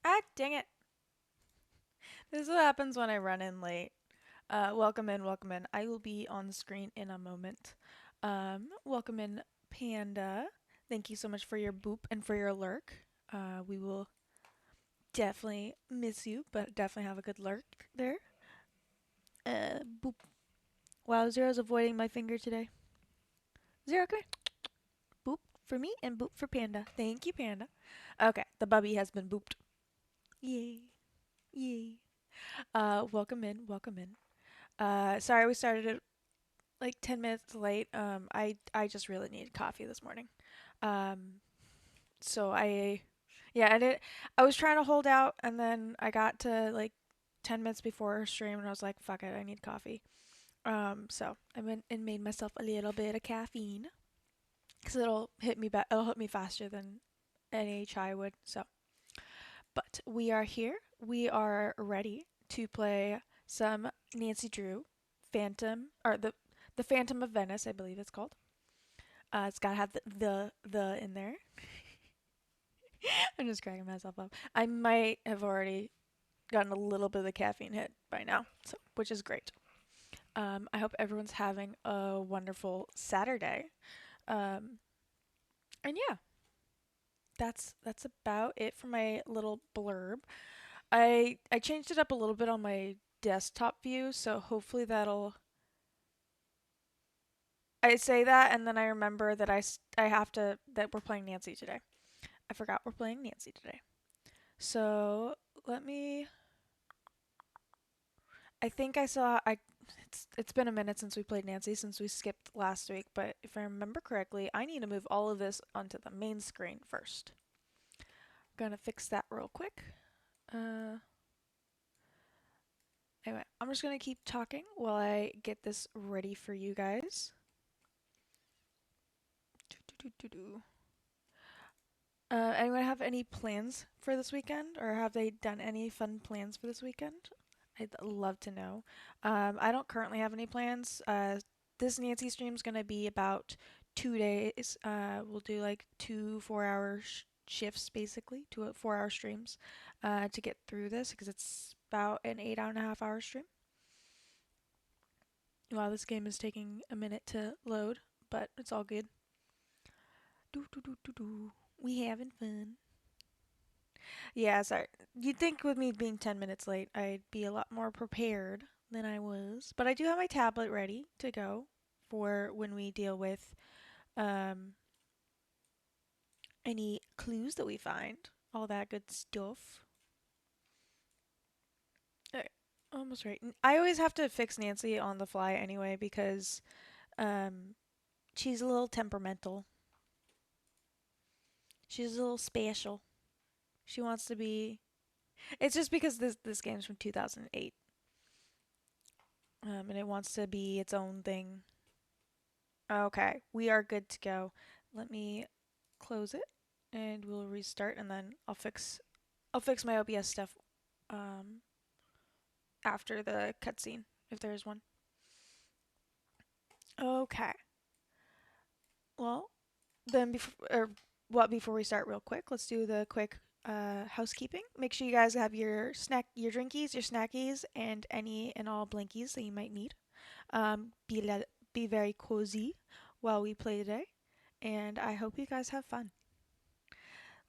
Ah, dang it. This is what happens when I run in late. Welcome in, welcome in. I will be on the screen in a moment. Welcome in, Panda. Thank you so much for your boop and for your lurk. We will definitely miss you, but definitely have a good lurk there. Boop. Wow, Zero's avoiding my finger today. Zero, come here. Boop for me and boop for Panda. Thank you, Panda. Okay, the bubby has been booped. Yay. Yay. Welcome in, welcome in. Sorry we started it like 10 minutes late. I just really needed coffee this morning. Um, so yeah, I was trying to hold out and then I got to like 10 minutes before stream and I was like, fuck it, I need coffee. So I went and made myself a little bit of caffeine because it'll hit me faster than any chai would. So, but we are here. We are ready to play some Nancy Drew Phantom or the Phantom of Venice, I believe it's called. It's gotta have the in there. I'm just cracking myself up. I might have already gotten a little bit of the caffeine hit by now, so which is great. I hope everyone's having a wonderful Saturday. Um, and yeah, that's about it for my little blurb. I changed it up a little bit on my desktop view, so hopefully that'll. I say that and then I remember that I have to that we're playing Nancy today. I forgot we're playing Nancy today. So let me. I think I saw. It's been a minute since we played Nancy since we skipped last week, but if I remember correctly, I need to move all of this onto the main screen first. Gonna fix that real quick. Uh, anyway, I'm just gonna keep talking while I get this ready for you guys. Anyone have any plans for this weekend, or have they done any fun plans for this weekend? I'd love to know. I don't currently have any plans. This Nancy stream is gonna be about 2 days. We'll do like 2 4-hour shifts, basically, 4-hour streams, to get through this because it's about an 8.5 hour stream. Wow, this game is taking a minute to load, but it's all good. We having fun. Yeah, sorry. You'd think with me being 10 minutes late, I'd be a lot more prepared than I was. But I do have my tablet ready to go for when we deal with um, any clues that we find. All that good stuff. Okay, almost right. I always have to fix Nancy on the fly anyway because um, she's a little temperamental. She's a little special. She wants to be. It's just because this game's from 2008. And it wants to be its own thing. Okay, we are good to go. Let me close it and we'll restart and then I'll fix my OBS stuff um after the cutscene if there is one. Okay. Well, then before we start real quick, let's do the quick housekeeping. Make sure you guys have your drinkies, your snackies, and any and all blankies that you might need. Be very cozy while we play today, and I hope you guys have fun.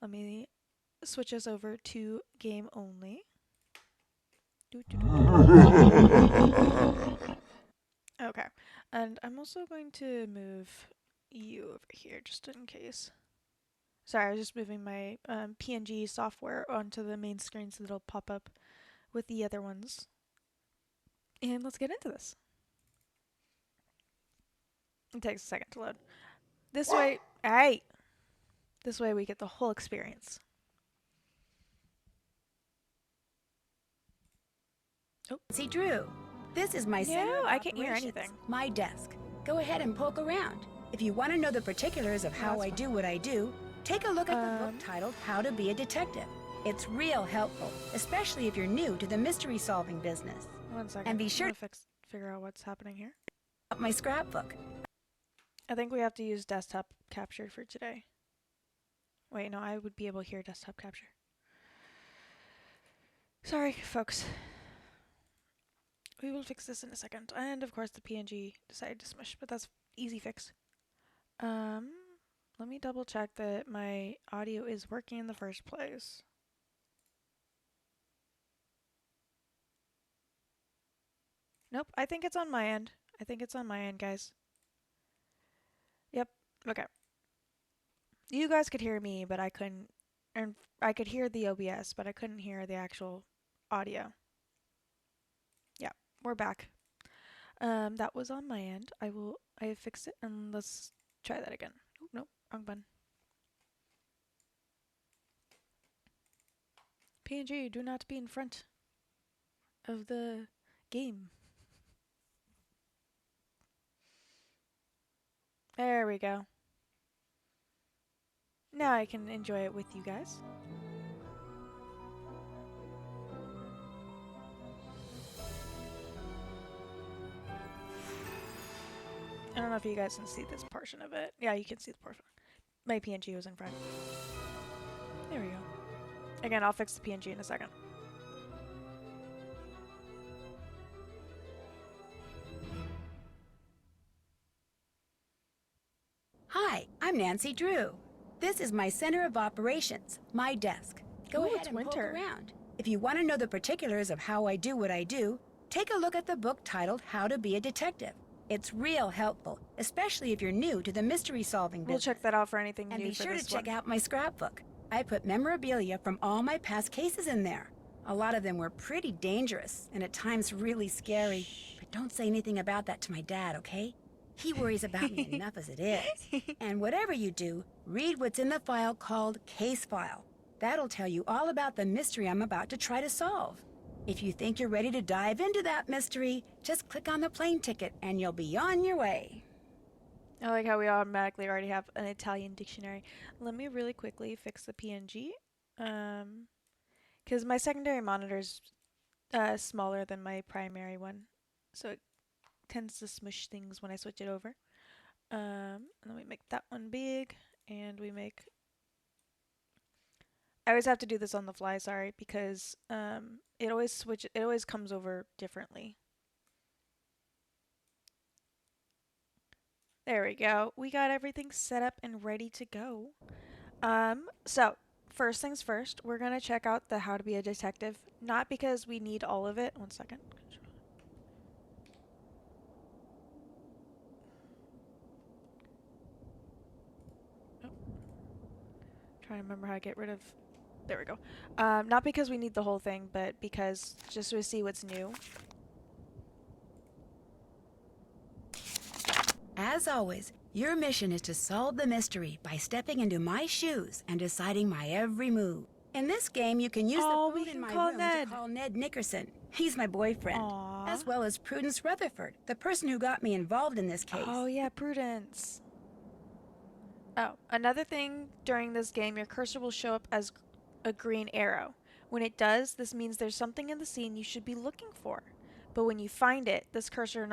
Let me switch us over to game only. Okay, and I'm also going to move you over here just in case. Sorry, I was just moving my PNG software onto the main screen so that it'll pop up with the other ones. And let's get into this. It takes a second to load. This way, hey! This way we get the whole experience. Oh. See, Drew, this is my center of I can't hear operations, anything. my desk. Go ahead and poke around. If you want to know the particulars of how I do what I do, take a look at the book titled How to Be a Detective. It's real helpful, especially if you're new to the mystery-solving business. One second. And be sure to figure out what's happening here. My scrapbook. I think we have to use desktop capture for today. Wait, no, I would be able to hear desktop capture. Sorry, folks. We will fix this in a second. And of course the PNG decided to smush, but that's easy fix. Let me double check that my audio is working in the first place. Nope, I think it's on my end. I think it's on my end, guys. Yep, okay. You guys could hear me, but I couldn't, and I could hear the OBS, but I couldn't hear the actual audio. Yeah, we're back. That was on my end. I have fixed it, and let's try that again. Oh, nope, wrong button. PNG, do not be in front of the game. There we go. Now I can enjoy it with you guys. I don't know if you guys can see this portion of it. Yeah, you can see the portion. My PNG was in front. There we go. Again, I'll fix the PNG in a second. Hi, I'm Nancy Drew. This is my center of operations, my desk. Go ahead and poke around. If you want to know the particulars of how I do what I do, take a look at the book titled How to Be a Detective. It's real helpful, especially if you're new to the mystery solving business. We'll check that out for anything and new be for sure this to check one. out my scrapbook. I put memorabilia from all my past cases in there. A lot of them were pretty dangerous and at times really scary. But don't say anything about that to my dad, okay? He worries about me enough as it is. And whatever you do, read what's in the file called Case File. That'll tell you all about the mystery I'm about to try to solve. If you think you're ready to dive into that mystery, just click on the plane ticket and you'll be on your way. I like how we automatically already have an Italian dictionary. Let me really quickly fix the PNG. Because my secondary monitor's smaller than my primary one. So it tends to smush things when I switch it over. And then we make that one big, and we make... I always have to do this on the fly, sorry, because it always comes over differently. There we go. We got everything set up and ready to go. So first things first, we're gonna check out the How to Be a Detective. Not because we need all of it. One second. Oh. Trying to remember how to get rid of. There we go. Not because we need the whole thing, but because just to see what's new. As always, your mission is to solve the mystery by stepping into my shoes and deciding my every move. In this game, you can use the phone in my room to call Ned Nickerson. He's my boyfriend. Aww. As well as Prudence Rutherford, the person who got me involved in this case. Oh yeah, Prudence. Oh, another thing during this game, your cursor will show up as a green arrow. When it does, this means there's something in the scene you should be looking for. But when you find it, this cursor's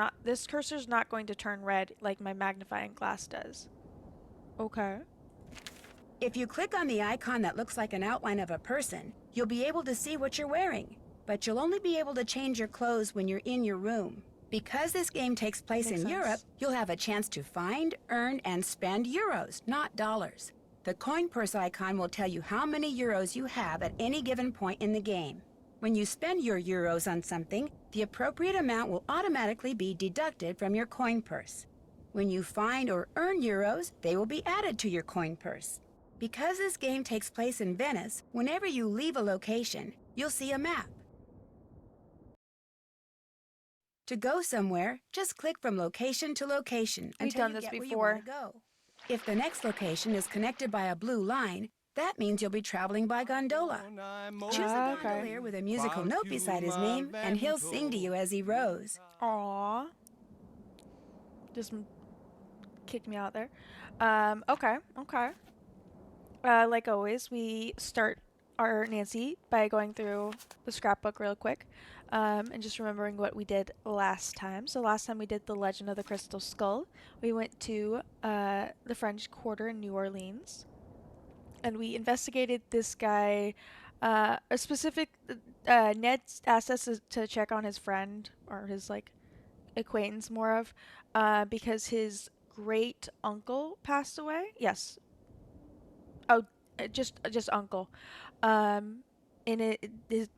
not going to turn red like my magnifying glass does. Okay. If you click on the icon that looks like an outline of a person, you'll be able to see what you're wearing. But you'll only be able to change your clothes when you're in your room. Because this game takes place in Europe, you'll have a chance to find, earn, and spend euros, not dollars. The coin purse icon will tell you how many euros you have at any given point in the game. When you spend your euros on something, the appropriate amount will automatically be deducted from your coin purse. When you find or earn euros, they will be added to your coin purse. Because this game takes place in Venice, whenever you leave a location, you'll see a map. To go somewhere, just click from location to location until you get where you want to go. If the next location is connected by a blue line, that means you'll be traveling by gondola. Choose a gondolier with a musical note beside his name, and he'll sing to you as he rows. Aww. Just kicked me out there. Okay. Like always, we start our Nancy by going through the scrapbook real quick. And just remembering what we did last time. So last time we did The Legend of the Crystal Skull. We went to the French Quarter in New Orleans. and we investigated this guy. A specific Ned asked us to check on his friend or his like acquaintance more of, because his great uncle passed away. Yes. Oh, just uncle. Um, and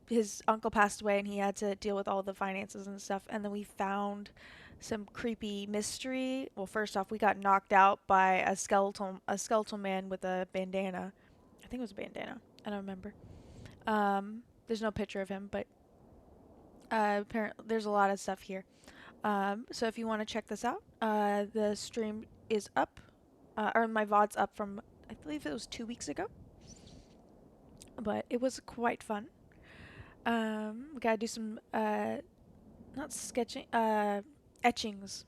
his uncle passed away, and he had to deal with all the finances and stuff. And then we found some creepy mystery. Well, first off, we got knocked out by a skeletal man with a bandana. I think it was a bandana. I don't remember. There's no picture of him, but apparently there's a lot of stuff here. So if you want to check this out, the stream is up, or my VOD's up from, I believe it was 2 weeks ago, but it was quite fun. We gotta do some, not sketching, etchings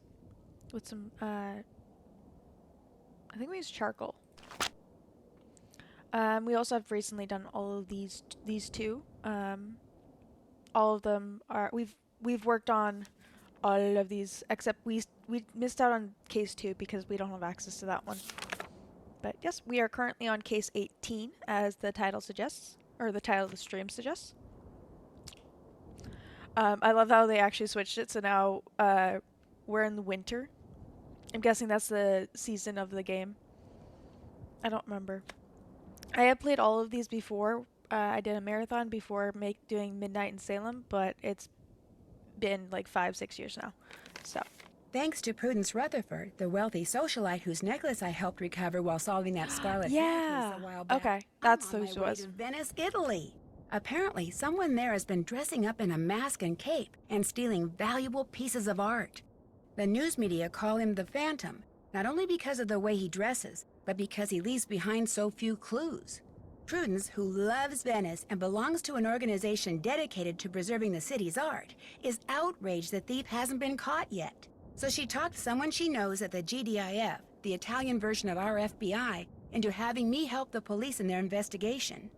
with some, I think we used charcoal. We also have recently done all of these two. All of them are, we've worked on all of these, except we missed out on case 2 because we don't have access to that one. But yes, we are currently on case 18, as the title suggests, or the title of the stream suggests. I love how they actually switched it, so now we're in the winter. I'm guessing that's the season of the game. I don't remember. I have played all of these before. I did a marathon before doing Midnight in Salem, but it's been like 5-6 years now. So Thanks to Prudence Rutherford, the wealthy socialite whose necklace I helped recover while solving that scarlet yeah, case a while back. okay, that's I'm who on it my way was. to Venice, Italy. Apparently, someone there has been dressing up in a mask and cape and stealing valuable pieces of art. The news media call him the Phantom, not only because of the way he dresses, but because he leaves behind so few clues. Prudence, who loves Venice and belongs to an organization dedicated to preserving the city's art, is outraged the thief hasn't been caught yet. So she talked someone she knows at the GDIF, the Italian version of our FBI, into having me help the police in their investigation.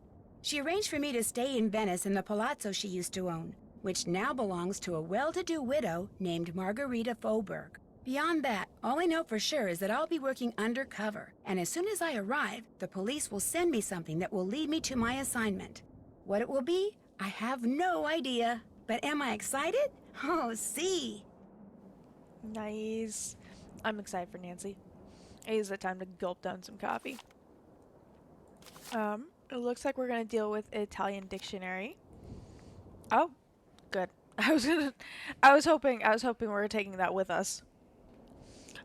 She arranged for me to stay in Venice in the palazzo she used to own, which now belongs to a well-to-do widow named Margarita Faubourg. Beyond that, all I know for sure is that I'll be working undercover, and as soon as I arrive, the police will send me something that will lead me to my assignment. What it will be, I have no idea. But am I excited? Oh, see! Nice. I'm excited for Nancy. I use that time to gulp down some coffee. It looks like we're gonna deal with Italian dictionary. Oh, good. I was hoping we were taking that with us.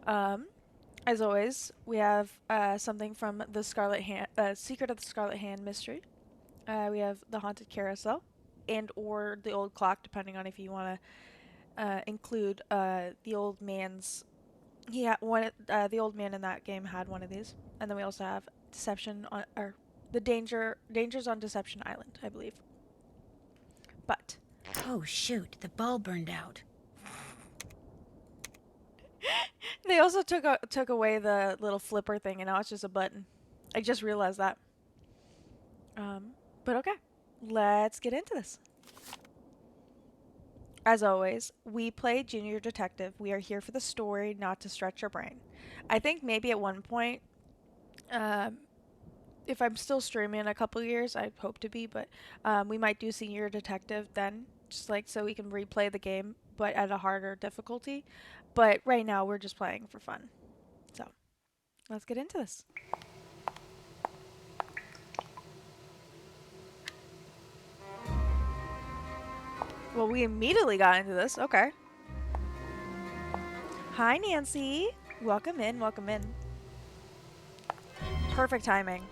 As always, we have something from the Secret of the Scarlet Hand mystery. We have the Haunted Carousel, and or the Old Clock, depending on if you want to include the old man's. He had one. The old man in that game had one of these, and then we also have Deception on, or the Dangers on Deception Island, I believe. But Oh shoot, the bulb burned out. they also took away the little flipper thing, and now it's just a button. I just realized that. But okay, let's get into this. As always, we play Junior Detective. We are here for the story, not to stretch our brain. I think maybe at one point, if I'm still streaming in a couple years, I hope to be, but we might do Senior Detective then, just like so we can replay the game, but at a harder difficulty. But right now, we're just playing for fun. So, let's get into this. Well, we immediately got into this. Okay. Hi, Nancy. Welcome in, welcome in. Perfect timing.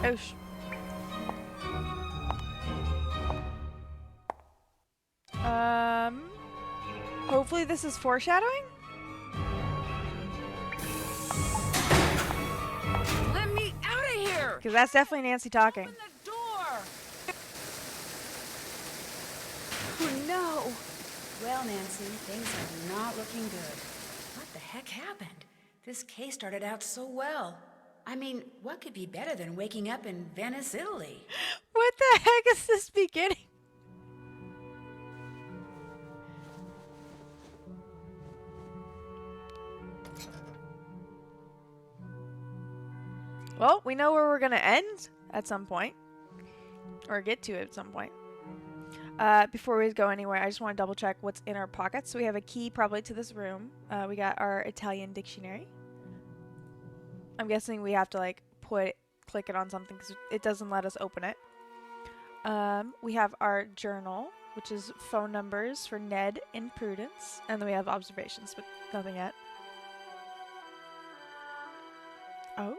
Oh, hopefully this is foreshadowing? Let me out of here! Because that's definitely Nancy talking. Open the door! Oh no! Well, Nancy, things are not looking good. What the heck happened? This case started out so well. I mean, what could be better than waking up in Venice, Italy? What the heck is this beginning? Well, we know where we're gonna end at some point, or get to at some point. Before we go anywhere, I just want to double check what's in our pockets. So we have a key probably to this room. We got our Italian dictionary. I'm guessing we have to like click it on something because it doesn't let us open it. We have our journal, which is phone numbers for Ned and Prudence, and then we have observations, but nothing yet. Oh,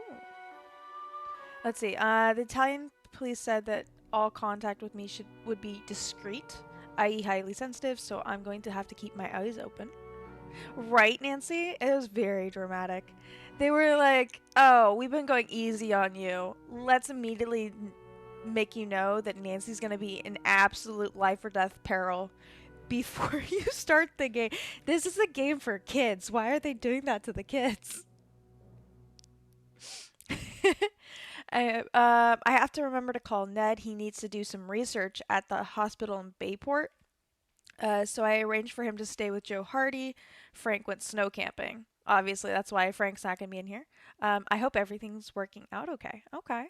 let's see. The Italian police said that all contact with me would be discreet, i.e., highly sensitive. So I'm going to have to keep my eyes open. Right, Nancy? It was very dramatic. They were like, "Oh, we've been going easy on you. Let's immediately make you know that Nancy's gonna be in absolute life or death peril before you start the game. This is a game for kids. Why are they doing that to the kids?" I have to remember to call Ned. He needs to do some research at the hospital in Bayport. So I arranged for him to stay with Joe Hardy. Frank went snow camping. Obviously, that's why Frank's not going to be in here. I hope everything's working out okay. Okay.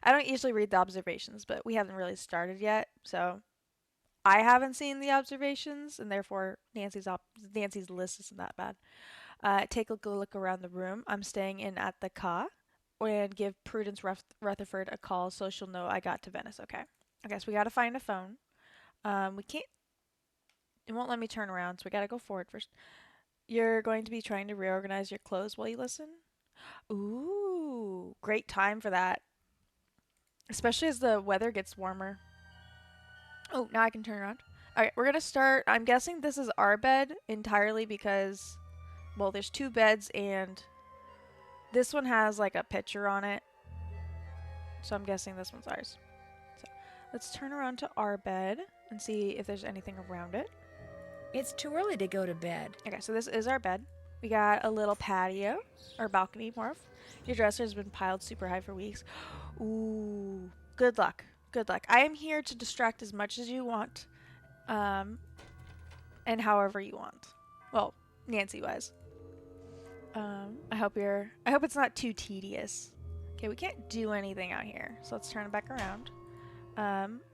I don't usually read the observations, but we haven't really started yet, so I haven't seen the observations, and therefore Nancy's list isn't that bad. Take a good look around the room. I'm staying in at the Ka, and give Prudence Rutherford a call so she'll know I got to Venice. Okay. Okay, so we got to find a phone. We can't. It won't let me turn around, so we got to go forward first. You're going to be trying to reorganize your clothes while you listen. Ooh, great time for that, especially as the weather gets warmer. Oh, now I can turn around. All right, we're gonna start. I'm guessing this is our bed entirely because, well, there's two beds and this one has like a picture on it, so I'm guessing this one's ours. So let's turn around to our bed and see if there's anything around it. It's too early to go to bed. Okay, so this is our bed. We got a little patio, or balcony, more of. Your dresser has been piled super high for weeks. Ooh, good luck. Good luck. I am here to distract as much as you want, um, and however you want. Well, Nancy was. I hope it's not too tedious. Okay, we can't do anything out here, so let's turn it back around.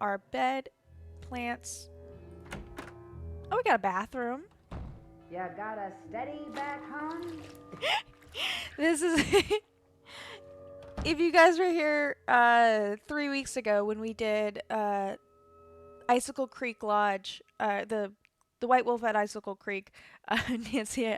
Our bed, plants. Oh, we got a bathroom. You got a steady back home? This is if you guys were here 3 weeks ago when we did Icicle Creek Lodge, the White Wolf at Icicle Creek, Nancy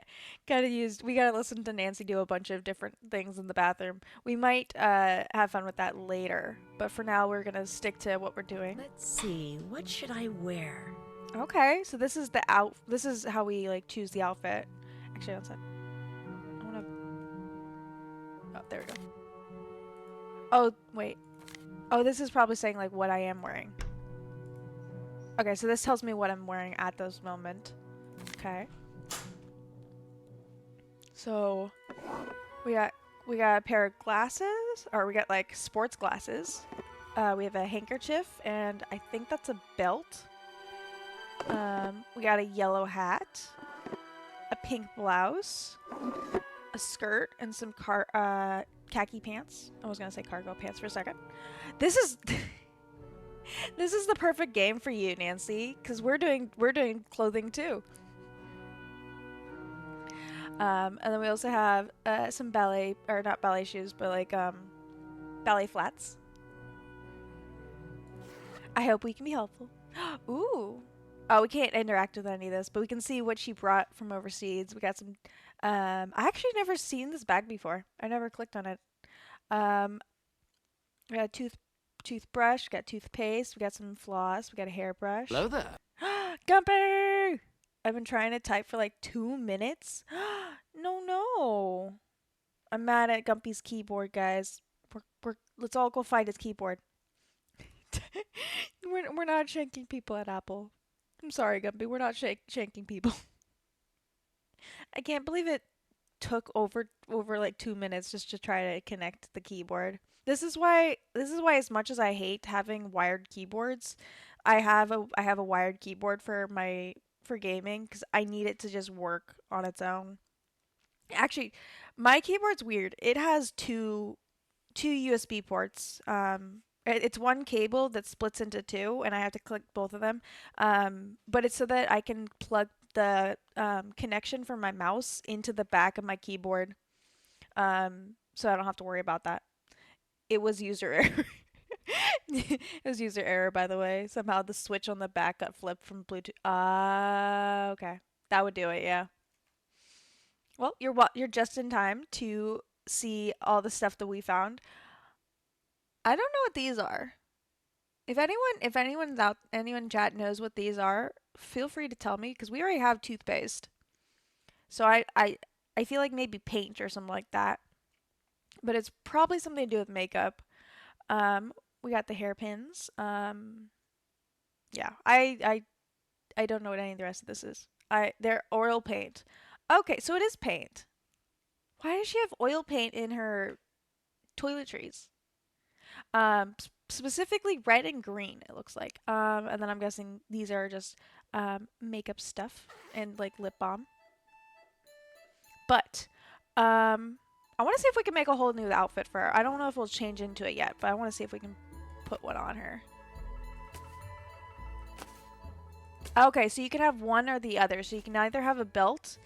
we gotta listen to Nancy do a bunch of different things in the bathroom. We might have fun with that later, but for now we're gonna stick to what we're doing. Let's see, what should I wear? Okay, so this is this is how we like choose the outfit. Actually, one sec. I wanna. Oh, there we go. Oh, wait. Oh, this is probably saying like what I am wearing. Okay, so this tells me what I'm wearing at this moment. Okay. So we got a pair of glasses, or we got like sports glasses. We have a handkerchief, and I think that's a belt. We got a yellow hat, a pink blouse, a skirt, and some khaki pants. I was gonna say cargo pants for a second. This is this is the perfect game for you, Nancy, because we're doing clothing too. And then we also have some ballet, or not ballet shoes, but like ballet flats. I hope we can be helpful. Ooh. Oh, we can't interact with any of this, but we can see what she brought from overseas. We got some. I actually never seen this bag before. I never clicked on it. We got a toothbrush. We got toothpaste. We got some floss. We got a hairbrush. Hello there. Gumpy! I've been trying to type for like 2 minutes. No. I'm mad at Gumpy's keyboard, guys. Let's all go find his keyboard. We're not shanking people at Apple. I'm sorry, Gumpy. We're not shanking people. I can't believe it took over like 2 minutes just to try to connect the keyboard. This is why as much as I hate having wired keyboards, I have a wired keyboard for gaming because I need it to just work on its own. Actually, my keyboard's weird. It has two two USB ports. It's one cable that splits into two, and I have to click both of them. But it's so that I can plug the connection for my mouse into the back of my keyboard, so I don't have to worry about that. It was user error. It was user error, by the way. Somehow the switch on the back got flipped from Bluetooth. Ah, okay. That would do it, yeah. Well, you're just in time to see all the stuff that we found. I don't know what these are. Anyone in chat knows what these are, feel free to tell me because we already have toothpaste. So I feel like maybe paint or something like that. But it's probably something to do with makeup. We got the hairpins. Yeah, I don't know what any of the rest of this is. They're oil paint. Okay, so it is paint. Why does she have oil paint in her toiletries? Specifically red and green. It looks like. And then I'm guessing these are just makeup stuff and like lip balm. But I want to see if we can make a whole new outfit for her. I don't know if we'll change into it yet, but I want to see if we can put one on her. Okay, so you can have one or the other. So you can either have a belt.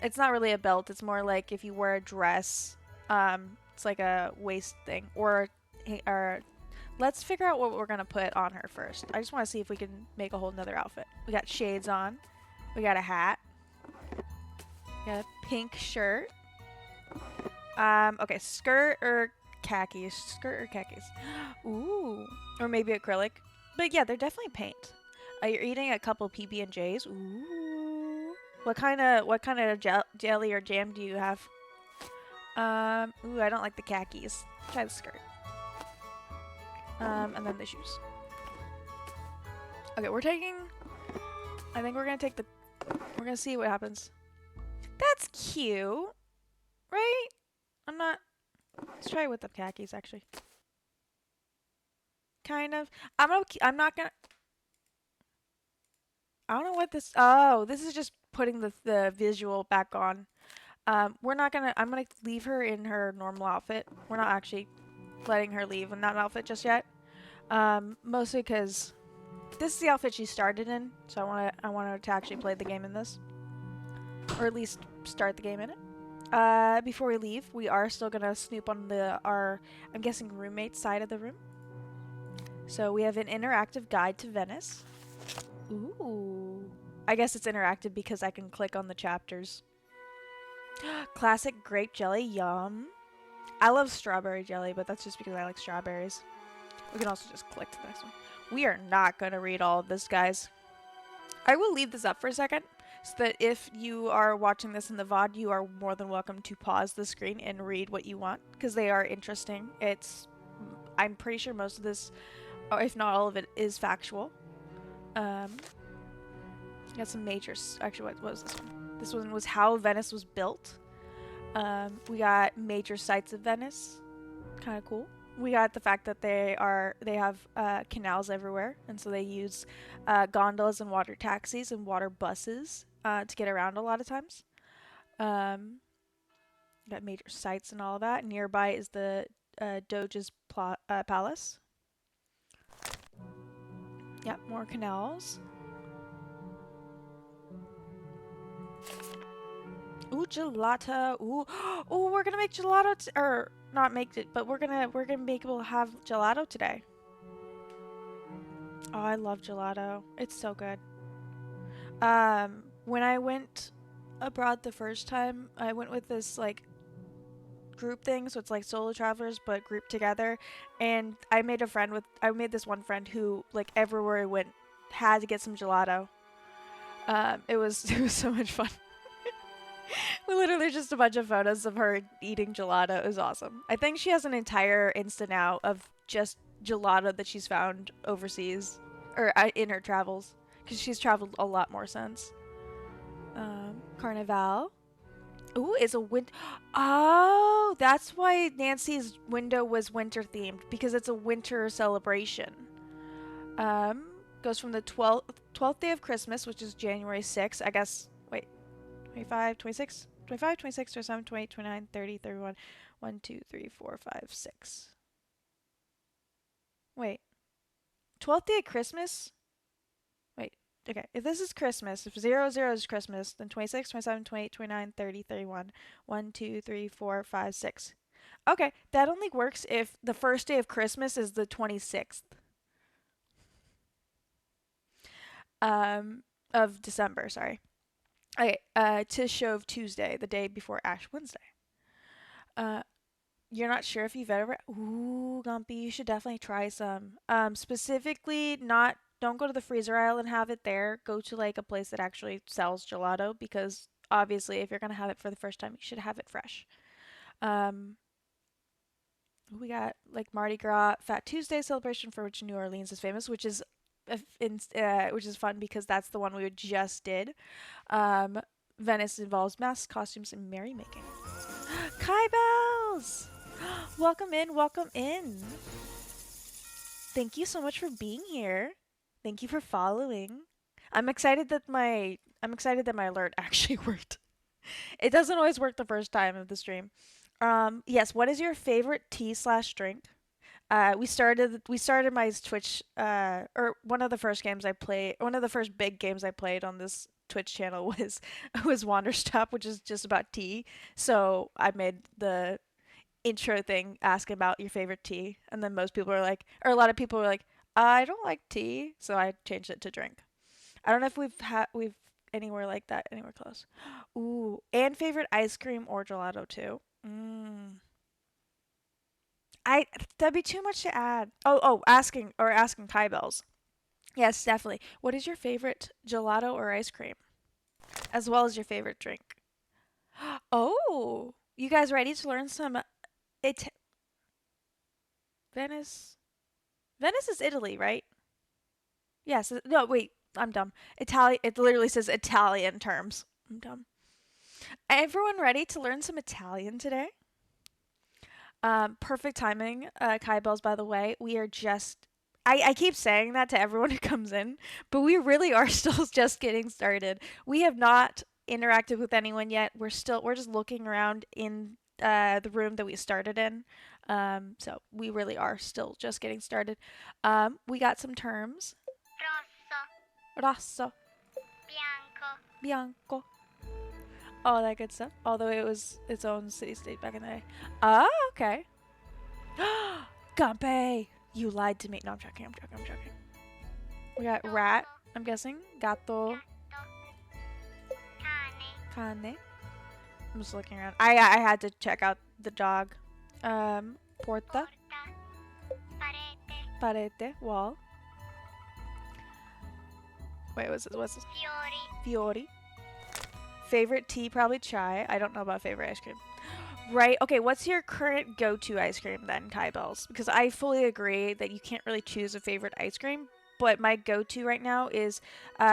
It's not really a belt. It's more like if you wear a dress. It's like a waist thing, or let's figure out what we're gonna put on her first. I just want to see if we can make a whole nother outfit. We got shades on. We got a hat. We got a pink shirt. Okay, skirt or khakis. Skirt or khakis. Ooh, or maybe acrylic. But yeah, they're definitely paint. You're eating a couple PB&Js. Ooh. What kind of jelly or jam do you have? Ooh, I don't like the khakis. Try the skirt. And then the shoes. Okay, I think we're gonna take the. We're gonna see what happens. That's cute, right? I'm not. Let's try it with the khakis, actually. Kind of. I'm not gonna. I don't know what this. Oh, this is just putting the visual back on. We're not gonna. I'm gonna leave her in her normal outfit. We're not actually letting her leave in that outfit just yet. Mostly because this is the outfit she started in, so I want her to actually play the game in this, or at least start the game in it. Before we leave, we are still gonna snoop on our I'm guessing roommate side of the room. So we have an interactive guide to Venice. Ooh. I guess it's interactive because I can click on the chapters. Classic grape jelly, yum. I love strawberry jelly, but that's just because I like strawberries. We can also just click to the next one. We are not going to read all of this, guys. I will leave this up for a second so that if you are watching this in the VOD, you are more than welcome to pause the screen and read what you want because they are interesting. I'm pretty sure most of this, or if not all of it, is factual. Got some major. Actually, what was this one? This one was how Venice was built. We got major sites of Venice. Kind of cool. We got the fact that they have canals everywhere, and so they use gondolas and water taxis and water buses to get around a lot of times. Got major sites and all that. Nearby is the Doge's palace. Yep, more canals. Ooh, gelato. Ooh, oh, we're gonna make gelato, or not make it, but we're gonna make able to have gelato today. Oh, I love gelato. It's so good. When I went abroad the first time, I went with this like group thing, so it's like solo travelers but grouped together, and I made this one friend who like everywhere I went had to get some gelato. It was so much fun. We literally just a bunch of photos of her eating gelato. It was awesome. I think she has an entire Insta now of just gelato that she's found overseas or in her travels because she's traveled a lot more since. Carnival. Ooh, it's a winter. Oh, that's why Nancy's window was winter themed because it's a winter celebration. Goes from the 12th day of Christmas, which is January 6th. I guess, wait, 25, 26, 25, 26, 27, 28, 29, 30, 31. 1, 2, 3, 4, 5, 6. Wait. 12th day of Christmas? Wait. Okay. If this is Christmas, if 0, 0 is Christmas, then 26, 27, 28, 29, 30, 31. 1, 2, 3, 4, 5, 6. Okay. That only works if the first day of Christmas is the 26th of December. Sorry. Okay. Tish of Tuesday, the day before Ash Wednesday. Uh, You're not sure if you've ever. Ooh, Gumpy, you should definitely try some. Specifically, not. Don't go to the freezer aisle and have it there. Go to like a place that actually sells gelato because obviously, if you're gonna have it for the first time, you should have it fresh. Um, we got like Mardi Gras Fat Tuesday celebration for which New Orleans is famous, which is which is fun because that's the one we just did. Um, Venice involves masks, costumes, and merrymaking. Kai Bells! Welcome in, welcome in. Thank you so much for being here. Thank you for following. I'm excited that my alert actually worked. It doesn't always work the first time of the stream. Yes, what is your favorite tea slash drink? We started my Twitch or one of the first games I played, one of the first big games I played on this Twitch channel was Wander Stop, which is just about tea. So I made the intro thing asking about your favorite tea, and then most people are like, or a lot of people were like, I don't like tea, so I changed it to drink. I don't know if we've anywhere like that anywhere close. Ooh, and favorite ice cream or gelato too. I That'd be too much to add. Asking Kai Bells. Yes, definitely. What is your favorite gelato or ice cream, as well as your favorite drink? Oh, you guys ready to learn some? It Venice. Venice is Italy, right? Yes. No, wait. I'm dumb. Italian. It literally says Italian terms. I'm dumb. Everyone ready to learn some Italian today? Perfect timing, Kai Bells, by the way. We are just. I keep saying that to everyone who comes in, but we really are still just getting started. We have not interacted with anyone yet. We're just looking around in the room that we started in. So we really are still just getting started. We got some terms. Rosso, bianco, all that good stuff. Although it was its own city state back in the day. Oh, okay. Gampe! You lied to me. No, I'm joking. I'm joking. We got rat, I'm guessing. Gatto. Cane. I'm just looking around. I had to check out the dog. Porta. Parete. Wall. Wait, what's this? Fiori. Favorite tea, probably chai. I don't know about favorite ice cream. Right. Okay. What's your current go-to ice cream then, Kai Bells? Because I fully agree that you can't really choose a favorite ice cream, but my go-to right now is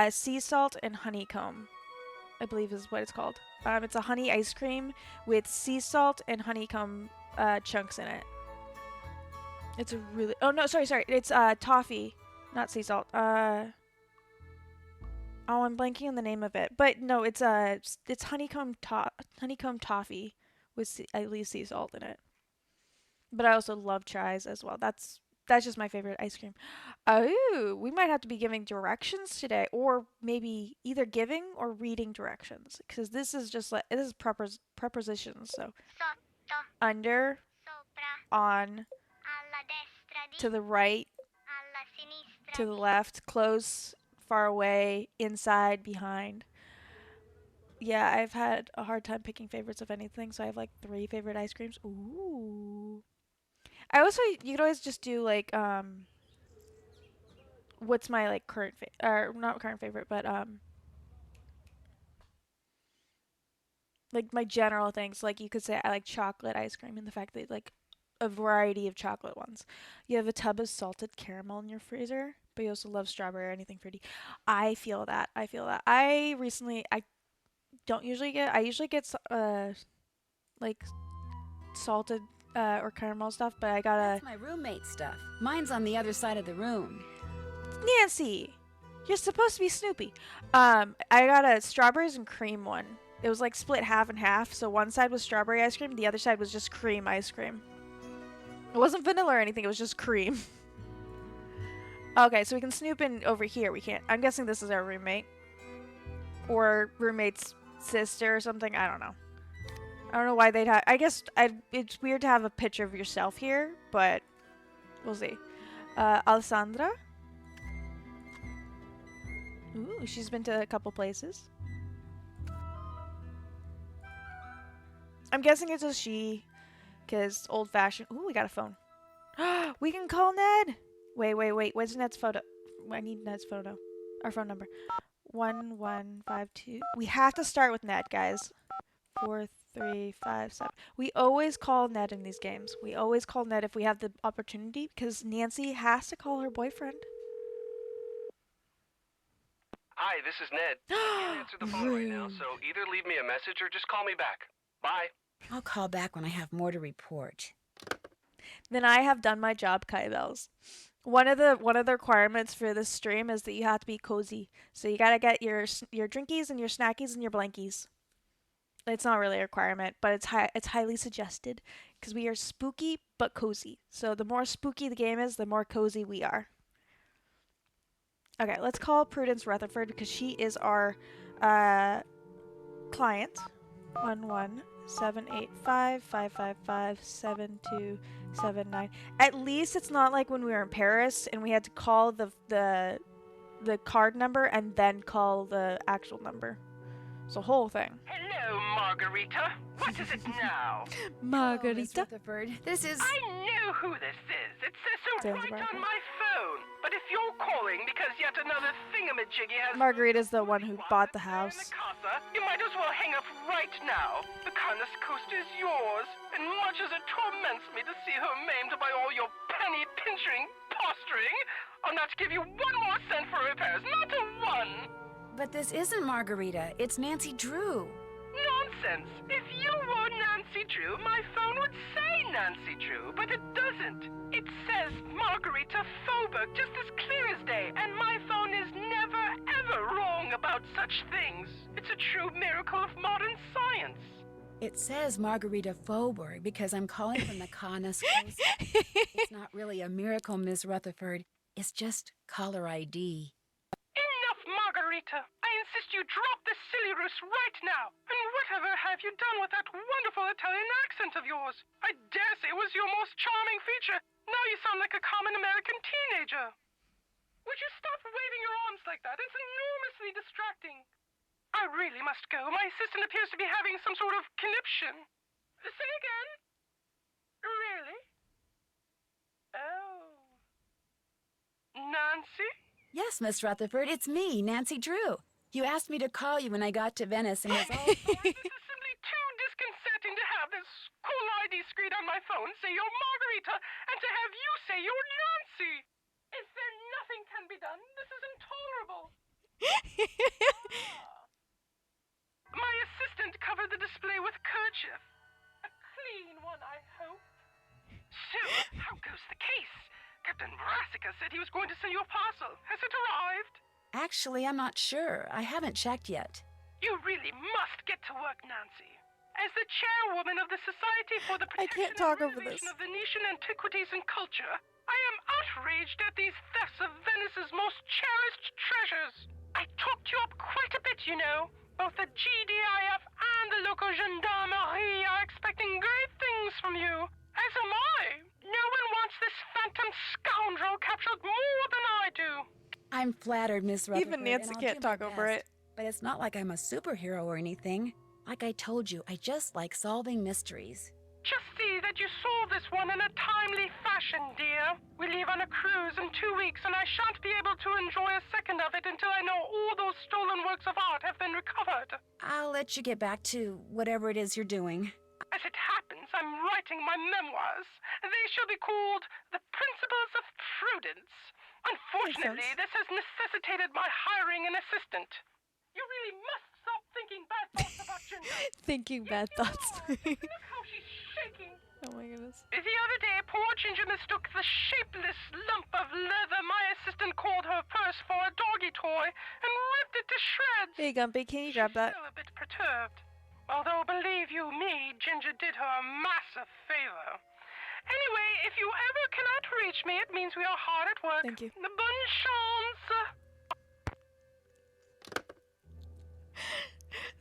sea salt and honeycomb. I believe is what it's called. It's a honey ice cream with sea salt and honeycomb chunks in it. It's a really. Oh no, sorry. It's toffee, not sea salt. Oh, I'm blanking on the name of it, but no, it's honeycomb toffee with at least sea salt in it. But I also love chais as well. That's just my favorite ice cream. Oh, we might have to be giving directions today, or maybe either giving or reading directions, because this is just like this is prepositions. So under, on, to the right, to the left, close, far away, inside, behind. Yeah, I've had a hard time picking favorites of anything, so I have like 3 favorite ice creams. Ooh. I also you could always just do like what's my like or not current favorite, but like my general things. Like you could say I like chocolate ice cream and the fact that like a variety of chocolate ones. You have a tub of salted caramel in your freezer, but you also love strawberry or anything fruity. I feel that. I feel that. I don't usually get I usually get like salted or caramel stuff, but I gotta. That's my roommate's stuff. Mine's on the other side of the room. Nancy, you're supposed to be Snoopy. I got a strawberries and cream one. It was like split half and half. So one side was strawberry ice cream, the other side was just cream ice cream. It wasn't vanilla or anything, it was just cream. Okay, so we can snoop in over here. We can't. I'm guessing this is our roommate. Or roommate's sister or something. I don't know. I don't know why they'd have. I guess it's weird to have a picture of yourself here, but we'll see. Alessandra. Ooh, she's been to a couple places. I'm guessing it's a she, because old-fashioned. Ooh, we got a phone. We can call Ned. Wait. Where's Ned's photo? I need Ned's photo. Our phone number. 1152. We have to start with Ned, guys. 4357. We always call Ned in these games. We always call Ned if we have the opportunity, because Nancy has to call her boyfriend. Hi, this is Ned. I can't answer the phone right now, so either leave me a message or just call me back. Bye. I'll call back when I have more to report. Then I have done my job, Kai Bells. One of the requirements for this stream is that you have to be cozy. So you gotta get your drinkies and your snackies and your blankies. It's not really a requirement, but it's highly suggested because we are spooky but cozy. So the more spooky the game is, the more cozy we are. Okay, let's call Prudence Rutherford because she is our client. 11785555727 At least it's not like when we were in Paris and we had to call the card number and then call the actual number. It's a whole thing. Hello, Margarita. What is it now? Margarita. Miss Rutherford, this is... I know who this is. It says so Sounds right about on right. my phone. But if you're calling because yet another thingamajiggy has... Margarita's the one who bought the house. In the casa, you might as well hang up right now. The Canis Coast is yours. And much as it torments me to see her maimed by all your penny-pinching posturing, I'll not give you one more cent for repairs. Not a one. But this isn't Margarita. It's Nancy Drew. Nonsense! If you were Nancy Drew, my phone would say Nancy Drew, but it doesn't. It says Margarita Faubourg just as clear as day, and my phone is never, ever wrong about such things. It's a true miracle of modern science. It says Margarita Faubourg because I'm calling from the Canis Coast. It's not really a miracle, Miss Rutherford. It's just caller ID. Enough, Margarita! I insist you drop this silly ruse right now! And whatever have you done with that wonderful Italian accent of yours? I dare say it was your most charming feature. Now you sound like a common American teenager. Would you stop waving your arms like that? It's enormously distracting. I really must go. My assistant appears to be having some sort of conniption. Say again? Really? Oh. Nancy? Yes, Miss Rutherford, it's me, Nancy Drew. You asked me to call you when I got to Venice and was all... This is simply too disconcerting to have this cool ID screen on my phone say you're Margarita and to have you say you're Nancy. Is there nothing can be done? This is intolerable. My assistant covered the display with kerchief. A clean one, I hope. So, how goes the case? Captain Brassica said he was going to send you a parcel. Has it arrived? Actually, I'm not sure. I haven't checked yet. You really must get to work, Nancy. As the chairwoman of the Society for the I can't Protection talk and over this. Preservation of Venetian Antiquities and Culture, I am outraged at these thefts of Venice's most cherished treasures. I talked you up quite a bit, you know. Both the GDIF and the local gendarmerie are expecting great things from you. As am I. No one wants this phantom scoundrel captured more than I do. I'm flattered, Miss Rutherford. Even Nancy and I'll can't do my talk over best. it. But it's not like I'm a superhero or anything. Like I told you, I just like solving mysteries. Just see that you solve this one in a timely fashion, dear. We leave on a cruise in 2 weeks, and I shan't be able to enjoy a second of it until I know all those stolen works of art have been recovered. I'll let you get back to whatever it is you're doing. As it happens, I'm writing my memoirs. They shall be called The Principles of Prudence. Unfortunately, this has necessitated my hiring an assistant. You really must stop thinking bad thoughts about Ginger. Thinking bad thoughts. Look how she's shaking. Oh my goodness. The other day, poor Ginger mistook the shapeless lump of leather my assistant called her purse for a doggy toy and ripped it to shreds. Hey Gumpy, can you grab that? She's still a bit perturbed. Although, believe you me, Ginger did her a massive favor. Anyway, if you ever cannot reach me, it means we are hard at work. Thank you. Bonne chance.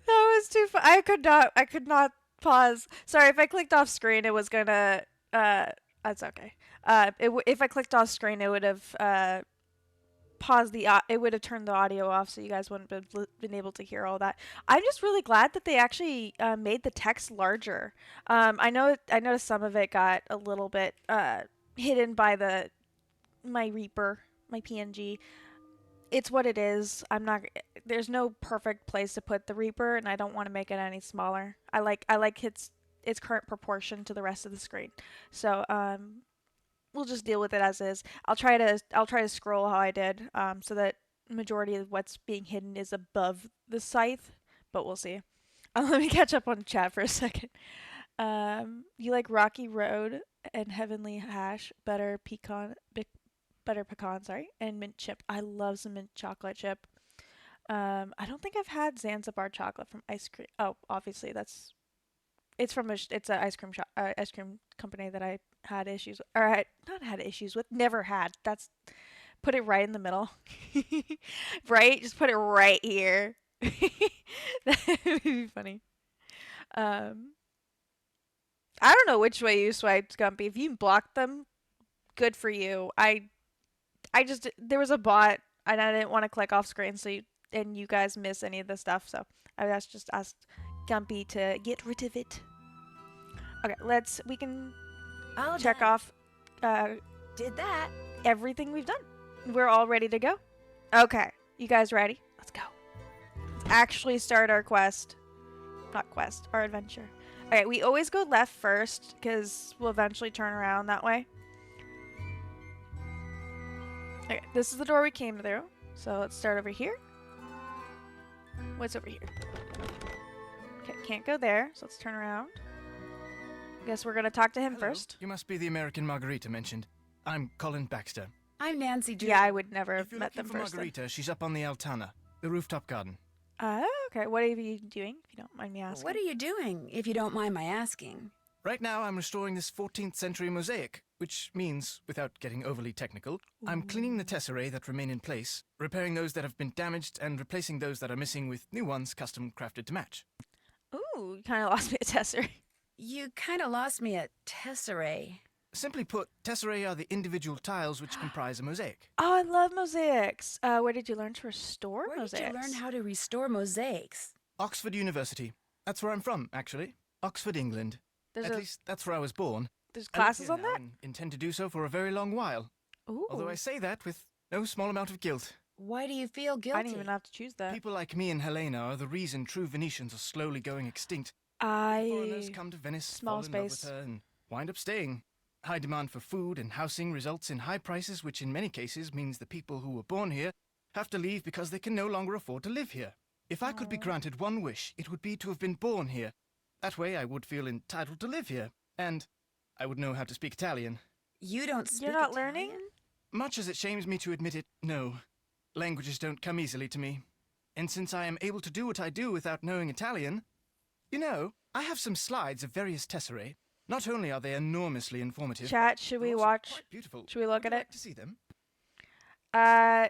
That was too fun. I could not pause. Sorry, if I clicked off screen, it was gonna, that's okay. If I clicked off screen, it would have, paused it would have turned the audio off, so you guys wouldn't have been able to hear all that. I'm just really glad that they actually made the text larger. I noticed some of it got a little bit hidden by my Reaper, my PNG. It's what it is. There's no perfect place to put the Reaper, and I don't want to make it any smaller. I like its current proportion to the rest of the screen. So we'll just deal with it as is. I'll try to scroll how I did, so that majority of what's being hidden is above the scythe, but we'll see. Let me catch up on chat for a second. You like Rocky Road and Heavenly Hash, butter pecan, sorry, and mint chip. I love some mint chocolate chip. I don't think I've had Zanzibar chocolate from ice cream. Oh, obviously it's an ice cream company that I had issues with, or not had issues with, never had. That's put it right in the middle, right? Just put it right here. That would be funny. I don't know which way you swiped, Gumpy. If you blocked them, good for you. There was a bot and I didn't want to click off screen and you guys miss any of the stuff, so I just asked Gumpy to get rid of it. Okay, we can All check done. off Did that. everything we've done. We're all ready to go. Okay, you guys ready? Let's go. Let's actually start our quest. Not quest, our adventure. Okay, we always go left first because we'll eventually turn around that way. Okay, this is the door we came through. So let's start over here. What's over here? Okay, can't go there, so let's turn around. Guess we're gonna talk to him Hello. first. You must be the American Margarita mentioned. I'm Colin Baxter. I'm Nancy Drew. Yeah, I would never If have you're met looking them for first. Margarita, she's up on the Altana, the rooftop garden. Okay. What are you doing, if you don't mind me asking? What are you doing, if you don't mind my asking? Right now, I'm restoring this 14th century mosaic, which means, without getting overly technical, I'm cleaning the tesserae that remain in place, repairing those that have been damaged, and replacing those that are missing with new ones custom crafted to match. Ooh, you kind of lost me at Tesser. You kind of lost me at tesserae. Simply put, tesserae are the individual tiles which comprise a mosaic. Oh, I love mosaics. Where did you learn to restore Where mosaics? did you learn how to restore mosaics? Oxford University. That's where I'm from, actually. Oxford, England. There's At least, that's where I was born. there's I live classes here on now that? and intend to do so for a very long while. Ooh. Although I say that with no small amount of guilt. Why do you feel guilty? I didn't even have to choose that. People like me and Helena are the reason true Venetians are slowly going extinct. Foreigners come to Venice, Small fall in love with space. her, and wind up staying. High demand for food and housing results in high prices, which in many cases means the people who were born here have to leave because they can no longer afford to live here. If I could be granted one wish, it would be to have been born here. That way I would feel entitled to live here. And I would know how to speak Italian. You don't speak You're not Italian? learning? Much as it shames me to admit it, no. Languages don't come easily to me. And since I am able to do what I do without knowing Italian, you know, I have some slides of various tesserae. Not only are they enormously informative, Chat, should they're we also watch? quite beautiful. Should we look Would at you it? like to see them? Uh,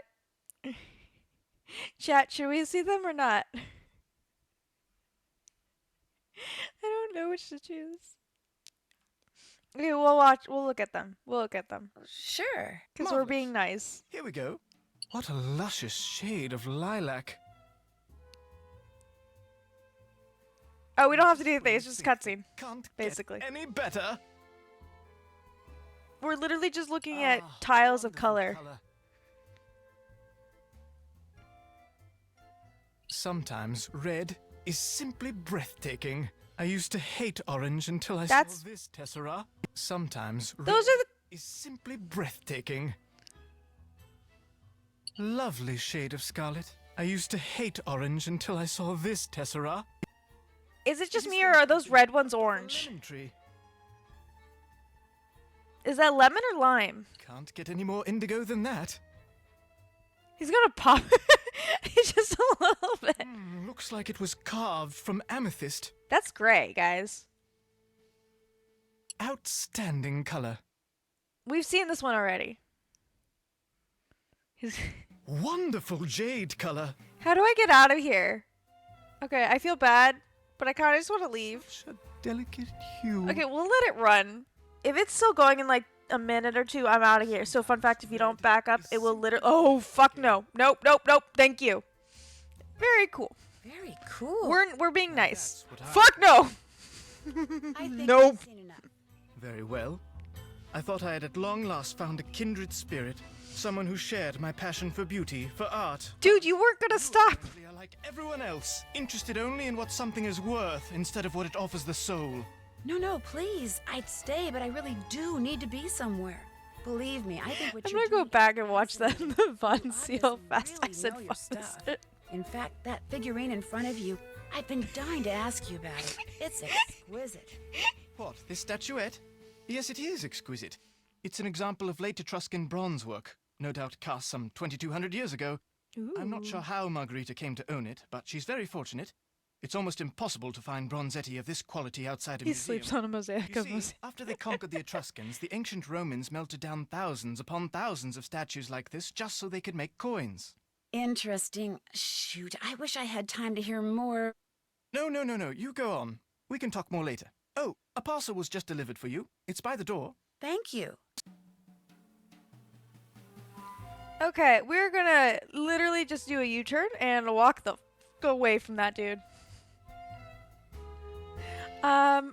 Chat, should we see them or not? I don't know which to choose. Okay, we'll watch. We'll look at them. We'll look at them. Sure. Because we're Marvelous. being nice. Here we go. What a luscious shade of lilac. Oh, we don't have to do anything. It's just a cutscene. Can't Basically. get any better. We're literally just looking at Ah, tiles of wonderful color. Sometimes red is simply breathtaking. I used to hate orange until I That's- saw this tessera. Sometimes red Those are the. is simply breathtaking. Lovely shade of scarlet. I used to hate orange until I saw this tessera. Is it just It is me the or are those most red ones beautiful orange? lemon tree. Is that lemon or lime? Can't get any more indigo than that. He's gonna pop. Just a little bit. Looks like it was carved from amethyst. That's great, guys. Outstanding color. We've seen this one already. Wonderful jade color. How do I get out of here? Okay, I feel bad, but I kind of just want to leave. Such a delicate hue. Okay, we'll let it run. If it's still going in like a minute or two, I'm out of here. So fun fact, if you don't back up, it will literally... Oh, fuck no. Nope, nope, nope. Thank you. Very cool. Very cool. We're being nice. Fuck no! I think Nope. I've seen enough. Very well. I thought I had at long last found a kindred spirit. Someone who shared my passion for beauty, for art. Dude, you weren't gonna stop. Apparently, I like everyone else, interested only in what something is worth instead of what it offers the soul. No, please. I'd stay, but I really do need to be somewhere. Believe me, I think what I'm you're gonna go doing back is and watch that in fascinating. the fun You see how obviously fast I really said know your fun. stuff. In fact, that figurine in front of you, I've been dying to ask you about it. It's exquisite. What, this statuette? Yes, it is exquisite. It's an example of late Etruscan bronze work, no doubt cast some 2,200 years ago. I'm not sure how Margarita came to own it, but she's very fortunate. It's almost impossible to find bronzetti of this quality outside a He museum. sleeps on a mosaic You of see, mosaic. after they conquered the Etruscans, the ancient Romans melted down thousands upon thousands of statues like this just so they could make coins. Interesting. Shoot, I wish I had time to hear more. No, you go on. We can talk more later. Oh, a parcel was just delivered for you. It's by the door. Thank you. Okay, we're gonna literally just do a U-turn and walk the fuck away from that dude.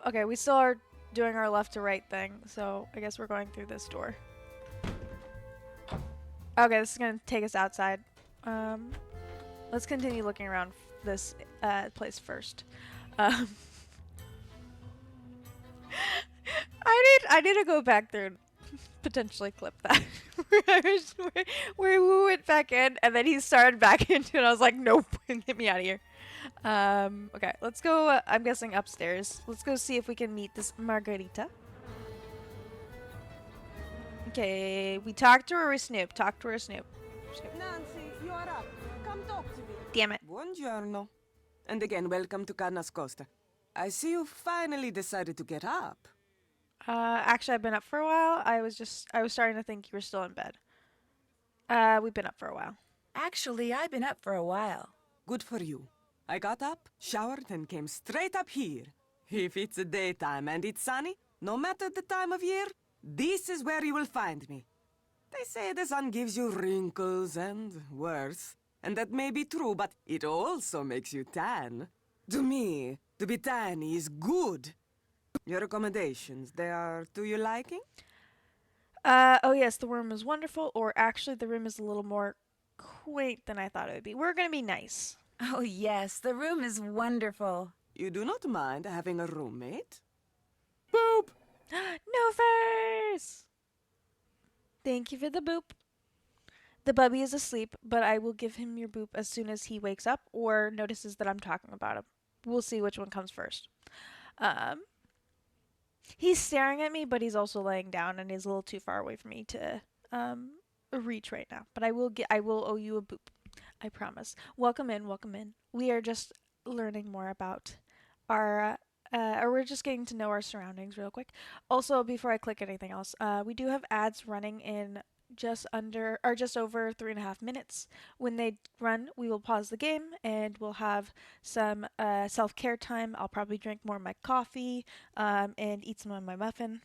Okay, we still are doing our left to right thing, so I guess we're going through this door. Okay, this is gonna take us outside. Let's continue looking around this place first. I need to go back through and potentially clip that. where we went back in and then he started back into it. And I was like, nope, get me out of here. Okay, let's go. I'm guessing upstairs. Let's go see if we can meet this Margarita. Okay, we talked to her or Snoop. Talk to her or Snoop. Nancy, you are up. Come talk to me. Damn it. Buongiorno. And again, welcome to Carnas Costa. I see you finally decided to get up. Actually, I've been up for a while. I was starting to think you were still in bed. We've been up for a while. Actually, I've been up for a while. Good for you. I got up, showered, and came straight up here. If it's a daytime and it's sunny, no matter the time of year, this is where you will find me. They say the sun gives you wrinkles and worse, and that may be true, but it also makes you tan. To me, to be tan is good. Your accommodations, they are to your liking? Oh yes, the room is wonderful, or actually the room is a little more quaint than I thought it would be. We're gonna be nice. Oh, yes, the room is wonderful. You do not mind having a roommate? Boop! No face! Thank you for the boop. The bubby is asleep, but I will give him your boop as soon as he wakes up or notices that I'm talking about him. We'll see which one comes first. He's staring at me, but he's also laying down and he's a little too far away for me to reach right now. But I will owe you a boop. I promise. Welcome in, welcome in. We are just learning more about our or we're just getting to know our surroundings real quick. Also, before I click anything else, we do have ads running in just over 3.5 minutes. When they run, we will pause the game and we'll have some self-care time. I'll probably drink more of my coffee and eat some of my muffin.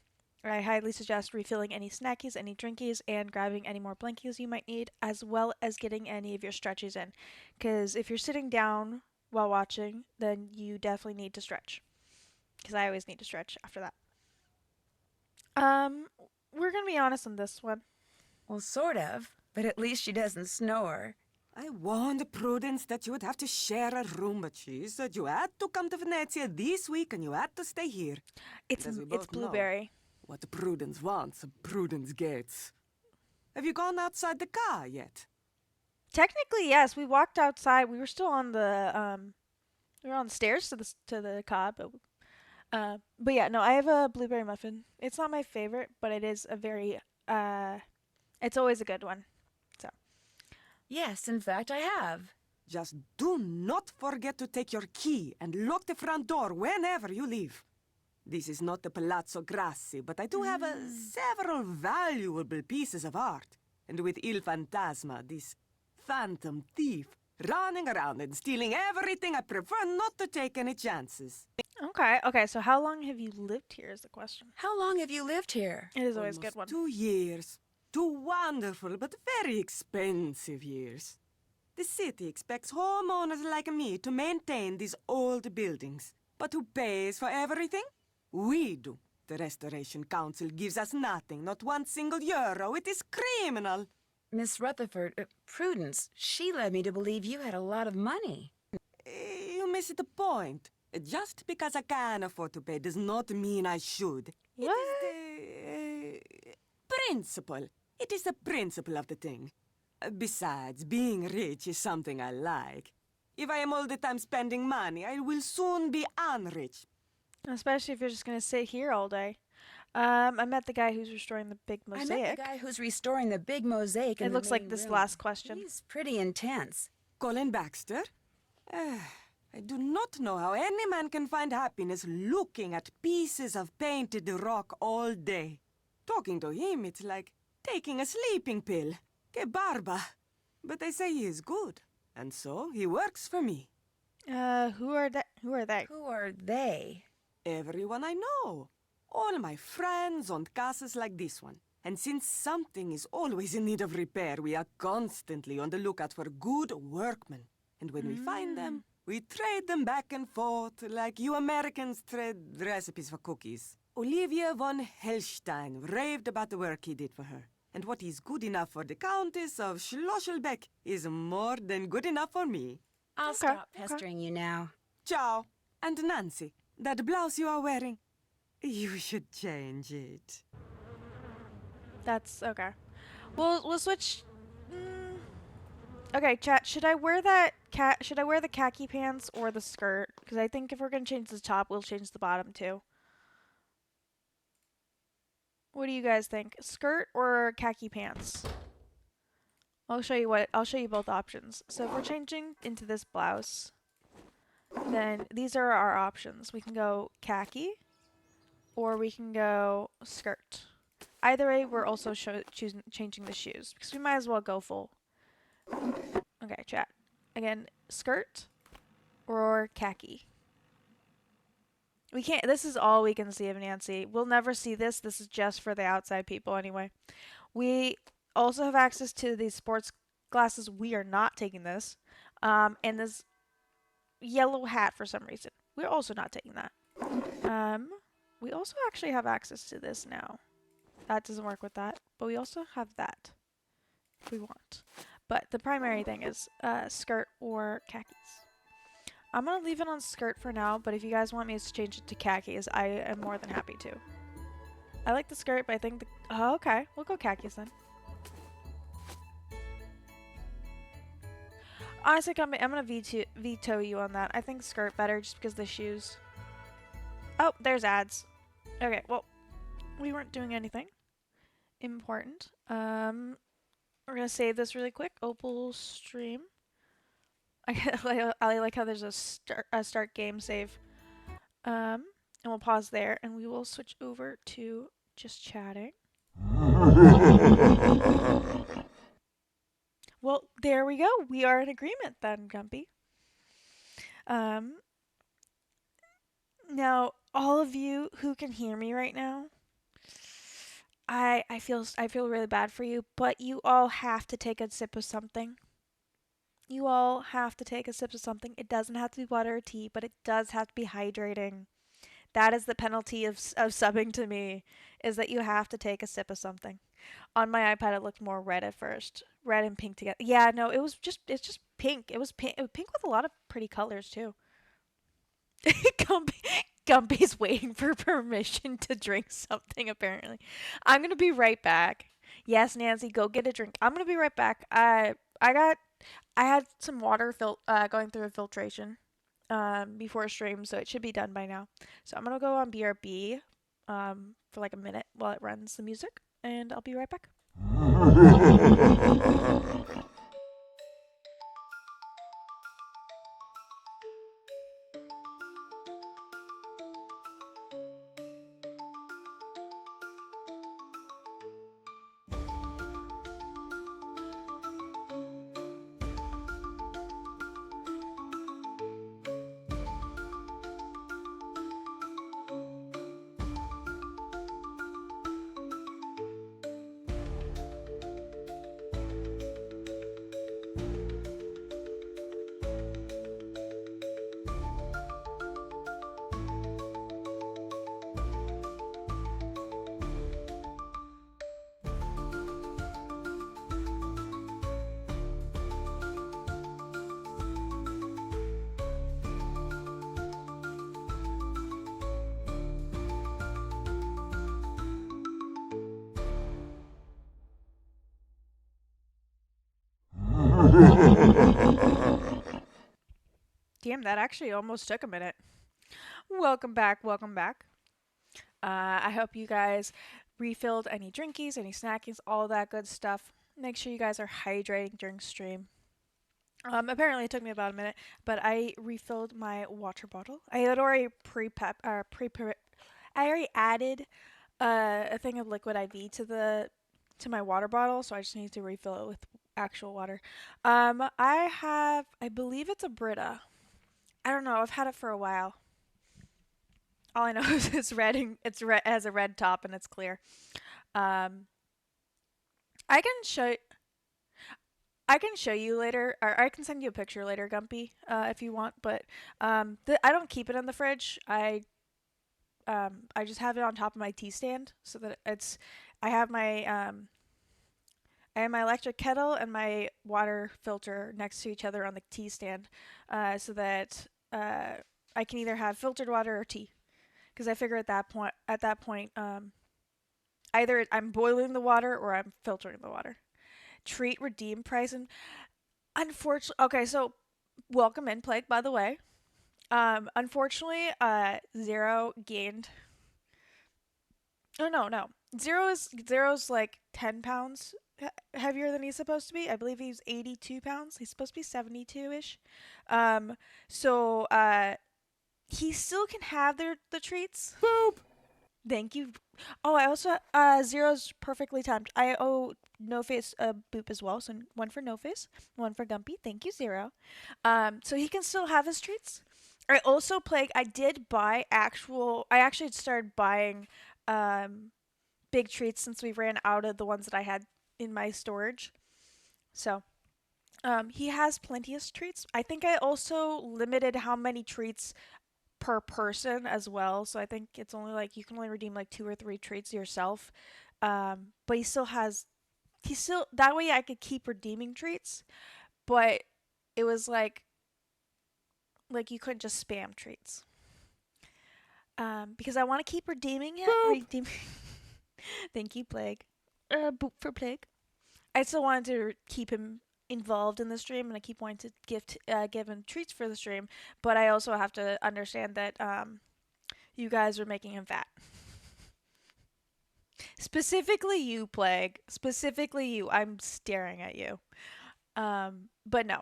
I highly suggest refilling any snackies, any drinkies, and grabbing any more blankies you might need, as well as getting any of your stretches in. Because if you're sitting down while watching, then you definitely need to stretch. Because I always need to stretch after that. We're going to be honest on this one. Well, sort of, but at least she doesn't snore. I warned Prudence that you would have to share a room, but she said you had to come to Venezia this week and you had to stay here. It's As we both know. Blueberry. What Prudence wants, Prudence gets. Have you gone outside the car yet? Technically, yes. We walked outside. We were still on the we were on the stairs to the car, but yeah, no. I have a blueberry muffin. It's not my favorite, but it is a very it's always a good one. So Yes, in fact, I have. Just do not forget to take your key and lock the front door whenever you leave. This is not the Palazzo Grassi, but I do have several valuable pieces of art. And with Il Fantasma, this phantom thief, running around and stealing everything, I prefer not to take any chances. Okay, so how long have you lived here is the question. How long have you lived here? It is always a good one. Almost 2 years. 2 wonderful but very expensive years. The city expects homeowners like me to maintain these old buildings. But who pays for everything? We do. The Restoration Council gives us nothing, not one single euro. It is criminal. Miss Rutherford, Prudence, she led me to believe you had a lot of money. You miss the point. Just because I can afford to pay does not mean I should. What? It is the principle. It is the principle of the thing. Besides, being rich is something I like. If I am all the time spending money, I will soon be unrich. Especially if you're just going to sit here all day. I met the guy who's restoring the big mosaic. I met the guy who's restoring the big mosaic in It the looks like main this room. last question. He's pretty intense. Colin Baxter? I do not know how any man can find happiness looking at pieces of painted rock all day. Talking to him, it's like taking a sleeping pill. Que barba. But they say he is good, and so he works for me. Who are they? Who are they? Everyone I know. All my friends own castles like this one. And since something is always in need of repair, we are constantly on the lookout for good workmen. And when we find them, we trade them back and forth like you Americans trade recipes for cookies. Olivia von Hellstein raved about the work he did for her. And what is good enough for the Countess of Schlosselbeck is more than good enough for me. I'll stop pestering you now. Ciao. And Nancy, that blouse you are wearing, you should change it. That's okay. We'll switch. Okay, chat. Should I wear that Should I wear the khaki pants or the skirt? Because I think if we're gonna change the top, we'll change the bottom too. What do you guys think? Skirt or khaki pants? I'll show you both options. So if we're changing into this blouse, then these are our options. We can go khaki, or we can go skirt. Either way, we're also changing the shoes because we might as well go full. Okay, chat. Again, skirt or khaki. We can't. This is all we can see of Nancy. We'll never see this. This is just for the outside people anyway. We also have access to these sports glasses. We are not taking this. And this yellow hat for some reason. We're also not taking that. We also actually have access to this now. That doesn't work with that. But we also have that if we want. But the primary thing is skirt or khakis. I'm going to leave it on skirt for now, but if you guys want me to change it to khakis, I am more than happy to. I like the skirt, but I think oh, okay. We'll go khakis then. Honestly, I'm going to veto you on that. I think skirt better just because of the shoes. Oh, there's ads. Okay, well, we weren't doing anything important. We're going to save this really quick. Opal stream. I like how there's a start game save. And we'll pause there and we will switch over to just chatting. Well, there we go. We are in agreement then, Gumpy. Now, all of you who can hear me right now, I feel really bad for you, but you all have to take a sip of something. You all have to take a sip of something. It doesn't have to be water or tea, but it does have to be hydrating. That is the penalty of subbing to me, is that you have to take a sip of something. On my iPad, it looked more red at first. Red and pink together. Yeah, no, it's just pink. It was pink with a lot of pretty colors, too. Gumpy's waiting for permission to drink something, apparently. I'm going to be right back. Yes, Nancy, go get a drink. I'm going to be right back. I had some water going through a filtration before stream, so it should be done by now. So I'm going to go on BRB for like a minute while it runs the music, and I'll be right back. Damn, that actually almost took a minute. Welcome back, welcome back. I hope you guys refilled any drinkies, any snackies, all that good stuff. Make sure you guys are hydrating during stream. Apparently it took me about a minute, but I refilled my water bottle. I had already I already added a thing of liquid IV to my water bottle, so I just need to refill it with actual water. I believe it's a Brita. I don't know. I've had it for a while. All I know is it's red. And it's red. It has a red top and it's clear. Um, I can show. I can show you later, or I can send you a picture later, Gumpy, if you want. But I don't keep it in the fridge. I just have it on top of my tea stand so that it's. I have my I have my electric kettle and my water filter next to each other on the tea stand, so that I can either have filtered water or tea. Because I figure at that point, either I'm boiling the water or I'm filtering the water. Treat redeem price and unfortunately, okay, so welcome in Plague, by the way. Unfortunately, Zero gained. Oh no. Zero's like 10 pounds heavier than he's supposed to be. I believe he's 82 pounds. He's supposed to be 72 ish. So he still can have the treats. Boop! Thank you. Oh, I also Zero's perfectly timed. I owe No Face a boop as well, so one for No Face, one for Gumpy. Thank you, Zero. So he can still have his treats. I also Plague. I did buy actual. I actually started buying big treats since we ran out of the ones that I had in my storage. So he has plenty of treats. I think I also limited how many treats per person as well. So I think it's only like you can only redeem like 2 or 3 treats yourself. But he still that way I could keep redeeming treats, but it was like you couldn't just spam treats. Because I want to keep redeeming it. Thank you, Plague. Boop for Plague. I still wanted to keep him involved in the stream, and I keep wanting to give him treats for the stream. But I also have to understand that you guys are making him fat. Specifically you, Plague. Specifically you. I'm staring at you. But no.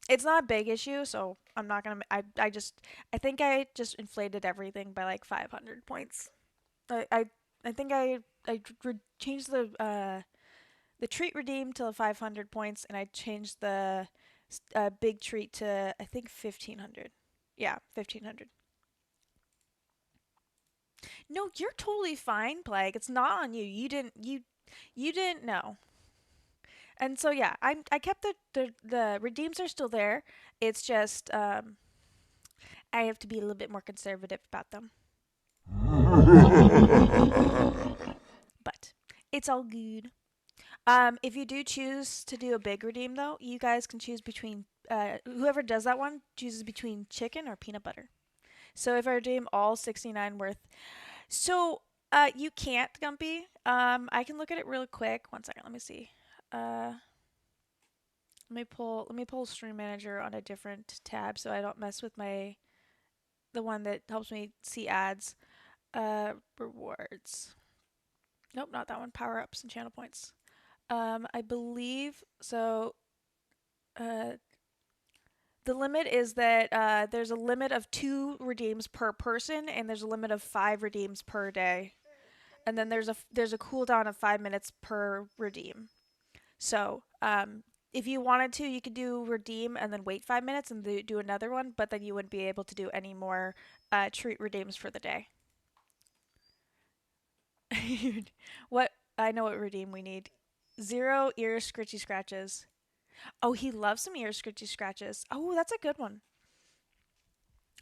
It's not a big issue, so I'm not gonna. I think I just inflated everything by like 500 points. I think I changed the treat redeem to 500 points, and I changed the big treat to I think 1500. Yeah, 1500. No, you're totally fine, Plague. It's not on you. You didn't know. And so yeah, I kept the redeems are still there. It's just I have to be a little bit more conservative about them. But it's all good. If you do choose to do a big redeem though, you guys can choose between whoever does that one chooses between chicken or peanut butter. So if I redeem all 69 worth, so you can't, Gumpy. I can look at it real quick. 1 second, let me see. Let me pull Stream Manager on a different tab so I don't mess with the one that helps me see ads. Rewards. Nope, not that one. Power ups and channel points. I believe so. The limit is that there's a limit of 2 redeems per person, and there's a limit of 5 redeems per day, and then there's a cooldown of 5 minutes per redeem. So if you wanted to, you could do redeem and then wait 5 minutes and do another one, but then you wouldn't be able to do any more treat redeems for the day. What? I know what redeem we need. 0 ear scritchy scratches. Oh, he loves some ear scritchy scratches. Oh, that's a good one.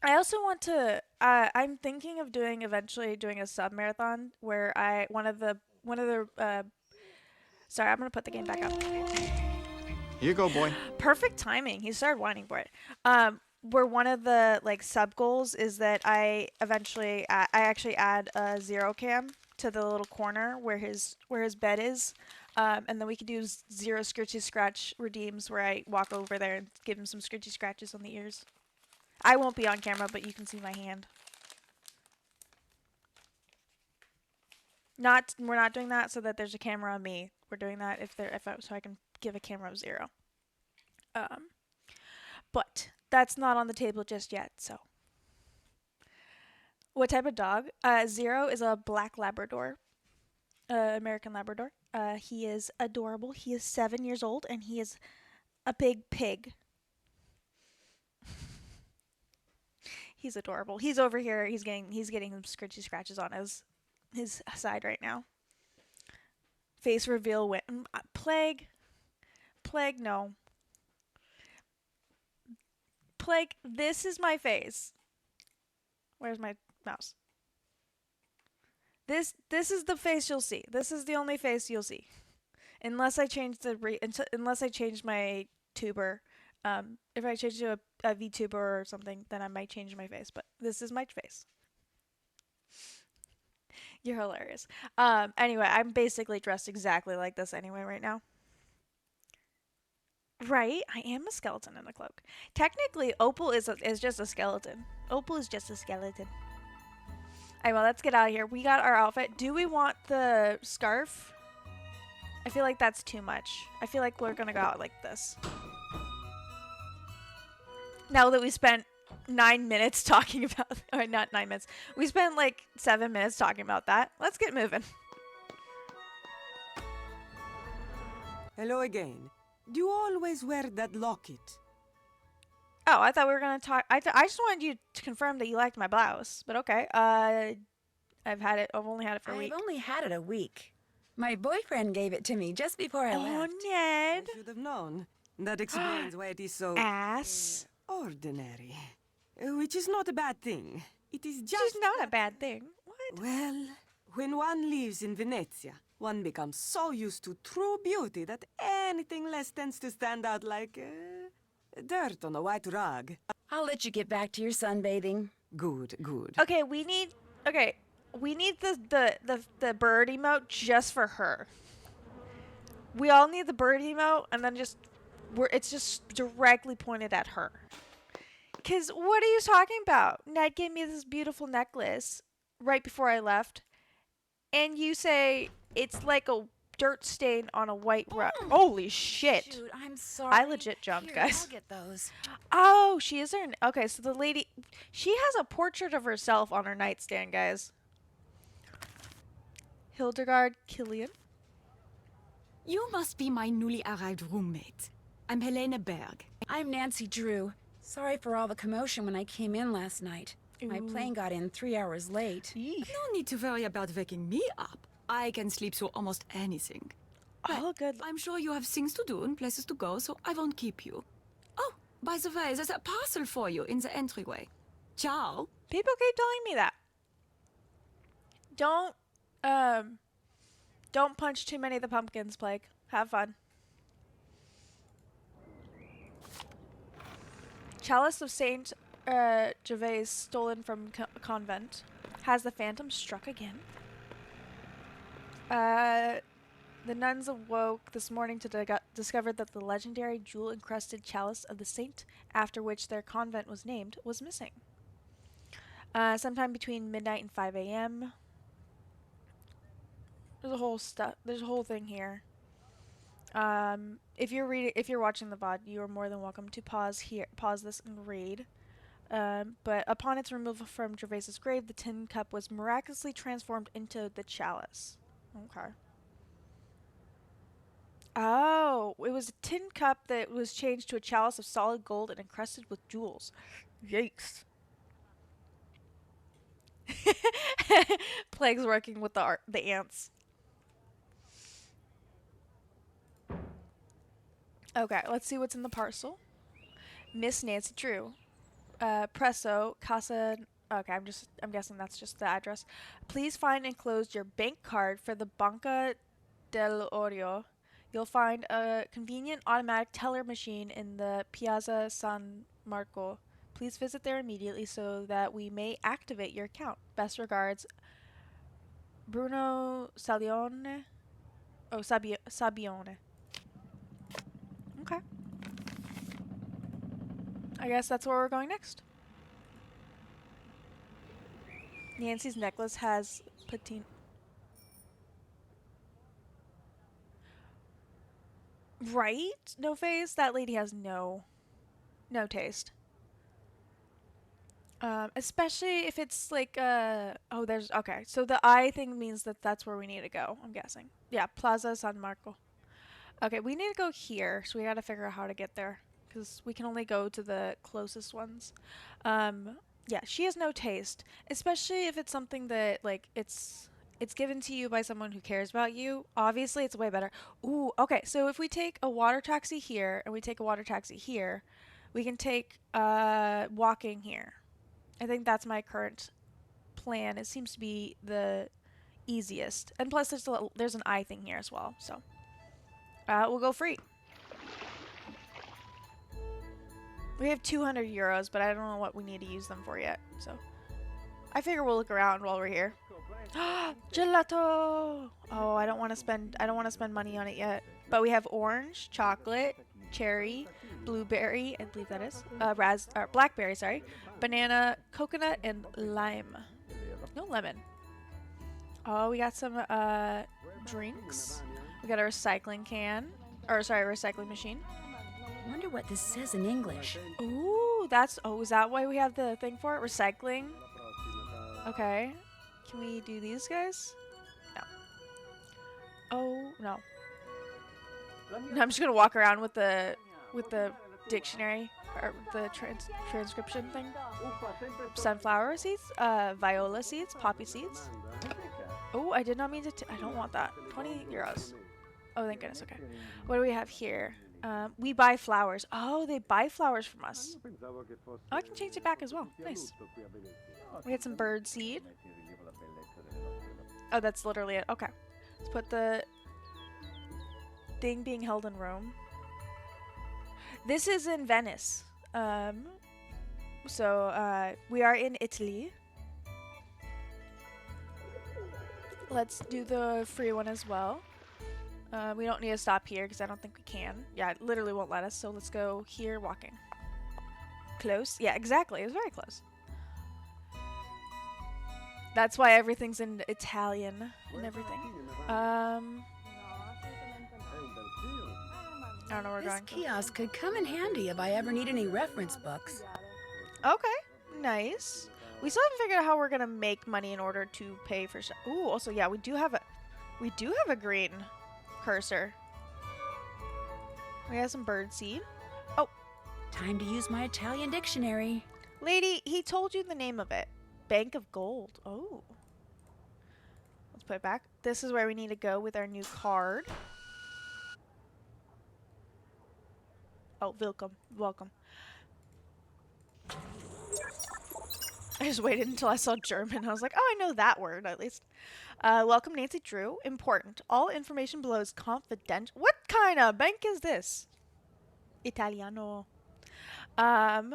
I also want to. I'm thinking of eventually doing a sub marathon where one of the. Sorry, I'm gonna put the game back up. Here you go, boy. Perfect timing. He started whining for it. Where one of the sub goals is that I actually add a Zero cam to the little corner where his bed is. And then we could do zero scritchy scratch redeems where I walk over there and give him some scritchy scratches on the ears. I won't be on camera, but you can see my hand. We're not doing that so that there's a camera on me. We're doing that so I can give a camera of 0. But that's not on the table just yet. So, what type of dog? 0 is a black Labrador, American Labrador. He is adorable. He is 7 years old, and he is a big pig. He's adorable. He's over here. He's getting some scritchy scratches on his side right now. Face reveal win. Plague, no. Plague, this is my face. Where's my mouse? This is the face you'll see. This is the only face you'll see, unless I change unless I change my tuber. If I change to a VTuber or something, then I might change my face. But this is my face. You're hilarious. Anyway, I'm basically dressed exactly like this anyway right now. Right? I am a skeleton in a cloak. Technically, Opal is just a skeleton. Opal is just a skeleton. Anyway, let's get out of here. We got our outfit. Do we want the scarf? I feel like that's too much. I feel like we're gonna go out like this. Now that we spent 9 minutes talking about, or not 9 minutes, we spent like 7 minutes talking about that. Let's get moving. Hello again. Do you always wear that locket? Oh, I thought we were gonna talk. I just wanted you to confirm that you liked my blouse, but okay. I've only had it for a week. I've only had it a week. My boyfriend gave it to me just before I left. Oh, Ned. I should have known. That explains why it is so Ass. ordinary. Which is not a bad thing. It is just... Which is not a bad thing. What? Well, when one lives in Venezia, one becomes so used to true beauty that anything less tends to stand out like dirt on a white rug. I'll let you get back to your sunbathing. Good, good. Okay, we need the bird emote just for her. We all need the bird emote, and then it's just directly pointed at her. Cause what are you talking about? Ned gave me this beautiful necklace right before I left, and you say it's like a dirt stain on a white rug. Holy shit! Shoot, I'm sorry. I legit jumped, Here, guys. I'll get those. Oh, she is there. Okay, so the lady, she has a portrait of herself on her nightstand, guys. Hildegard Killian. You must be my newly arrived roommate. I'm Helena Berg. I'm Nancy Drew. Sorry for all the commotion when I came in last night. My plane got in 3 hours late. Eek. No need to worry about waking me up. I can sleep through almost anything. Oh, good. I'm sure you have things to do and places to go, so I won't keep you. Oh, by the way, there's a parcel for you in the entryway. Ciao. People keep telling me that. Don't punch too many of the pumpkins, Plague. Have fun. Chalice of Saint Gervais stolen from convent. Has the phantom struck again? The nuns awoke this morning to discover that the legendary jewel-encrusted chalice of the saint, after which their convent was named, was missing. Sometime between midnight and 5 a.m. There's a whole thing here. If you're watching the VOD, you are more than welcome to pause this and read. But upon its removal from Gervais's grave, the tin cup was miraculously transformed into the chalice. Okay. Oh, it was a tin cup that was changed to a chalice of solid gold and encrusted with jewels. Yikes. Plague's working with the ants. Okay, let's see what's in the parcel. Miss Nancy Drew. Presso, Casa... Okay, I'm guessing that's just the address. Please find enclosed your bank card for the Banca del Orio. You'll find a convenient automatic teller machine in the Piazza San Marco. Please visit there immediately so that we may activate your account. Best regards, Bruno Salione. Oh, Sabione. Okay. I guess that's where we're going next. Nancy's necklace has patina. Right? No face? That lady has no taste. Especially if it's like, oh, there's, okay. So the eye thing means that that's where we need to go, I'm guessing. Yeah, Plaza San Marco. Okay, we need to go here, so we gotta figure out how to get there. Because we can only go to the closest ones. Yeah, she has no taste. Especially if it's something that, like, it's given to you by someone who cares about you. Obviously, it's way better. Ooh, okay, so if we take a water taxi here, and we take a water taxi here, we can take, walking here. I think that's my current plan. It seems to be the easiest. And plus, there's an eye thing here as well, so. We'll go free. We have 200 euros, but I don't know what we need to use them for yet, so. I figure we'll look around while we're here. Gelato! Oh, I don't want to spend money on it yet. But we have orange, chocolate, cherry, blueberry, I believe that is, blackberry, sorry, banana, coconut, and lime. No lemon. Oh, we got some, drinks. We got a recycling can. Or, sorry, recycling machine. Wonder what this says in English. Ooh, is that why we have the thing for it? Recycling? Okay. Can we do these guys? No. Oh, no. No, I'm just gonna walk around with the dictionary, or the transcription thing. Sunflower seeds, viola seeds, poppy seeds. Oh, I did not mean to, I don't want that. 20 euros. Oh, thank goodness, okay. What do we have here? We buy flowers. Oh, they buy flowers from us. Oh, I can change it back as well. Nice. We had some bird seed. Oh, that's literally it. Okay. Let's put the thing being held in Rome. This is in Venice. So we are in Italy. Let's do the free one as well. We don't need to stop here because I don't think we can. Yeah, it literally won't let us. So let's go here walking. Close? Yeah, exactly. It was very close. That's why everything's in Italian and everything. I don't know where we're This going. kiosk could come in handy if I ever need any reference books. Okay, nice. We still haven't figured out how we're gonna make money in order to pay for stuff. Ooh, also, yeah, we do have a green cursor. We have some bird seed. Oh, Time to use my Italian dictionary. lady, he told you the name of it. Bank of Gold. Oh. Let's put it back. This is where we need to go with our new card. Oh, welcome. I just waited until I saw German. I was like, oh, I know that word at least. Welcome, Nancy Drew. Important. All information below is confidential. What kind of bank is this? Italiano.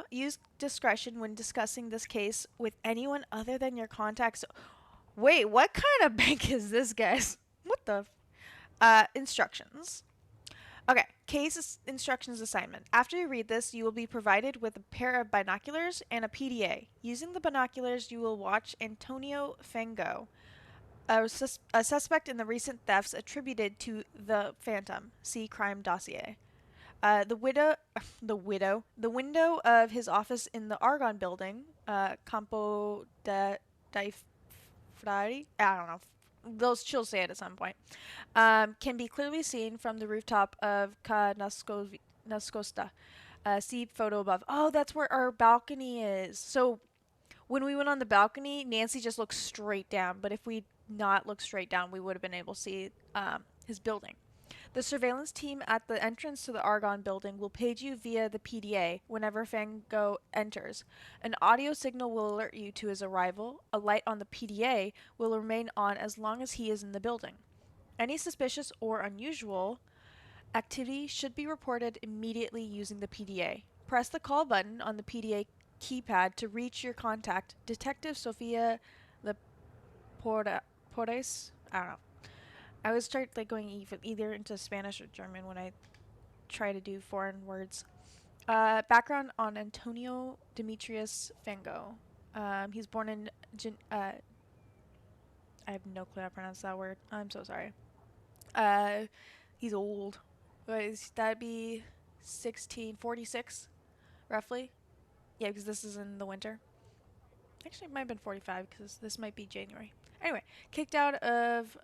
Use discretion when discussing this case with anyone other than your contacts. Wait, what kind of bank is this, guys? What the? Instructions. Okay, instructions assignment. After you read this, you will be provided with a pair of binoculars and a PDA. Using the binoculars, you will watch Antonio Fango, a suspect in the recent thefts attributed to the Phantom. See crime dossier. The window of his office in the Argonne building, Campo dei Frari, I don't know. She'll say it at some point. Can be clearly seen from the rooftop of Ca Nascosta. See photo above. Oh, that's where our balcony is. So when we went on the balcony, Nancy just looked straight down. But if we not looked straight down, we would have been able to see his building. The surveillance team at the entrance to the Argonne building will page you via the PDA whenever Fango enters. An audio signal will alert you to his arrival. A light on the PDA will remain on as long as he is in the building. Any suspicious or unusual activity should be reported immediately using the PDA. Press the call button on the PDA keypad to reach your contact, Detective Sofia Portes. I don't know. I always start like going either into Spanish or German when I try to do foreign words. Background on Antonio Demetrius Fango. He's born in I have no clue how to pronounce that word. I'm so sorry. Uh, he's old. That'd be 1646, roughly. Yeah, because this is in the winter. Actually, it might have been 45 because this might be January. Anyway, kicked out of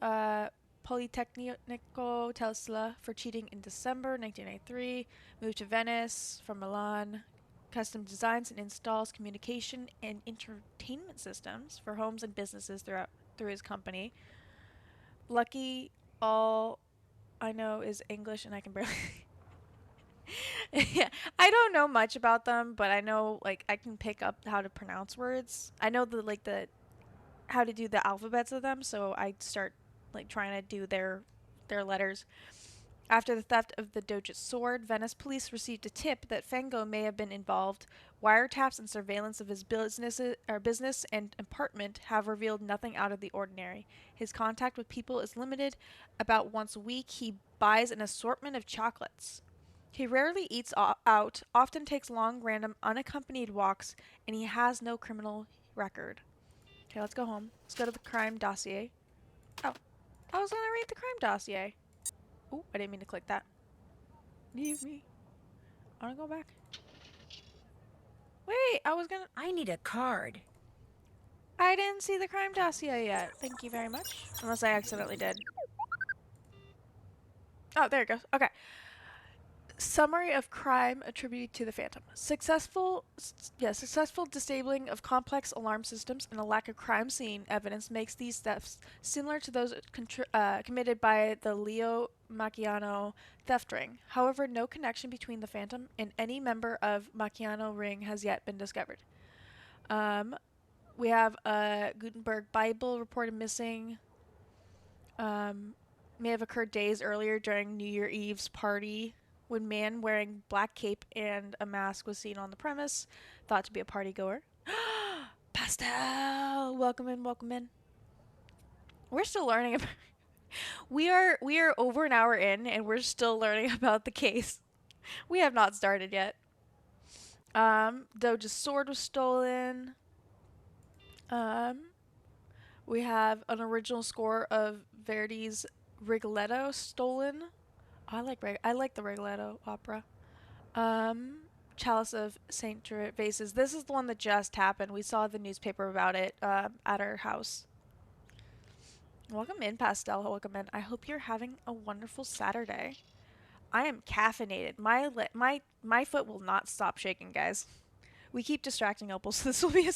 Politecnico Tesla for cheating in December 1993. Moved to Venice from Milan. Custom designs and installs communication and entertainment systems for homes and businesses through his company. Lucky, all I know is English and I can barely. Yeah, I don't know much about them, but I know like I can pick up how to pronounce words. I know the how to do the alphabets of them, so I start like trying to do their letters. After the theft of the Doge's sword, Venice police received a tip that Fango may have been involved. Wiretaps and surveillance of his business and apartment have revealed nothing out of the ordinary. His contact with people is limited. About once a week, he buys an assortment of chocolates. He rarely eats out, often takes long, random, unaccompanied walks, and he has no criminal record. Okay, let's go home. Let's go to the crime dossier. Oh, I was gonna read the crime dossier. Oh, I didn't mean to click that. Leave me. I wanna go back. Wait, I was gonna. I need a card. I didn't see the crime dossier yet. Thank you very much. Unless I accidentally did. Oh, there it goes. Okay. Summary of crime attributed to the Phantom. Successful disabling of complex alarm systems and a lack of crime scene evidence makes these thefts similar to those committed by the Leo Macchiano theft ring. However, no connection between the Phantom and any member of Macchiano ring has yet been discovered. We have a Gutenberg Bible reported missing. May have occurred days earlier during New Year Eve's party when man wearing black cape and a mask was seen on the premise, thought to be a party goer. Pastel, welcome in, welcome in. We're still learning about. We are over an hour in, and we're still learning about the case. We have not started yet. Doge's sword was stolen. We have an original score of Verdi's Rigoletto stolen. I like the Rigoletto opera. Chalice of Saint Gervaises. This is the one that just happened. We saw the newspaper about it at our house. Welcome in, Pastel. Welcome in. I hope you're having a wonderful Saturday. I am caffeinated. My foot will not stop shaking, guys. We keep distracting Opal, so this will be a.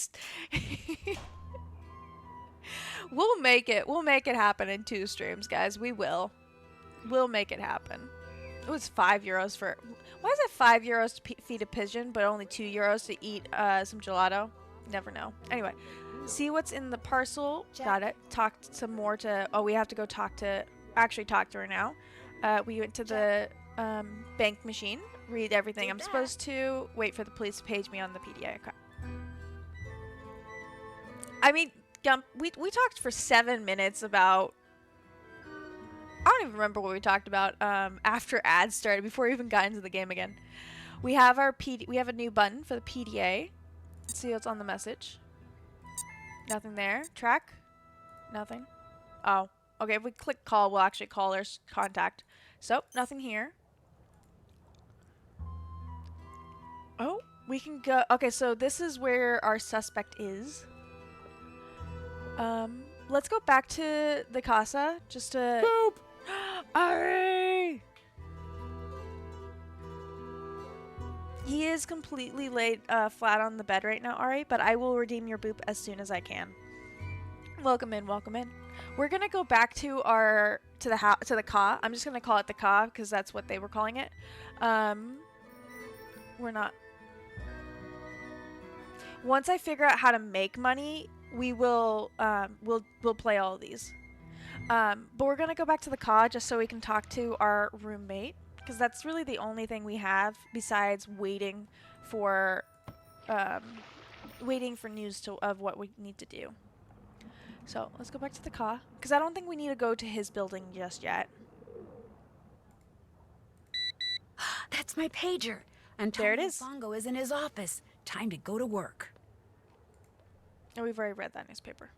We'll make it. We'll make it happen in 2 streams, guys. We will. We'll make it happen. It was €5 for. Why is it €5 to feed a pigeon, but only €2 to eat some gelato? Never know. Anyway, see what's in the parcel. Check. Got it. Talk some more to. Oh, we have to go talk to. Actually, talk to her now. We went to the bank machine. Read everything I'm supposed to. Wait for the police to page me on the PDA. Okay. I mean, Gump, we talked for 7 minutes about. I don't even remember what we talked about after ads started, before we even got into the game again. We have we have a new button for the PDA. Let's see what's on the message. Nothing there. Track? Nothing. Oh, okay. If we click call, we'll actually call their contact. So, nothing here. Oh, we can go. Okay, so this is where our suspect is. Let's go back to the casa just to. Boop! Ari! He is completely laid flat on the bed right now, Ari, but I will redeem your boop as soon as I can. Welcome in, welcome in. We're gonna go back to the ka. I'm just gonna call it the ka because that's what they were calling it. We're not. Once I figure out how to make money, we will we'll play all of these. But we're gonna go back to the ka just so we can talk to our roommate, because that's really the only thing we have besides waiting for news of what we need to do. So let's go back to the car, because I don't think we need to go to his building just yet. That's my pager. And There it Tony is. Fongo is in his office. Time to go to work. Oh, we've already read that newspaper.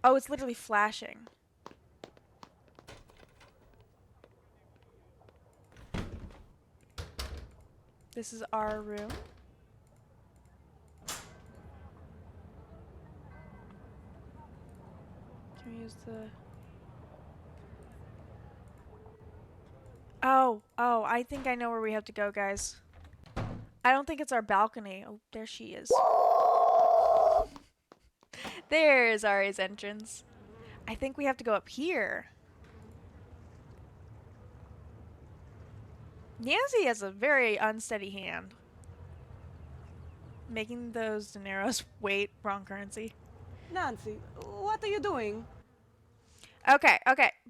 Oh, it's literally flashing. This is our room. Can we use the... Oh, I think I know where we have to go, guys. I don't think it's our balcony. Oh, there she is. There's Ari's entrance. I think we have to go up here. Nancy has a very unsteady hand. Making those dineros wait, wrong currency. Nancy, what are you doing? Okay.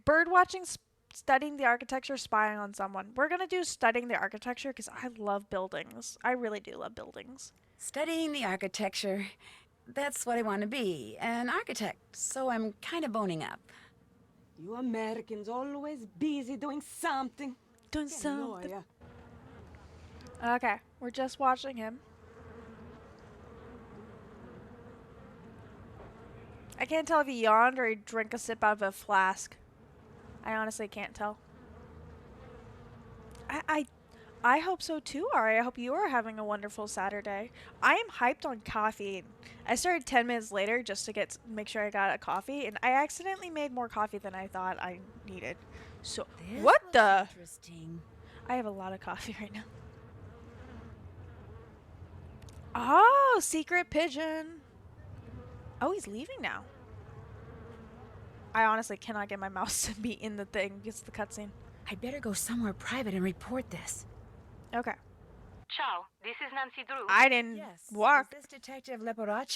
Bird watching, studying the architecture, spying on someone. We're gonna do studying the architecture because I love buildings. I really do love buildings. Studying the architecture. That's what I want to be, an architect. So I'm kind of boning up. You Americans always busy doing something. Doing Can something. annoy ya. Okay, we're just watching him. I can't tell if he yawned or he drank a sip out of a flask. I honestly can't tell. I hope so too, Ari. I hope you are having a wonderful Saturday. I am hyped on coffee. I started 10 minutes later just to make sure I got a coffee, and I accidentally made more coffee than I thought I needed. So, This what looks the? Interesting. I have a lot of coffee right now. Oh, secret pigeon. Oh, he's leaving now. I honestly cannot get my mouse to be in the thing. It's the cutscene. I'd better go somewhere private and report this. Okay. Ciao, this is Nancy Drew. I didn't walk. Is this Detective Leporace?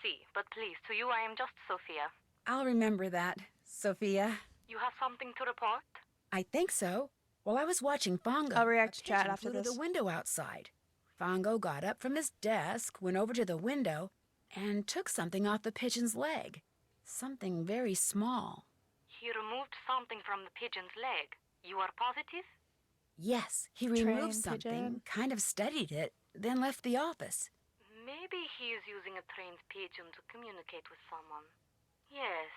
Si, but please, to you I am just Sophia. I'll remember that, Sophia. You have something to report? I think so. While I was watching Fongo, I'll react a to chat pigeon after flew to this. the window outside. Fongo got up from his desk, went over to the window, and took something off the pigeon's leg. Something very small. He removed something from the pigeon's leg. You are positive? Yes, he Trained removed something, pigeon. kind of studied it, then left the office. Maybe he is using a trained pigeon to communicate with someone. Yes,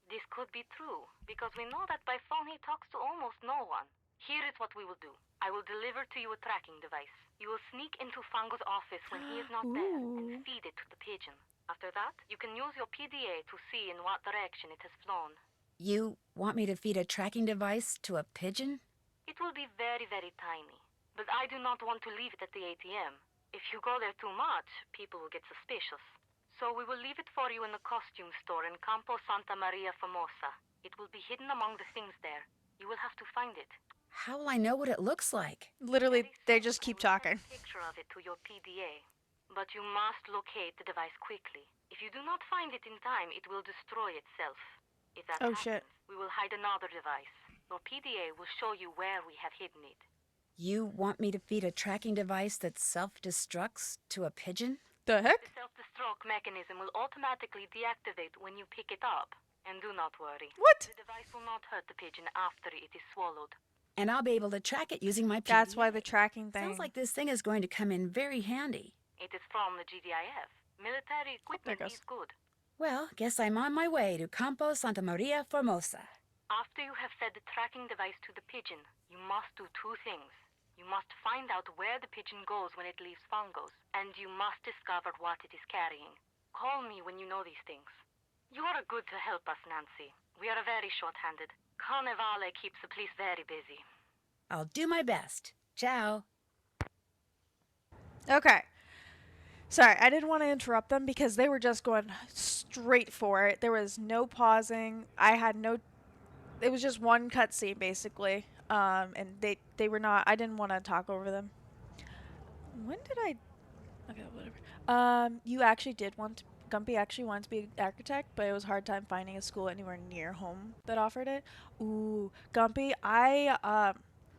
this could be true, because we know that by phone he talks to almost no one. Here is what we will do. I will deliver to you a tracking device. You will sneak into Fango's office when he is not there and feed it to the pigeon. After that, you can use your PDA to see in what direction it has flown. You want me to feed a tracking device to a pigeon? It will be very, very tiny. But I do not want to leave it at the ATM. If you go there too much, people will get suspicious. So we will leave it for you in the costume store in Campo Santa Maria Formosa. It will be hidden among the things there. You will have to find it. How will I know what it looks like? Literally, Very they soon, just keep I will talking. send a picture of it to your PDA. But you must locate the device quickly. If you do not find it in time, it will destroy itself. If that Oh, happens, shit. we will hide another device. Your PDA will show you where we have hidden it. You want me to feed a tracking device that self-destructs to a pigeon? The heck? The self-destruct mechanism will automatically deactivate when you pick it up. And do not worry. What? The device will not hurt the pigeon after it is swallowed. And I'll be able to track it using my PDA. That's why the tracking thing. Sounds like this thing is going to come in very handy. It is from the GDIF. Military equipment goes. is good. Well, guess I'm on my way to Campo Santa Maria Formosa. After you have fed the tracking device to the pigeon, you must do two things. You must find out where the pigeon goes when it leaves Fangos, and you must discover what it is carrying. Call me when you know these things. You are good to help us, Nancy. We are very short-handed. Carnevale keeps the police very busy. I'll do my best. Ciao. Okay. Sorry, I didn't want to interrupt them because they were just going straight for it. There was no pausing. It was just one cutscene basically. And they were not. I didn't want to talk over them. When did I? Okay, whatever. You actually did want. Gumpy actually wanted to be an architect, but it was a hard time finding a school anywhere near home that offered it. Ooh, Gumpy,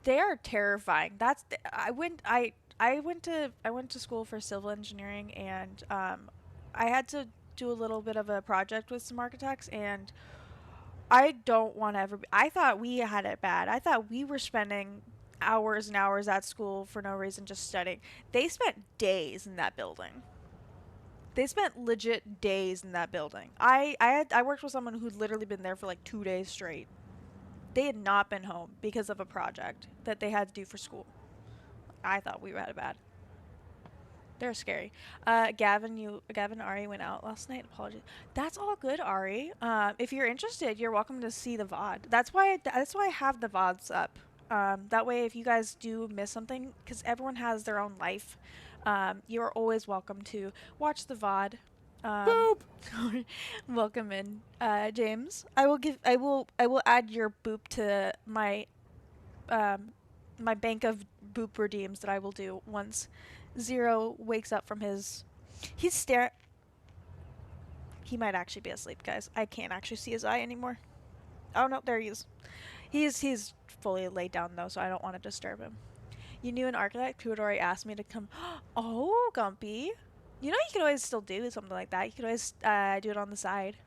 they are terrifying. I went to school for civil engineering, and I had to do a little bit of a project with some architects, and I don't want to ever be, I thought we had it bad. I thought we were spending hours and hours at school for no reason just studying. They spent days in that building. They spent legit days in that building. I worked with someone who'd literally been there for like 2 days straight. They had not been home because of a project that they had to do for school. I thought we had it bad. They're scary. Gavin Ari went out last night. Apologies. That's all good, Ari. If you're interested, you're welcome to see the VOD. That's why I have the VODs up. That way, if you guys do miss something, because everyone has their own life, you're always welcome to watch the VOD. Boop. Welcome in, James. I will add your boop to my my bank of boop redeems that I will do once Zero wakes up from his. He's staring. He might actually be asleep, guys. I can't actually see his eye anymore. Oh no, there he is. He's fully laid down though, so I don't want to disturb him. You knew an architect who had already asked me to come. Oh, Gumpy. You know you could always still do something like that. You could always do it on the side.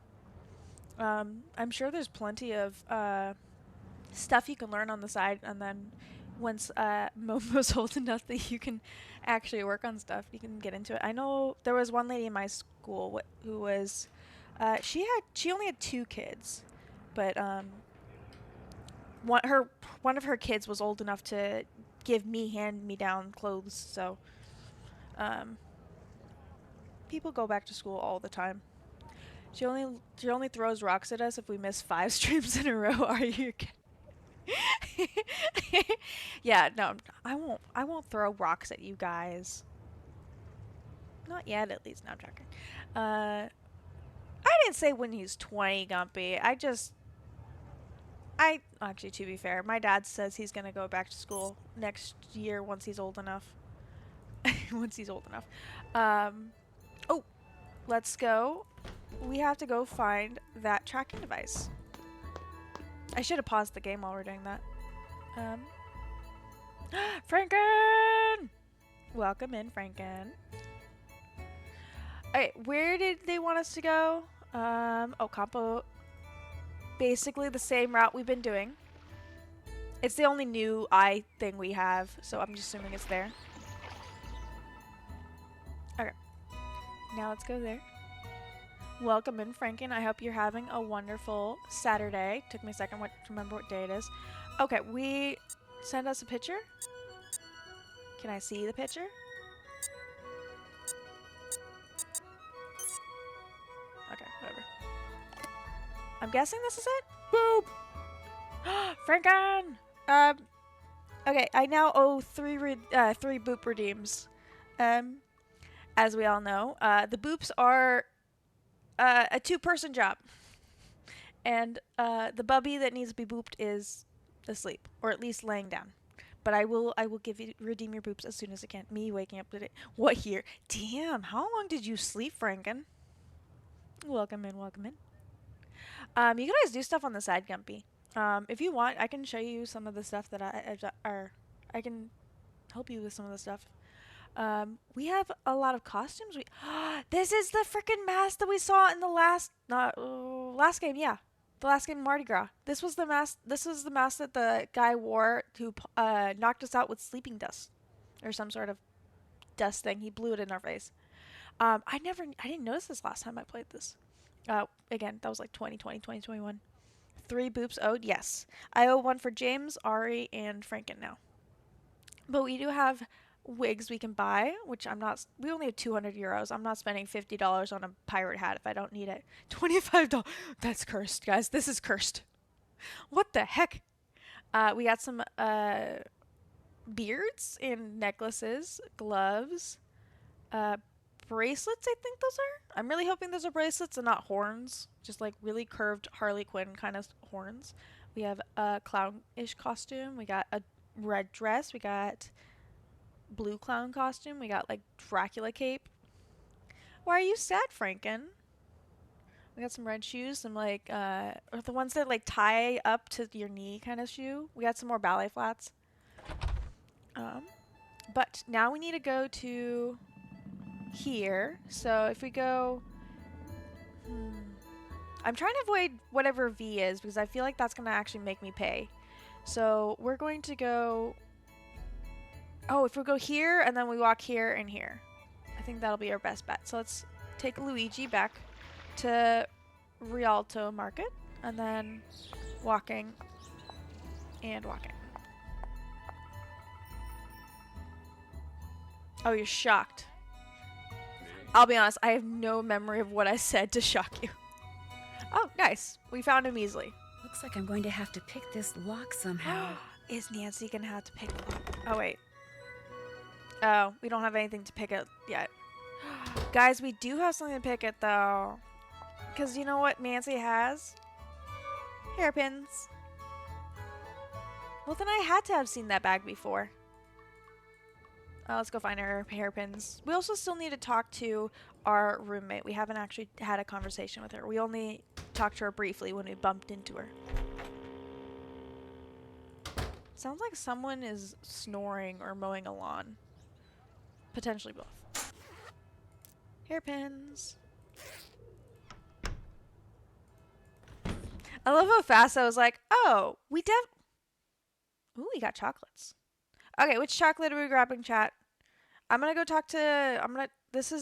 I'm sure there's plenty of stuff you can learn on the side, and then once Momo's old enough that you can actually work on stuff, you can get into it. I know there was one lady in my school who was, she only had 2 kids, but one of her kids was old enough to give me hand-me-down clothes, so people go back to school all the time. She only throws rocks at us if we miss 5 streams in a row. Are you kidding? Yeah, no, I won't throw rocks at you guys. Not yet, at least. No, I'm joking. I didn't say when he's 20, Gumpy. Actually, to be fair, my dad says he's gonna go back to school next year once he's old enough. Once he's old enough. Oh, let's go. We have to go find that tracking device. I should have paused the game while we're doing that. Franken! Welcome in, Franken. Okay, where did they want us to go? Campo. Basically the same route we've been doing. It's the only new eye thing we have, so I'm just assuming it's there. Okay. Now let's go there. Welcome in, Franken. I hope you're having a wonderful Saturday. Took me a second to remember what day it is. Okay, send us a picture. Can I see the picture? Okay, whatever. I'm guessing this is it? Boop! Franken! Okay, I now owe 3 boop redeems. As we all know, the boops are a 2-person job. And the bubby that needs to be booped is asleep, or at least laying down. But I will redeem your boops as soon as I can. Me waking up today. What here? Damn, how long did you sleep, Franken? Welcome in, welcome in. You can always do stuff on the side, Gumpy. If you want, I can show you some of the stuff that I can help you with some of the stuff. We have a lot of costumes. This is the freaking mask that we saw in the last game, yeah. The last game, Mardi Gras. This was the mask that the guy wore who knocked us out with sleeping dust. Or some sort of dust thing. He blew it in our face. I didn't notice this last time I played this. Again, that was like 2020, 2021. 3 boops owed, yes. I owe 1 for James, Ari, and Franken now. But we do have wigs we can buy, which we only have 200 euros. I'm not spending $50 on a pirate hat if I don't need it. $25. That's cursed, guys. This is cursed. What the heck? We got some beards and necklaces, gloves, bracelets, I think those are. I'm really hoping those are bracelets and not horns. Just like really curved Harley Quinn kind of horns. We have a clown-ish costume. We got a red dress. We got blue clown costume. We got like Dracula cape. Why are you sad, Franken? We got some red shoes, some like or the ones that like tie up to your knee kind of shoe. We got some more ballet flats. But now we need to go to here. So if we go I'm trying to avoid whatever V is because I feel like that's going to actually make me pay. So we're going to go... Oh, if we go here and then we walk here and here. I think that'll be our best bet. So let's take Luigi back to Rialto Market and then walking and walking. Oh, you're shocked. I'll be honest, I have no memory of what I said to shock you. Oh, nice. We found him easily. Looks like I'm going to have to pick this lock somehow. Is Nancy gonna have to pick the lock? Oh, wait. Oh, we don't have anything to pick it yet. Guys, we do have something to pick it, though. Because you know what Nancy has? Hairpins. Well, then I had to have seen that bag before. Let's go find her hairpins. We also still need to talk to our roommate. We haven't actually had a conversation with her. We only talked to her briefly when we bumped into her. Sounds like someone is snoring or mowing a lawn. Potentially both. Hairpins. I love how fast I was like, oh, we Ooh, we got chocolates. Okay, which chocolate are we grabbing, chat? I'm gonna go talk to.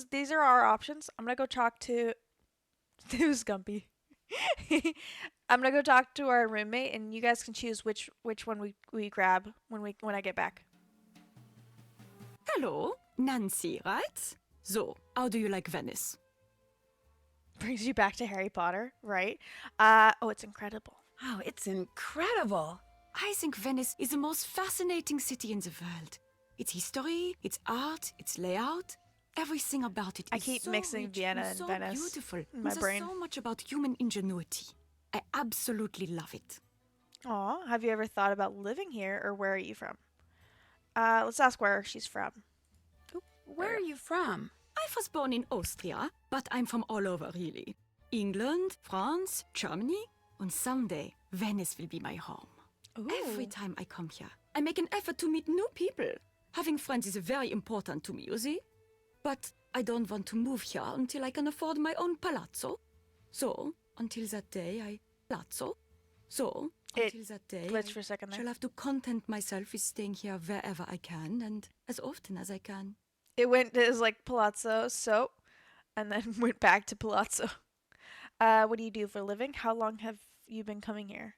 These are our options. I'm gonna go talk to. Who's Gumpy? I'm gonna go talk to our roommate, and you guys can choose which one we grab when I get back. Hello, Nancy, right? So, how do you like Venice? Brings you back to Harry Potter, right? Oh, it's incredible. Oh, it's incredible. I think Venice is the most fascinating city in the world. Its history, its art, its layout, everything about it I is keep so mixing rich Vienna and and so Venice beautiful. in my There's brain. so much about human ingenuity. I absolutely love it. Aw, have you ever thought about living here, or where are you from? Let's ask where she's from. Where are you from? I was born in Austria, but I'm from all over, really. England, France, Germany, and someday Venice will be my home. Ooh. Every time I come here, I make an effort to meet new people. Having friends is very important to me, you see? But I don't want to move here until I can afford my own palazzo. So, until that day, Glitched for a second there. shall have to content myself with staying here wherever I can and as often as I can. It was like Palazzo, so, and then went back to Palazzo. What do you do for a living? How long have you been coming here?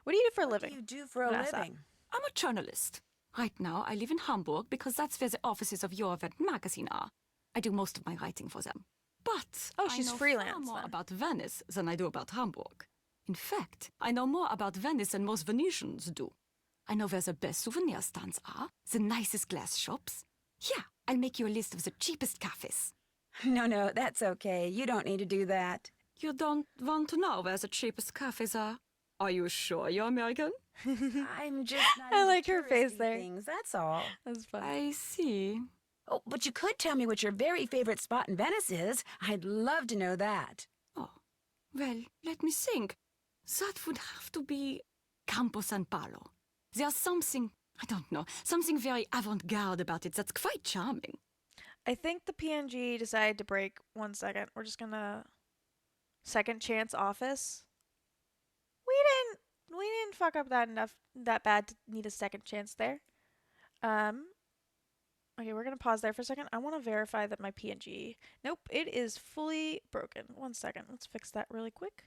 What do you do for a living? What do you do for a That's that. living? I'm a journalist. Right now, I live in Hamburg because that's where the offices of Your Welt magazine are. I do most of my writing for them. But Oh, I she's know freelance far more then. about Venice than I do about Hamburg. In fact, I know more about Venice than most Venetians do. I know where the best souvenir stands are, the nicest glass shops. Here, I'll make you a list of the cheapest cafes. No, that's okay. You don't need to do that. You don't want to know where the cheapest cafes are? Are you sure you're American? I'm just not I into like her face touristy there. things, that's all. That's fun. I see. Oh, but you could tell me what your very favorite spot in Venice is. I'd love to know that. Oh, well, let me think. That would have to be Campo San Paolo. There's something, I don't know, something very avant-garde about it that's quite charming. I think the PNG decided to break. 1 second. We're just gonna second chance office. We didn't fuck up that bad to need a second chance there. Okay, we're gonna pause there for a second. I want to verify that my PNG. Nope, it is fully broken. 1 second. Let's fix that really quick.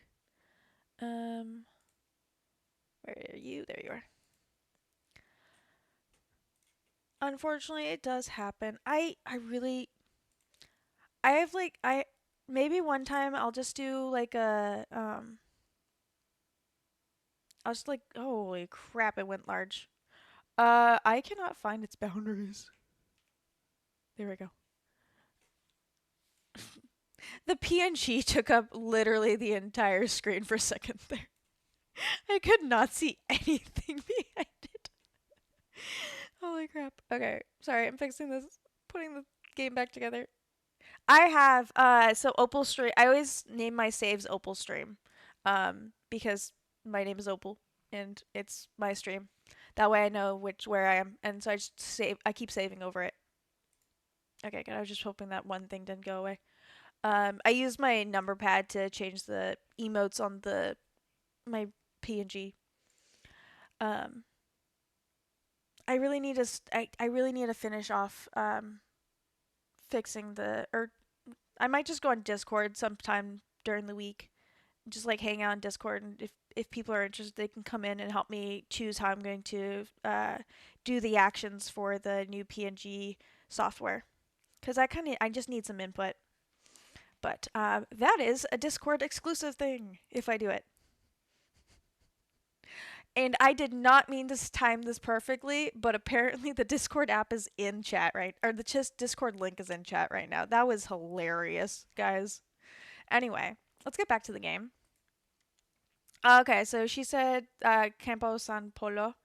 Where are you? There you are. Unfortunately, it does happen. I have like maybe one time I'll just do like a I'll just like holy crap, it went large. I cannot find its boundaries. There we go. The PNG took up literally the entire screen for a second there. I could not see anything behind it. Holy crap. Okay, sorry, I'm fixing this, putting the game back together. I have, so Opal Stream, I always name my saves Opal Stream, because my name is Opal, and it's my stream. That way I know where I am, and so I keep saving over it. Okay, good, I was just hoping that one thing didn't go away. I used my number pad to change the emotes on my PNG. Um, I really need to finish off fixing or I might just go on Discord sometime during the week, just like hang out on Discord, and if people are interested, they can come in and help me choose how I'm going to do the actions for the new PNG software, because I just need some input. But that is a Discord exclusive thing if I do it. And I did not mean to time this perfectly, but apparently the Discord app is in chat or the Discord link is in chat right now. That was hilarious, guys. Anyway, let's get back to the game. Okay, so she said Campo San Polo.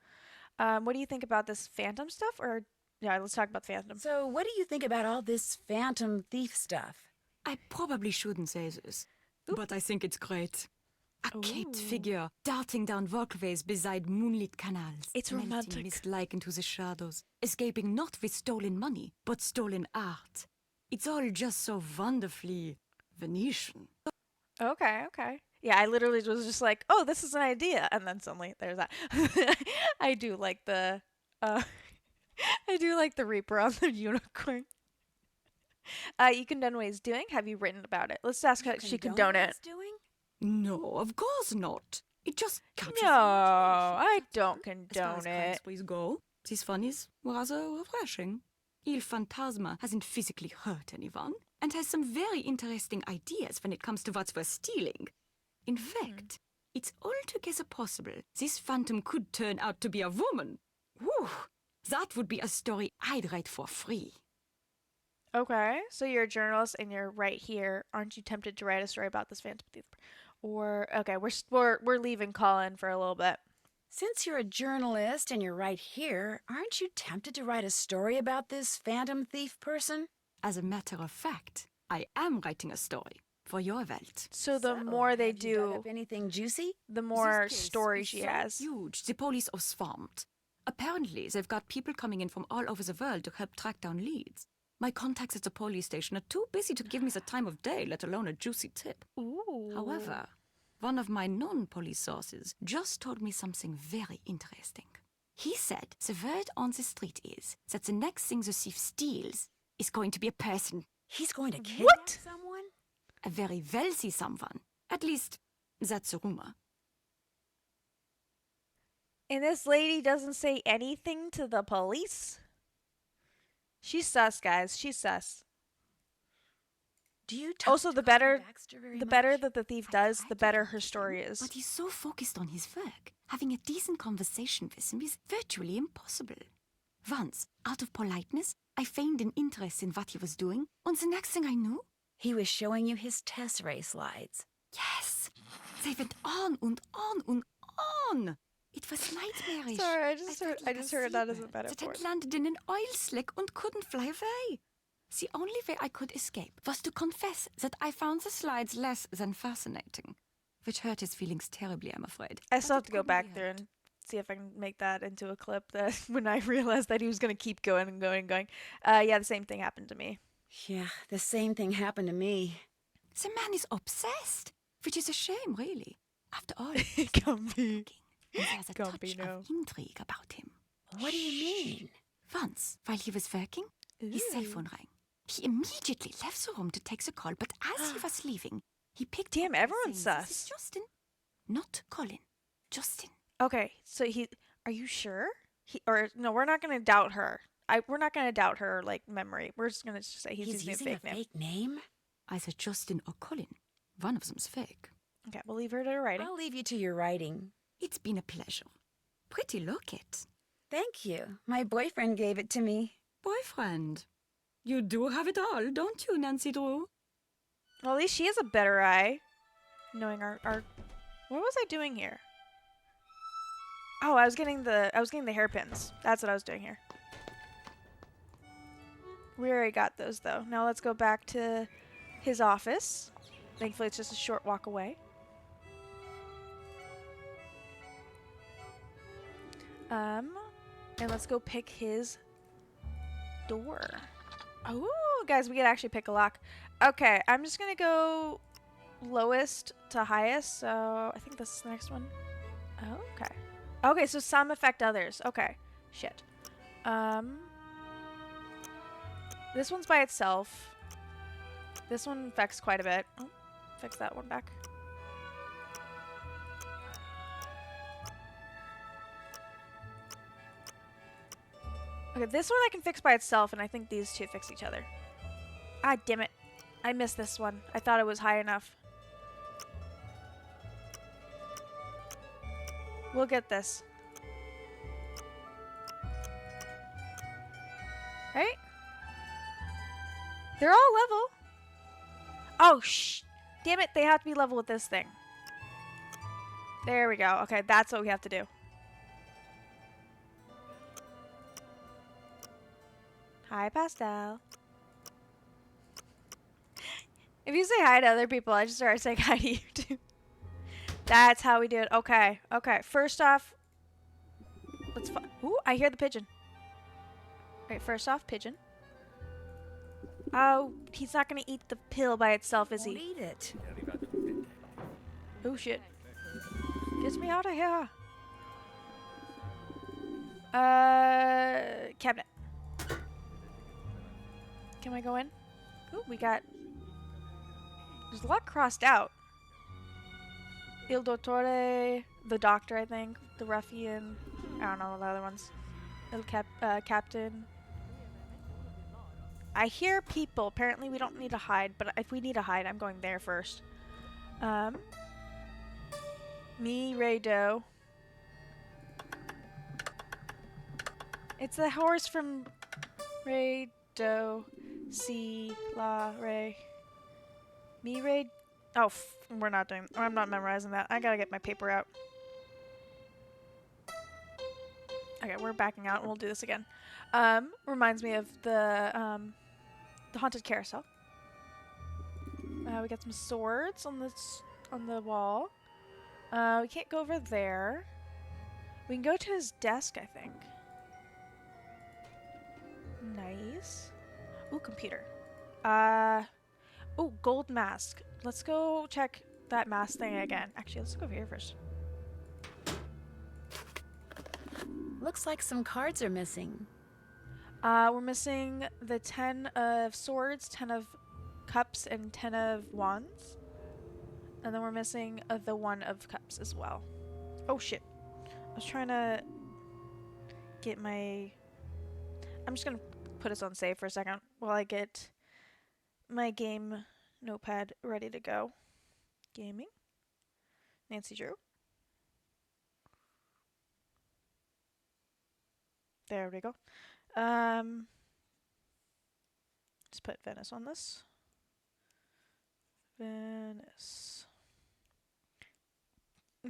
What do you think about this Phantom stuff? Or, yeah, let's talk about Phantom. So, what do you think about all this Phantom thief stuff? I probably shouldn't say this, but I think it's great. A caped figure darting down walkways beside moonlit canals. It's romantic. Mist-like into the shadows, escaping not with stolen money, but stolen art. It's all just so wonderfully Venetian. Okay. Yeah, I literally was just like, oh, this is an idea. And then suddenly there's that. I do like the I do like the Reaper on the unicorn. You condone what he's doing? Have you written about it? Let's ask how she condone it. Doing? No, of course not. It just captures No, I don't As far condone as crime it. sprees go, this one is rather refreshing. Il Fantasma hasn't physically hurt anyone and has some very interesting ideas when it comes to what's worth stealing. In fact, it's altogether possible this phantom could turn out to be a woman. Whew, that would be a story I'd write for free. Okay, so you're a journalist and you're right here. Aren't you tempted to write a story about this Phantom Thief? Or okay, we're leaving Colin for a little bit. Since you're a journalist and you're right here, aren't you tempted to write a story about this Phantom thief person? As a matter of fact, I am writing a story for your Welt. So the more they have you dug do, up anything juicy? the more This case stories is she so has. Huge. The police are swamped. Apparently, they've got people coming in from all over the world to help track down leads. My contacts at the police station are too busy to give me the time of day, let alone a juicy tip. Ooh. However, one of my non-police sources just told me something very interesting. He said the word on the street is that the next thing the thief steals is going to be a person. He's going to kidnap someone? A very wealthy someone. At least, that's a rumor. And this lady doesn't say anything to the police? She's sus, guys. She's sus. Do you talk Also, to the Colin better Baxter very the much? better that the thief does, tried the to better talk her to story him, is. But he's so focused on his work. Having a decent conversation with him is virtually impossible. Once, out of politeness, I feigned an interest in what he was doing, and the next thing I knew, He was showing you his test ray slides. yes, they went on and on and on. It was nightmarish. Sorry, I felt heard like a that as a seabird that metaphor. had landed in an oil slick and couldn't fly away. The only way I could escape was to confess that I found the slides less than fascinating, which hurt his feelings terribly, I'm afraid. I But still have it to go couldn't back be there helped. and see if I can make that into a clip that when I realized that he was going to keep going and going and going. Yeah, the same thing happened to me. Yeah, the same thing happened to me. The man is obsessed, which is a shame, really. After all, Comfy. and there's a Comfy, touch no. of intrigue about him. What do you mean? Once, while he was working, his cell phone rang. He immediately left the room to take the call, but as he was leaving, he picked Damn, up by everyone's saying, "This is sus." Justin, not Colin. Justin." Okay, so are you sure? Or no, we're not going to doubt her. We're not going to doubt her like memory. We're just going to say he's using a fake name. name? Either Justin or Colin. One of them's fake. Okay, we'll leave her to her writing. I'll leave you to your writing. It's been a pleasure. Pretty locket. Thank you. My boyfriend gave it to me. Boyfriend. You do have it all, don't you, Nancy Drew? Well, at least she has a better eye. Knowing our what was I doing here? Oh, I was getting the hairpins. That's what I was doing here. We already got those though. Now let's go back to his office. Thankfully, it's just a short walk away. And let's go pick his door. Oh, Oh, guys, we can actually pick a lock. Okay, I'm just gonna go lowest to highest, so I think this is the next one. Oh, okay. Okay, so some affect others. Okay. Shit. This one's by itself. This one affects quite a bit. Oh, fix that one back. Okay, this one I can fix by itself, and I think these two fix each other. Ah, damn it. I missed this one. I thought it was high enough. We'll get this. Right? They're all level. Oh, damn it. They have to be level with this thing. There we go. Okay, that's what we have to do. Hi, Pastel. If you say hi to other people, I just start saying hi to you too. That's how we do it. Okay. Okay. First off, let's. Ooh, I hear the pigeon. Right. First off, pigeon. Oh, he's not gonna eat the pill by itself, is he? Eat it. Oh shit! Get me out of here. Cabinet. Can I go in? Ooh, we got. There's a lot crossed out. Il Dottore, the doctor, I think. The ruffian. I don't know the other ones. Captain. I hear people. Apparently we don't need to hide, but if we need to hide, I'm going there first. Me, Ray Doe. It's the horse from Ray Doe. C. La. Ray. Me, Ray. Oh, we're not doing. I'm not memorizing that. I gotta get my paper out. Okay, we're backing out and we'll do this again. Reminds me of the haunted carousel. We got some swords on the wall. We can't go over there. We can go to his desk, I think. Nice. Ooh, computer. Ooh, gold mask. Let's go check that mask thing again. Actually, let's go over here first. Looks like some cards are missing. We're missing the 10 of swords, 10 of cups, and 10 of wands. And then we're missing the 1 of cups as well. Oh shit. I was trying to get my... I'm just gonna put us on save for a second while I get my game notepad ready to go. Gaming. Nancy Drew. There we go. Let's put Venice on this. Venice.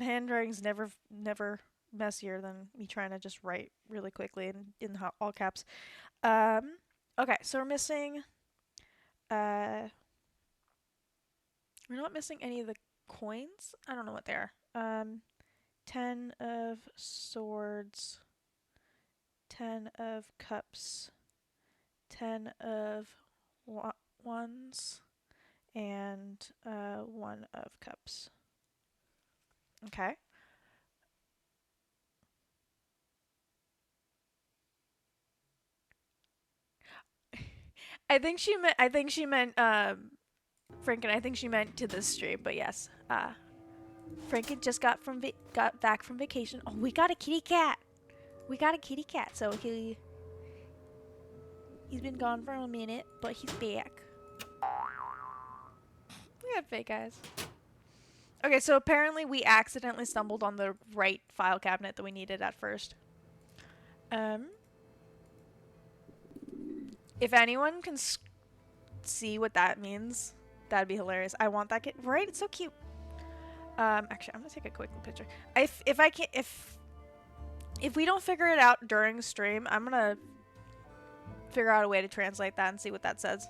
Handwriting's never messier than me trying to just write really quickly in all caps. Okay, so we're missing. We're not missing any of the coins. I don't know what they are. 10 of swords. 10 of cups. 10 of wands. And 1 of cups. Okay. I think she meant Franken. I think she meant to this stream, but yes. Franken just got back from vacation. Oh, we got a kitty cat. We got a kitty cat, so he's been gone for a minute, but he's back. We got fake eyes. Okay, so apparently we accidentally stumbled on the right file cabinet that we needed at first. If anyone can see what that means, that'd be hilarious. I want that kid. Right? It's so cute. Actually, I'm gonna take a quick picture. If we don't figure it out during stream, I'm gonna figure out a way to translate that and see what that says.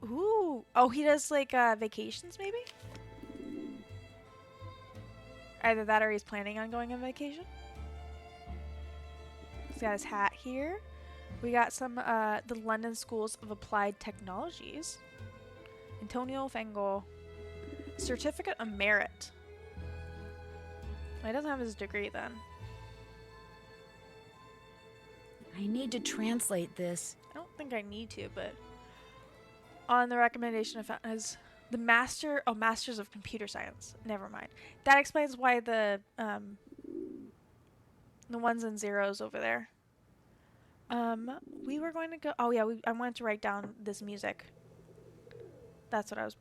Ooh. Oh, he does like vacations maybe? Either that or he's planning on going on vacation. He's got his hat here. We got some, the London Schools of Applied Technologies. Antonio Fango. Certificate of Merit. He doesn't have his degree then. I need to translate this. I don't think I need to, but on the recommendation of as the Masters of Computer Science. Never mind. That explains why the ones and zeros over there. We were going to go. Oh yeah, I wanted to write down this music. That's what I was.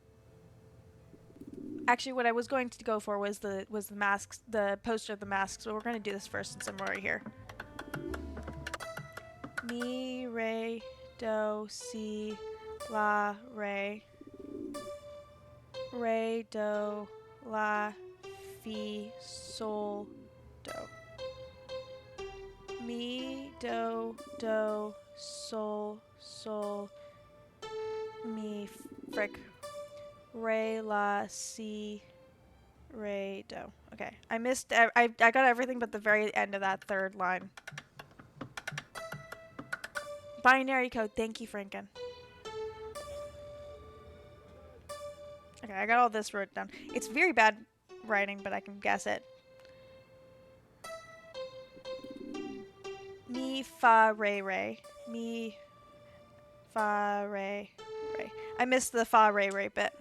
Actually, what I was going to go for was the masks, the poster of the masks. So we're going to do this first since I'm right here. Mi, re, do, si, la, re. Re, do, la, fi, sol, do. Mi, do, sol, mi, frick. Re, la, si, re, do. Okay, I missed. I got everything but the very end of that third line. Binary code. Thank you, Franken. Okay, I got all this wrote down. It's very bad writing, but I can guess it. Mi, fa, re, re. Mi, fa, re, re. I missed the fa, re, re bit.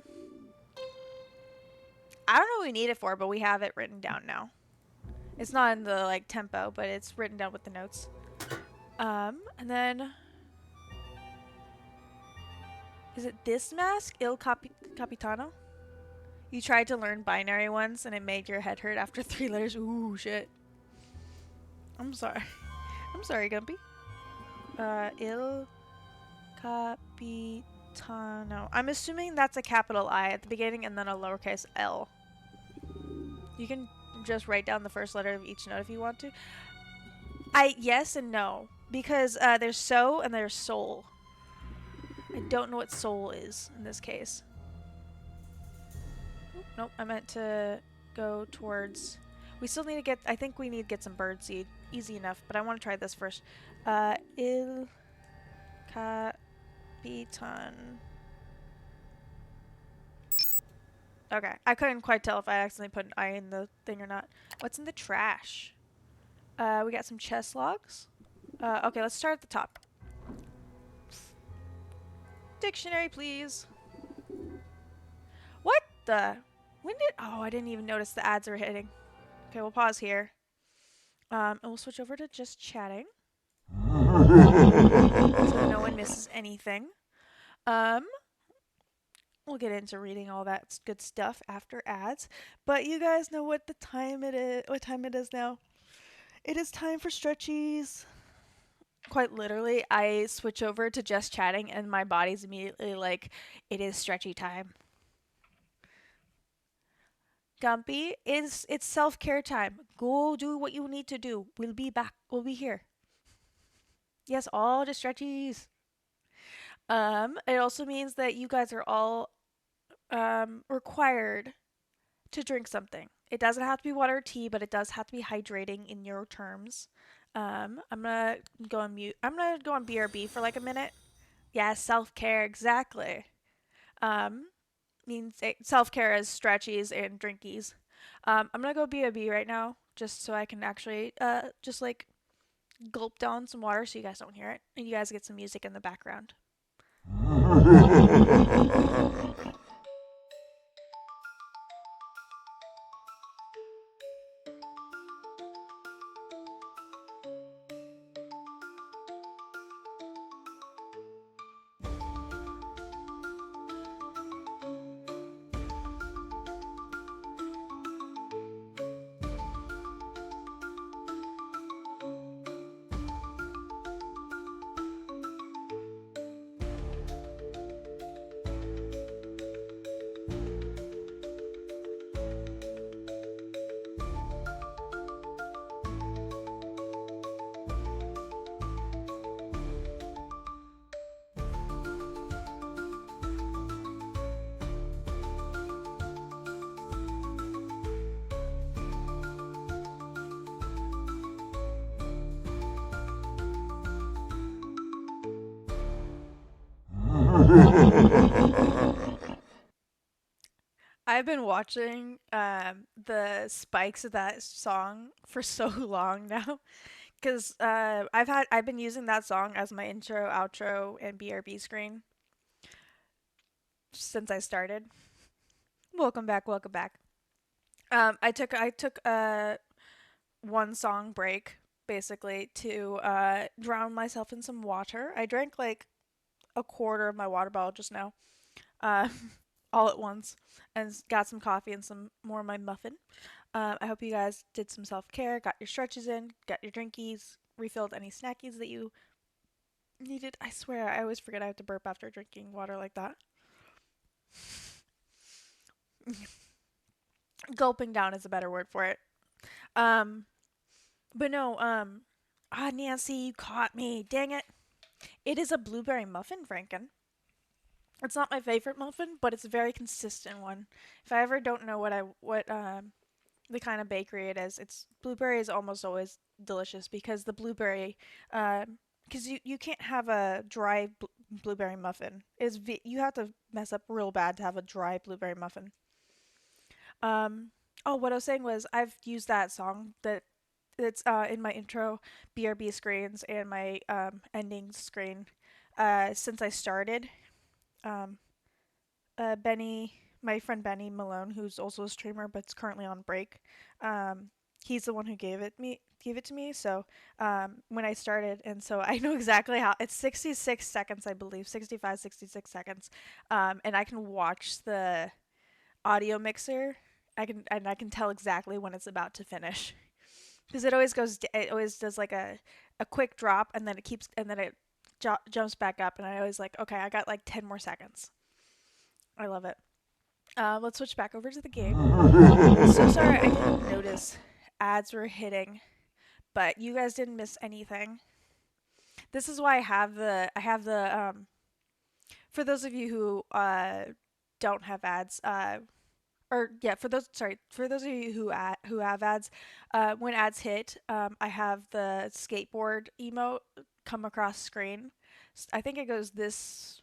I don't know what we need it for, but we have it written down now. It's not in the, like, tempo, but it's written down with the notes. And then... Is it this mask? Il Capitano? You tried to learn binary once and it made your head hurt after 3 letters. Ooh, shit. I'm sorry. I'm sorry, Gumpy. Il Capitano. I'm assuming that's a capital I at the beginning and then a lowercase l. You can just write down the first letter of each note if you want to. Yes and no. Because there's so and there's soul. I don't know what soul is in this case. Nope, I meant to go towards... We still need to get... I think we need to get some birdseed. Easy enough, but I want to try this first. Il Capitan. Okay, I couldn't quite tell if I accidentally put an I in the thing or not. What's in the trash? We got some chest logs. Okay, let's start at the top. Dictionary, please. What the? When did... Oh, I didn't even notice the ads were hitting. Okay, we'll pause here. And we'll switch over to just chatting. So no one misses anything. We'll get into reading all that good stuff after ads. But you guys know what time it is now. It is time for stretchies. Quite literally, I switch over to just chatting and my body's immediately like, it is stretchy time. Gumpy, it's self-care time. Go do what you need to do. We'll be back. We'll be here. Yes, all the stretchies. It also means that you guys are all required to drink something. It doesn't have to be water or tea, but it does have to be hydrating in your terms. I'm gonna go on mute. I'm gonna go on BRB for like a minute. Yeah, self-care, exactly. Means self-care as stretchies and drinkies. I'm gonna go BRB right now, just so I can actually just like gulp down some water so you guys don't hear it, and you guys get some music in the background. I've been watching the spikes of that song for so long now, because I've been using that song as my intro, outro, and BRB screen since I started. Welcome back, welcome back. I took a one song break basically to drown myself in some water. I drank like a quarter of my water bottle just now, uh, all at once, and got some coffee and some more of my muffin. I hope you guys did some self care, got your stretches in, got your drinkies, refilled any snackies that you needed. I swear, I always forget I have to burp after drinking water like that. Gulping down is a better word for it. Um, but no, Nancy, you caught me. Dang it. It is a blueberry muffin, Franken. It's not my favorite muffin, but it's a very consistent one. If I ever don't know what the kind of bakery it is, it's blueberry is almost always delicious because the blueberry, because you can't have a dry blueberry muffin. You have to mess up real bad to have a dry blueberry muffin. Oh, what I was saying was I've used that song that's in my intro, BRB screens, and my ending screen since I started. Um, Benny, my friend Benny Malone, who's also a streamer but's currently on break. Um, he's the one who gave it to me. So when I started, and so I know exactly how it's 66 seconds, I believe, 65, 66 seconds, and I can watch the audio mixer. I can tell exactly when it's about to finish because it always does like a quick drop and then it jumps back up and I always like okay I got like 10 more seconds. I love it. Let's switch back over to the game. So sorry I didn't notice ads were hitting, but you guys didn't miss anything. This is why I have the for those of you who don't have ads or yeah for those of you who have ads when ads hit I have the skateboard emote come across screen. I think it goes this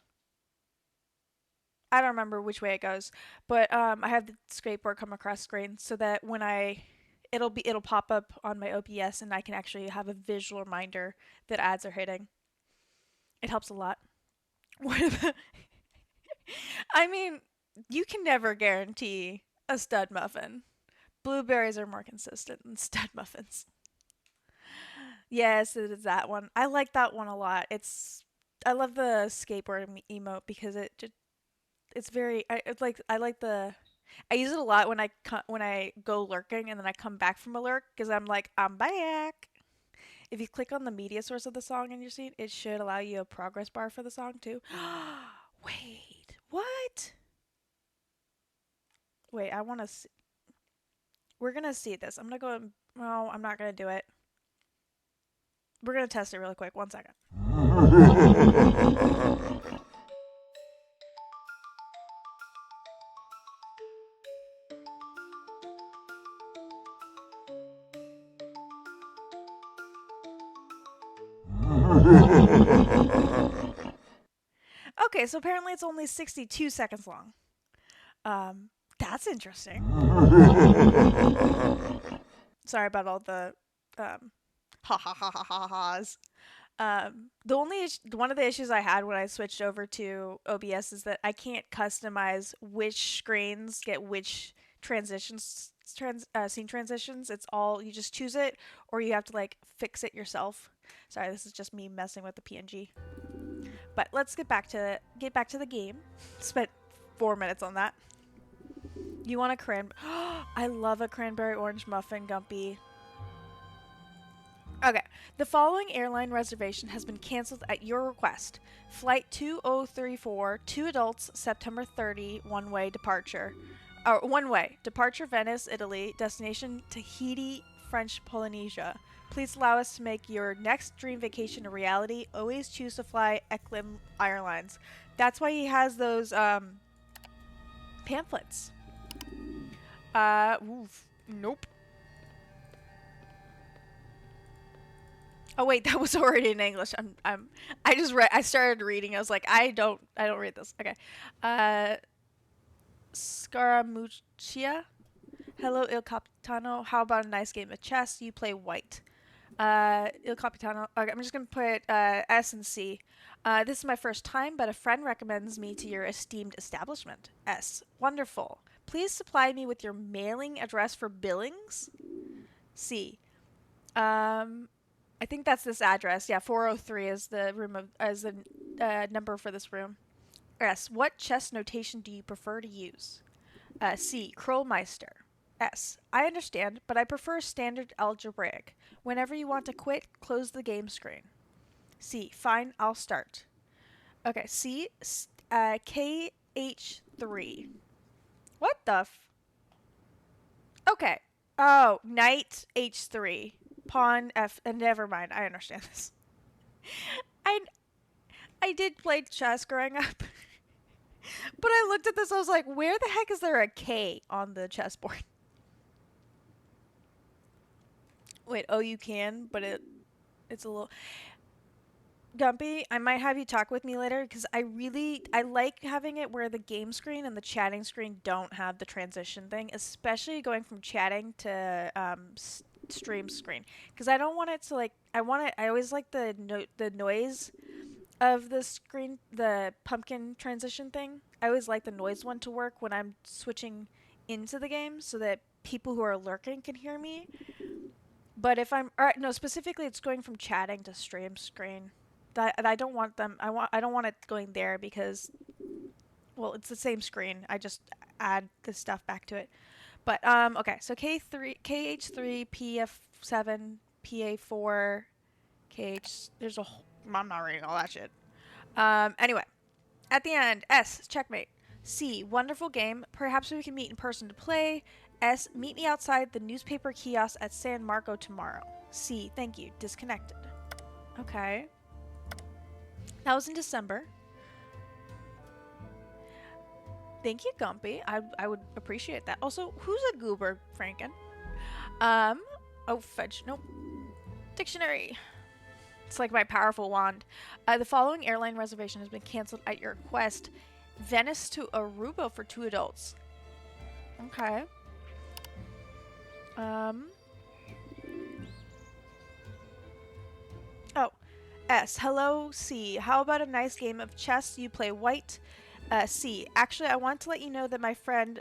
I don't remember which way it goes, but I have the skateboard come across screen so that when it'll pop up on my OBS and I can actually have a visual reminder that ads are hitting. It helps a lot. What about I mean, you can never guarantee a stud muffin. Blueberries are more consistent than stud muffins. Yes, it is that one. I like that one a lot. I love the skateboard emote because it's very I like the I use it a lot when I go lurking and then I come back from a lurk because I'm like I'm back. If you click on the media source of the song in your scene, it should allow you a progress bar for the song too. Wait, what? Wait, I want to. We're gonna see this. I'm gonna go. No, I'm not gonna do it. We're gonna test it really quick. 1 second. Okay, so apparently it's only 62 seconds long. That's interesting. Sorry about all the ha ha ha ha ha ha's. One of the issues I had when I switched over to OBS is that I can't customize which screens get which scene transitions. It's all you just choose it, or you have to like fix it yourself. Sorry, this is just me messing with the PNG. But let's get back to the game. Spent 4 minutes on that. You want a I love a cranberry orange muffin, Gumpy. Okay, the following airline reservation has been canceled at your request. Flight 2034, 2 adults, September 30, one-way departure. One-way, departure Venice, Italy, destination Tahiti, French Polynesia. Please allow us to make your next dream vacation a reality. Always choose to fly Eklund Airlines. That's why he has those pamphlets. Nope. Oh wait, that was already in English. I started reading. I was like, I don't read this. Okay. Uh Scaramuccia. Hello, Il Capitano. How about a nice game of chess? You play white. Il Capitano. Okay, I'm just gonna put S and C. This is my first time, but a friend recommends me to your esteemed establishment. S. Wonderful. Please supply me with your mailing address for billings. C. I think that's this address. Yeah, 403 is the room of as the number for this room. S. What chess notation do you prefer to use? C. Krollmeister. S. I understand, but I prefer standard algebraic. Whenever you want to quit, close the game screen. C. Fine, I'll start. Okay, C. KH3. What the Okay. Oh, knight H3. Pawn F. Never mind, I understand this. I, I did play chess growing up. But I looked at this, I was like, where the heck is there a K on the chessboard? Wait, oh, you can, but it's a little... Gumpy, I might have you talk with me later because I like having it where the game screen and the chatting screen don't have the transition thing, especially going from chatting to stream screen, because I don't want it to like I always like the noise of the screen, the pumpkin transition thing. I always like the noise one to work when I'm switching into the game so that people who are lurking can hear me. But if I'm no, specifically it's going from chatting to stream screen. That I don't want them. I don't want it going there because, well, it's the same screen. I just add the stuff back to it. But okay. So KH3, PF7, PA4, KH. There's a whole, I'm not reading all that shit. Anyway, at the end, S, checkmate. C, wonderful game. Perhaps we can meet in person to play. S, meet me outside the newspaper kiosk at San Marco tomorrow. C, thank you. Disconnected. Okay. That was in December. Thank you, Gumpy. I would appreciate that. Also, who's a goober, Franken? Oh, fudge. Nope. Dictionary. It's like my powerful wand. The following airline reservation has been canceled at your request. Venice to Aruba for 2 adults. Okay. Oh. S. Hello, C. How about a nice game of chess? You play white. C. Actually, I want to let you know that my friend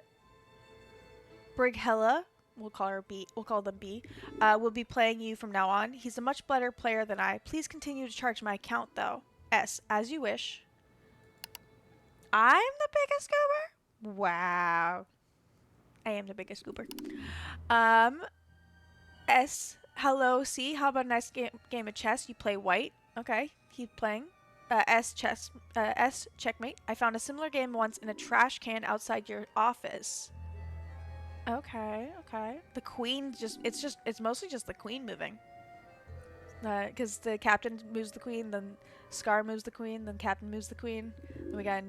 Brighella, we'll call her B, we'll call them B, will be playing you from now on. He's a much better player than I. Please continue to charge my account, though. S. As you wish. I'm the biggest goober? Wow. I am the biggest goober. S. Hello, C. How about a nice game of chess? You play white. Okay, keep playing. S. Checkmate. I found a similar game once in a trash can outside your office. Okay. The queen it's mostly just the queen moving. Because the captain moves the queen, then Scar moves the queen, then captain moves the queen. Then we got,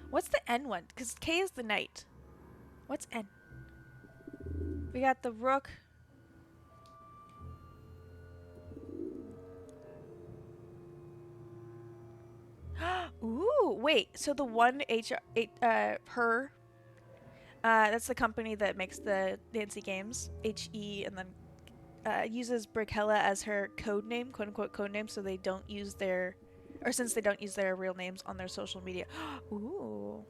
what's the N one? Because K is the knight. What's N? We got the rook. Ooh, wait. So the one her. That's the company that makes the Nancy games. HE, and then uses Brighella as her code name, quote unquote code name, so they don't use since they don't use their real names on their social media. Ooh.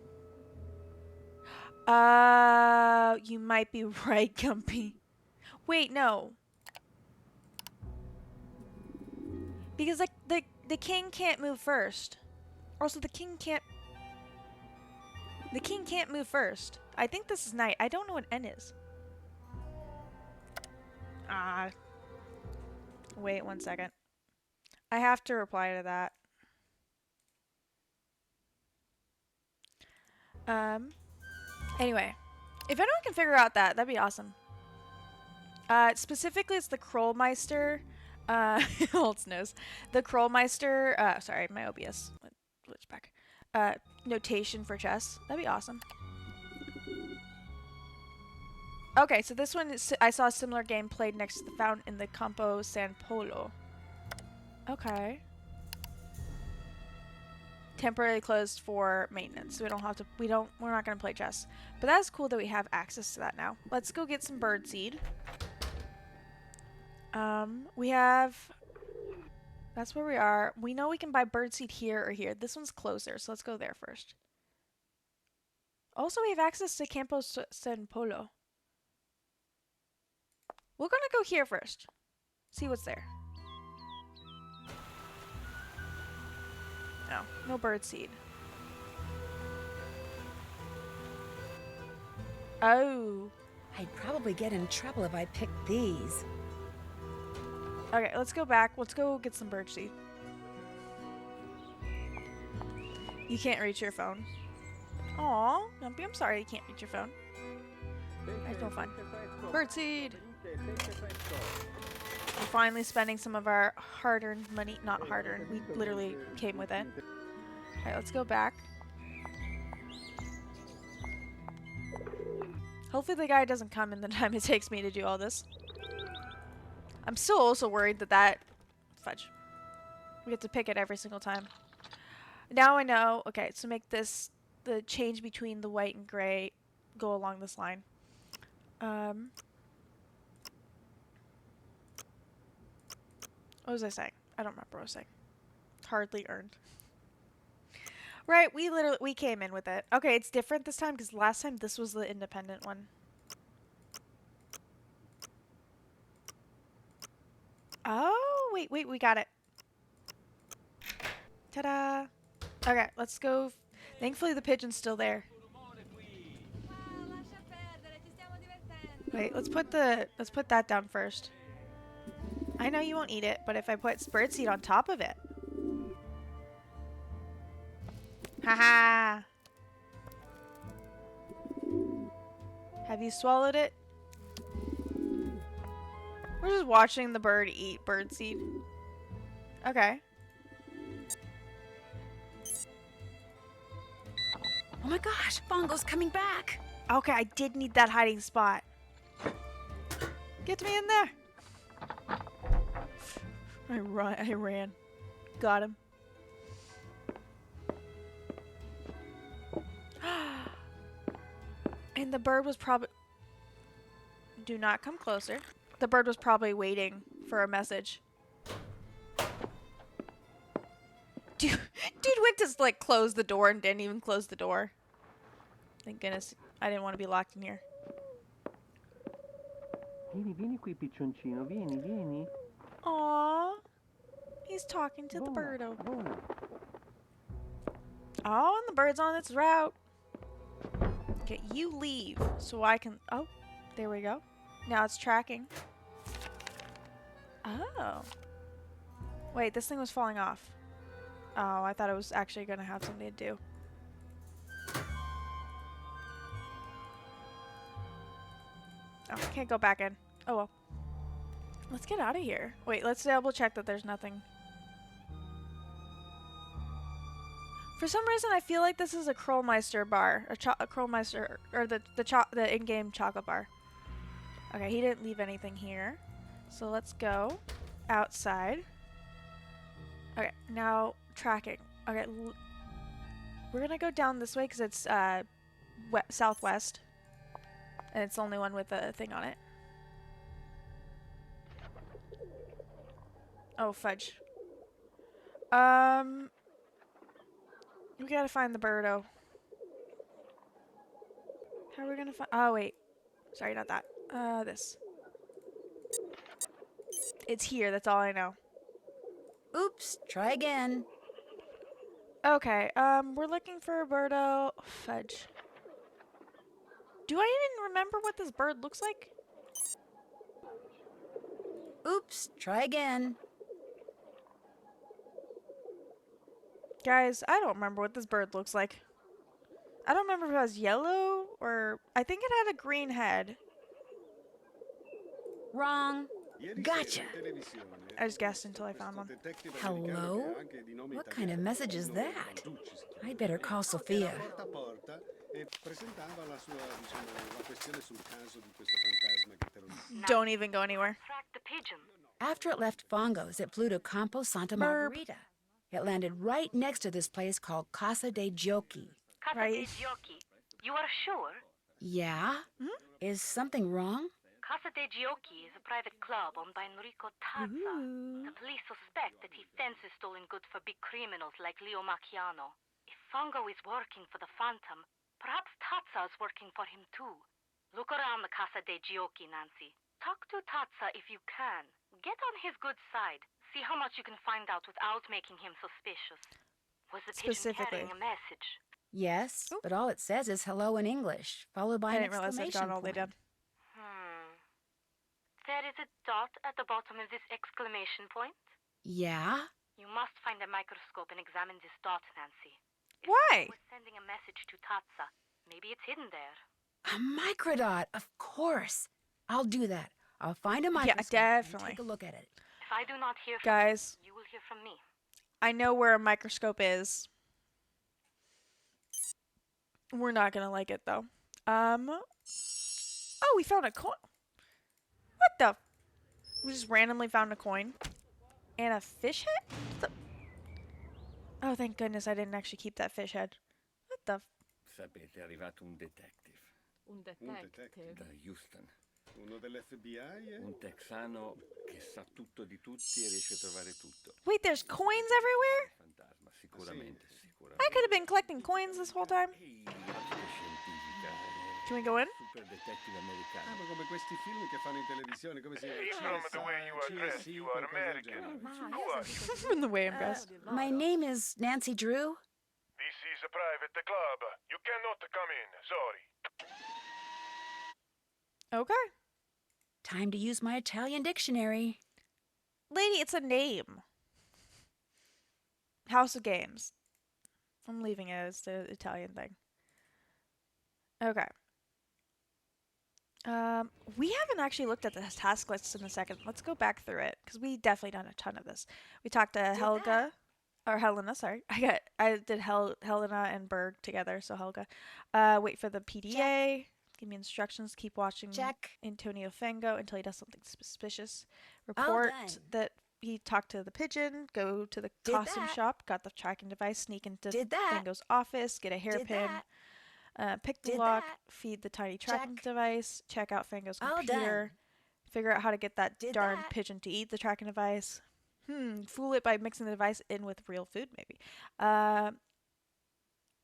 You might be right, Gumpy. Wait, no. Because the king can't move first. Also, the king can't move first. I think this is knight. I don't know what N is. Wait 1 second. I have to reply to that. Anyway, if anyone can figure out that'd be awesome. Specifically, it's the Krollmeister. Holt's nose. The Krollmeister. Sorry, my OBS glitched back. Notation for chess. That'd be awesome. Okay, so this one, I saw a similar game played next to the fountain in the Campo San Polo. Okay. Temporarily closed for maintenance. So we don't have to, we're not going to play chess. But that's cool that we have access to that now. Let's go get some birdseed. We have, that's where we are. We know we can buy birdseed here or here. This one's closer, so let's go there first. Also, we have access to Campo San Polo. We're gonna go here first. See what's there. No, no birdseed. Oh. I'd probably get in trouble if I picked these. Okay, let's go back. Let's go get some birdseed. You can't reach your phone. Aw, Numpy, I'm sorry you can't reach your phone. That's no fun. Birdseed! We're finally spending some of our hard-earned money. Not hard-earned, we literally came with it. Alright, let's go back. Hopefully the guy doesn't come in the time it takes me to do all this. I'm still also worried that fudge. We have to pick it every single time. Now I know. Okay, so make this the change between the white and gray go along this line. What was I saying? I don't remember what I was saying. Hardly earned. Right, we came in with it. Okay, it's different this time because last time this was the independent one. Oh, wait, we got it. Ta-da! Okay, let's go. Thankfully the pigeon's still there. Wait, let's put that down first. I know you won't eat it, but if I put birdseed on top of it. Haha! Have you swallowed it? We're just watching the bird eat birdseed. Okay. Oh my gosh, Bongo's coming back. Okay, I did need that hiding spot. Get me in there. I ran. Got him. And the bird was probably... Do not come closer. The bird was probably waiting for a message. Dude went to like close the door and didn't even close the door. Thank goodness. I didn't want to be locked in here. Vieni qui, piccioncino. Vieni. Aww. He's talking to the birdo. Vola. Oh, and the bird's on its route. Okay, you leave so I can... Oh, there we go. Now it's tracking. Oh. Wait, this thing was falling off. Oh, I thought it was actually going to have something to do. Oh, can't go back in. Oh well. Let's get out of here. Wait, let's double check that there's nothing. For some reason, I feel like this is a Krollmeister bar. A Krollmeister, or the in-game chocolate bar. Okay, he didn't leave anything here. So let's go outside. Okay, now tracking. Okay, we're gonna go down this way because it's southwest. And it's the only one with a thing on it. Oh, fudge. We gotta find the birdo. How are we gonna find... Oh, wait. Sorry, not that. This. It's here, that's all I know. Oops, try again. Okay, we're looking for a birdo. Fudge. Do I even remember what this bird looks like? Oops, try again. Guys, I don't remember what this bird looks like. I don't remember if it was yellow or... I think it had a green head. Wrong. Gotcha. I just guessed until I found one. Hello? What kind of message is that? I'd better call Sophia. E presentava la sua, diciamo, la questione sul caso di questo fantasma che terrorizza. Don't even go anywhere. Track the pigeon. After it left Fongos, it flew to Campo Santa Burp. Margarita. It landed right next to this place called Casa de Giochi. Casa Right. de Giochi. You are sure? Yeah? Is something wrong? Casa de Giochi is a private club owned by Enrico Tazza. Ooh. The police suspect that he fences stolen goods for big criminals like Leo Macchiano. If Fongo is working for the Phantom, perhaps Tazza is working for him too. Look around the Casa de Giochi, Nancy. Talk to Tazza if you can. Get on his good side. See how much you can find out without making him suspicious. Was the pigeon Specifically. carrying a message? Yes, Ooh. but all it says is hello in English, followed by I an didn't realize I'd exclamation gone all the way point. down. There is a dot at the bottom of this exclamation point. Yeah? You must find a microscope and examine this dot, Nancy. If Why? we're sending a message to Tazza, maybe it's hidden there. A microdot, of course. I'll do that. I'll find a Yeah, microscope definitely. and take a look at it. If I do not hear from Guys, you, you will hear from me. I know where a microscope is. We're not gonna like it though. Oh, we found a coin. What the? We just randomly found a coin. And a fish head? What the? Oh, thank goodness I didn't actually keep that fish head. What the? Sapete, è arrivato un detective Un detective. da Houston. Uno dell'FBI, eh? Un texano che sa tutto di tutti e riesce a trovare tutto. Wait, there's coins everywhere? Fantasma, sicuramente, I sicuramente. could have been collecting coins this whole time. Ehi, grazie scientifica. Can we go in? Super detective americano. Ah, ma come questi film che fanno in televisione, come si chiama? From the way you are dressed, CSI, you are qualcosa del American. genere. Who are you? From the way I'm dressed. My name is Nancy Drew. This is a private club. You cannot come in. Sorry. Okay. Time to use my Italian dictionary. Lady, it's a name. House of Games. I'm leaving it as the Italian thing. Okay. We haven't actually looked at the task list in a second. Let's go back through it because we definitely done a ton of this. We talked to Helga, or Helena. Sorry, I did Helena and Berg together. So Helga, wait for the PDA. Give me instructions. Keep watching Check. Antonio Fango until he does something suspicious. All Report done. that he talked to the pigeon. Go to the Did costume that. shop. Got the tracking device. Sneak into Did that. Fango's office. Get a Did hairpin. that. Pick the Did lock. that. Feed the tiny tracking Check. device. Check out Fango's All computer. done. Figure out how to get that Did darn that. pigeon to eat the tracking device. Fool it by mixing the device in with real food, maybe.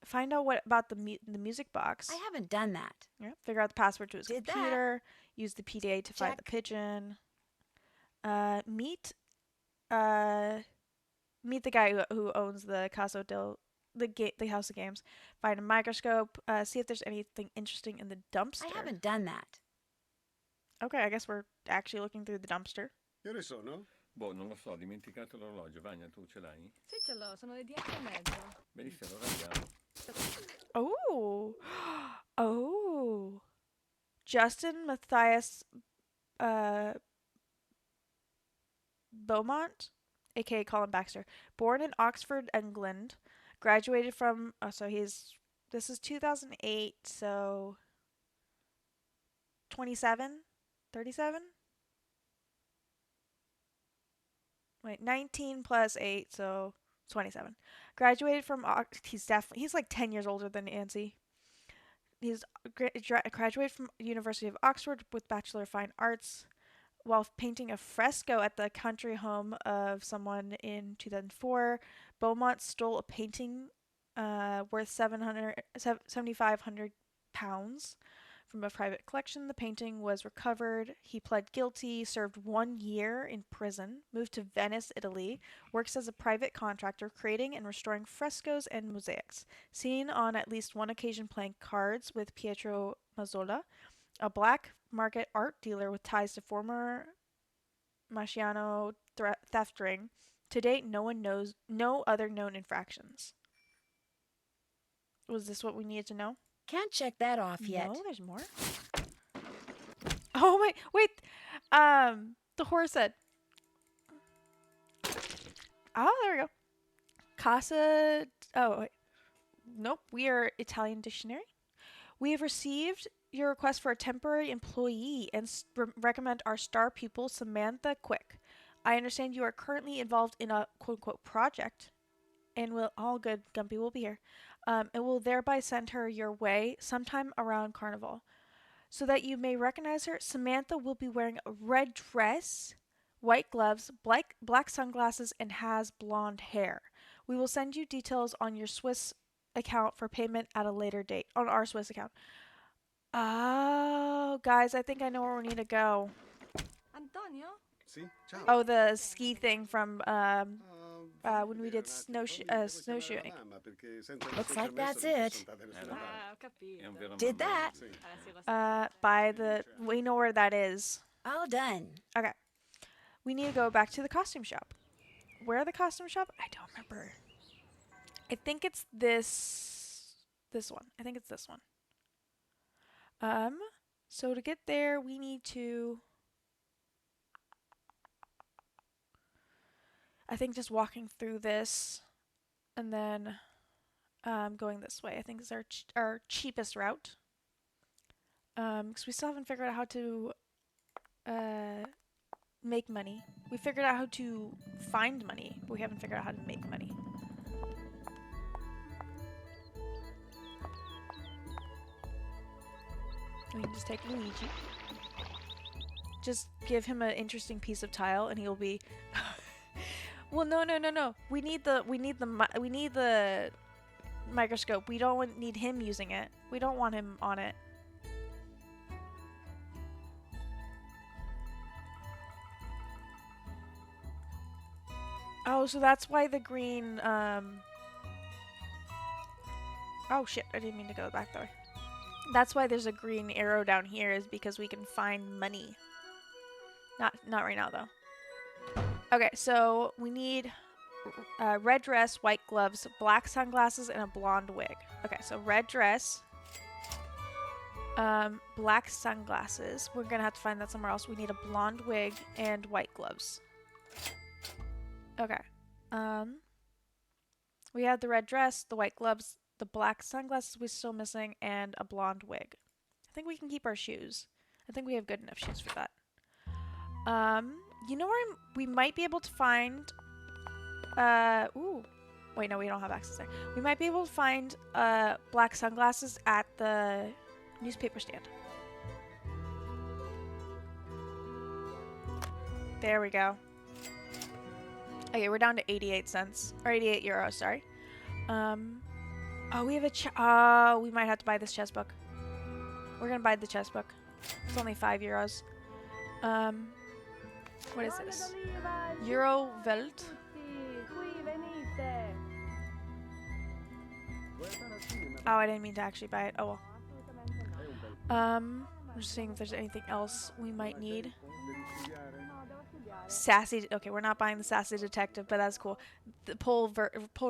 Find out what about the music box. I haven't done that. Yeah. Figure out the password to his Did that. computer. Use the PDA to find the Check. pigeon. Meet the guy who owns the Casa del the House of Games. Find a microscope. See if there's anything interesting in the dumpster. I haven't done that. Okay, I guess we're actually looking through the dumpster. Che ore sono? Boh, non lo so, ho dimenticato l'orologio. Vania, tu ce l'hai? Sì, ce l'ho, sono le 10:30. Benissimo, allora andiamo. Oh, oh, Justin Matthias Beaumont, aka Colin Baxter, born in Oxford, England, graduated from. Oh, so this is 2008, so 27, 37. Wait, 19 plus 8, so 27. Graduated from he's like 10 years older than Nancy. He's graduated from University of Oxford with Bachelor of Fine Arts while painting a fresco at the country home of someone in 2004. Beaumont stole a painting worth £7,500 from a private collection. The painting was recovered. He pled guilty, served 1 year in prison, moved to Venice, Italy, works as a private contractor, creating and restoring frescoes and mosaics. Seen on at least one occasion playing cards with Pietro Mazzola, a black market art dealer with ties to former Masciano theft ring. To date, no other known infractions. Was this what we needed to know? Can't check that off yet. No, there's more. Oh my, wait. The horse said. Oh, there we go. Casa. Oh, wait. Nope. We are Italian dictionary. We have received your request for a temporary employee and recommend our star pupil, Samantha Quick. I understand you are currently involved in a quote-unquote project, and will all good, Gumpy will be here, and will thereby send her your way sometime around Carnival. So that you may recognize her, Samantha will be wearing a red dress, white gloves, black sunglasses, and has blonde hair. We will send you details on your Swiss account for payment at a later date. On our Swiss account. Oh, guys, I think I know where we need to go. Antonio? Sì? Ciao. Oh, the ski thing from when we did snowshoeing. Looks like that's it. Ho capito. Did that. By the we know where that is. All done. Okay. We need to go back to the costume shop. Where the costume shop? I don't remember. I think it's this one. I think it's this one. So to get there, we need to I think just walking through this and then going this way. I think is our cheapest route. Because we still haven't figured out how to make money. We figured out how to find money, but we haven't figured out how to make money. We can just take Luigi. Just give him an interesting piece of tile, and he'll be. Well, no. We need the microscope. We don't need him using it. We don't want him on it. Oh, so that's why the green, Oh shit, I didn't mean to go back there. That's why there's a green arrow down here, is because we can find money. Not right now, though. Okay, so we need red dress, white gloves, black sunglasses, and a blonde wig. Okay, so red dress, black sunglasses. We're gonna have to find that somewhere else. We need a blonde wig and white gloves. Okay. We have the red dress, the white gloves, the black sunglasses we're still missing, and a blonde wig. I think we can keep our shoes. I think we have good enough shoes for that. You know where we might be able to find, ooh. Wait, no, we don't have access there. We might be able to find, black sunglasses at the newspaper stand. There we go. Okay, we're down to 88 cents. Or 88 euros, sorry. Oh, we have a we might have to buy this chess book. We're gonna buy the chess book. It's only 5 euros. What is this? Euro Welt? Oh, I didn't mean to actually buy it. Oh well. I'm just seeing if there's anything else we might need. Sassy. Okay, we're not buying the sassy detective, but that's cool. The poll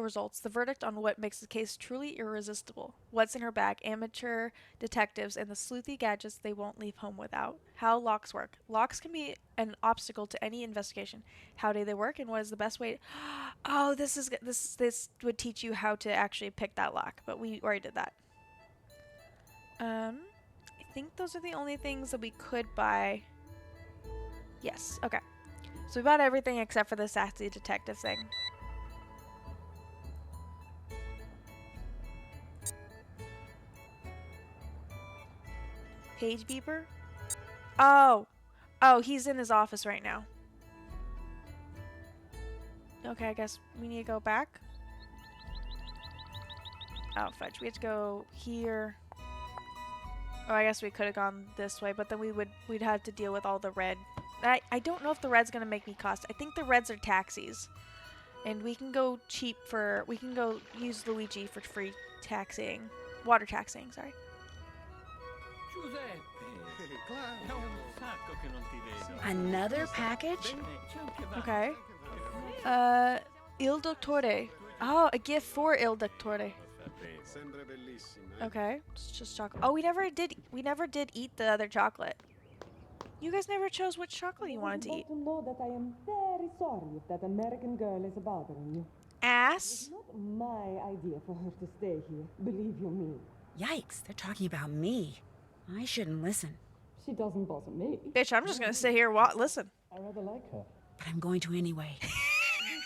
results. The verdict on what makes the case truly irresistible. What's in her bag? Amateur detectives and the sleuthy gadgets they won't leave home without. How locks work. Locks can be an obstacle to any investigation. How do they work, and what is the best way? Oh, this would teach you how to actually pick that lock, but we already did that. I think those are the only things that we could buy. Yes. Okay. So we bought everything except for the sassy detective thing. Page beeper? Oh. Oh, he's in his office right now. Okay, I guess we need to go back. Oh, fudge. We have to go here. Oh, I guess we could have gone this way, but then we'd have to deal with all the red. I don't know if the red's gonna make me cost. I think the reds are taxis. And we can go we can go use Luigi for free taxiing. Water taxiing, sorry. Another package? Okay. Il Dottore. Oh, a gift for Il Dottore. Okay, it's just chocolate. Oh, we never did eat the other chocolate. You guys never chose which chocolate you wanted to eat. To know that I am very sorry if that American girl is bothering you. Ass. It's not my idea for her to stay here, believe you me. Yikes, they're talking about me. I shouldn't listen. She doesn't bother me. Bitch, I'm just gonna sit here listen. I rather like her. But I'm going to anyway. This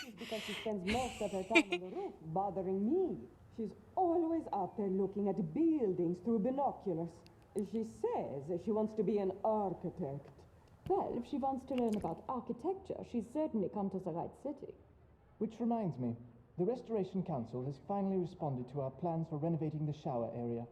is because she spends most of her time on the roof bothering me. She's always up there looking at buildings through binoculars. She says she wants to be an architect. Well, if she wants to learn about architecture, she's certainly come to the right city. Which reminds me, the Restoration Council has finally responded to our plans for renovating the shower area.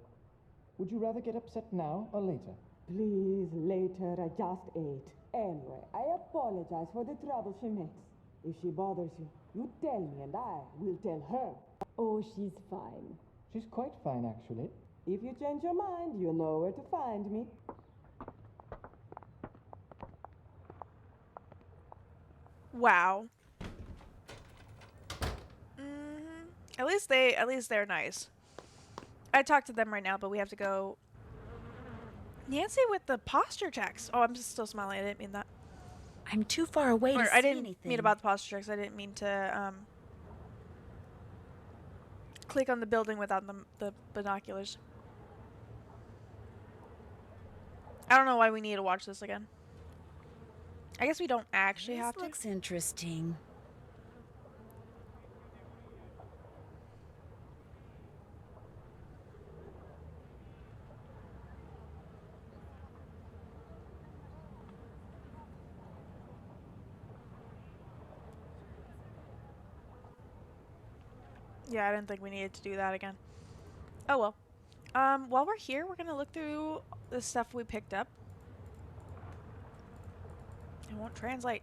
Would you rather get upset now or later? Please, later, I just ate. Anyway, I apologize for the trouble she makes. If she bothers you, you tell me and I will tell her. Oh, she's fine. She's quite fine, actually. If you change your mind, you know where to find me. Wow. At least they're nice. I talked to them right now, but we have to go. Nancy with the posture checks. Oh, I'm just still smiling. I didn't mean that. I'm too far away to see I didn't anything. mean about the posture checks. I didn't mean to click on the building without the binoculars. I don't know why we need to watch this again. I guess we don't actually have to. This looks interesting. Yeah, I didn't think we needed to do that again. Oh well. While we're here, we're gonna look through the stuff we picked up. It won't translate.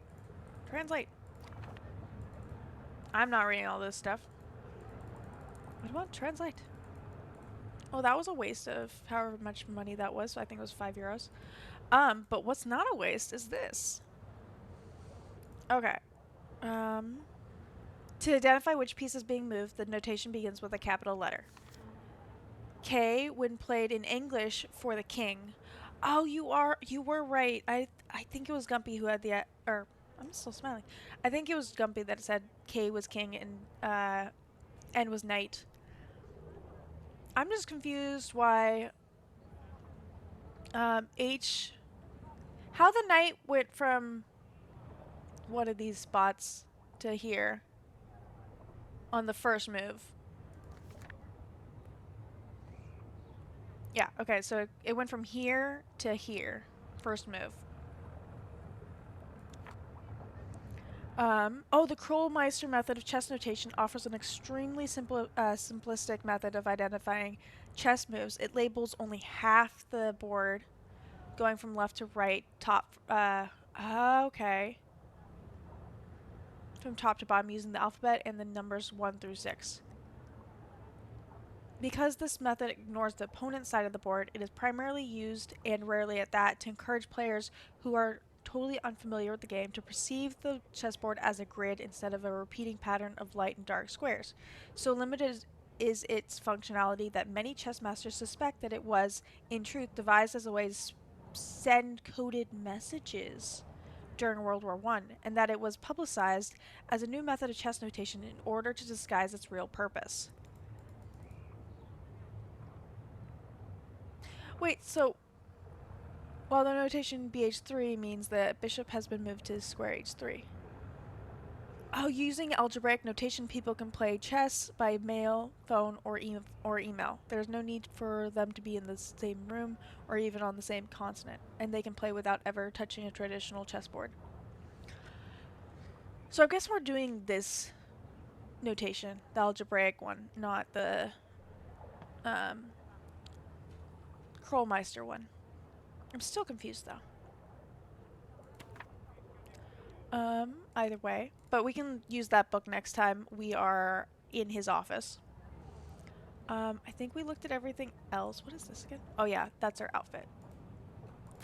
Translate. I'm not reading all this stuff. What about translate? Oh, that was a waste of however much money that was. So I think it was €5. But what's not a waste is this. Okay. To identify which piece is being moved, the notation begins with a capital letter. K, when played in English, for the king. Oh, you were right. I think it was Gumpy who had the I'm still smiling. I think it was Gumpy that said K was king and N was knight. I'm just confused why H, how the knight went from one of these spots to here on the first move. Yeah, okay, so it went from here to here, first move. Oh, the Krollmeister method of chess notation offers an extremely simplistic method of identifying chess moves. It labels only half the board, going from left to right, okay. From top to bottom using the alphabet and the numbers 1 through 6. Because this method ignores the opponent's side of the board, it is primarily used, and rarely at that, to encourage players who are totally unfamiliar with the game to perceive the chessboard as a grid instead of a repeating pattern of light and dark squares. So limited is its functionality that many chess masters suspect that it was, in truth, devised as a way to send coded messages during World War I, and that it was publicized as a new method of chess notation in order to disguise its real purpose. Wait, so while the notation BH3 means that bishop has been moved to square H3. Oh, using algebraic notation, people can play chess by mail, phone, or email. There's no need for them to be in the same room or even on the same continent, and they can play without ever touching a traditional chessboard. So I guess we're doing this notation, the algebraic one, not the Krollmeister one. I'm still confused though. Either way, but we can use that book next time we are in his office. I think we looked at everything else. What is this again? Oh yeah, that's our outfit.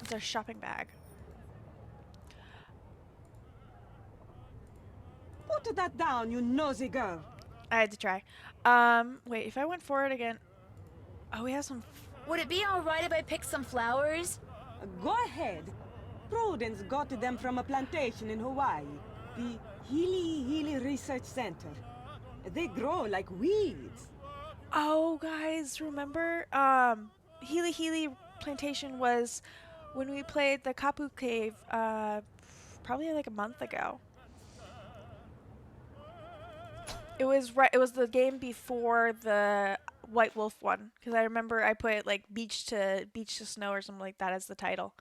It's our shopping bag. Put that down, you nosy girl. I had to try. Wait, if I went forward again. Oh, we have some. Would it be alright if I picked some flowers? Go ahead. Prudence got them from a plantation in Hawaii, the Healy Research Center. They grow like weeds. Oh, guys, remember? Healy Healy Plantation was when we played the Kapu Cave, probably like a month ago. It was right. It was the game before the White Wolf one because I remember I put like beach to snow or something like that as the title.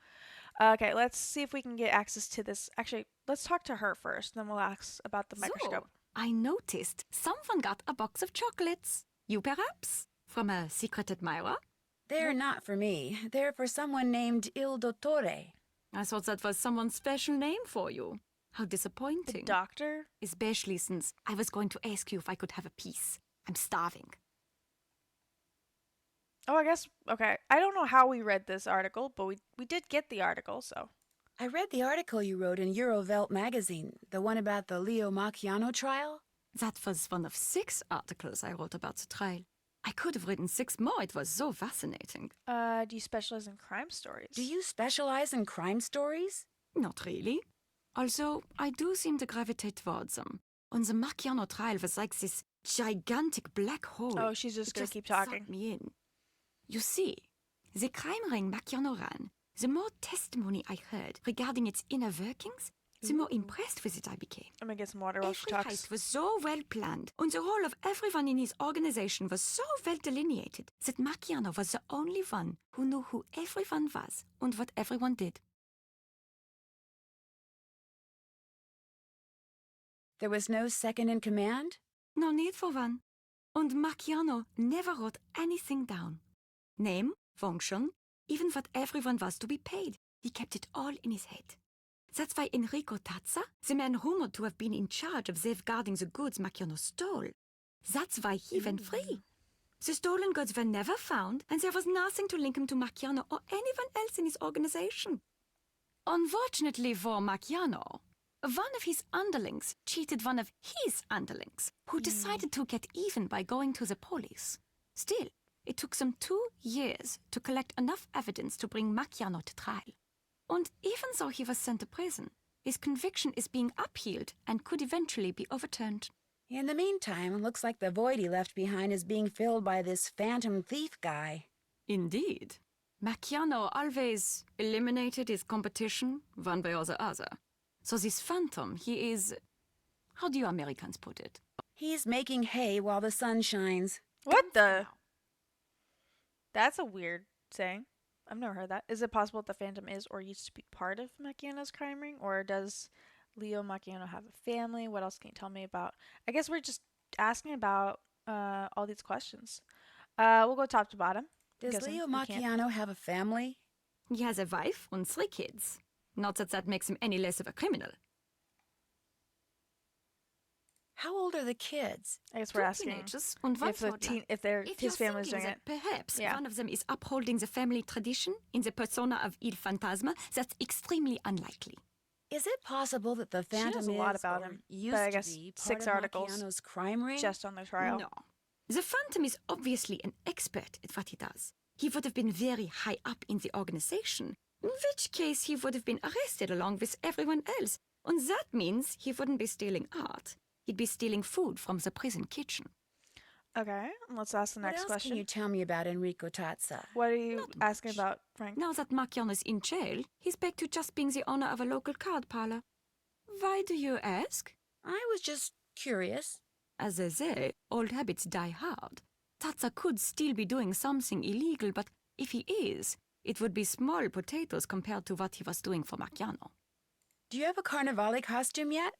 Okay, let's see if we can get access to this. Actually, let's talk to her first, then we'll ask about the microscope. So, I noticed someone got a box of chocolates. You perhaps? From a secret admirer? They're not for me. They're for someone named Il Dottore. I thought that was someone's special name for you. How disappointing. The doctor? Especially since I was going to ask you if I could have a piece. I'm starving. Oh, I guess, okay. I don't know how we read this article, but we did get the article, so. I read the article you wrote in Eurovelt magazine, the one about the Leo Macchiano trial. That was one of 6 articles I wrote about the trial. I could have written 6 more. It was so fascinating. Do you specialize in crime stories? Do you specialize in crime stories? Not really. Also, I do seem to gravitate towards them. And the Macchiano trial was like this gigantic black hole. Oh, she's just gonna keep talking. Sucked me in. You see, the crime ring Macchiano ran, the more testimony I heard regarding its inner workings, the more impressed with it I became. I'm gonna get some water while she Every talks. heist was so well planned, and the role of everyone in his organization was so well delineated that Macchiano was the only one who knew who everyone was and what everyone did. There was no second in command? No need for one. And Macchiano never wrote anything down. Name, function, even what everyone was to be paid. He kept it all in his head. That's why Enrico Tazza, the man rumored to have been in charge of safeguarding the goods Macchiano stole, that's why he went free. The stolen goods were never found, and there was nothing to link him to Macchiano or anyone else in his organization. Unfortunately for Macchiano, one of his underlings cheated one of his underlings, who decided to get even by going to the police. Still, it took them 2 years to collect enough evidence to bring Macchiano to trial. And even though he was sent to prison, his conviction is being appealed and could eventually be overturned. In the meantime, it looks like the void he left behind is being filled by this phantom thief guy. Indeed. Macchiano always eliminated his competition, one way or the other. So this phantom, he is... How do you Americans put it? He's making hay while the sun shines. What the? That's a weird saying. I've never heard that. Is it possible that the Phantom is or used to be part of Macchiano's crime ring? Or does Leo Macchiano have a family? What else can you tell me about? I guess we're just asking about all these questions. We'll go top to bottom. Does Leo Macchiano have a family? He has a wife and 3 kids. Not that that makes him any less of a criminal. How old are the kids? I guess we're asking teenagers and one if, his family's doing it. Perhaps one of them is upholding the family tradition in the persona of Il Fantasma. That's extremely unlikely. Is it possible that the Phantom knows a lot about him, used but I guess to be part 6 of articles Macchiano's crime ring? just on the trial. No. The Phantom is obviously an expert at what he does. He would have been very high up in the organization, in which case he would have been arrested along with everyone else. And that means he wouldn't be stealing art. He'd be stealing food from the prison kitchen. Okay, let's ask the next what else question. Can you tell me about Enrico Tazza? What are you asking about, Frank? Now that Macchiano is in jail, he's back to just being the owner of a local card parlor. Why do you ask? I was just curious. As they say, old habits die hard. Tazza could still be doing something illegal, but if he is, it would be small potatoes compared to what he was doing for Macchiano. Do you have a Carnivale costume yet?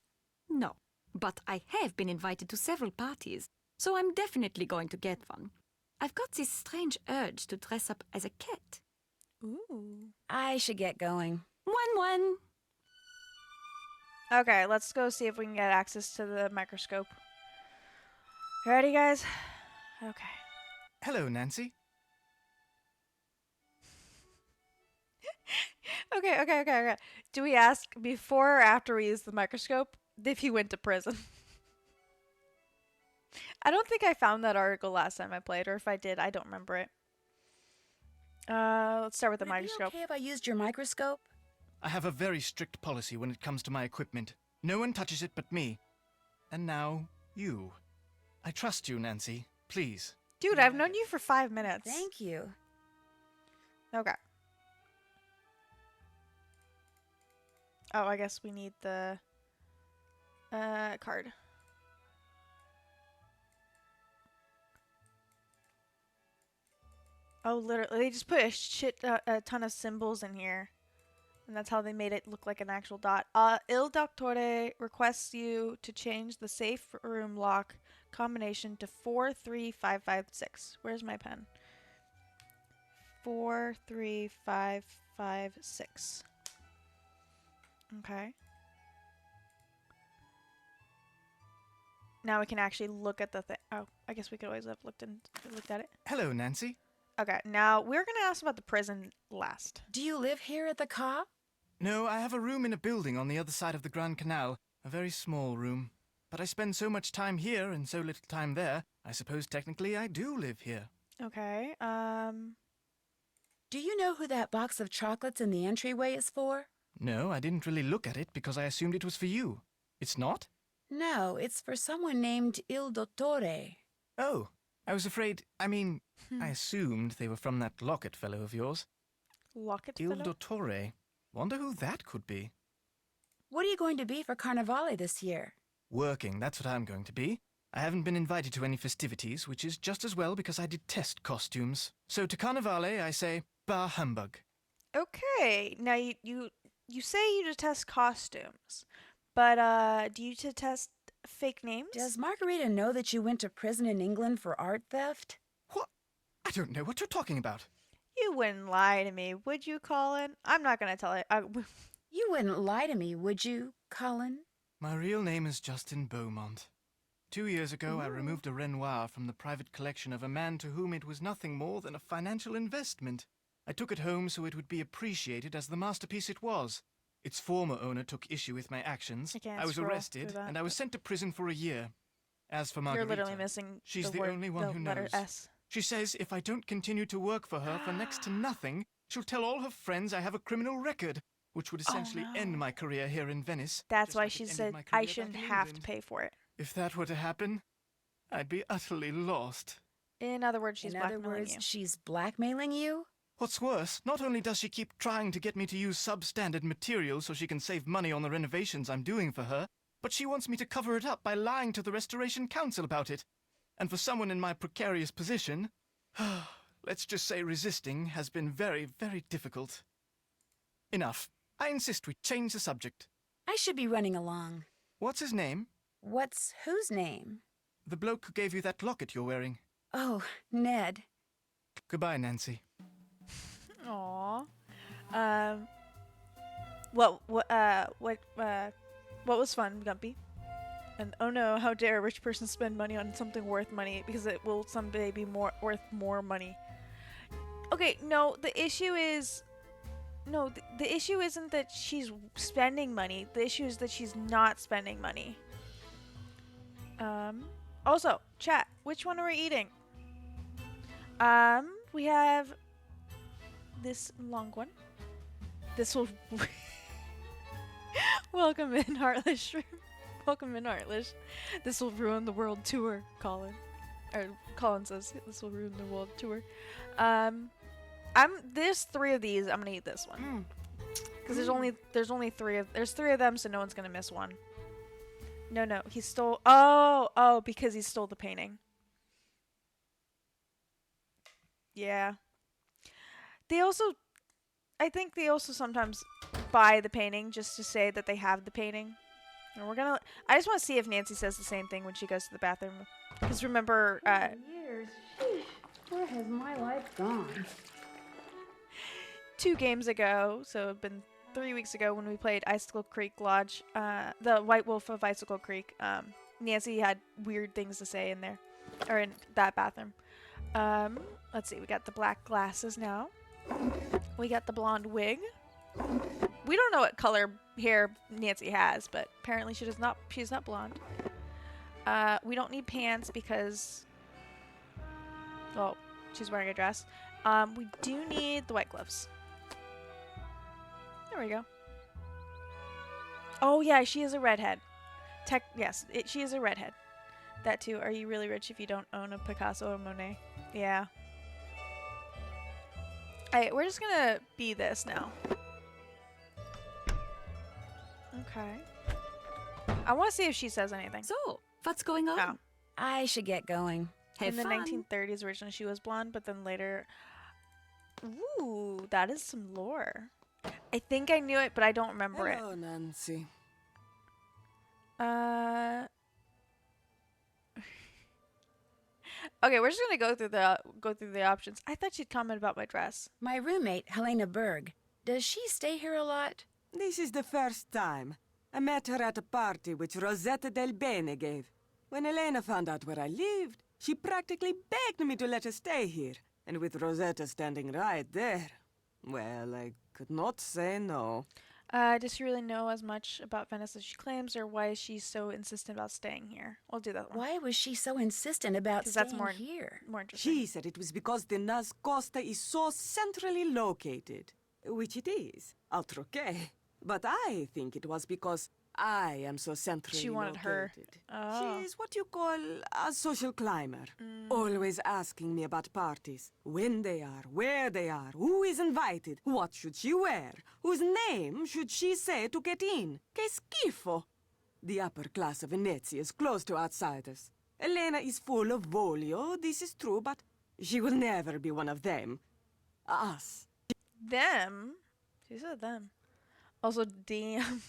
No, but I have been invited to several parties, so I'm definitely going to get one. I've got this strange urge to dress up as a cat. Ooh. I should get going. One. Okay, let's go see if we can get access to the microscope. You ready, guys? Okay. Hello, Nancy. Okay. Do we ask before or after we use the microscope if he went to prison? I don't think I found that article last time I played, or if I did, I don't remember it. Let's start with the microscope. Would it be okay if I used your microscope? I have a very strict policy when it comes to my equipment. No one touches it but me. And now, you. I trust you, Nancy. Please, Dude, I've known you for 5 minutes. Thank you. Okay. Oh, I guess we need the card. Oh, literally, they just put a ton of symbols in here. And that's how they made it look like an actual dot. Il Doctore requests you to change the safe room lock combination to 43556. Where's my pen? 43556. Okay. Now we can actually look at the thing. Oh, I guess we could always have looked at it. Hello, Nancy. Okay, now we're gonna ask about the prison last. Do you live here at the Ca? No, I have a room in a building on the other side of the Grand Canal. A very small room. But I spend so much time here and so little time there, I suppose technically I do live here. Okay, Do you know who that box of chocolates in the entryway is for? No, I didn't really look at it because I assumed it was for you. It's not? No, it's for someone named Il Dottore. Oh, I was afraid, I assumed they were from that Locket fellow of yours. Locket Il fellow? Dottore. Wonder who that could be. What are you going to be for Carnivale this year? Working, that's what I'm going to be. I haven't been invited to any festivities, which is just as well because I detest costumes. So to Carnivale, I say, bah humbug. Okay, now you say you detest costumes, but do you detest fake names? Does Margarita know that you went to prison in England for art theft? What? I don't know what you're talking about. You wouldn't lie to me, would you, Colin? I'm not gonna tell it. You wouldn't lie to me, would you, Colin? My real name is Justin Beaumont. 2 years ago, I removed a Renoir from the private collection of a man to whom it was nothing more than a financial investment. I took it home so it would be appreciated as the masterpiece it was. Its former owner took issue with my actions. I was arrested, and I was sent to prison for a year. As for Margarita, You're literally missing she's the the only one who letter knows. S. She says if I don't continue to work for her for next to nothing, she'll tell all her friends I have a criminal record, which would essentially end my career here in Venice. That's just why like she it ended said my I career shouldn't back in have to England. pay for it. If that were to happen, I'd be utterly lost. In other words, she's In other blackmailing words, you. she's blackmailing you? What's worse, not only does she keep trying to get me to use substandard material so she can save money on the renovations I'm doing for her, but she wants me to cover it up by lying to the Restoration Council about it. And for someone in my precarious position, let's just say resisting has been very, very difficult. Enough. I insist we change the subject. I should be running along. What's his name? What's whose name? The bloke who gave you that locket you're wearing. Oh, Ned. Goodbye, Nancy. Aww. What was fun, Gumpy? And oh no, how dare a rich person spend money on something worth money because it will someday be worth more money. Okay, no, the issue is the issue isn't that she's spending money. The issue is that she's not spending money. Also, chat, which one are we eating? We have this long one. This will welcome in Heartless. Welcome in Heartless. This will ruin the world tour, Colin. Or Colin says this will ruin the world tour. There's 3 of these. I'm gonna eat this one because there's only 3 of them, so no one's gonna miss one. No, he stole. Oh, because he stole the painting. Yeah. I think they also sometimes buy the painting just to say that they have the painting. And I just want to see if Nancy says the same thing when she goes to the bathroom. Because remember, Years. Sheesh. Where has my life gone? 2 games ago, so it'd been 3 weeks ago when we played Icicle Creek Lodge, the White Wolf of Icicle Creek, Nancy had weird things to say in there, or in that bathroom. Let's see, we got the black glasses now. We got the blonde wig. We don't know what color hair Nancy has, but apparently she's not blonde. We don't need pants because, well, she's wearing a dress. We do need the white gloves. There we go. Oh yeah, she is a redhead. Yes, she is a redhead. That too. Are you really rich if you don't own a Picasso or Monet? Yeah. Alright, we're just gonna be this now. Okay. I want to see if she says anything. So, what's going on? Oh. I should get going. In the 1930s, originally she was blonde, but then later... Ooh, that is some lore. I think I knew it, but I don't remember Hello, Nancy. it. Okay, we're just gonna go through the options. I thought she'd comment about my dress. My roommate, Helena Berg. Does she stay here a lot? This is the first time. I met her at a party which Rosetta Del Bene gave. When Elena found out where I lived, she practically begged me to let her stay here. And with Rosetta standing right there, well, I could not say no. Does she really know as much about Venice as she claims, or why is she so insistent about staying here? We'll do that one. Why was she so insistent about staying that's more here? More interesting. She said it was because the Nascosta is so centrally located, which it is, altro che. But I think it was because I am so centrally She wanted her. located. Oh. She's what you call a social climber. Always asking me about parties. When they are, where they are, who is invited, what should she wear, whose name should she say to get in. Che schifo! The upper class of Venezia is closed to outsiders. Elena is full of voglio, this is true, but she will never be one of them. Us. Them? She said them. Also, damn.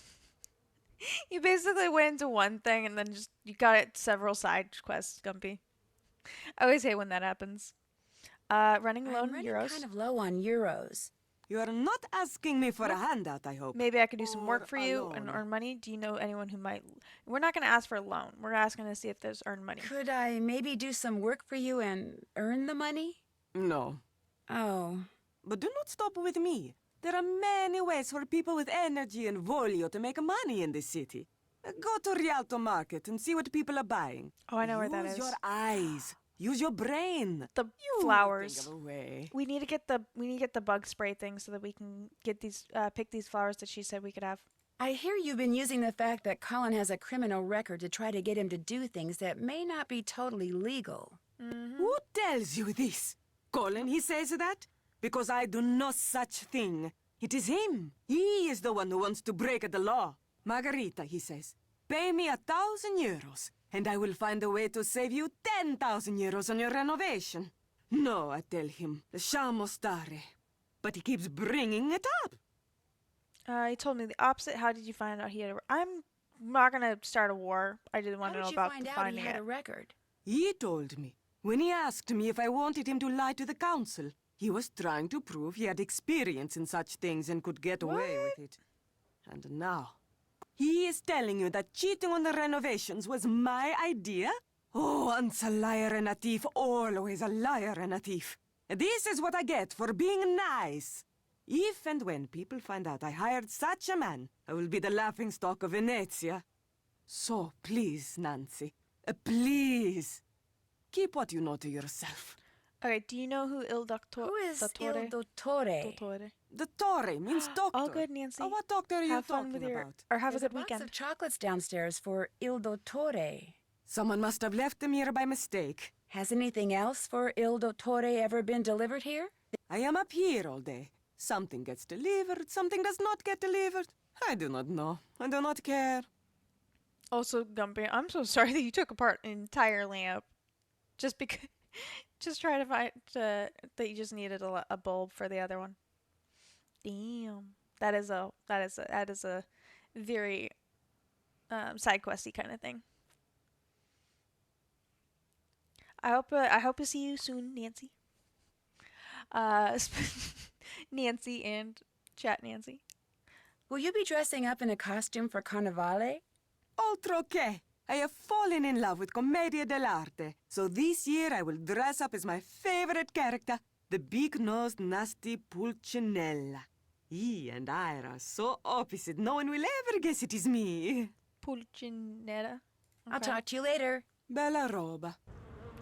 You basically went into one thing and then just you got it several side quests, Gumpy. I always hate when that happens. Running low on euros. Kind of low on euros. You are not asking me for a handout, I hope. Maybe I could do some work for Or a you and loan. earn money. Do you know anyone who might? We're not going to ask for a loan. We're asking to see if there's earned money. Could I maybe do some work for you and earn the money? No. Oh. But do not stop with me. There are many ways for people with energy and voglio to make money in this city. Go to Rialto Market and see what people are buying. Oh, I know where that is. Use your eyes. Use your brain. The You flowers. think of a way. We need to get the bug spray thing so that we can get these pick these flowers that she said we could have. I hear you've been using the fact that Colin has a criminal record to try to get him to do things that may not be totally legal. Who tells you this? Colin, he says that? Because I do no such thing. It is him. He is the one who wants to break the law. Margarita, he says, pay me 1,000 euros, and I will find a way to save you 10,000 euros on your renovation. No, I tell him, lasciamo stare. But he keeps bringing it up. He told me the opposite. How did you find out he had I'm not going to start a war. I didn't want to know about How did you find out finding he had it. a record? He told me. When he asked me if I wanted him to lie to the council, he was trying to prove he had experience in such things and could get away with it. And now, he is telling you that cheating on the renovations was my idea? Oh, once a liar and a thief, always a liar and a thief. This is what I get for being nice. If and when people find out I hired such a man, I will be the laughingstock of Venezia. So please, Nancy, please, keep what you know to yourself. Okay, do you know who Il Doctor? Who is Il Dottore? Dottore? Dottore means doctor. All good, Nancy. What doctor are you Have fun talking with your, about? or have There's a good a box weekend. of chocolates downstairs for Il Dottore. Someone must have left them here by mistake. Has anything else for Il Dottore ever been delivered here? I am up here all day. Something gets delivered, something does not get delivered. I do not know. I do not care. Also, Gumpy, I'm so sorry that you took apart an entire lamp, just because, just try to find that you just needed a bulb for the other one. Damn, that is a very side questy kind of thing. I hope to see you soon, Nancy. Nancy and Chat Nancy. Will you be dressing up in a costume for Carnevale? Altro che! I have fallen in love with Commedia dell'arte. So this year I will dress up as my favorite character, the big-nosed, nasty Pulcinella. He and I are so opposite, no one will ever guess it is me. Pulcinella. Okay. I'll talk to you later. Bella roba.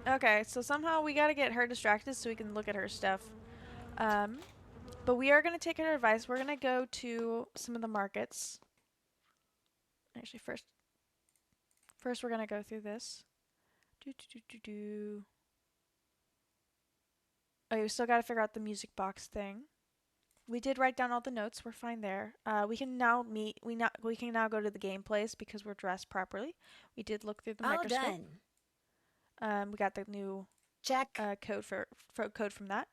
Okay, so somehow we gotta get her distracted so we can look at her stuff. But we are gonna take her advice. We're gonna go to some of the markets. Actually, first we're gonna go through this. Okay, we still got to figure out the music box thing. We did write down all the notes. We're fine there. We can now meet. We can now go to the game place because we're dressed properly. We did look through the All microscope. done. We got the new Check. code from that.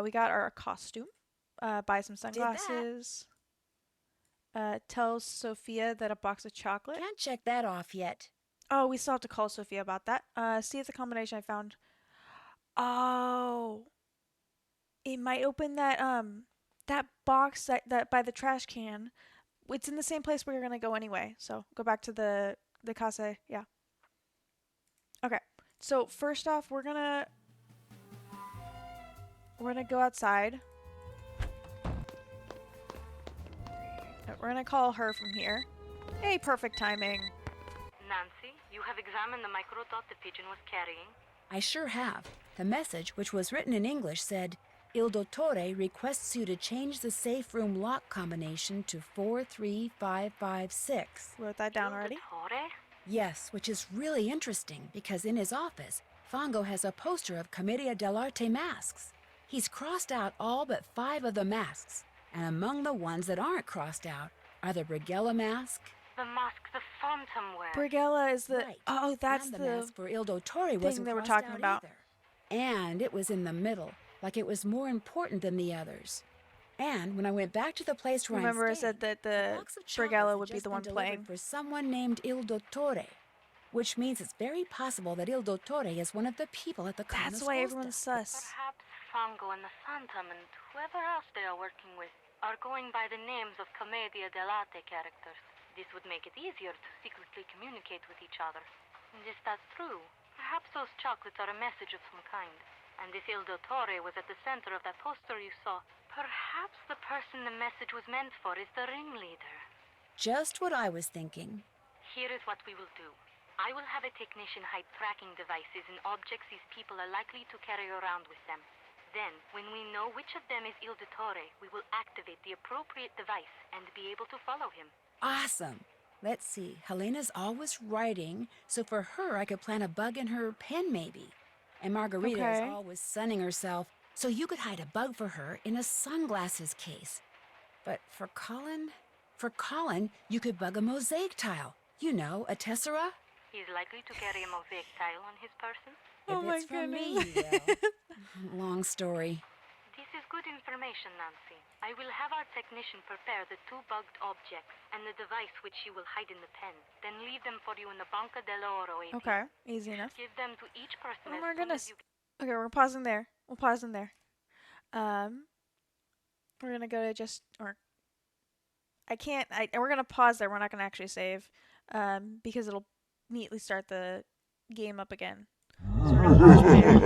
We got our costume. Buy some sunglasses. Tell Sophia that a box of chocolate. Can't check that off yet. Oh, we still have to call Sophia about that. See if the combination I found. Oh, it might open that box that by the trash can. It's in the same place where you're gonna go anyway. So go back to the casa. Yeah. Okay. So first off, we're gonna go outside. We're gonna call her from here. Hey, perfect timing. Nancy, you have examined the microdot the pigeon was carrying? I sure have. The message, which was written in English, said, Il Dottore requests you to change the safe room lock combination to 43556. Wrote that down already? Dottore? Yes, which is really interesting because in his office, Fongo has a poster of Commedia dell'arte masks. He's crossed out all but 5 of the masks, and among the ones that aren't crossed out are the Brigella mask. The mask the Phantom wears. Brigella is the... Right. Oh, that's and the mask for Il Dottore thing wasn't they were crossed talking out about. either. And it was in the middle, like it was more important than the others. And when I went back to the place where Remember, I'm I said staying, that the box of chocolates Brigella had would be just the been one delivered playing. for someone named Il Dottore, which means it's very possible that Il Dottore is one of the people at the That's why everyone's sus. Perhaps Fongo and the Phantom and whoever else they are working with are going by the names of Commedia dell'arte characters. This would make it easier to secretly communicate with each other. And if that's true, perhaps those chocolates are a message of some kind. And if Il Dottore was at the center of that poster you saw, perhaps the person the message was meant for is the ringleader. Just what I was thinking. Here is what we will do. I will have a technician hide tracking devices in objects these people are likely to carry around with them. Then, when we know which of them is Il Dottore, we will activate the appropriate device and be able to follow him. Awesome. Let's see. Helena's always writing, so for her I could plant a bug in her pen maybe. And Margarita is Okay. always sunning herself, so you could hide a bug for her in a sunglasses case. But for Colin, you could bug a mosaic tile. You know, a tessera. He is likely to carry a mosaic tile on his person. Oh If my it's from me, goodness. well. Long story. This is good information, Nancy. I will have our technician prepare the 2 bugged objects and the device which she will hide in the pen, then leave them for you in the Banca dell'Oro ATM. Okay, easy enough. Give them to each person Oh as my soon as goodness. you Okay, we're pausing there. We'll pause in there. We're gonna go to just or we're gonna pause there. We're not gonna actually save, because it'll neatly start the game up again. So we're gonna pause right here.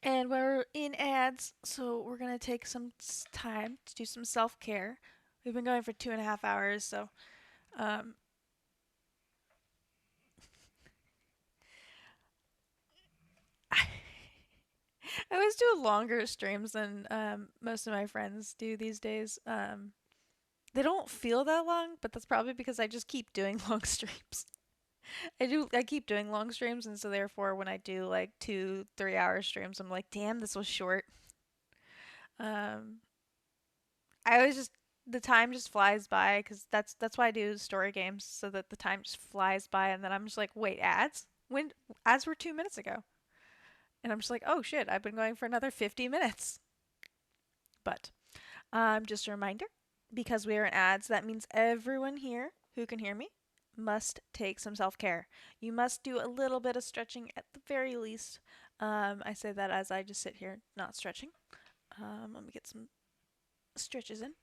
And we're in ads, so we're gonna take some time to do some self-care. We've been going for 2.5 hours, so I always do longer streams than most of my friends do these days. They don't feel that long, but that's probably because I just keep doing long streams. I keep doing long streams, and so therefore when I do like 2-3 hour streams, I'm like, damn, this was short. I always just the time just flies by because that's why I do story games so that the time just flies by, and then I'm just like, wait, ads? When ads were 2 minutes ago, and I'm just like, oh shit, I've been going for another 50 minutes. But just a reminder, because we are in ads, that means everyone here who can hear me must take some self-care. You must do a little bit of stretching at the very least. I say that as I just sit here not stretching. Let me get some stretches in.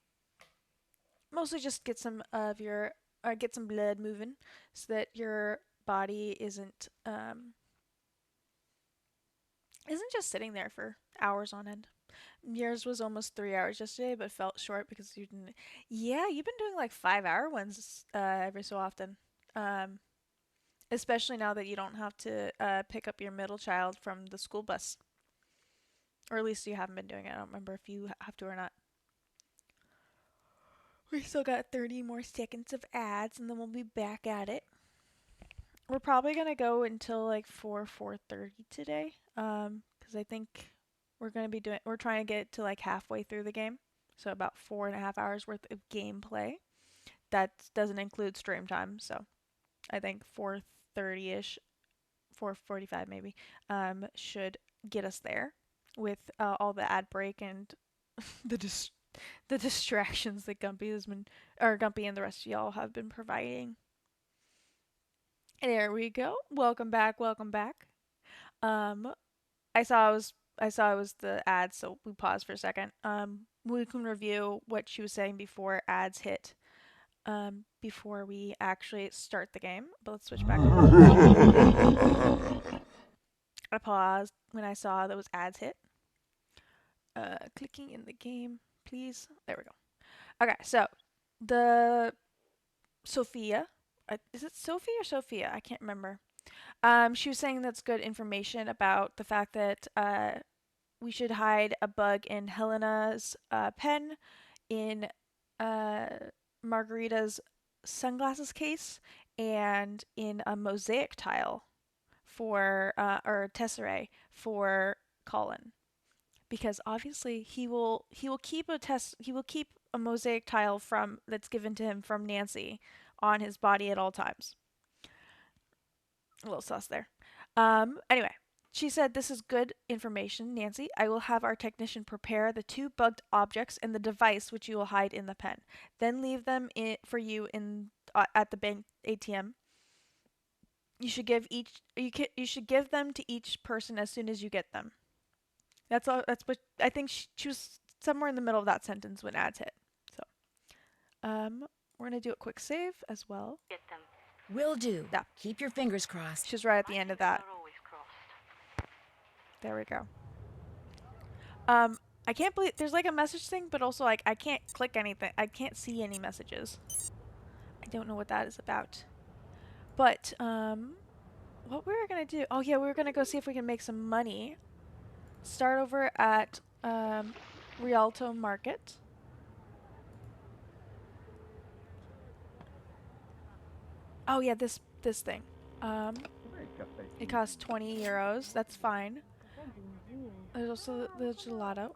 Mostly just get some of your, or get some blood moving so that your body isn't just sitting there for hours on end. Yours was almost 3 hours yesterday, but felt short because you didn't. Yeah, you've been doing like 5 hour ones every so often. Especially now that you don't have to pick up your middle child from the school bus. Or at least you haven't been doing it. I don't remember if you have to or not. We still got 30 more seconds of ads, and then we'll be back at it. We're probably going to go until like 4:30 today. Because because I think we're trying to get to like halfway through the game, so about 4.5 hours worth of gameplay. That doesn't include stream time, so I think 4:30ish, 4:45 maybe, should get us there with all the ad break and the the distractions that Gumpy and the rest of y'all have been providing. There we go. Welcome back. Welcome back. I saw it was the ads, so we paused for a second. We can review what she was saying before ads hit. Before we actually start the game. But let's switch back over. I paused when I saw those ads hit. Clicking in the game, please. There we go. Okay, so the Sophia, is it Sophie or Sophia? I can't remember. She was saying that's good information about the fact that we should hide a bug in Helena's pen, in Margarita's sunglasses case, and in a mosaic tile for or tesserae for Colin, because obviously he will keep a mosaic tile from that's given to him from Nancy on his body at all times. A little sus there. Anyway, she said, "This is good information, Nancy. I will have our technician prepare the 2 bugged objects and the device which you will hide in the pen. Then leave them for you at the bank ATM. You should give them to each person as soon as you get them." That's all. That's what I think. She was somewhere in the middle of that sentence when ads hit. So, we're gonna do a quick save as well. Get them. Will do. Yeah. Keep your fingers crossed. She's right at the end of that. There we go. I can't believe there's like a message thing, but also like I can't click anything. I can't see any messages. I don't know what that is about. But what we were gonna do? Oh yeah, we were gonna go see if we can make some money. Start over at Rialto Market. Oh yeah, this thing. It costs 20 euros. That's fine. There's also the gelato.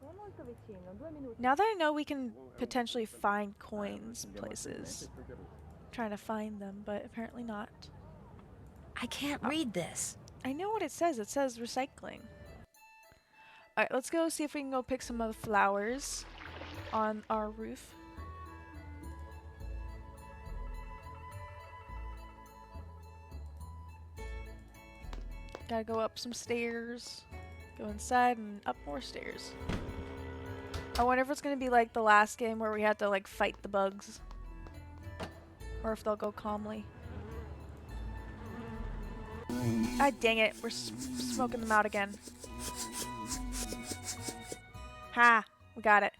Now that I know we can potentially find coins places. I'm trying to find them, but apparently not. I can't read this. I know what it says. It says recycling. Alright, let's go see if we can go pick some of the flowers on our roof. Gotta go up some stairs, go inside, and up more stairs. I wonder if it's gonna be like the last game where we have to like fight the bugs. Or if they'll go calmly. Ah, dang it, we're smoking them out again. Ha! We got it.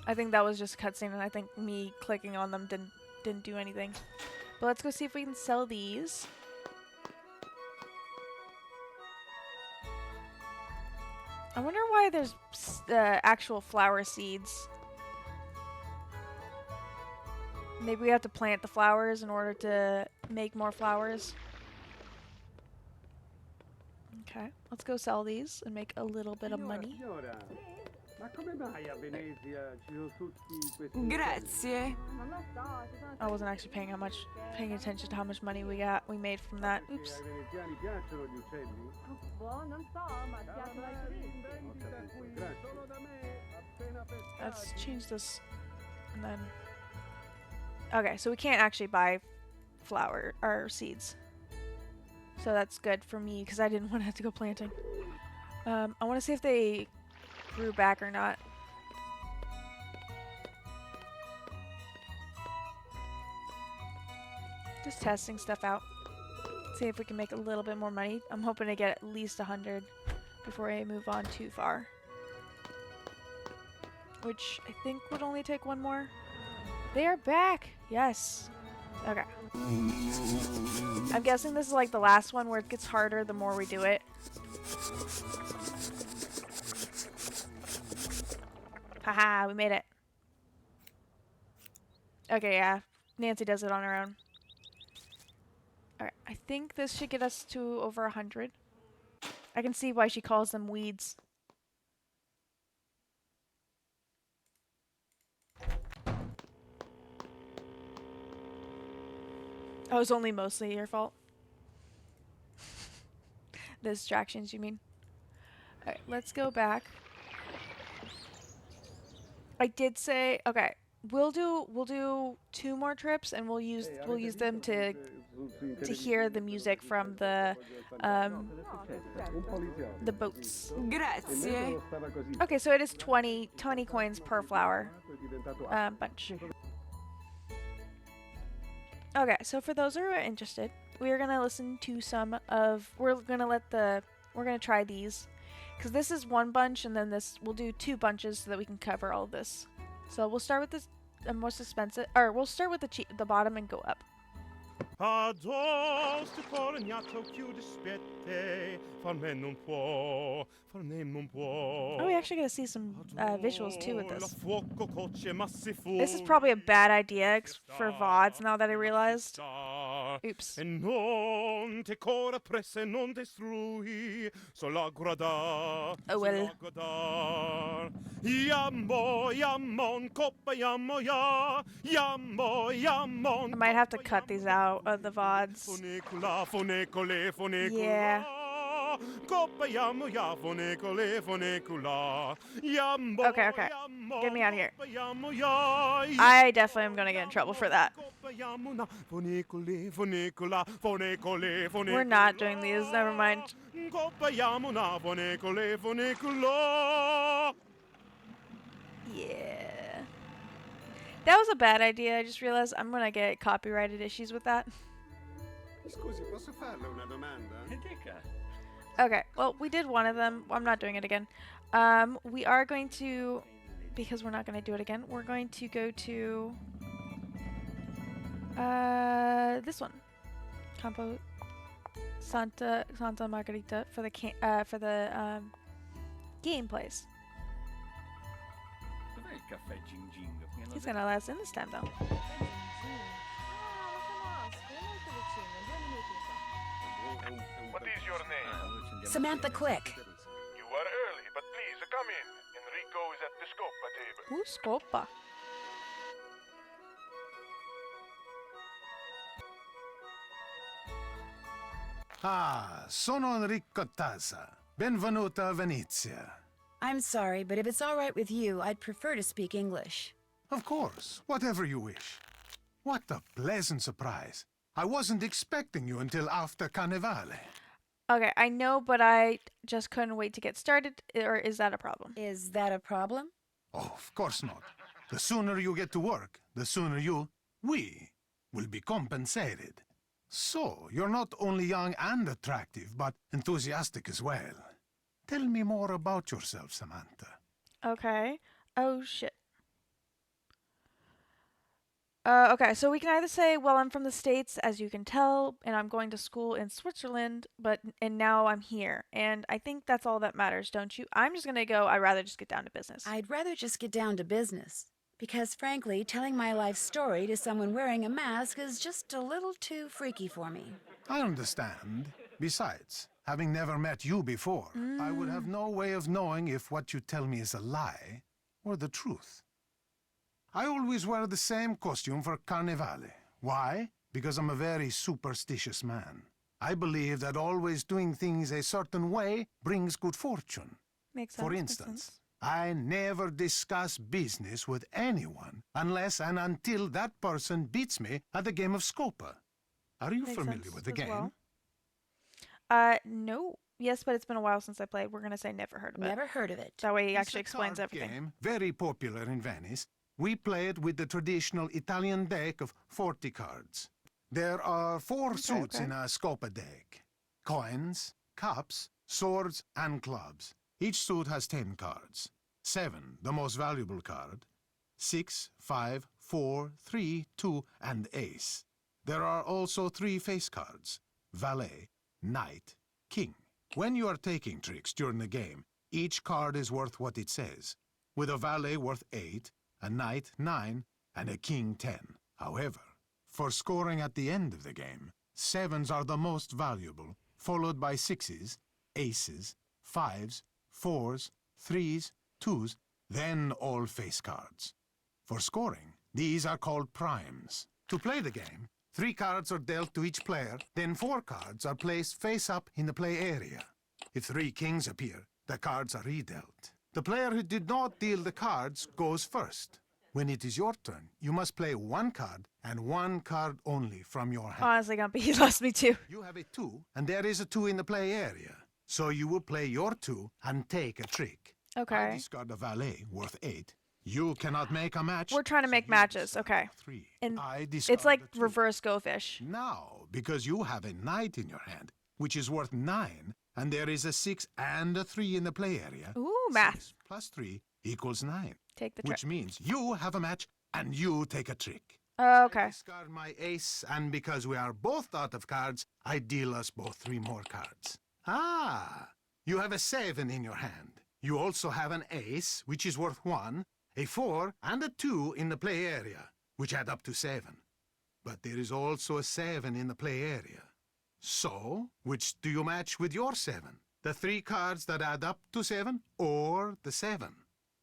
I think that was just a cutscene, and I think me clicking on them didn't do anything. But let's go see if we can sell these. I wonder why there's actual flower seeds. Maybe we have to plant the flowers in order to make more flowers. Okay, let's go sell these and make a little bit of money. Grazie. I wasn't actually paying attention to how much money we made from that. Oops. Let's change this and then. Okay, so we can't actually buy flower or seeds. So that's good for me because I didn't want to have to go planting. I want to see if they grew back or not. Just testing stuff out. See if we can make a little bit more money. I'm hoping to get at least 100 before I move on too far. Which I think would only take one more. They are back! Yes! Okay. I'm guessing this is like the last one where it gets harder the more we do it. Haha, we made it. Okay, yeah. Nancy does it on her own. Alright, I think this should get us to over 100. I can see why she calls them weeds. Oh, it's only mostly your fault. The distractions, you mean? Alright, let's go back. I did say, okay, we'll do 2 more trips and we'll use them to hear the music from the boats. Grazie. Okay, so it is 20 coins per flower bunch. Okay, so for those who are interested, we're gonna listen to we're gonna try these, because this is one bunch, and then we'll do 2 bunches so that we can cover all of this. So we'll start with this most expensive, or we'll start with the bottom and go up. Oh, we actually get to see some visuals too with this. This is probably a bad idea for VODs now that I realized. Oops. Oh well. I might have to cut these out of the VODs. Yeah. Okay. Get me out of here. I definitely am gonna get in trouble for that. We're not doing these, never mind. Yeah. That was a bad idea. I just realized I'm gonna get copyrighted issues with that. Scusi, posso farle una domanda? Okay, well, we did one of them. I'm not doing it again. We are going to, because we're not going to do it again, we're going to go to this one. Campo Santa Margarita for the gameplays. He's gonna let us in this time, though. What is your name? Samantha Quick. You are early, but please come in. Enrico is at the Scopa table. Ooh, Scopa. Ah, sono Enrico Tazza. Benvenuta a Venezia. I'm sorry, but if it's all right with you, I'd prefer to speak English. Of course, whatever you wish. What a pleasant surprise. I wasn't expecting you until after Carnevale. Okay, I know, but I just couldn't wait to get started. Or is that a problem? Is that a problem? Oh, of course not. The sooner you get to work, the sooner we will be compensated. So, you're not only young and attractive, but enthusiastic as well. Tell me more about yourself, Samantha. Okay. Oh, shit. Okay, so we can either say, well, I'm from the States, as you can tell, and I'm going to school in Switzerland, and now I'm here. And I think that's all that matters, don't you? I'm just gonna go, I'd rather just get down to business. I'd rather just get down to business. Because, frankly, telling my life story to someone wearing a mask is just a little too freaky for me. I understand. Besides, having never met you before, I would have no way of knowing if what you tell me is a lie or the truth. I always wear the same costume for Carnevale. Why? Because I'm a very superstitious man. I believe that always doing things a certain way brings good fortune. Makes sense. For instance, I never discuss business with anyone unless and until that person beats me at the game of Scopa. Are you familiar with the game? No. Yes, but it's been a while since I played. We're going to say never heard of it. Never heard of it. That way he It's actually a explains card everything. Game, very popular in Venice. We play it with the traditional Italian deck of 40 cards. There are 4 suits in a Scopa deck. Coins, cups, swords, and clubs. Each suit has 10 cards. 7, the most valuable card. 6, 5, 4, 3, 2, and ace. There are also 3 face cards. Valet, knight, king. When you are taking tricks during the game, each card is worth what it says, with a valet worth 8, a knight 9, and a king 10. However, for scoring at the end of the game, Sevens are the most valuable, followed by sixes, aces, fives, fours, threes, twos, then all face cards. For scoring, these are called primes. To play the game, 3 cards are dealt to each player, then 4 cards are placed face up in the play area. If 3 kings appear, the cards are redealt. The player who did not deal the cards goes first. When it is your turn, you must play 1 card and 1 card only from your hand. Honestly, Gumpy, he lost me too. You have a 2, and there is a 2 in the play area. So you will play your 2 and take a trick. Okay. I discard a valet worth 8. You cannot make a match. We're trying to make matches. Okay. 3. And I discard it's like a 2. reverse Go Fish. Now, because you have a knight in your hand, which is worth 9, and there is a 6 and a 3 in the play area. Ooh, math. 6 plus 3 equals 9. Take the trick. Which means you have a match and you take a trick. Okay. I discard my ace, and because we are both out of cards, I deal us both 3 more cards. Ah, you have a 7 in your hand. You also have an ace, which is worth 1, a 4, and a 2 in the play area, which add up to 7. But there is also a 7 in the play area. So, which do you match with your 7? The 3 cards that add up to 7, or the 7?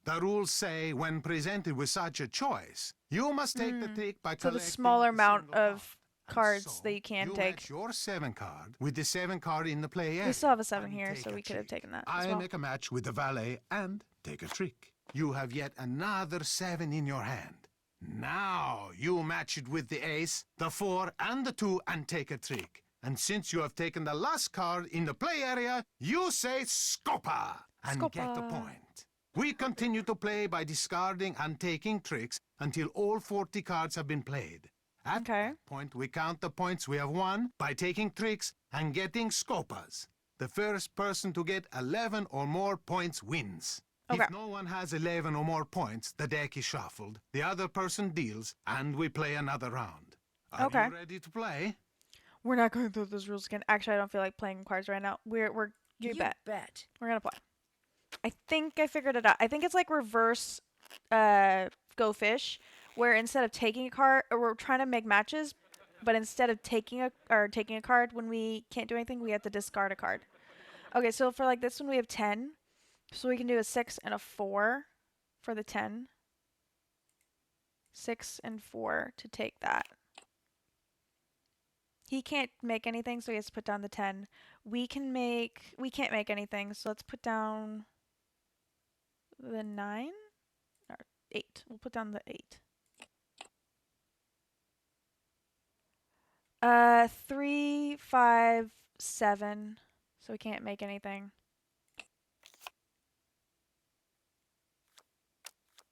The rules say when presented with such a choice, you must take the trick by So collecting the smaller a amount single of cards card. that you can You take. match your 7 card with the 7 card in the play area. We still have a 7 and here, take so a we could have trick. taken that as I well. make a match with the valet and take a trick. You have yet another 7 in your hand. Now you match it with the ace, the 4, and the 2 and take a trick. And since you have taken the last card in the play area, you say Scopa and get the Scopa. point. We continue to play by discarding and taking tricks until all 40 cards have been played. At that point, we count the points we have won by taking tricks and getting Scopas. The first person to get 11 or more points wins. Okay. If no one has 11 or more points, the deck is shuffled, the other person deals, and we play another round. Are Okay. you ready to play? We're not going through those rules again. Actually, I don't feel like playing cards right now. You bet. We're gonna play. I think I figured it out. I think it's like reverse Go Fish, where instead of taking a card, or we're trying to make matches, but instead of taking a card when we can't do anything, we have to discard a card. Okay, so for like this one we have 10. So we can do a 6 and a 4 for the 10. 6 and 4 to take that. He can't make anything, so he has to put down the 10. We can't make anything, so let's put down the 9 or 8. We'll put down the 8. 3, 5, 7. So we can't make anything.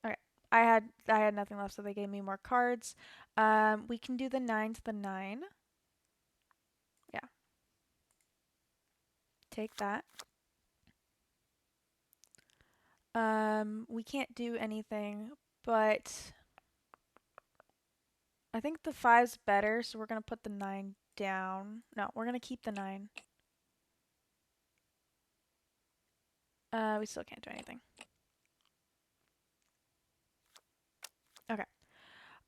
Okay. I had nothing left, so they gave me more cards. We can do the 9 to the 9. Yeah. Take that. We can't do anything, but I think the 5's better, so we're gonna put the 9 down. No, we're gonna keep the 9. We still can't do anything. Okay.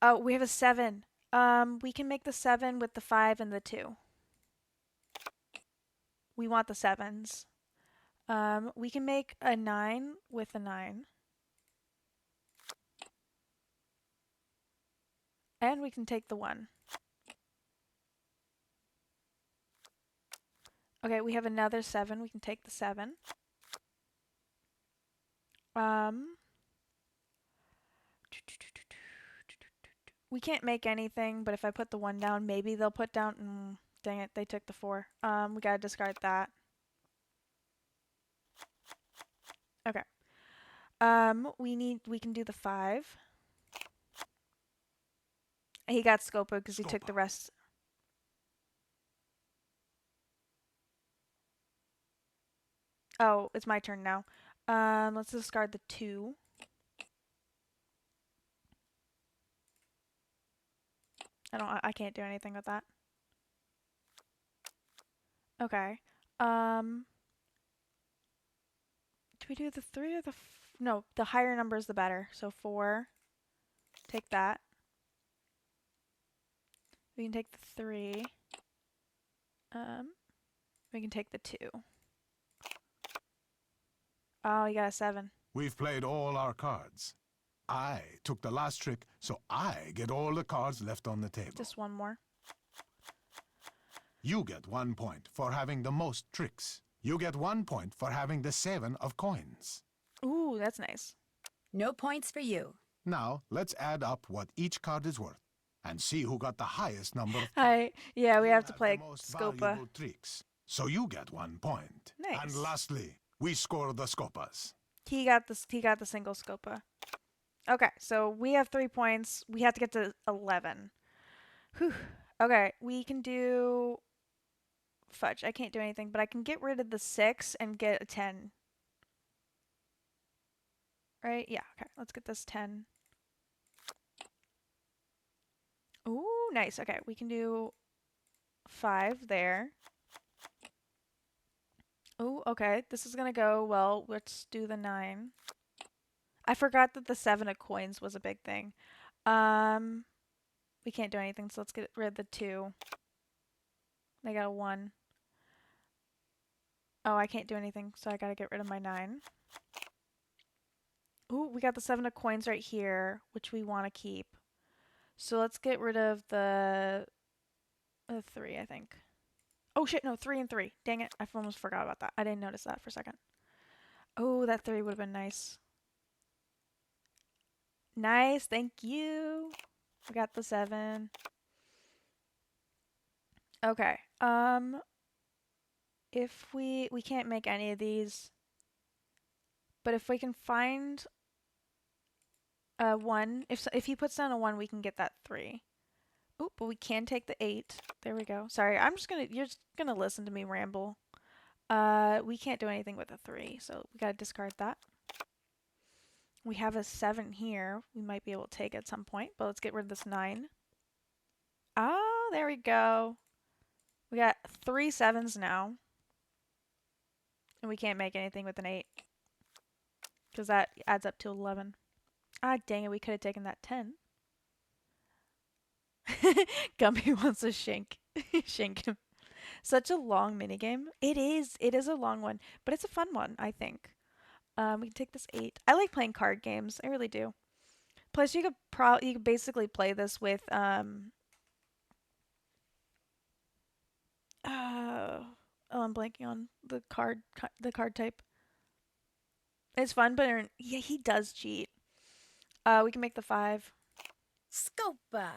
Oh, we have a 7. We can make the 7 with the 5 and the 2. We want the 7s. We can make a 9 with a 9. And we can take the 1. Okay, we have another 7. We can take the 7. We can't make anything, but if I put the 1 down, maybe they'll put down... dang it, they took the 4. We gotta discard that. Okay. We can do the 5. He got Scopa because he took the rest. Oh, it's my turn now. Let's discard the 2. I can't do anything with that. Okay. Do we do the 3 or the... no, the higher number is the better. So 4. Take that. We can take the 3. We can take the 2. Oh, you got a 7. We've played all our cards. I took the last trick, so I get all the cards left on the table. Just one more. You get 1 point for having the most tricks. You get 1 point for having the 7 of coins. Ooh, that's nice. No points for you. Now, let's add up what each card is worth and see who got the highest number of Yeah, we have to play the most Scopa. valuable tricks. So you get 1 point. Nice. And lastly, we score the Scopas. He got the single Scopa. Okay, so we have 3 points. We have to get to 11. Whew. Okay, we can do... Fudge, I can't do anything, but I can get rid of the 6 and get a 10. Right? Yeah, okay. Let's get this 10. Ooh, nice. Okay, we can do 5 there. Ooh, okay. This is gonna go well. Let's do the 9. I forgot that the 7 of coins was a big thing. We can't do anything, so let's get rid of the 2. They got a 1. Oh, I can't do anything, so I gotta get rid of my 9. Ooh, we got the 7 of coins right here, which we want to keep. So let's get rid of the 3, I think. Oh shit, no, 3 and 3. Dang it, I almost forgot about that. I didn't notice that for a second. Oh, that 3 would have been nice. Nice, thank you. We got the 7. Okay, if we can't make any of these, but if we can find a 1, if he puts down a 1, we can get that 3. Oop, but we can take the 8. There we go. Sorry, you're just gonna listen to me ramble. We can't do anything with a 3, so we gotta discard that. We have a 7 here. We might be able to take at some point, but let's get rid of this 9. Oh, there we go. We got 3 7s now. And we can't make anything with an 8. Because that adds up to 11. Ah, dang it, we could have taken that 10. Gumby wants to shank him. Such a long minigame. It is a long one, but it's a fun one, I think. We can take this 8. I like playing card games. I really do. Plus, you could basically play this with oh, I'm blanking on the card type. It's fun, but yeah, he does cheat. We can make the 5. Scopa.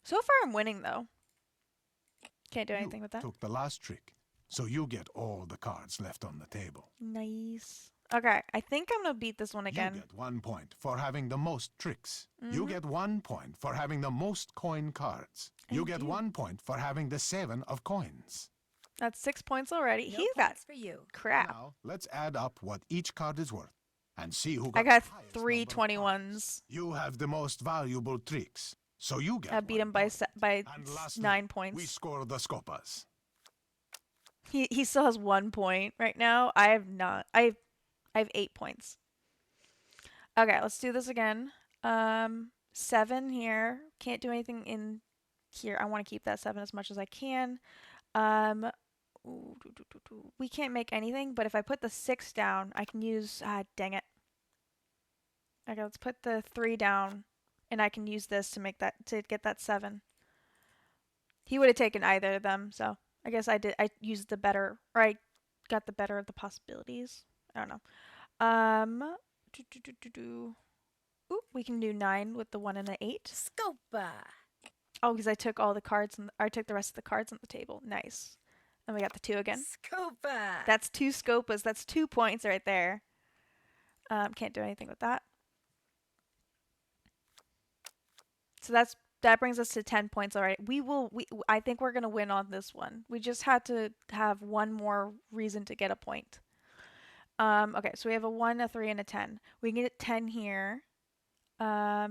So far, I'm winning though. Can't do anything with that. Took the last trick, so you get all the cards left on the table. Nice. Okay, I think I'm gonna beat this one again. You get 1 point for having the most tricks. You get 1 point for having the most coin cards. You get 1 point for having the 7 of coins. That's 6 points already. No He got for you. crap. Now, let's add up what each card is worth and see who I got got the highest 3 number of 21s. You have the most valuable tricks, so you get I beat 1 him by point. And lastly, 9 points. We score the Scopas. He still has 1 point right now. I have not. I have 8 points. Okay, let's do this again. 7 here. Can't do anything in here. I want to keep that 7 as much as I can. We can't make anything, but if I put the 6 down, I can use... dang it. Okay, let's put the 3 down, and I can use this to get that 7. He would have taken either of them, so I guess I used the better, or I got the better of the possibilities. I don't know. Ooh, we can do 9 with the 1 and the 8. Scopa. Oh, because I took all the cards, I took the rest of the cards on the table. Nice. And we got the 2 again. Scopa. That's 2 Scopas. That's 2 points right there. Can't do anything with that. So that brings us to 10 points already. I think we're gonna win on this one. We just had to have one more reason to get a point. Okay, so we have a 1, a 3, and a 10. We can get 10 here. Or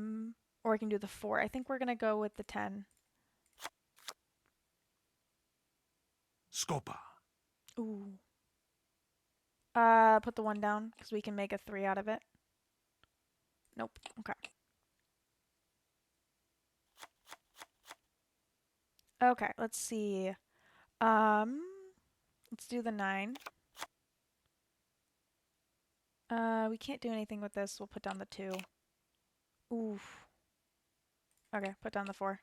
we can do the 4. I think we're gonna go with the 10. Scopa. Ooh. Put the 1 down, because we can make a 3 out of it. Nope. Okay. Okay, let's see. Let's do the 9. We can't do anything with this. We'll put down the 2. Oof. Okay, put down the 4.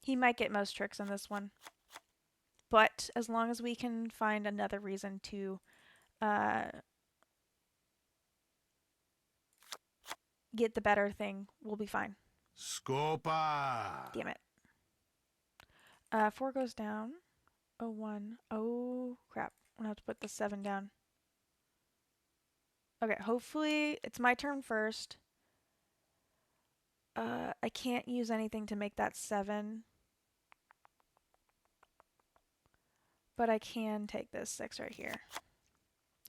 He might get most tricks in this one. But as long as we can find another reason to get the better thing, we'll be fine. Scopa! Damn it. 4 goes down. Oh, 1. Oh, crap. I'm gonna have to put the 7 down. Okay, hopefully it's my turn first. I can't use anything to make that 7. But I can take this 6 right here.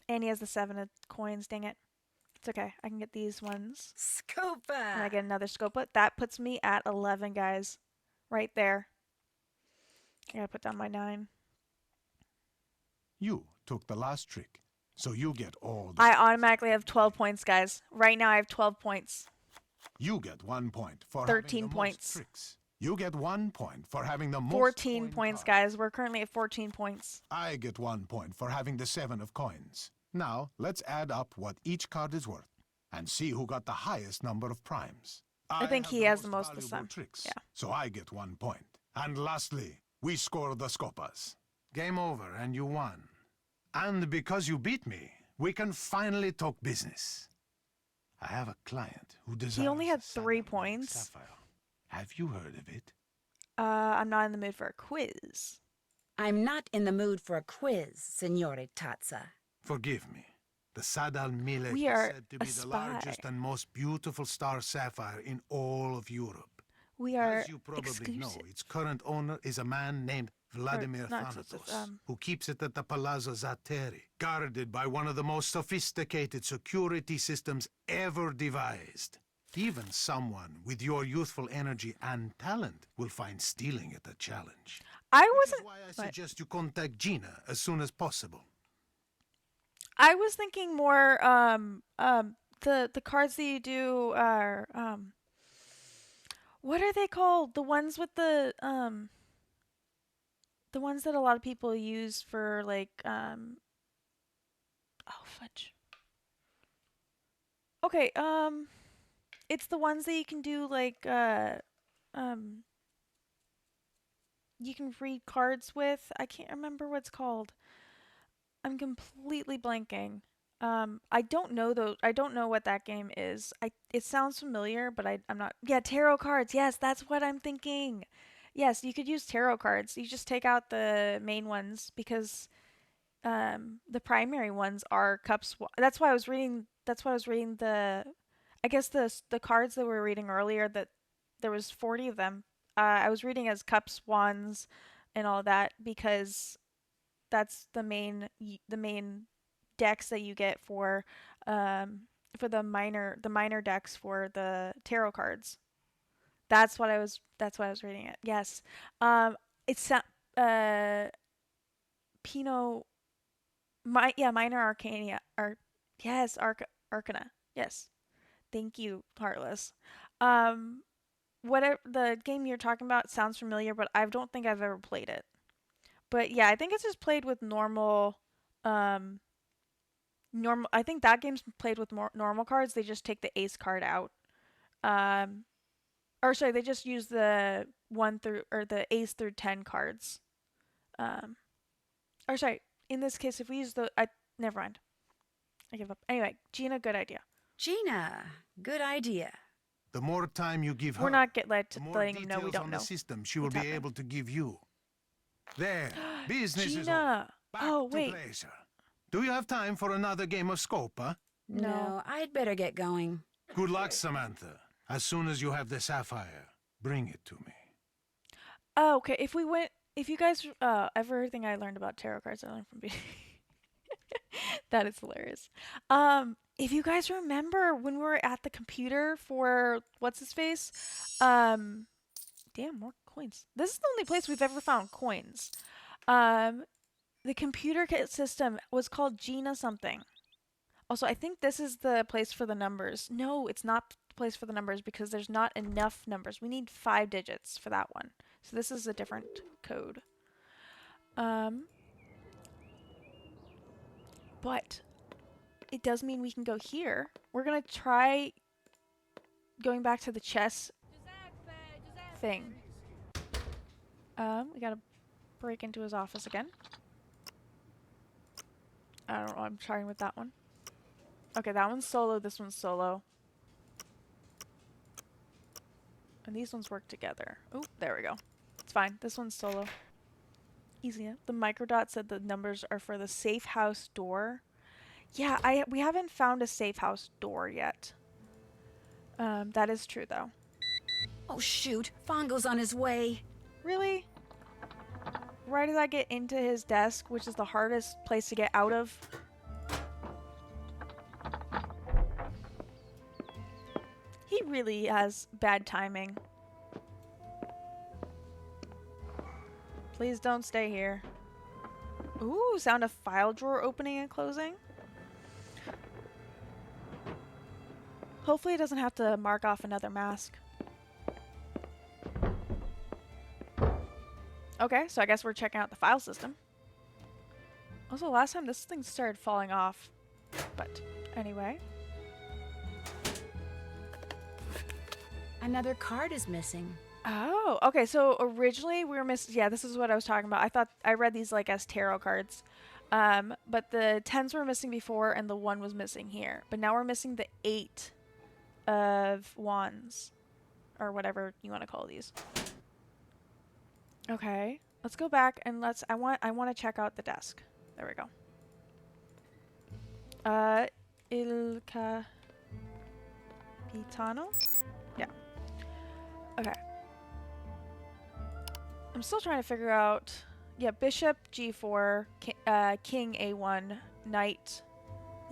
And he has the 7 of coins, dang it. It's okay, I can get these ones. Scopa! And I get another Scopa. That puts me at 11, guys. Right there. I gotta put down my 9. You took the last trick, so you get all the... I automatically have 12 points, guys. Right now I have 12 points. You get 1 point for 13 having the points. most tricks. You get 1 point for having the most 14 points, guys. We're currently at 14 points. I get 1 point for having the 7 of coins. Now, let's add up what each card is worth and see who got the highest number of primes. I think he has the most this time. Tricks, yeah. So I get 1 point. And lastly, we score the Scopas. Game over and you won. And because you beat me, we can finally talk business. I have a client who desires... He only had 3 points. Sapphire. Have you heard of it? I'm not in the mood for a quiz. I'm not in the mood for a quiz, Signore Tazza. Forgive me. The Sadal Milek We is are said to be the largest and most beautiful star sapphire in all of Europe. We are As you probably exclusive. know, its current owner is a man named Vladimir Thanatos, who keeps it at the Palazzo Zateri, guarded by one of the most sophisticated security systems ever devised. Even someone with your youthful energy and talent will find stealing it a challenge. I wasn't... Which is why I suggest you contact Gina as soon as possible. I was thinking more, the cards that you do are, what are they called? The ones with the ones that a lot of people use for, like, oh, fudge. Okay, it's the ones that you can do, like, you can read cards with. I can't remember what it's called. I'm completely blanking. I don't know though. I don't know what that game is. It sounds familiar, but I'm not. Yeah, tarot cards. Yes, that's what I'm thinking. Yes, you could use tarot cards. You just take out the main ones because the primary ones are cups. That's why I was reading. That's why I was reading the. I guess the cards that we were reading earlier, that there was 40 of them. I was reading as cups, wands, and all that because that's the main decks that you get for the minor decks for the tarot cards. That's why I was reading it. Yes. It's minor arcana yes, arcana. Yes. Thank you, Heartless. Whatever the game you're talking about sounds familiar, but I don't think I've ever played it. But yeah, I think it's just played with normal. I think that game's played with more normal cards. They just take the ace card out. Or sorry, they just use the the ace through 10 cards. Or sorry, in this case, if we use never mind. I give up. Anyway, Gina, good idea. Gina, good idea. The more time you give her, we're not letting them know we don't on know. The system she will be able to give you. There, business Gina. is over. Back to pleasure. Do you have time for another game of Scopa? No, I'd better get going. Good luck, Samantha. As soon as you have the sapphire, bring it to me. Oh, okay. If you guys, everything I learned about tarot cards I learned from that is hilarious. If you guys remember when we were at the computer for what's his face, damn, more coins. This is the only place we've ever found coins. The computer system was called Gina something. Also, I think this is the place for the numbers. No, it's not the place for the numbers because there's not enough numbers. We need 5 digits for that one. So this is a different code. But it does mean we can go here. We're gonna try going back to the chess thing. We gotta break into his office again. I don't know, I'm trying with that one. Okay, that one's solo, this one's solo. And these ones work together. Oh, there we go. It's fine. This one's solo. Easy. The microdot said the numbers are for the safe house door. Yeah, we haven't found a safe house door yet. That is true though. Oh shoot, Fongo's on his way. Really? Right as I get into his desk, which is the hardest place to get out of. He really has bad timing. Please don't stay here. Ooh, sound of file drawer opening and closing. Hopefully it doesn't have to mark off another mask. Okay, so I guess we're checking out the file system. Also, last time this thing started falling off. But anyway. Another card is missing. Oh, okay. So originally we were missing. Yeah, this is what I was talking about. I thought I read these like as tarot cards, but the 10s were missing before, and the 1 was missing here. But now we're missing the 8 of wands, or whatever you want to call these. Okay, let's go back and I want to check out the desk. There we go. Il Capitano. Yeah. Okay. I'm still trying to figure out... Yeah, bishop g4, king a1, knight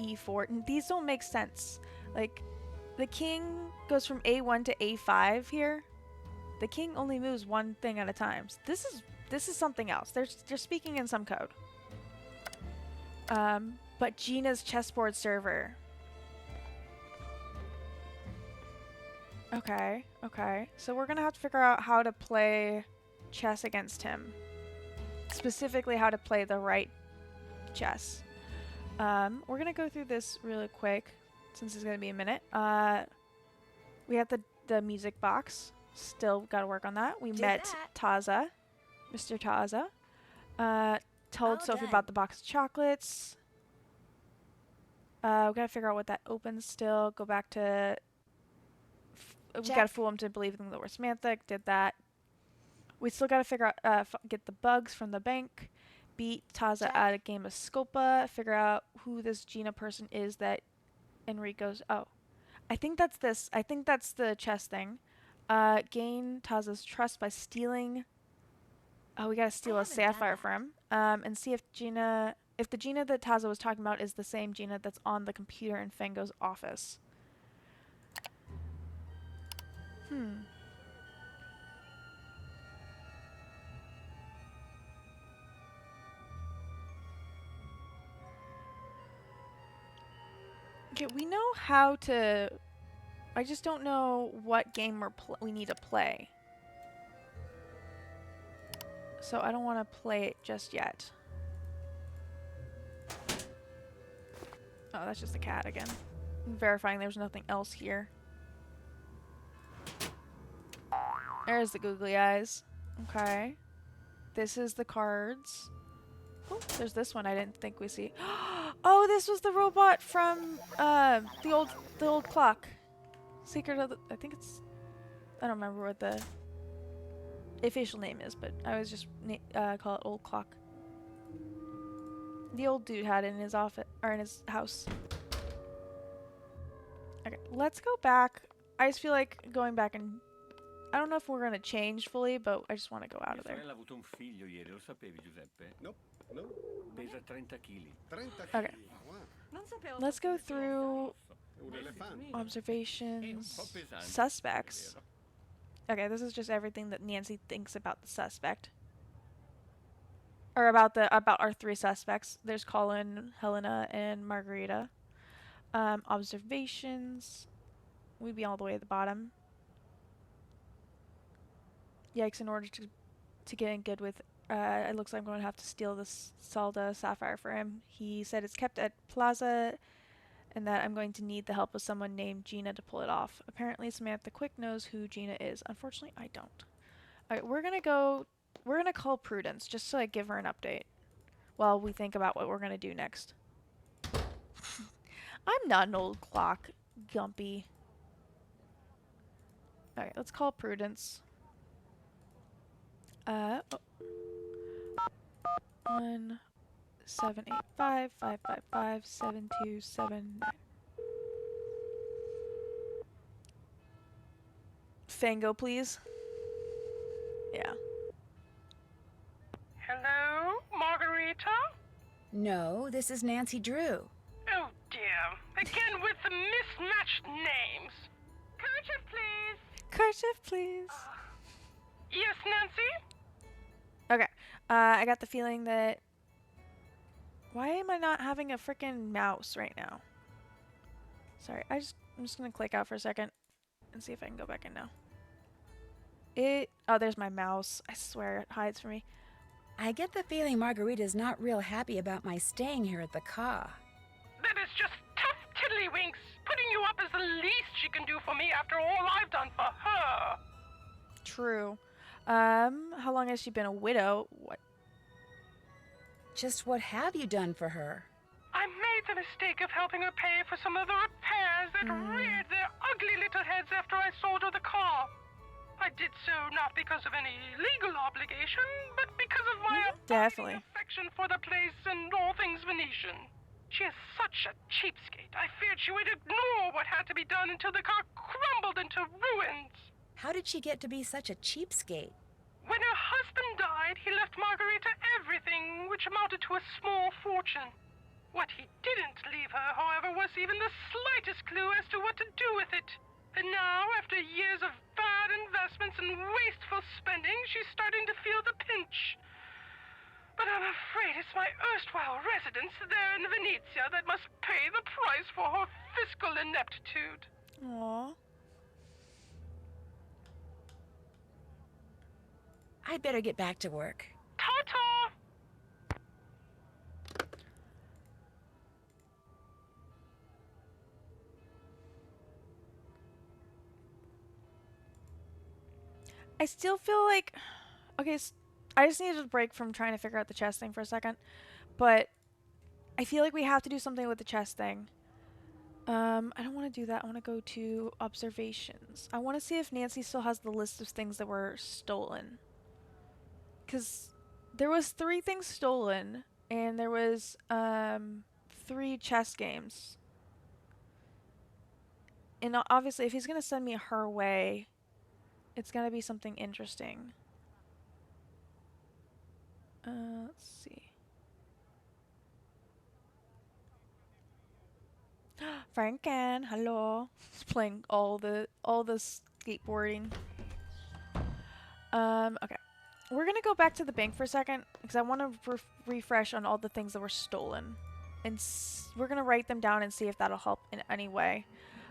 e4. These don't make sense. Like, the king goes from a1 to a5 here. The king only moves one thing at a time. So this is something else. They're speaking in some code. But Gina's chessboard server. Okay, okay. So we're gonna have to figure out how to play chess against him. Specifically how to play the right chess. We're gonna go through this really quick since it's gonna be a minute. We have the music box. Still gotta work on that. We met Taza, Mr. Taza. Told Sophie about the box of chocolates. We gotta figure out what that opens still. Go back to... We gotta fool him to believing that we're Samantha. Did that. We still gotta figure out, get the bugs from the bank. Beat Taza at a game of Scopa. Figure out who this Gina person is that Enrico's... Oh. I think that's this. I think that's the chess thing. Gain Taza's trust by stealing... Oh, we gotta steal a sapphire from him. And see if Gina... If the Gina that Taza was talking about is the same Gina that's on the computer in Fango's office. Okay, we know how to... I just don't know what game we need to play. So I don't want to play it just yet. Oh, that's just a cat again. I'm verifying there's nothing else here. There's the googly eyes. Okay. This is the cards. Oh, there's this one I didn't think we see. Oh, this was the robot from the old clock. Secret of the... I think it's... I don't remember what the official name is, but I always just call it old clock. The old dude had it in his office, or in his house. Okay, let's go back. I just feel like going back and... I don't know if we're going to change fully, but I just want to go out of there. Mia sorella ha avuto un figlio ieri, lo sapevi, Giuseppe? No, no. Pesa 30 kg. 30 Okay. Wow. Let's go through Un elefante. observations, suspects. Okay, this is just everything that Nancy thinks about the suspect. Or about our 3 suspects. There's Colin, Helena, and Margarita. Observations. We'd be all the way at the bottom. Yikes, in order to get in good with It looks like I'm going to have to steal this Salda sapphire for him. He said it's kept at Plaza and that I'm going to need the help of someone named Gina to pull it off. Apparently Samantha Quick knows who Gina is. Unfortunately, I don't. Alright, we're gonna call Prudence just to like give her an update while we think about what we're gonna do next. I'm not an old clock, Gumpy. Alright, let's call Prudence. 1-785-555-7279. Fango, please. Yeah. Hello, Margarita? No, this is Nancy Drew. Oh dear, again with the mismatched names. Kerchief, please. Kerchief, please. Yes, Nancy? Okay. I got the feeling that... Why am I not having a frickin' mouse right now? Sorry, I'm just gonna click out for a second and see if I can go back in now. Oh, there's my mouse. I swear it hides from me. I get the feeling Margarita's not real happy about my staying here at the car. That is just tough tiddlywinks. Putting you up is the least she can do for me after all I've done for her. True. How long has she been a widow? What? Just what have you done for her? I made the mistake of helping her pay for some of the repairs that reared their ugly little heads after I sold her the car. I did so not because of any legal obligation, but because of my Definitely affection for the place and all things Venetian. She is such a cheapskate. I feared she would ignore what had to be done until the car crumbled into ruins. How did she get to be such a cheapskate? When her husband died, he left Margarita everything, which amounted to a small fortune. What he didn't leave her, however, was even the slightest clue as to what to do with it. And now, after years of bad investments and wasteful spending, she's starting to feel the pinch. But I'm afraid it's my erstwhile residence there in Venezia that must pay the price for her fiscal ineptitude. Aww. I'd better get back to work. Ta-ta! I still feel like... Okay, I just needed a break from trying to figure out the chest thing for a second. But I feel like we have to do something with the chest thing. I don't want to do that. I want to go to observations. I want to see if Nancy still has the list of things that were stolen. Because there was 3 things stolen, and there was 3 chess games. And obviously, if he's going to send me her way, it's going to be something interesting. Let's see. Franken, hello. He's playing all the skateboarding. Okay. We're gonna go back to the bank for a second because I want to refresh on all the things that were stolen, and we're gonna write them down and see if that'll help in any way.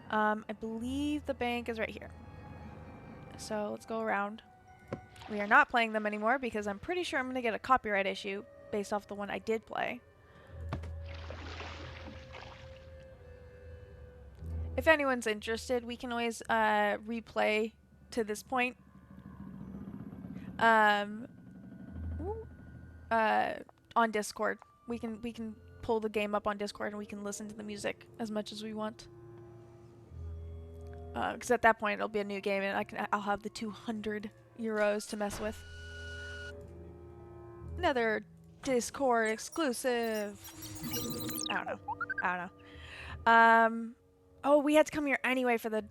I believe the bank is right here. So let's go around. We are not playing them anymore because I'm pretty sure I'm gonna get a copyright issue based off the one I did play. If anyone's interested, we can always replay to this point. On Discord. We can pull the game up on Discord and we can listen to the music as much as we want. Because at that point it'll be a new game and I'll have the 200 euros to mess with. Another Discord exclusive. I don't know. Oh, we had to come here anyway for the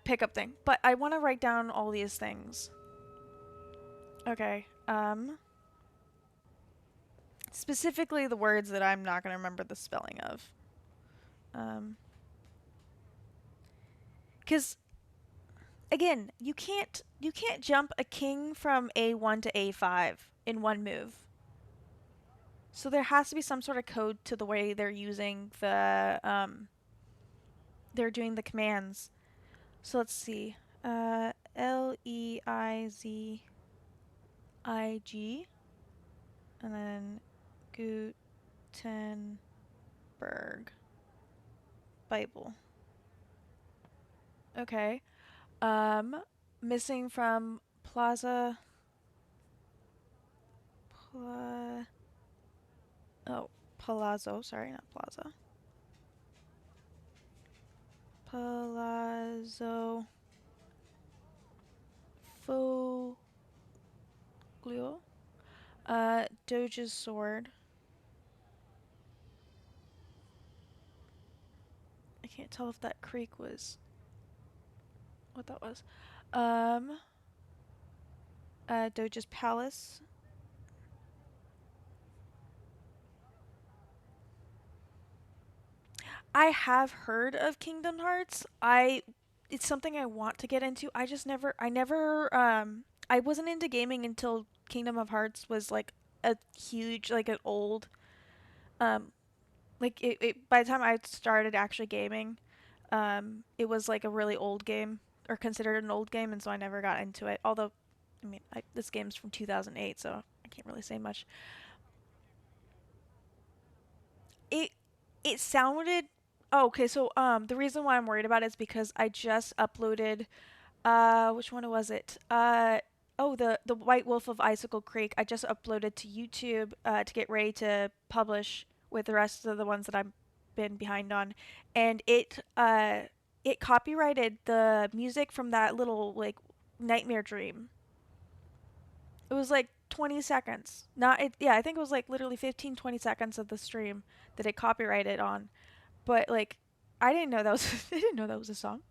pickup thing. But I want to write down all these things. Okay. Specifically the words that I'm not going to remember the spelling of. Because again, you can't jump a king from A1 to A5 in one move. So there has to be some sort of code to the way they're using the they're doing the commands. So let's see. Leizig. And then Gutenberg Bible. Okay. Missing from Plaza. Palazzo. Sorry, not Plaza. Palazzo. Foglio. Doge's sword. I can't tell if that creek was what that was. Doge's palace. I have heard of Kingdom Hearts. It's something I want to get into. I wasn't into gaming until Kingdom of Hearts was like a huge, like an old, um, like by the time I started actually gaming, it was like a really old game or considered an old game, and so I never got into it. Although, I mean, this game's from 2008, so I can't really say much. It it sounded okay, so the reason why I'm worried about it is because I just uploaded which one was it? The White Wolf of Icicle Creek. I just uploaded to YouTube to get ready to publish with the rest of the ones that I've been behind on, and it copyrighted the music from that little like nightmare dream. It was like 20 seconds. Not it, yeah, I think it was like literally 15 20 seconds of the stream that it copyrighted on. But like I didn't know that was I didn't know that was a song.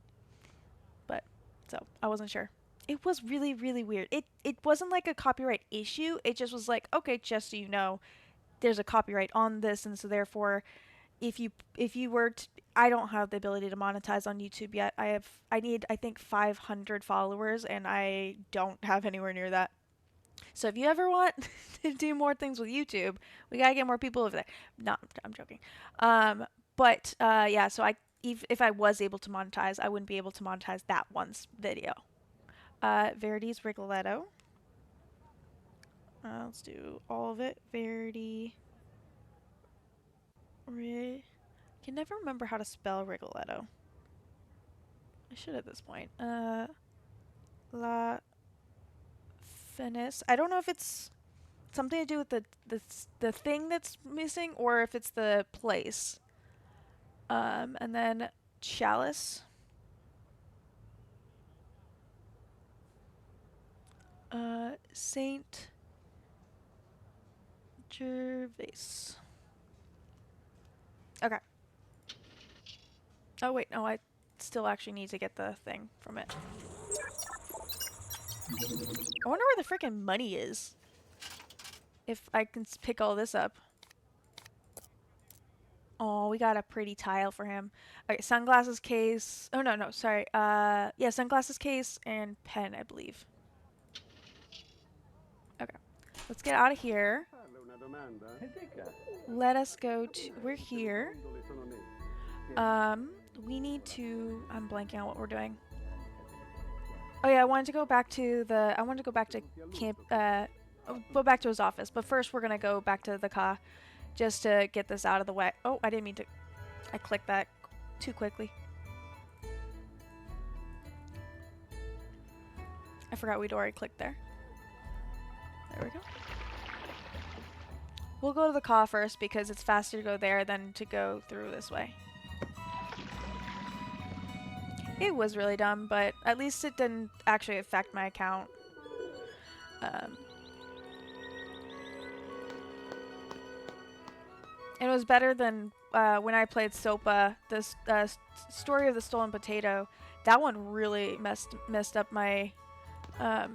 But so, I wasn't sure. It was really really weird. It wasn't like a copyright issue. It just was like, okay, just so you know, there's a copyright on this, and so therefore if you were to, I don't have the ability to monetize on YouTube yet. I need I think 500 followers and I don't have anywhere near that. So if you ever want to do more things with YouTube, we gotta get more people over there. No, I'm joking. Yeah. So if I was able to monetize, I wouldn't be able to monetize that one's video. Verity's Rigoletto. Let's do all of it. Verity. I can never remember how to spell Rigoletto. I should at this point. La Venice. I don't know if it's something to do with the thing that's missing or if it's the place. And then Chalice. Saint Gervais. Okay. Oh wait, no, I still actually need to get the thing from it. I wonder where the freaking money is. If I can pick all this up. Oh, we got a pretty tile for him. Okay, sunglasses case. Oh, no, sorry. Yeah, sunglasses case and pen, I believe. Okay. Let's get out of here. Let us go to... We're here. We need to... I'm blanking on what we're doing. Oh, yeah, I wanted to go back to the... I wanted to go back to camp... go back to his office. But first, we're gonna go back to the car. Just to get this out of the way. Oh, I didn't mean to... I clicked that too quickly. I forgot we'd already clicked there. There we go. We'll go to the car first because it's faster to go there than to go through this way. It was really dumb, but at least it didn't actually affect my account. It was better than when I played Sopa, the Story of the Stolen Potato. That one really messed up my... or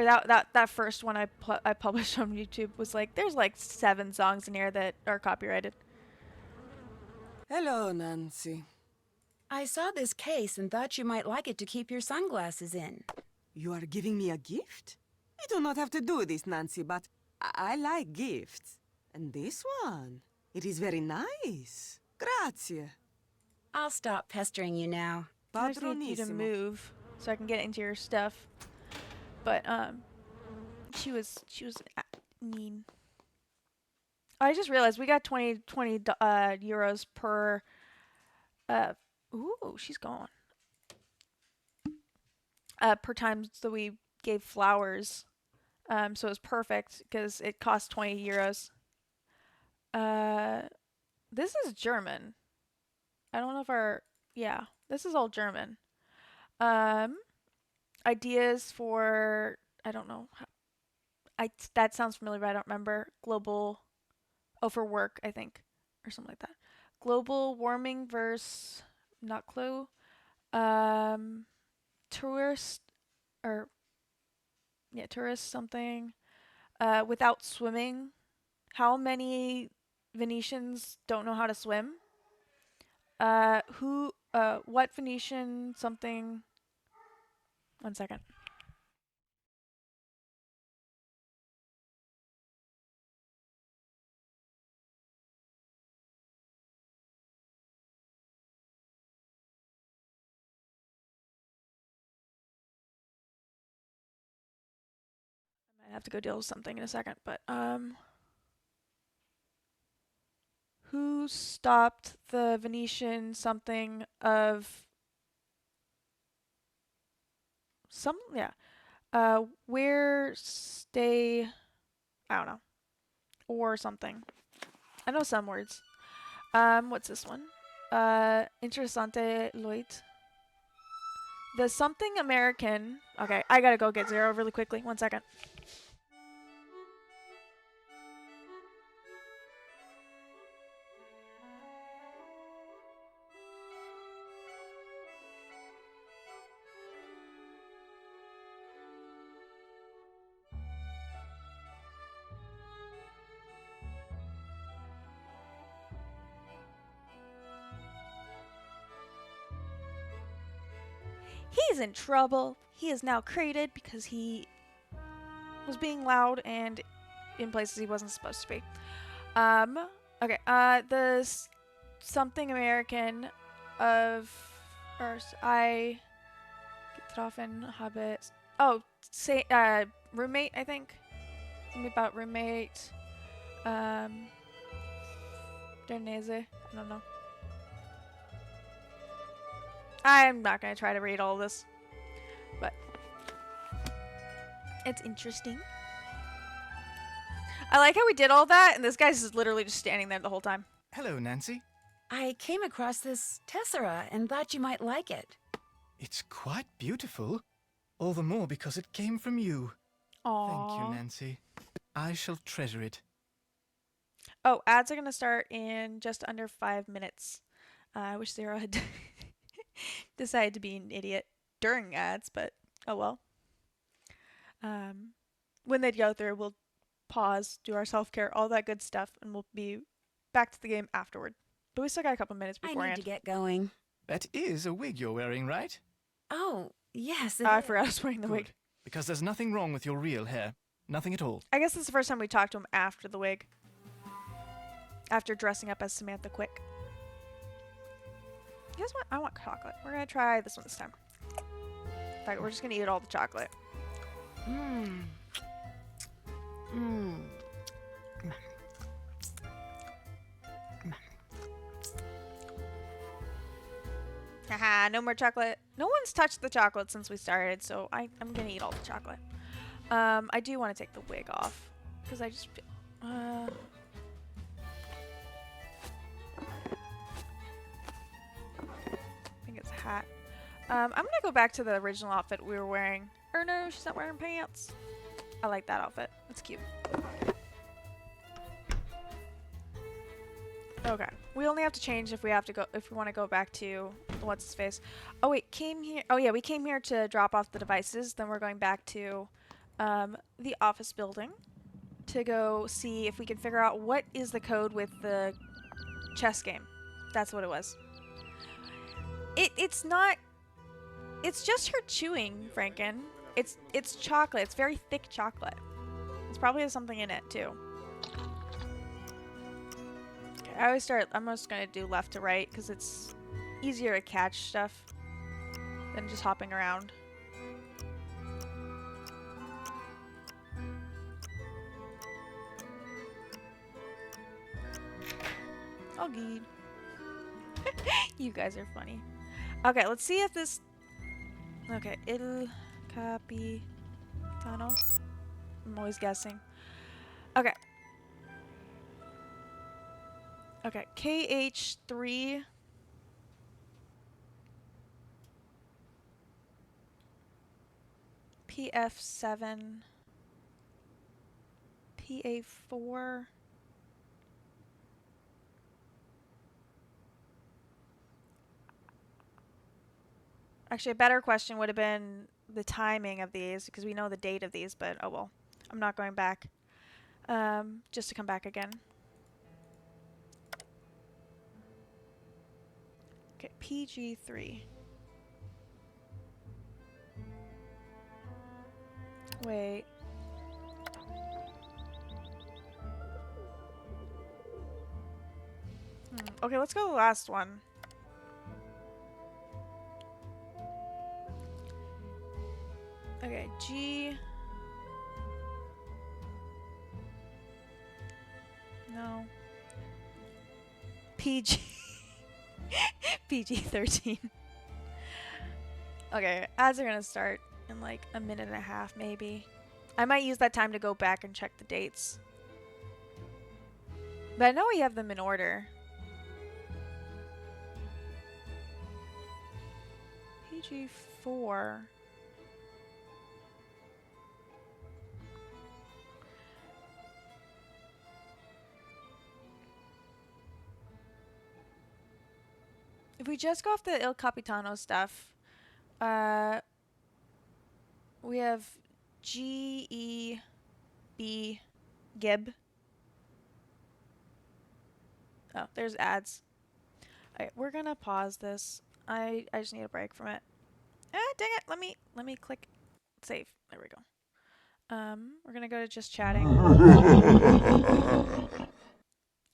that first one I published on YouTube was like, there's like 7 songs in here that are copyrighted. Hello, Nancy. I saw this case and thought you might like it to keep your sunglasses in. You are giving me a gift? You do not have to do this, Nancy, but I like gifts. And this one, it is very nice. Grazie. I'll stop pestering you now. I just need you to move so I can get into your stuff. But, She was mean. I just realized we got 20 euros per. Ooh, she's gone. Per time that we gave flowers. So it was perfect because it cost 20 euros. This is German. I don't know if our. Yeah, this is all German. Ideas for. I don't know. That sounds familiar, but I don't remember. Global. Oh, for work, I think. Or something like that. Global warming versus. Not clue. Tourist. Or. Yeah, tourist something. Without swimming. How many Venetians don't know how to swim? What Venetian something. 1 second. I might have to go deal with something in a second, but who stopped the Venetian something of some where stay I don't know or something. I know some words. What's this one? Interessante Leute. The something American. Okay, I gotta go get Zero really quickly. 1 second. He's in trouble. He is now crated because he was being loud and in places he wasn't supposed to be. Okay, the something American of, or I getroffen habe. Oh, say, roommate, I think. Something about roommate. Der Nase. I don't know. I'm not gonna try to read all this, but it's interesting. I like how we did all that, and this guy's just literally just standing there the whole time. Hello, Nancy. I came across this tessera and thought you might like it. It's quite beautiful. All the more because it came from you. Aww. Thank you, Nancy. I shall treasure it. Oh, ads are gonna start in just under 5 minutes. I wish Zero had decided to be an idiot during ads, but oh well. When they go through, we'll pause, do our self-care, all that good stuff, and we'll be back to the game afterward. But we still got a couple minutes beforehand. I need to get going. That is a wig you're wearing, right? Oh, yes, it I is. forgot I was wearing the wig. Because there's nothing wrong with your real hair. Nothing at all. I guess this is the first time we talked to him after the wig. After dressing up as Samantha Quick. You guys want? I want chocolate. We're gonna try this one this time. In fact, we're just gonna eat all the chocolate. Mmm. Mmm. Haha, no more chocolate. No one's touched the chocolate since we started, so I'm gonna eat all the chocolate. I do want to take the wig off because I just I think it's a hat. I'm gonna go back to the original outfit we were wearing. Or no, she's not wearing pants. I like that outfit. It's cute. Okay. We only have to change if we have to go if we want to go back to what's his face. Oh wait, came here. Oh yeah, we came here to drop off the devices. Then we're going back to the office building to go see if we can figure out what is the code with the chess game. That's what it was. It's not. It's just her chewing, Franken. It's chocolate. It's very thick chocolate. It's probably has something in it too. Okay, I always start. I'm just gonna do left to right because it's easier to catch stuff than just hopping around. All good. You guys are funny. Okay, let's see if this... Okay, Il Capitano. I'm always guessing. Okay. Okay, KH3... PF7... PA4... Actually, a better question would have been the timing of these, because we know the date of these, but oh well. I'm not going back. Just to come back again. Okay, PG3. Wait. Okay, let's go to the last one. Okay, G... No. PG... PG-13. Okay, ads are gonna start in like a minute and a half, maybe. I might use that time to go back and check the dates. But I know we have them in order. PG4... If we just go off the Il Capitano stuff, we have G-E-B Gib. Oh, there's ads. Alright, we're gonna pause this. I just need a break from it. Ah, dang it! Let me click save. There we go. We're gonna go to just chatting.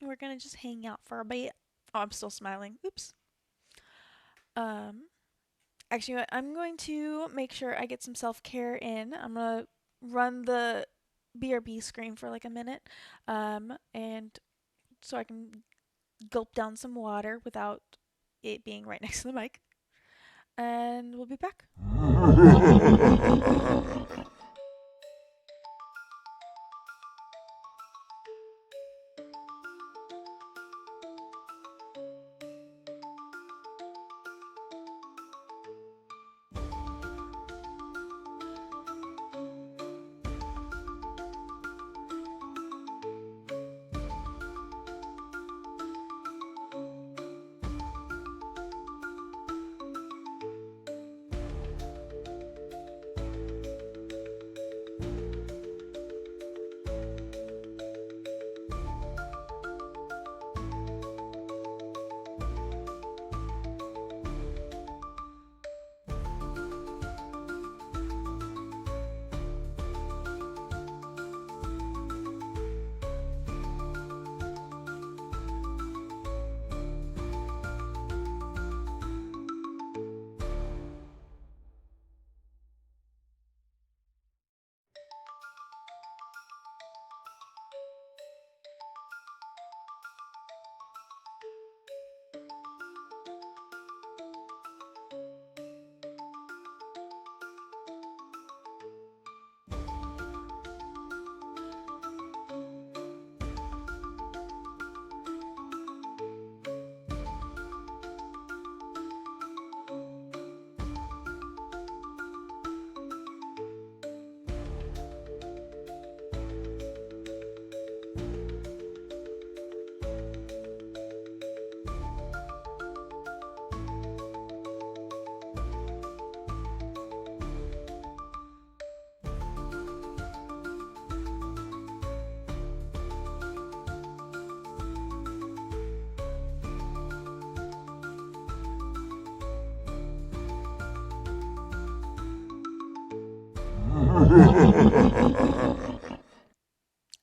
We're gonna just hang out for a bit. Oh, I'm still smiling. Oops. Actually, I'm going to make sure I get some self-care in. I'm gonna run the BRB screen for like a minute, and so I can gulp down some water without it being right next to the mic. And we'll be back.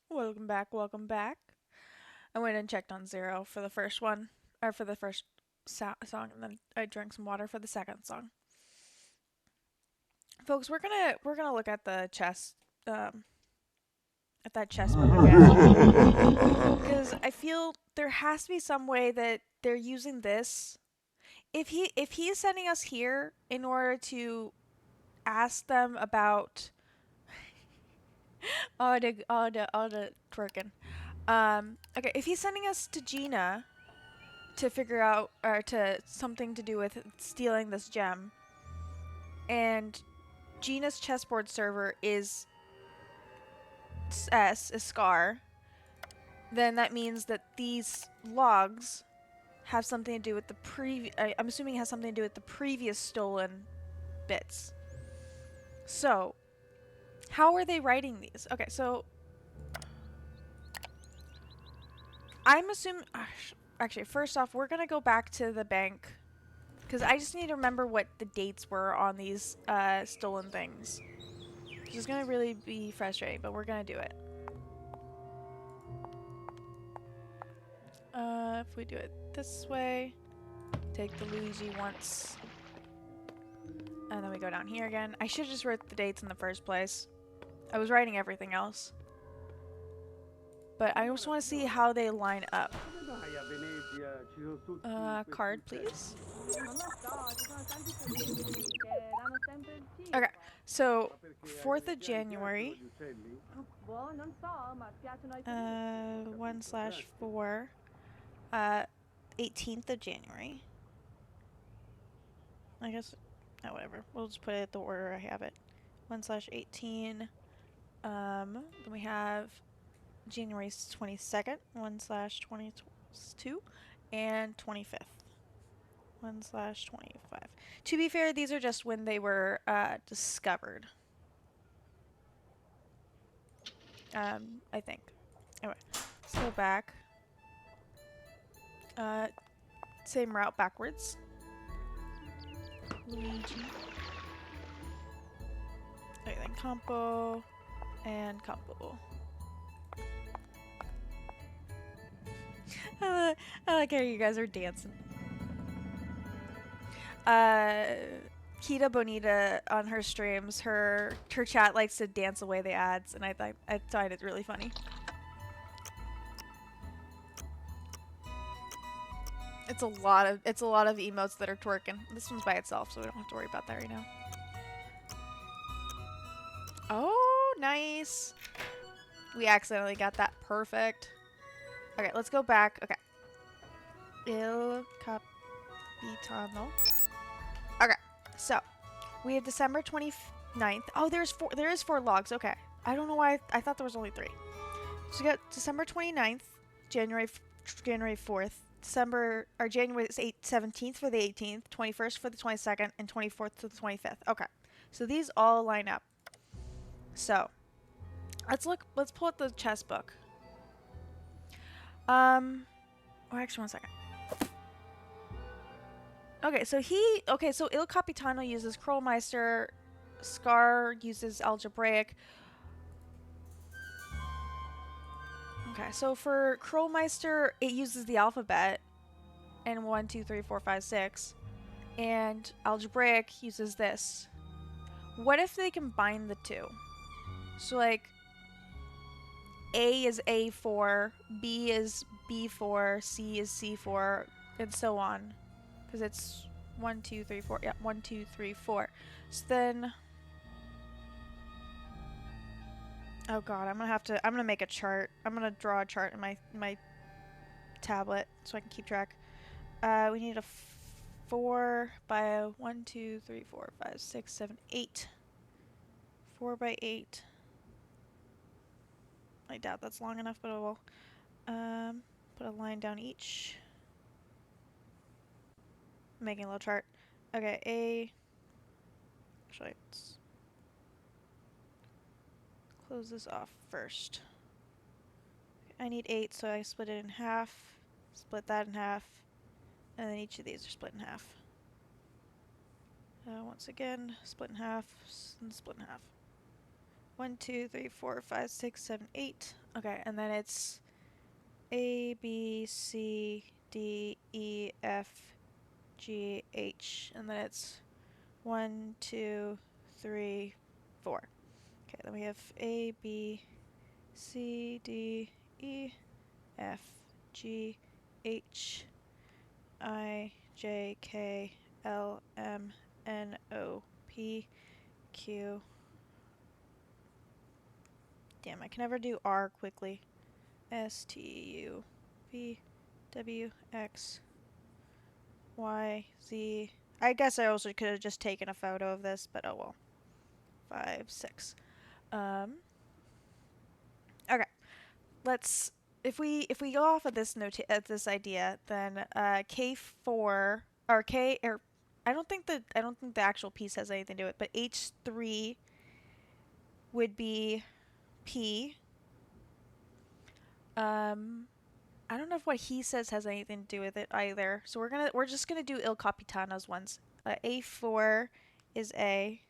Welcome back, welcome back. I went and checked on Zero for the first one, or for the first song, and then I drank some water for the second song. Folks, we're gonna look at the chess If that chest book again. Because I feel there has to be some way that they're using this. If he is sending us here in order to ask them about all the twerking. Okay, if he's sending us to Gina to figure out or to something to do with stealing this gem, and Gina's chessboard server is a Scar, then that means that these logs have something to do with the I'm assuming it has something to do with the previous stolen bits. So, how are they writing these? Okay, so I'm assuming actually, first off, we're going to go back to the bank because I just need to remember what the dates were on these stolen things. Which is going to really be frustrating, but we're going to do it. If we do it this way, take the Luigi once, and then we go down here again. I should have just wrote the dates in the first place. I was writing everything else. But I just want to see how they line up. Card, please. Okay, so 4th of January. 1/4. 18th of January. I guess, whatever. We'll just put it the order I have it. 1/18. Then we have January 22nd, 1/22, and 25th. 1/25. To be fair, these are just when they were discovered. I think. Anyway, let's go back. Same route backwards. Luigi. Okay, then Campo and Campo. I like how you guys are dancing. Kita Bonita on her streams, her chat likes to dance away the ads, and I find it really funny. It's a lot of emotes that are twerking. This one's by itself, so we don't have to worry about that right now. Oh, nice. We accidentally got that perfect. Okay, let's go back. Okay. Il Capitano. Okay, so we have December 29th. Oh, there is 4 logs. Okay. I don't know why I thought there was only 3. So we got December 29th, January 4th, January 17th for the 18th, 21st for the 22nd, and 24th to the 25th. Okay. So these all line up. So, let's pull up the chess book. Actually, one second. Okay, so Il Capitano uses Krollmeister, Scar uses Algebraic. Okay, so for Krollmeister, it uses the alphabet, and 1, 2, 3, 4, 5, 6, and Algebraic uses this. What if they combine the two? So, like, A is A4, B is B4, C is C4, and so on. Because it's 1, 2, 3, 4. Yeah, 1, 2, 3, 4. So then... Oh god, I'm gonna make a chart. I'm gonna draw a chart in my tablet so I can keep track. We need a 4 by 1, 2, 3, 4, 5, 6, 7, 8. 4 by 8. I doubt that's long enough, but I will. Put a line down each. I'm making a little chart. Okay, actually, let's close this off first. I need 8, so I split it in half. Split that in half. And then each of these are split in half. Once again, split in half, and split in half. 1, 2, 3, 4, 5, 6, 7, 8. Okay, and then it's A, B, C, D, E, F, G, H. And then it's 1, 2, 3, 4. Okay, then we have A, B, C, D, E, F, G, H, I, J, K, L, M, N, O, P, Q. Damn, I can never do R quickly. S, T, U, V, W, X, Y, Z. I guess I also could have just taken a photo of this, but oh well. 5, 6. Okay. Let's if we go off of this this idea, then K4 or K or I don't think the actual piece has anything to do with it, but H3 would be P. I don't know if what he says has anything to do with it either. So we're just gonna do Il Capitano's ones. A4 is A.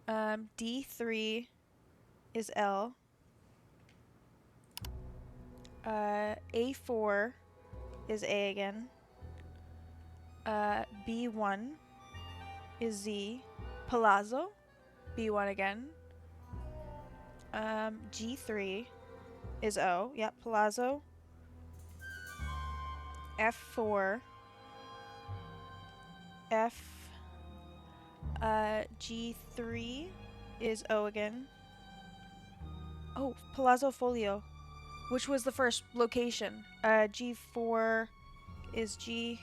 D3 is L. A4 is A again. B1 is Z. Palazzo, B1 again. G3 is O. Yep, Palazzo. F4. G3 is O again. Oh, Palazzo Folio, which was the first location. G4 is G,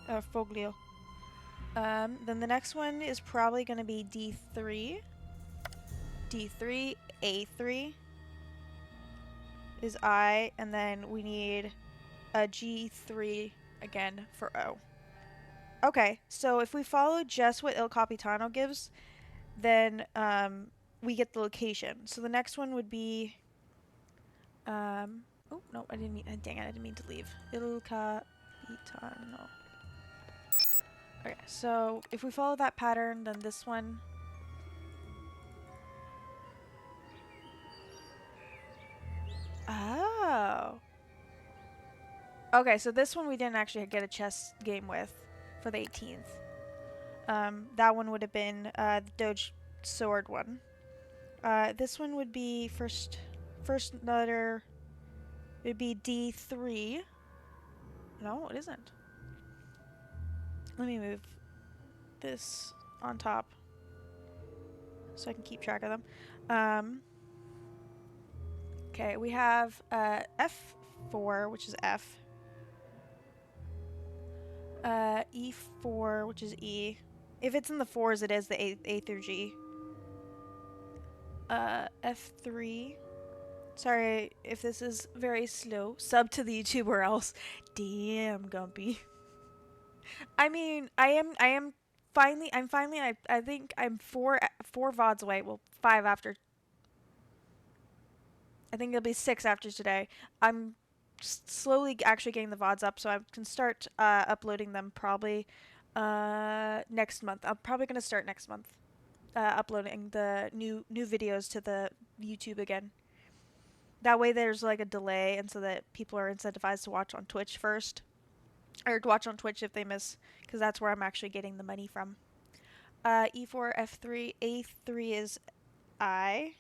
Foglio. Then the next one is probably going to be D3. D3, A3 is I, and then we need a G3 again for O. Okay, so if we follow just what Il Capitano gives, then we get the location. So the next one would be oh no, I didn't mean, dang it, I didn't mean to leave. Il Capitano. Okay, so if we follow that pattern, then this one oh. Okay, so this one we didn't actually get a chess game with for the 18th. That one would have been the Doge Sword one. This one would be first letter would be D3. No, it isn't. Let me move this on top so I can keep track of them. Okay, we have F4, which is F. E4, which is E. If it's in the 4s, it is the A through G. F3. Sorry if this is very slow. Sub to the YouTube or else. Damn, Gumpy. I mean, I'm finally, I think I'm four VODs away. Well, 5 after. I think it'll be 6 after today. I'm slowly actually getting the VODs up, so I can start uploading them probably next month. I'm probably going to start next month uploading the new videos to the YouTube again. That way there's like a delay, and so that people are incentivized to watch on Twitch first. Or to watch on Twitch if they miss, because that's where I'm actually getting the money from. E4, F3, A3 is I.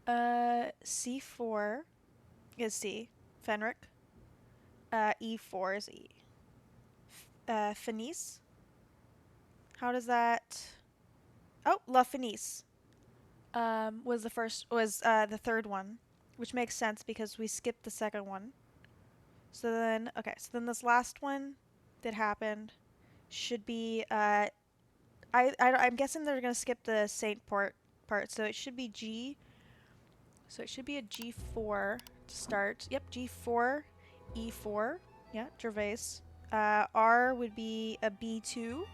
C4 is C. Fenric. E4 is E. Fenice. How does that... Oh, La Fenice. Was the third one, which makes sense because we skipped the second one. So then, okay, so then this last one that happened should be, I'm guessing they're going to skip the Saint part, so it should be G. So it should be a G4 to start. Yep, G4, E4. Yeah, Gervais. R would be a B2.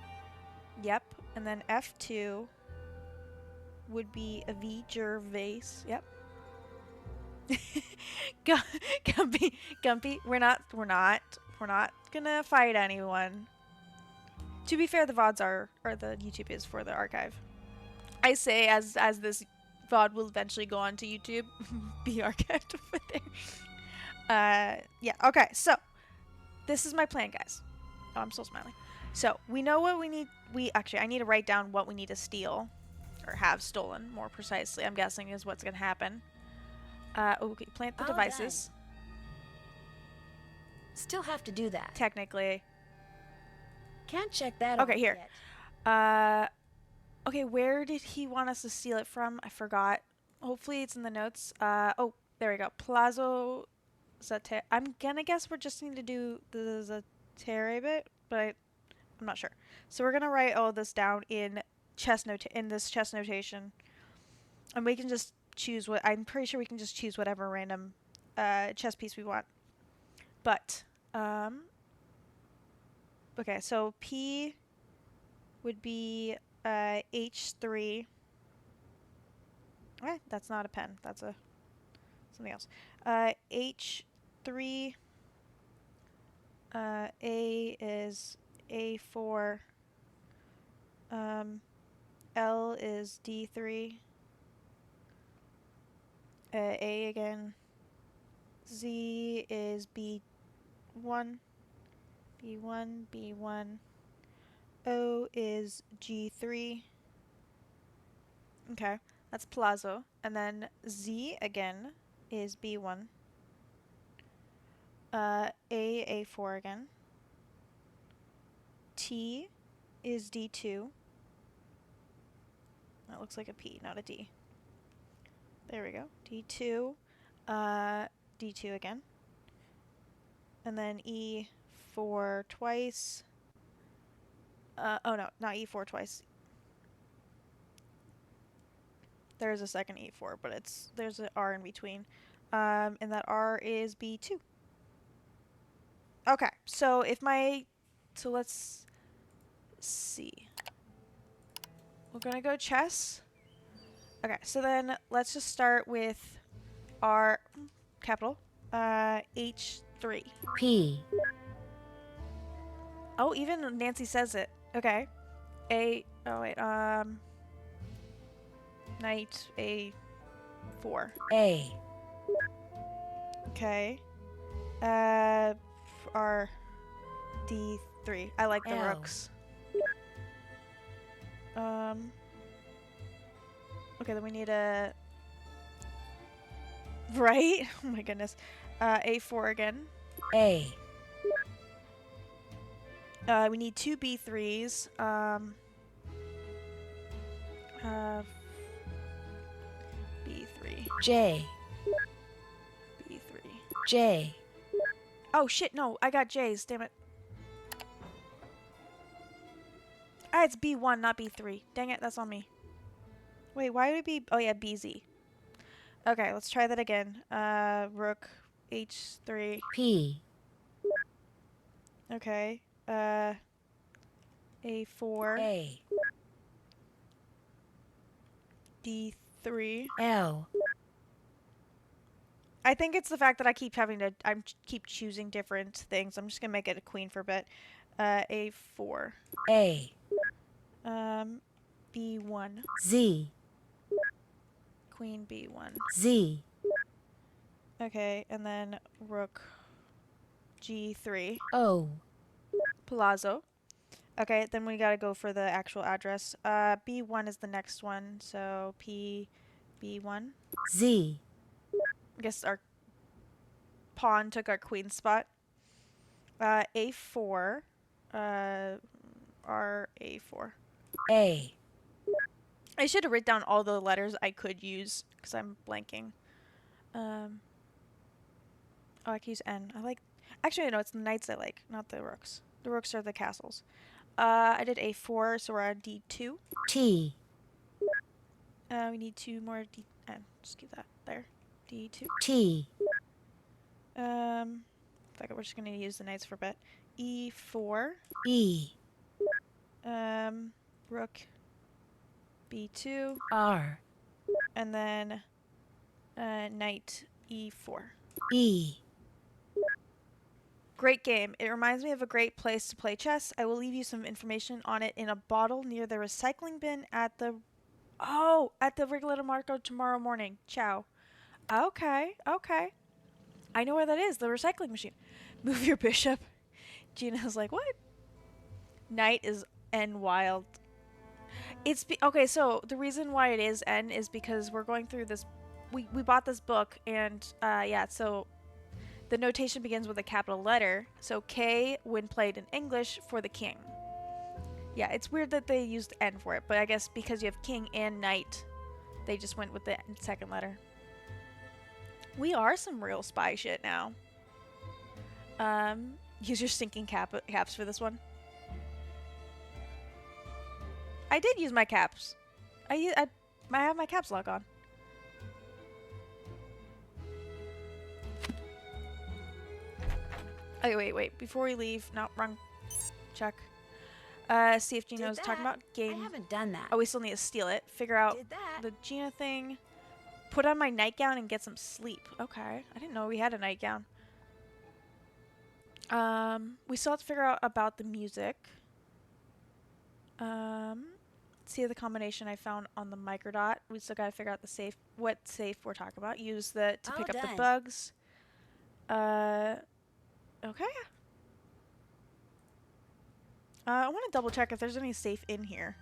Yep, and then F2 would be a V Gervais. Yep. Gumpy, we're not gonna fight anyone. To be fair, the VODs or the YouTube is for the archive. I say as this VOD will eventually go on to YouTube, be archived over there. Yeah, okay, so this is my plan, guys. Oh, I'm still smiling. So we know what we need. I need to write down what we need to steal, or have stolen, more precisely. I'm guessing is what's gonna happen. Okay, plant the All devices. Still have to do that. Technically. Can't check that Okay, off here. yet. Okay, where did he want us to steal it from? I forgot. Hopefully it's in the notes. Oh, there we go. Palazzo Zatere. I'm gonna guess we just need to do the Zatere bit, but I'm not sure. So we're gonna write all this down in this chess notation, and we can just choose what. I'm pretty sure we can just choose whatever random chess piece we want. But okay, so P would be H3. That's not a pen. That's something else. H3. A is A4. L is D3. A again. Z is B1. B1, B1. O is G3. Okay, that's Palazzo. And then Z again is B1. A4 again. T is D2. That looks like a P, not a D. There we go. D2. D2 again. And then E4 twice. Oh no, not E4 twice. There's a second E4, but there's an R in between. And that R is B2. Okay, so let's see. We're gonna go chess. Okay, so then let's just start with our capital, H3. P. Oh, even Nancy says it. Okay. Knight A4. A. Okay. R D3. I like the L. rooks. Okay, then we need a right. Oh my goodness. A4 again. A. We need two B3s. B3. J. B3. J. Oh shit, no, I got J's, damn it. Ah, it's B1, not B3. Dang it, that's on me. Wait, why would it be... Oh yeah, BZ. Okay, let's try that again. Rook, H3. P. Okay. A4. A. D3. L. I think it's the fact that I keep keep choosing different things. I'm just gonna make it a queen for a bit. A4. A. B1. Z. Queen B1. Z. Okay, and then rook G3. O. Palazzo. Okay, then we gotta go for the actual address. B1 is the next one, so B1. Z. I guess our pawn took our queen spot. A4. R-A4. A. I should have written down all the letters I could use, because I'm blanking. Oh, I can use N. Actually, no, it's the knights I like, not the rooks. The rooks are the castles. I did A4, so we're on D2. T. We need two more D... just keep that there. D2. T. Fuck it, we're just gonna use the knights for a bit. E4. E. Rook B2. R. And then knight E4. E. Great game. It reminds me of a great place to play chess. I will leave you some information on it in a bottle near the recycling bin at the Rigoletto Marco tomorrow morning. Ciao. Okay. I know where that is, the recycling machine. Move your bishop. Gina's like, what? Knight is N wild. Okay, so the reason why it is N is because we're going through this we bought this book, and yeah, so the notation begins with a capital letter. So K when played in English for the king. Yeah, it's weird that they used N for it, but I guess because you have king and knight, they just went with the second letter. We are some real spy shit now. Use your stinking caps for this one. I did use my caps. I have my caps lock on. Okay, wait. Before we leave, no, wrong. Check. See if Gino's talking about game. I haven't done that. Oh, we still need to steal it. Figure out the Gina thing. Put on my nightgown and get some sleep. Okay, I didn't know we had a nightgown. We still have to figure out about the music. See the combination I found on the microdot. We still gotta figure out the safe, what safe we're talking about. Use the to pick up the bugs. Okay. I want to double check if there's any safe in here.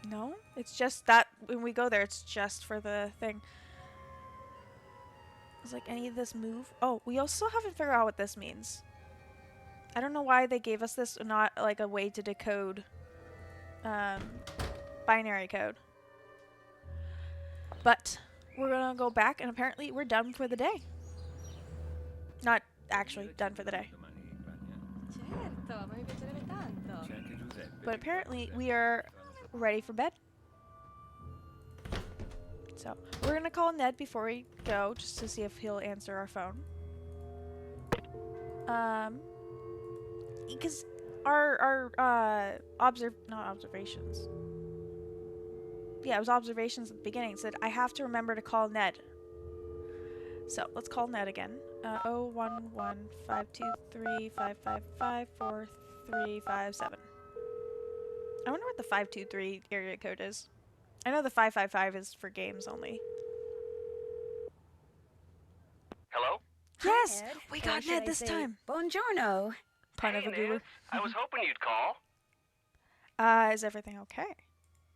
No, it's just that when we go there, it's just for the thing. Is like any of this move? Oh, we also haven't figured out what this means. I don't know why they gave us this, not like a way to decode binary code. But we're gonna go back, and apparently we're done for the day. Not actually done for the day. Certo, ma mi piacerebbe tanto. But apparently we are ready for bed. So we're gonna call Ned before we go, just to see if he'll answer our phone. Because our not observations. Yeah, it was observations at the beginning. It said I have to remember to call Ned. So let's call Ned again. 011-523-555-4357. I wonder what the 523 area code is. I know the 555 is for games only. Hello? Yes, Ned. we Or got should Ned I this say, time. Buongiorno. Pun Hey, of a Ned. goober. I was hoping you'd call. Is everything okay?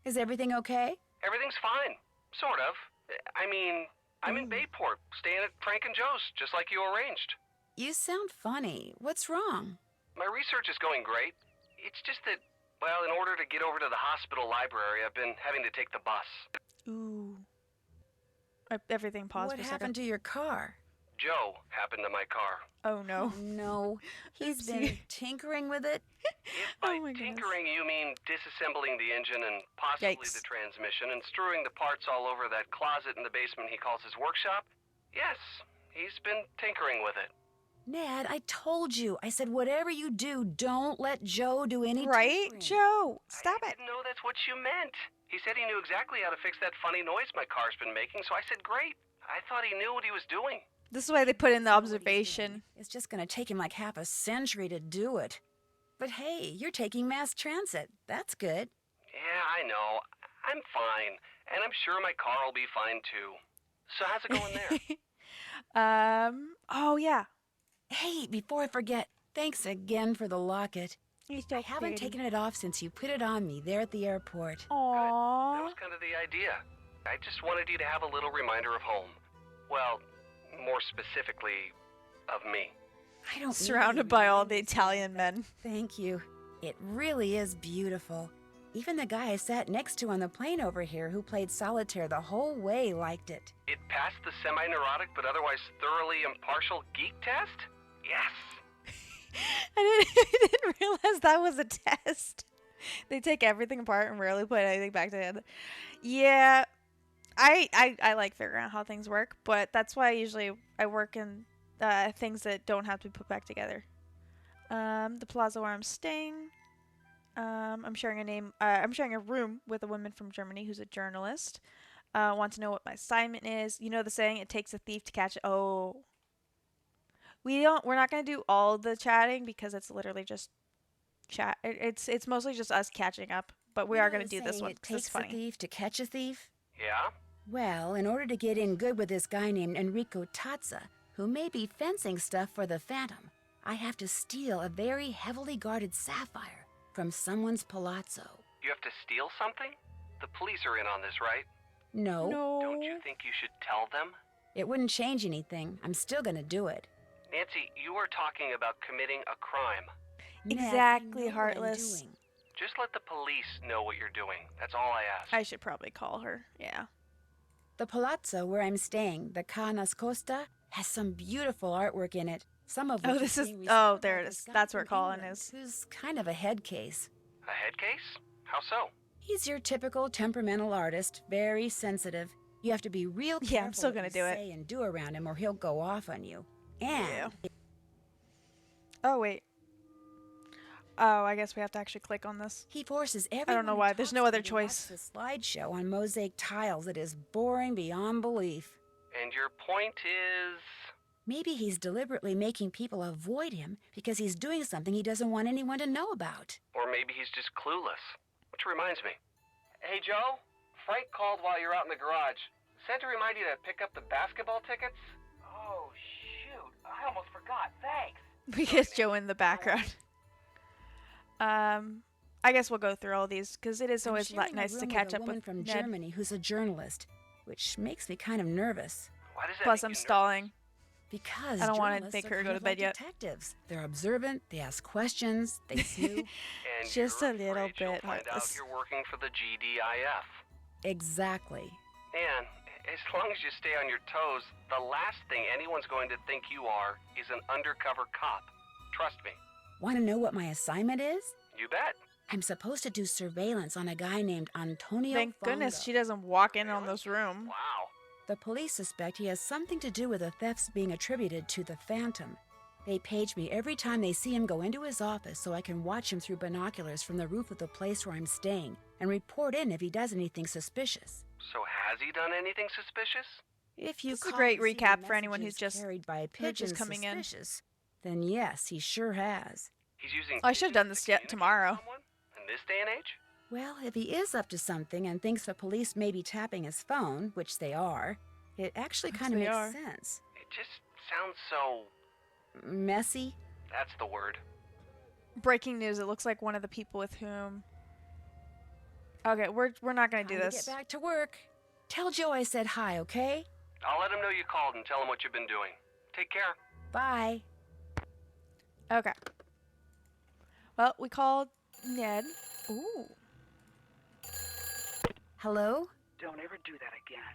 Is everything okay? Everything's fine. Sort of. I mean, I'm in Bayport, staying at Frank and Joe's, just like you arranged. You sound funny. What's wrong? My research is going great. It's just that, well, in order to get over to the hospital library, I've been having to take the bus. Ooh. Everything paused What for a happened second. to your car? Joe happened to my car. Oh no. Oh, no. He's been tinkering with it? If by Oh my goodness. tinkering you mean disassembling the engine and possibly Yikes. the transmission and strewing the parts all over that closet in the basement he calls his workshop, yes, he's been tinkering with it. Ned, I told you. I said whatever you do, don't let Joe do any Right? tinkering. Joe, stop I it. didn't know that's what you meant. He said he knew exactly how to fix that funny noise my car's been making, so I said great. I thought he knew what he was doing. This is why they put in the observation. It's just going to take him like half a century to do it. But hey, you're taking mass transit. That's good. Yeah, I know. I'm fine. And I'm sure my car will be fine too. So how's it going there? Oh yeah. Hey, before I forget, thanks again for the locket. I haven't taken it off since you put it on me there at the airport. That Aww. was kind of the idea. I just wanted you to have a little reminder of home. Well, more specifically, of me. I don't Surrounded need by all reminders. the Italian men. Thank you. It really is beautiful. Even the guy I sat next to on the plane over here who played solitaire the whole way liked it. It passed the semi-neurotic but otherwise thoroughly impartial geek test? Yes. I didn't realize that was a test. They take everything apart and rarely put anything back together. Yeah, I like figuring out how things work, but that's why I work in things that don't have to be put back together. The plaza where I'm staying. I'm sharing a room with a woman from Germany who's a journalist. Want to know what my assignment is. You know the saying, it takes a thief to catch it. Oh. We're not going to do all the chatting because it's literally just chat. It's mostly just us catching up, but we are going to do this one It 'cause it's takes a funny. thief to catch a thief? Yeah? Well, in order to get in good with this guy named Enrico Tazza, who may be fencing stuff for the Phantom, I have to steal a very heavily guarded sapphire from someone's palazzo. You have to steal something? The police are in on this, right? No. Don't you think you should tell them? It wouldn't change anything. I'm still gonna do it. Nancy, you are talking about committing a crime. Exactly, Ned, I know what I'm Heartless. doing. Just let the police know what you're doing. That's all I ask. I should probably call her. Yeah. The palazzo where I'm staying, the Ca Nascosta, has some beautiful artwork in it. Some of which Oh, this is. being Oh, restored there by it the is. guy That's where from Colin England, is. Who's kind of a head case. A head case? How so? He's your typical temperamental artist, very sensitive. You have to be real careful Yeah, I'm still what gonna you do it. say and do around him, or he'll go off on you. And Yeah. Oh, wait. Oh, I guess we have to actually click on this. he forces everyone. I don't know who why. There's talks no to other him to watch choice. the slideshow on mosaic tiles. It is boring beyond belief. And your point is... Maybe he's deliberately making people avoid him because he's doing something he doesn't want anyone to know about. Or maybe he's just clueless. Which reminds me. Hey, Joe? Frank called while you're out in the garage. Said to remind you to pick up the basketball tickets? Oh, shoot. I almost forgot. Thanks. We get Joe in the background. I guess we'll go through all these because it is I'm always sharing a nice to room catch a up woman with from Ned. Germany who's a journalist, which makes me kind of nervous. Why does that Plus, make I'm you stalling. Because I don't want to journalists make are her kind go to of bed like yet. detectives. They're observant, they ask questions, they snoop. And Just you're a little afraid she'll bit find out heartless. you're working for the GDIF. Exactly. And as long as you stay on your toes, the last thing anyone's going to think you are is an undercover cop. Trust me. Want to know what my assignment is? You bet. I'm supposed to do surveillance on a guy named Antonio Thank goodness Fongo. she doesn't walk in on this room. Wow. The police suspect he has something to do with the thefts being attributed to the Phantom. They page me every time they see him go into his office so I can watch him through binoculars from the roof of the place where I'm staying and report in if he does anything suspicious. So has he done anything suspicious? If you This is a call great and see the recap for anyone who's messages just carried by pigeons coming in. suspicious, then yes, he sure has. He's using I should have done pigeons this to yet communicate tomorrow. with someone? In this day and age? Well, if he is up to something and thinks the police may be tapping his phone, which they are, it actually kind of they makes are. sense. It just sounds so... Messy? That's the word. Breaking news, it looks like one of the people with whom... Okay, we're not going to do Time this. Get back to work. Tell Joe I said hi, okay? I'll let him know you called and tell him what you've been doing. Take care. Bye. Okay. Well, we called Ned. Ooh. Hello? Don't ever do that again.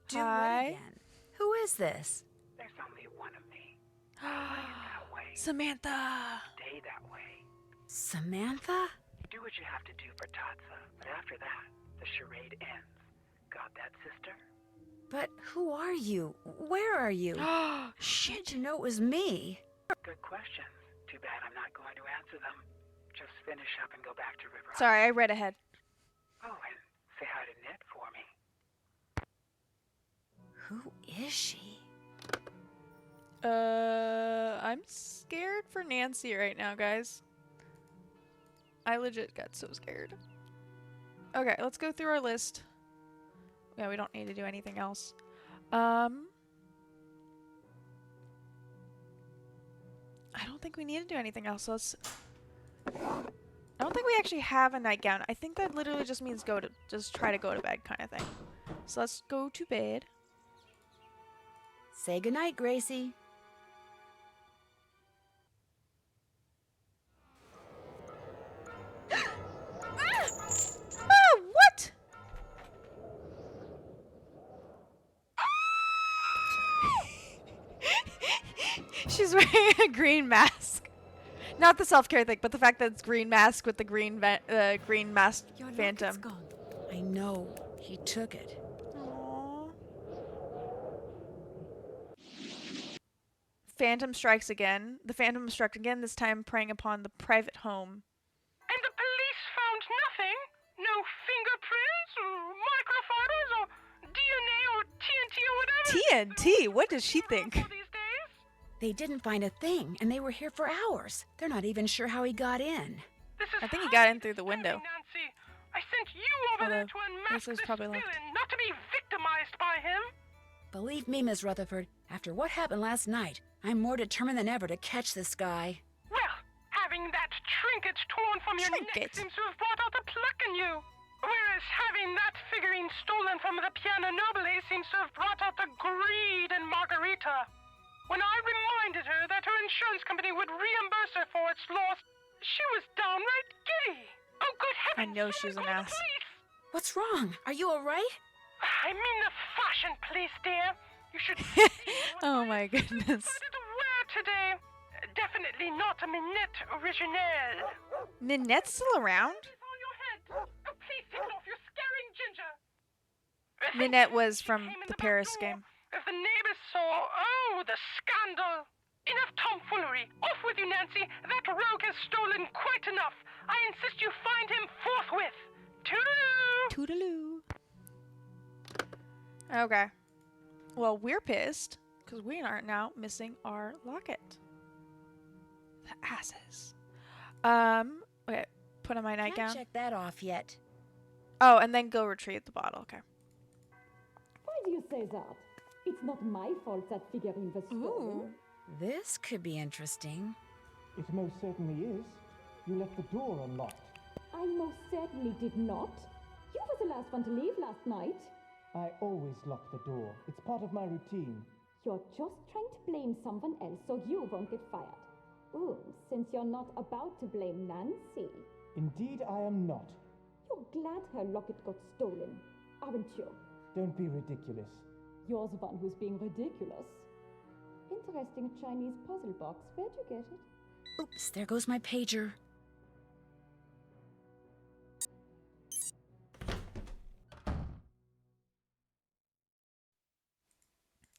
Do Hi. what again? Who is this? There's only one of me. That way. Samantha. Stay that way. Samantha? Do what you have to do for Tatsa, but after that, the charade ends. Got that, sister? But who are you? Where are you? How Shit. did you know it was me? Good questions. Too bad I'm not going to answer them. Just finish up and go back to River. Sorry, I read ahead. Oh, and say hi to Ned for me. Who is she? I'm scared for Nancy right now, guys. I legit got so scared. Okay, let's go through our list. Yeah, we don't need to do anything else. I don't think we need to do anything else. So let's... I don't think we actually have a nightgown. I think that literally just means just try to go to bed kind of thing. So let's go to bed. Say goodnight, Gracie. What? She's wearing a green mask. Not the self-care thing, but the fact that it's green mask with the green mask Your phantom. locket's gone. I know. He took it. Aww. Phantom strikes again. The phantom struck again, this time preying upon the private home. And the police found nothing? No fingerprints or microfibers or DNA or TNT or whatever? TNT? What does she think? These days? They didn't find a thing, and they were here for hours. They're not even sure how he got in. This is I think he got in through the highly window. disturbing, Nancy. I sent you over there to unmask this is this probably villain, locked. not to be victimized by him. Believe me, Miss Rutherford, after what happened last night, I'm more determined than ever to catch this guy. Well, having that trinket torn from your neck Trinket? seems to have brought out the pluck in you. Whereas Yes, having that figurine stolen from the Piano Nobile seems to have brought out the greed in Margarita. When I reminded her that her insurance company would reimburse her for its loss, she was downright giddy. Oh, good I heavens! know she's an Call the ass. police! What's wrong? Are you all right? I mean the fashion police, dear. You should Oh my goodness. decided to wear today. Definitely not a Minette originelle. Ninette's still around? On your head. Oh, please take it off. You're scaring Ginger. Ninette was from the Paris game. If the neighbors saw, oh, the scandal. Enough tomfoolery. Off with you, Nancy. That rogue has stolen quite enough. I insist you find him forthwith. Toodaloo. Toodaloo. Okay. Well, we're pissed because we are now missing our locket. The asses. Okay. Put on my nightgown. Can't check that off yet. Oh, and then go retrieve the bottle. Okay. Why do you say that? It's not my fault that figurine was stolen. This could be interesting. It most certainly is. You left the door unlocked. I most certainly did not. You were the last one to leave last night. I always lock the door. It's part of my routine. You're just trying to blame someone else so you won't get fired. Ooh, since you're not about to blame Nancy. Indeed, I am not. You're glad her locket got stolen, aren't you? Don't be ridiculous. You're the one who's being ridiculous. Interesting Chinese puzzle box. Where'd you get it? Oops, there goes my pager.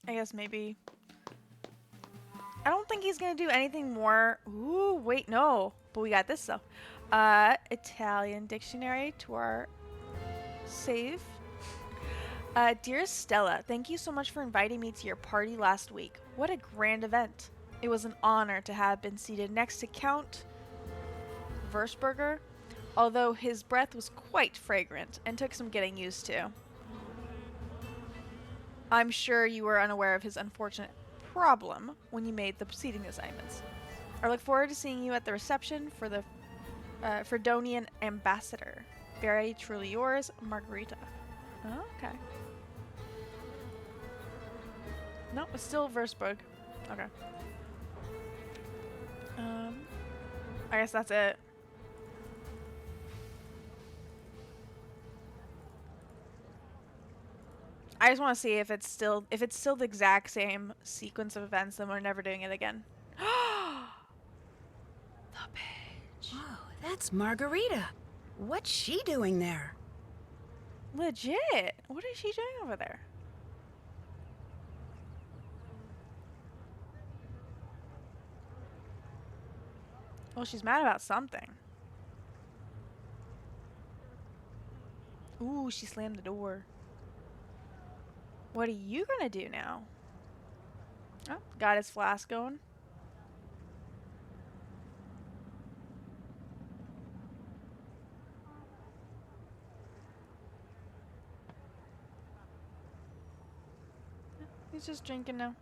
I guess maybe. I don't think he's gonna do anything more. Ooh, wait, no. But we got this though. Italian dictionary to our save. Dear Stella, thank you so much for inviting me to your party last week. What a grand event. It was an honor to have been seated next to Count Versberger, although his breath was quite fragrant and took some getting used to. I'm sure you were unaware of his unfortunate problem when you made the seating assignments. I look forward to seeing you at the reception for the Fredonian ambassador. Very truly yours, Margarita. Oh, okay. No, it's still Versberg. Okay. I guess that's it. I just want to see if it's still the exact same sequence of events, then we're never doing it again. The bitch. Whoa, that's Margarita. What's she doing there? Legit. What is she doing over there? Well, she's mad about something. Ooh, she slammed the door. What are you gonna do now? Oh, got his flask going. He's just drinking now.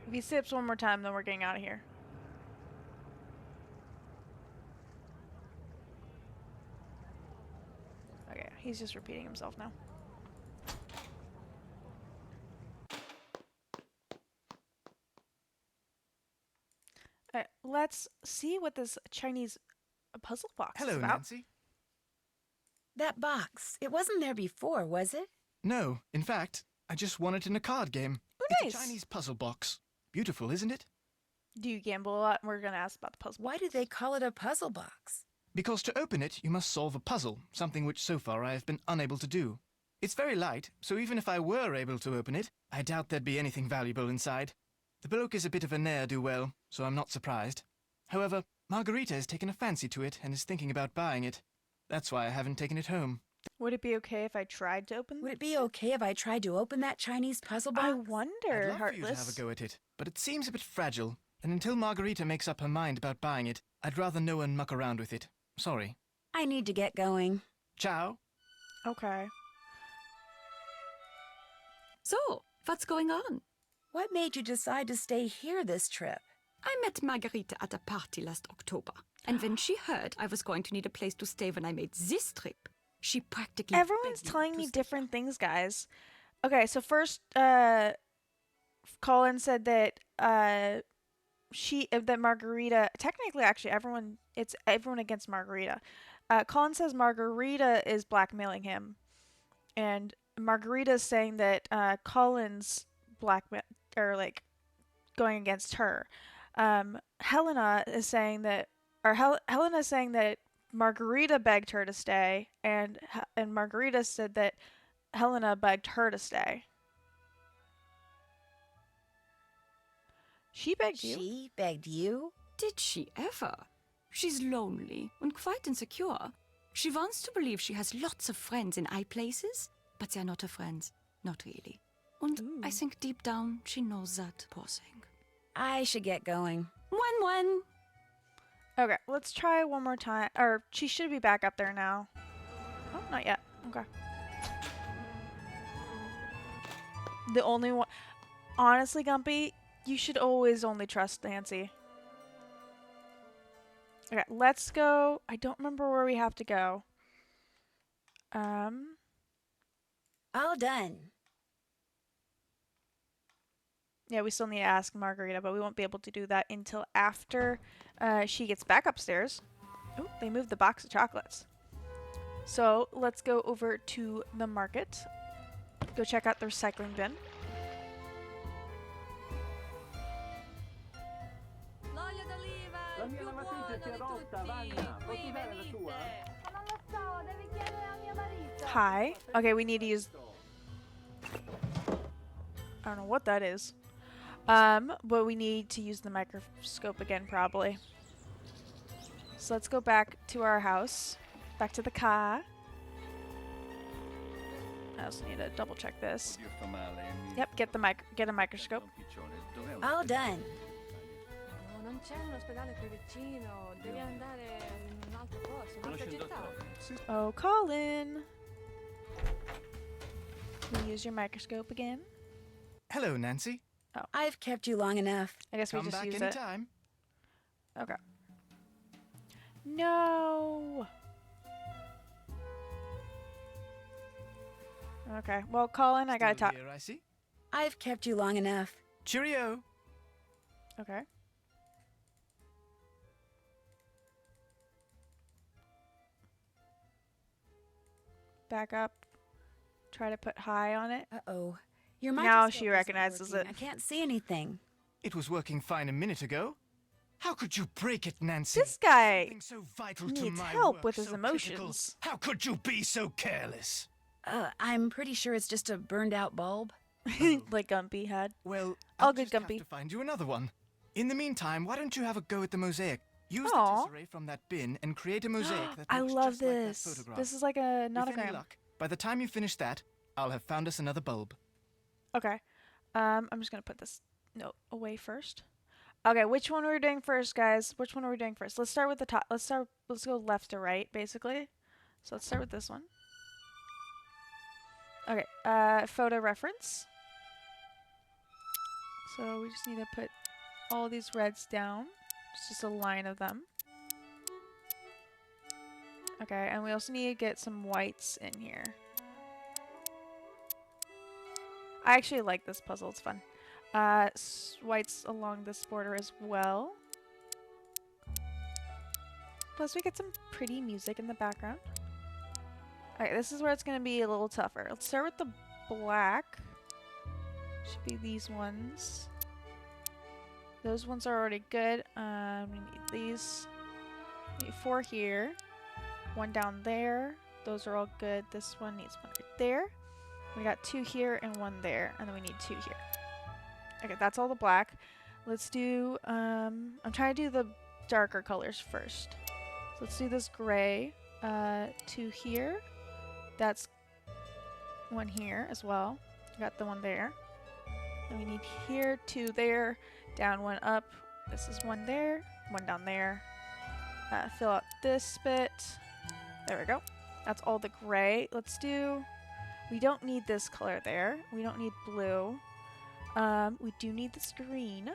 If he sips one more time, then we're getting out of here. Okay, he's just repeating himself now. Alright, let's see what this Chinese puzzle box is Hello, about. Nancy. That box. It wasn't there before, was it? No, in fact, I just won it in a card game. Oh, It's a Chinese puzzle box. Beautiful, isn't it? Do you gamble a lot? We're gonna ask about the puzzle. Why do they call it a puzzle box? Because to open it, you must solve a puzzle, something which so far I have been unable to do. It's very light, so even if I were able to open it, I doubt there'd be anything valuable inside. The bloke is a bit of a ne'er-do-well, so I'm not surprised. However, Margarita has taken a fancy to it and is thinking about buying it. That's why I haven't taken it home. Would it be okay if I tried to open? Would it be okay if I tried to open that Chinese puzzle box? I wonder, I'd love Heartless. for you to have a go at it, but it seems a bit fragile, and until Margarita makes up her mind about buying it, I'd rather no one muck around with it. Sorry. I need to get going. Ciao. Okay. So, what's going on? What made you decide to stay here this trip? I met Margarita at a party last October, and when she heard I was going to need a place to stay when I made this trip, she practically Everyone's begged telling to me stay. different things, guys. Okay, so first, Colin said that that Margarita, technically, actually, it's everyone against Margarita. Colin says Margarita is blackmailing him, and Margarita is saying that Colin's blackmail or like going against her. Helena is saying that, Helena is saying that Margarita begged her to stay, and Margarita said that Helena begged her to stay. She begged you. She begged you? Did she ever? She's lonely and quite insecure. She wants to believe she has lots of friends in high places, but they're not her friends. Not really. And I think deep down she knows that, poor thing. I should get going. One. Okay, let's try one more time. Or she should be back up there now. Oh, not yet. Okay. The only one. Honestly, Gumpy, you should always only trust Nancy. Okay, let's go. I don't remember where we have to go. All done. Yeah, we still need to ask Margarita, but we won't be able to do that until after she gets back upstairs. Oh, they moved the box of chocolates. So let's go over to the market. Go check out the recycling bin. L'olio d'oliva è il più buono di tutti. Qui venite. Ma non lo so, devi chiedere a mio marito. Hi. Okay, we need to use... I don't know what that is. But we need to use the microscope again, probably. So let's go back to our house. Back to the car. I also need to double check this. Yep, get a microscope. All done. No, non c'è un ospedale qui vicino. Devi andare in un altro posto, un'altra città. Oh, Colin. Can you use your microscope again? Hello, Nancy. Oh. I've kept you long enough. I guess we Come just back use anytime. it. Okay. No. Okay. Well, Colin, I gotta talk. Here, I see. I've kept you long enough. Cheerio. Okay. Back up. Try to put high on it. Uh-oh. Your Now microscope she isn't recognizes working. it. I can't see anything. It was working fine a minute ago. How could you break it, Nancy? This guy Something so vital to needs my help work, with his so critical. emotions. How could you be so careless? I'm pretty sure it's just a burned out bulb. Like Gumpy had. Well, All I'll good, just have Gumpy. to find you another one. In the meantime, why don't you have a go at the mosaic? Use Aw. the tesserae from that bin and create a mosaic that I looks love just like that this. photograph. This is like a With any nonogram. luck, by the time you finish that, I'll have found us another bulb. Okay. I'm just gonna put this note away first. Okay, which one are we doing first, guys? Which one are we doing first? Let's start with the top. Let's go left to right, basically. So let's start with this one. Okay, photo reference. So we just need to put all these reds down. It's just a line of them. Okay, and we also need to get some whites in here. I actually like this puzzle, it's fun. Whites along this border as well. Plus we get some pretty music in the background. Alright, this is where it's going to be a little tougher. Let's start with the black. Should be these ones. Those ones are already good. We need these. We need 4 here. 1 down there. Those are all good. This one needs 1 right there. We got 2 here and 1 there. And then we need 2 here. Okay, that's all the black. Let's do, I'm trying to do the darker colors first. So let's do this gray. 2 here. That's 1 here as well. Got the 1 there. And we need here, 2 there, down 1 up. This is 1 there, 1 down there. Fill out this bit. There we go. That's all the gray. Let's do, we don't need this color there. We don't need blue. We do need this green.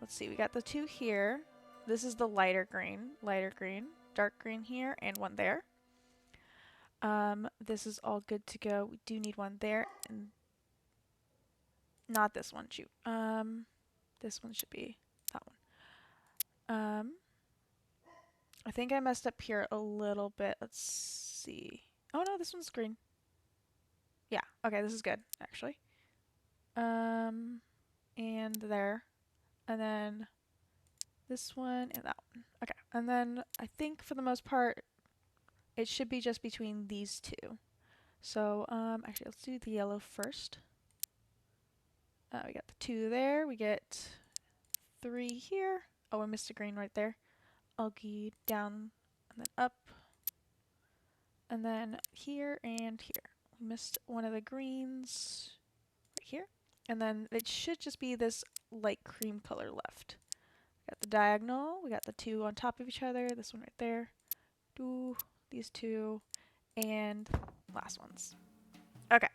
let's see, we got the 2 here. This is the lighter green, dark green here, and 1 there. This is all good to go. We do need 1 there, and not this one, shoot. This one should be that one. I think I messed up here a little bit. Let's see. Oh no, this one's green. Yeah, okay, this is good, actually. And there. And then this one and that one. Okay, and then I think for the most part, it should be just between these 2. So, actually, let's do the yellow first. We got the 2 there. We get 3 here. Oh, I missed a green right there. I'll go down and then up. And then here and here. We missed one of the greens right here. And then it should just be this light cream color left. Got the diagonal. We got the 2 on top of each other. This one right there. These 2. And last ones. Okay.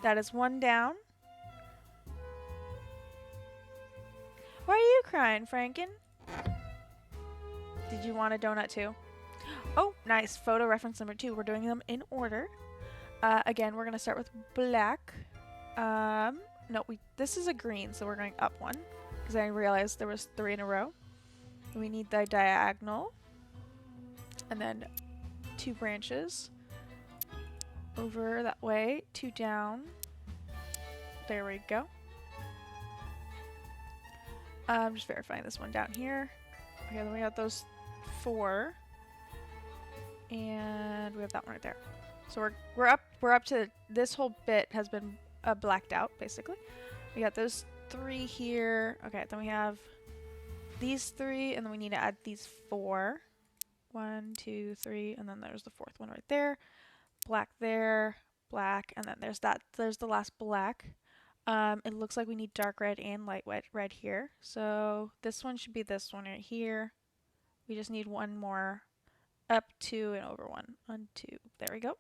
That is 1 down. Why are you crying, Franken? Did you want a donut too? Oh, nice. Photo reference number 2. We're doing them in order. Again, we're going to start with black. No, this is a green, so we're going up 1. Because I realized there was 3 in a row. We need the diagonal. And then 2 branches. Over that way. 2 down. There we go. I'm just verifying this one down here. Okay, then we got those 4. And we have that one right there. So we're up to this whole bit has been blacked out basically. We got those 3 here. Okay, then we have these 3, and then we need to add these 4. 1, 2, 3, and then there's the 4th one right there. Black there, black, and then there's the last black. It looks like we need dark red and light red here. So this one should be this one right here. We just need 1 more. Up 2 and over 1. 1, 2. There we go.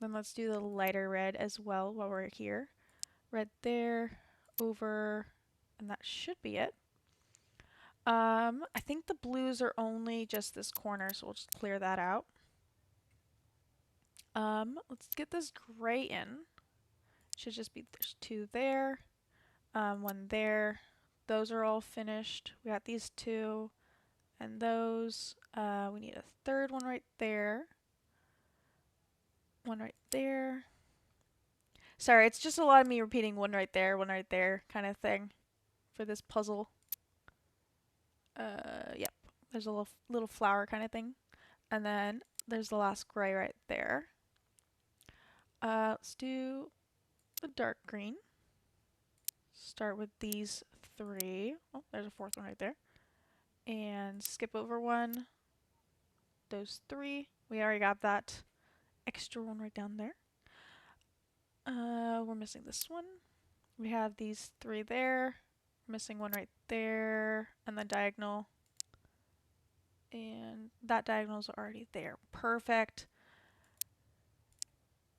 Then let's do the lighter red as well while we're here. Red there, over, and that should be it. I think the blues are only just this corner, so we'll just clear that out. Let's get this gray in. Should just be, there's 2 there, 1 there. Those are all finished. We got these 2. And those, we need a 3rd one right there. 1 right there. Sorry, it's just a lot of me repeating 1 right there kind of thing for this puzzle. Yep. There's a little flower kind of thing. And then there's the last gray right there. Let's do the dark green. Start with these 3. Oh, there's a 4th one right there. And skip over 1. Those 3. We already got that extra one right down there. We're missing this one. We have these 3 there. We're missing 1 right there. And then diagonal. And that diagonal's already there. Perfect.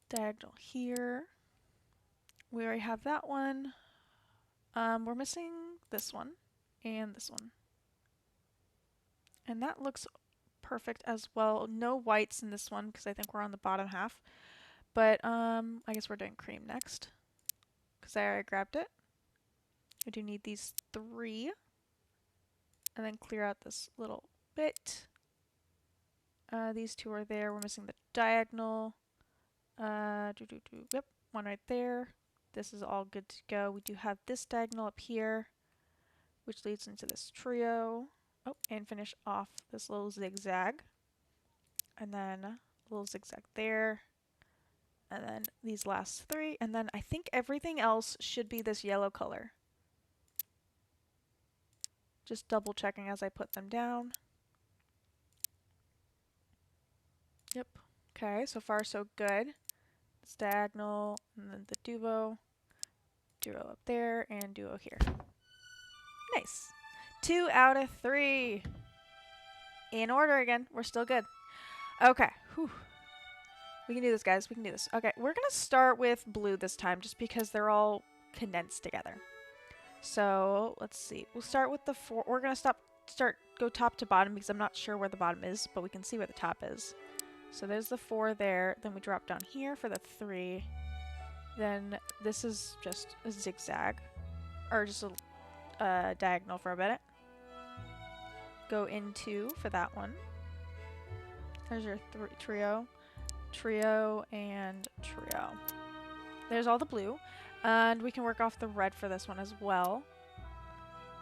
Diagonal here. We already have that one. We're missing this one and this one. And that looks perfect as well. No whites in this one because I think we're on the bottom half. But I guess we're doing cream next because I already grabbed it. I do need these 3. And then clear out this little bit. These 2 are there. We're missing the diagonal. Yep, 1 right there. This is all good to go. We do have this diagonal up here, which leads into this trio. Oh, and finish off this little zigzag. And then a little zigzag there. And then these last 3. And then I think everything else should be this yellow color. Just double checking as I put them down. Yep. Okay, so far so good. It's diagonal, and then the duo. Duo up there, and duo here. Nice. 2 out of 3. In order again. We're still good. Okay. Whew. We can do this, guys. We can do this. Okay, we're going to start with blue this time, just because they're all condensed together. So let's see. We'll start with the 4. We're gonna go top to bottom because I'm not sure where the bottom is, but we can see where the top is. So there's the 4 there. Then we drop down here for the 3. Then this is just a zigzag, or just a diagonal for a minute. Go into for that one. There's your trio, and trio. There's all the blue, and we can work off the red for this one as well.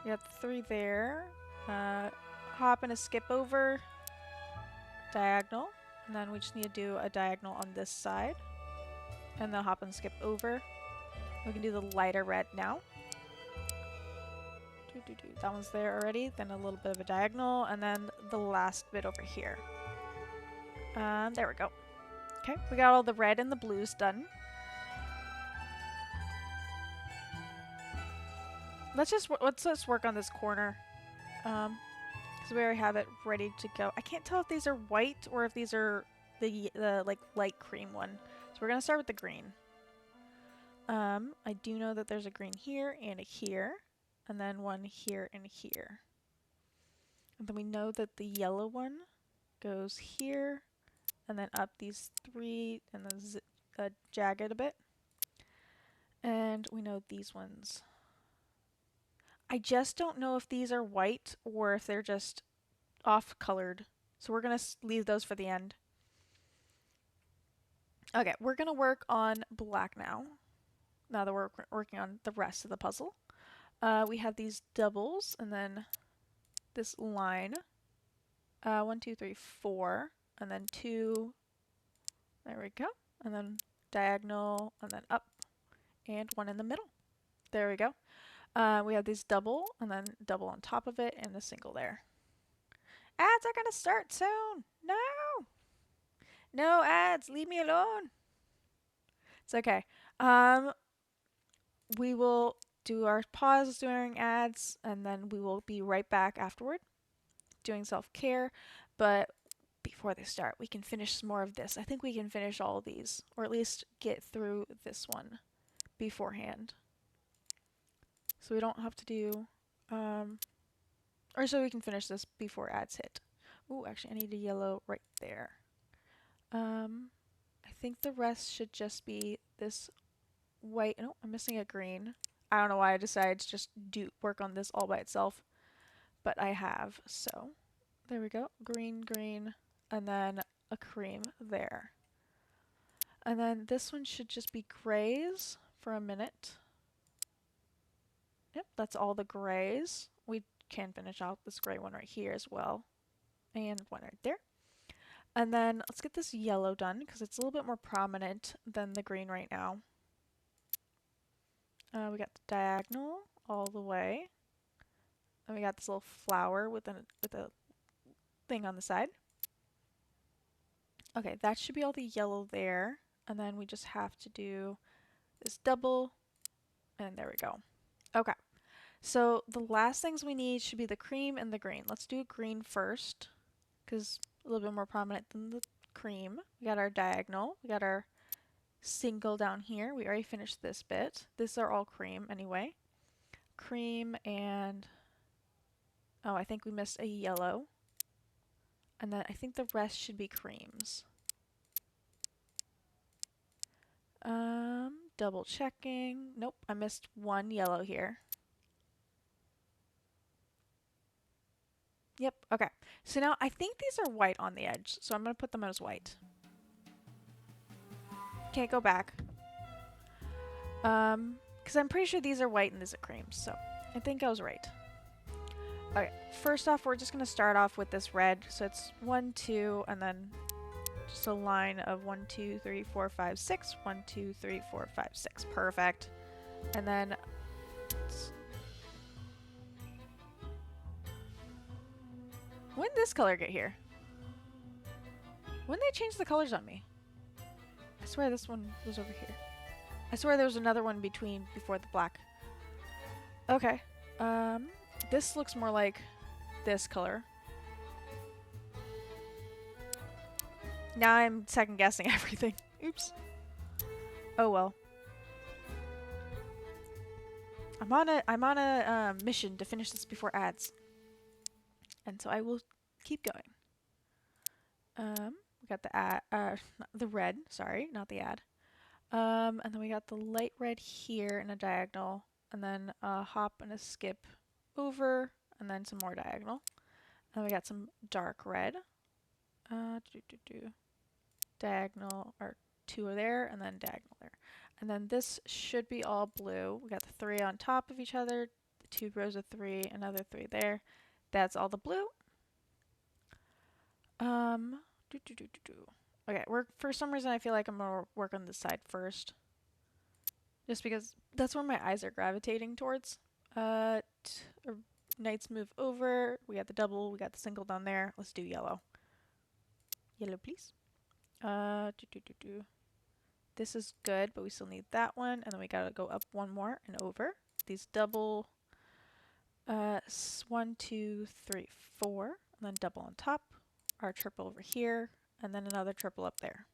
We got the 3 there. Hop and a skip over, diagonal, and then we just need to do a diagonal on this side, and then hop and skip over. We can do the lighter red now. That one's there already. Then a little bit of a diagonal, and then the last bit over here. There we go. Okay, we got all the red and the blues done. Let's just work on this corner, because we already have it ready to go. I can't tell if these are white or if these are the like light cream one. So we're gonna start with the green. I do know that there's a green here and a here, and then one here and here. And then we know that the yellow one goes here, and then up these 3, and then jagged a bit. And we know these ones. I just don't know if these are white or if they're just off-colored. So we're going to leave those for the end. Okay, we're going to work on black now. Now that we're working on the rest of the puzzle. We have these doubles and then this line. 1, 2, 3, 4. And then 2. There we go. And then diagonal and then up. And 1 in the middle. There we go. We have these double, and then double on top of it, and a single there. Ads are gonna start soon! No! No ads! Leave me alone! It's okay. We will do our pause during ads, and then we will be right back afterward doing self-care. But before they start, we can finish some more of this. I think we can finish all of these, or at least get through this one beforehand. So we don't have to do, or so we can finish this before ads hit. Ooh, actually I need a yellow right there. I think the rest should just be this white. No, I'm missing a green. I don't know why I decided to just work on this all by itself, but I have. So there we go. Green, green, and then a cream there. And then this one should just be grays for a minute. Yep, that's all the grays. We can finish out this gray one right here as well. And one right there. And then let's get this yellow done because it's a little bit more prominent than the green right now. We got the diagonal all the way. And we got this little flower with a thing on the side. Okay, that should be all the yellow there. And then we just have to do this double. And there we go. Okay, so the last things we need should be the cream and the green. Let's do green first, because a little bit more prominent than the cream. We got our diagonal, we got our single down here. We already finished this bit. These are all cream anyway. Cream and, oh, I think we missed a yellow. And then I think the rest should be creams. Double checking. Nope, I missed one yellow here. Yep, okay. So now I think these are white on the edge, so I'm going to put them as white. Can't go back. Because I'm pretty sure these are white and these are creams, so I think I was right. Okay, first off, we're just going to start off with this red. So it's 1, 2, and then just a line of 1, 2, 3, 4, 5, 6. 1, 2, 3, 4, 5, 6. Perfect. And then when did this color get here? When did they change the colors on me? I swear this one was over here. I swear there was another one before the black. Okay. This looks more like this color. Now I'm second guessing everything. Oops. Oh well. I'm on a mission to finish this before ads. And so I will keep going. We got the ad, the red, sorry, not the ad. And then we got the light red here in a diagonal, and then a hop and a skip over, and then some more diagonal. And then we got some dark red. Diagonal, or 2 are there, and then diagonal there. And then this should be all blue. We got the 3 on top of each other, the 2 rows of 3, another 3 there. That's all the blue. Okay, for some reason I feel like I'm gonna work on this side first. Just because that's where my eyes are gravitating towards. Knights move over. We got the double, we got the single down there. Let's do yellow. Yellow, please. This is good, but we still need that one. And then we gotta go up 1 more and over. These double, 1, 2, 3, 4. And then double on top. Our triple over here. And then another triple up there.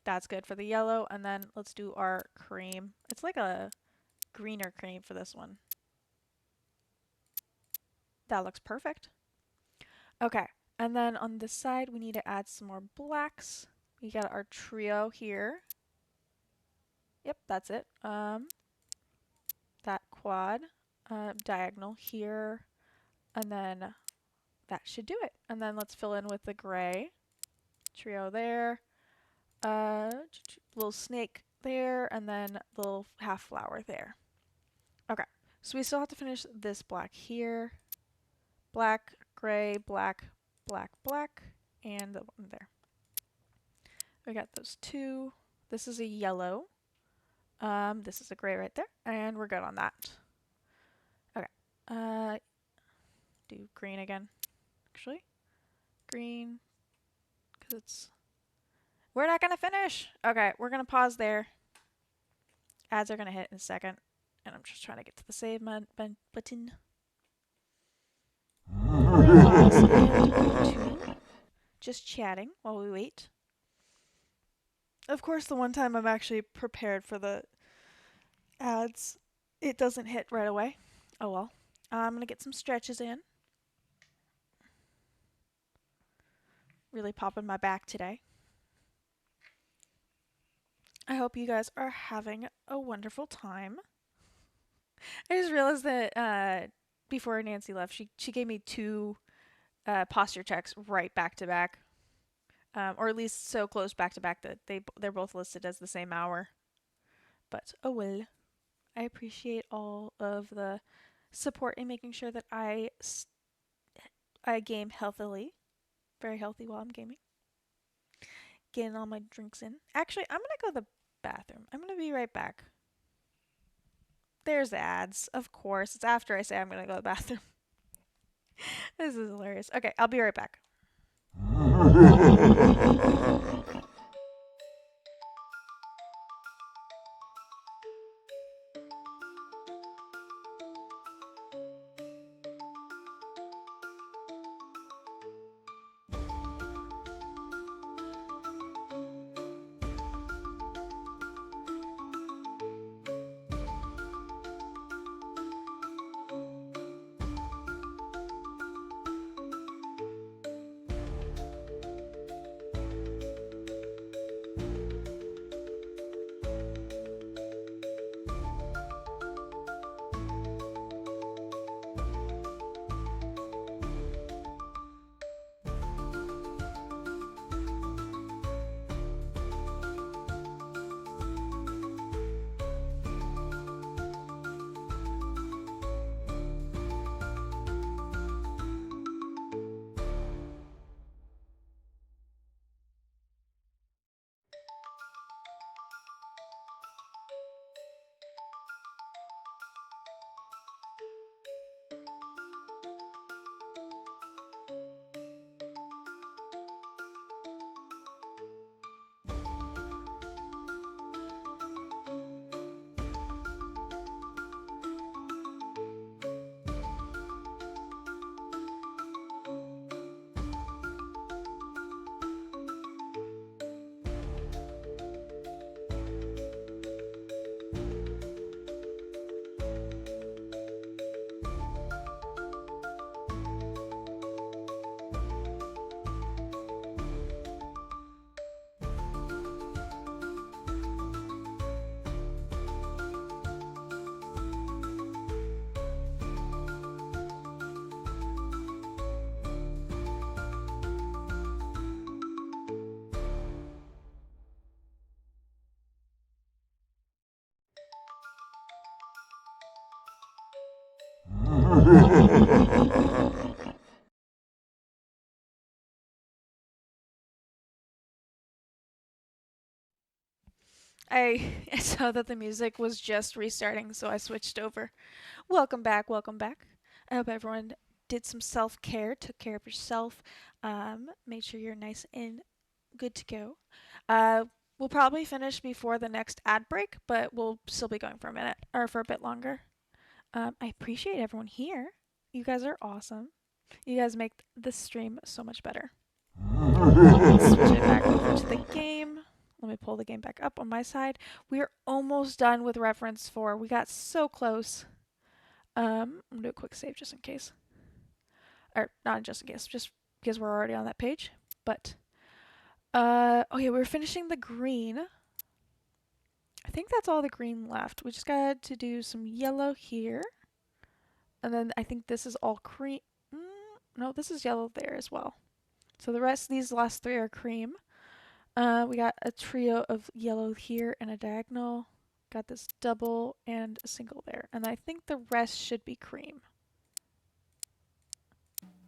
That's good for the yellow. And then let's do our cream. It's like a greener cream for this one. That looks perfect. Okay. And then on this side, we need to add some more blacks. We got our trio here. Yep, that's it. That quad, diagonal here, and then that should do it. And then let's fill in with the gray. Trio there. Little snake there, and then little half flower there. Okay, so we still have to finish this black here. Black, gray, black, black, black, and the one there. We got those 2. This is a yellow. This is a gray right there, and we're good on that. Okay. Do green again. Actually, green, because it's... We're not gonna finish! Okay, we're gonna pause there. Ads are gonna hit in a second, and I'm just trying to get to the save button. Just chatting while we wait. Of course, the one time I'm actually prepared for the ads, it doesn't hit right away. Oh well. I'm gonna get some stretches in. Really popping my back today. I hope you guys are having a wonderful time. I just realized that before Nancy left, she gave me 2 posture checks right back to back. Or at least so close back to back that they're both listed as the same hour. But oh well. I appreciate all of the support in making sure that I game healthily. Very healthy while I'm gaming. Getting all my drinks in. Actually, I'm gonna go to the bathroom. I'm gonna be right back. There's the ads. Of course. It's after I say I'm gonna go to the bathroom. This is hilarious. Okay, I'll be right back. I saw that the music was just restarting, so I switched over. Welcome back, welcome back. I hope everyone did some self-care, took care of yourself, made sure you're nice and good to go. We'll probably finish before the next ad break, but we'll still be going for a minute, or for a bit longer. I appreciate everyone here. You guys are awesome. You guys make this stream so much better. Let's switch it back over to the game. Let me pull the game back up on my side. We are almost done with reference 4. We got so close. I'm gonna do a quick save just in case. Or not just in case, just because we're already on that page. But oh yeah, we were finishing the green. I think that's all the green left. We just got to do some yellow here. And then I think this is all cream. No, this is yellow there as well. So the rest, these last 3 are cream. We got a trio of yellow here and a diagonal. Got this double and a single there. And I think the rest should be cream.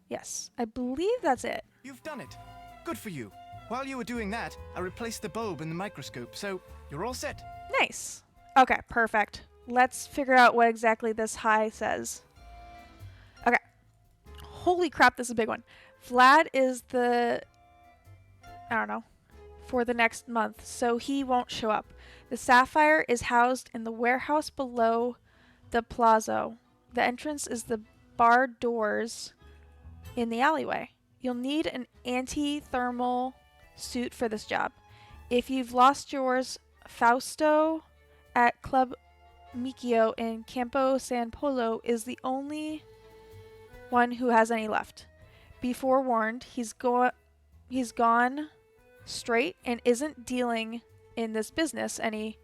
Yes, I believe that's it. You've done it. Good for you. While you were doing that, I replaced the bulb in the microscope, so you're all set. Nice. Okay, perfect. Let's figure out what exactly this high says. Okay. Holy crap, this is a big one. Vlad is I don't know, for the next month, so he won't show up. The sapphire is housed in the warehouse below the plaza. The entrance is the barred doors in the alleyway. You'll need an anti-thermal suit for this job. If you've lost yours, Fausto at Club Mikio in Campo San Polo is the only one who has any left. Be forewarned, he's gone straight and isn't dealing in this business any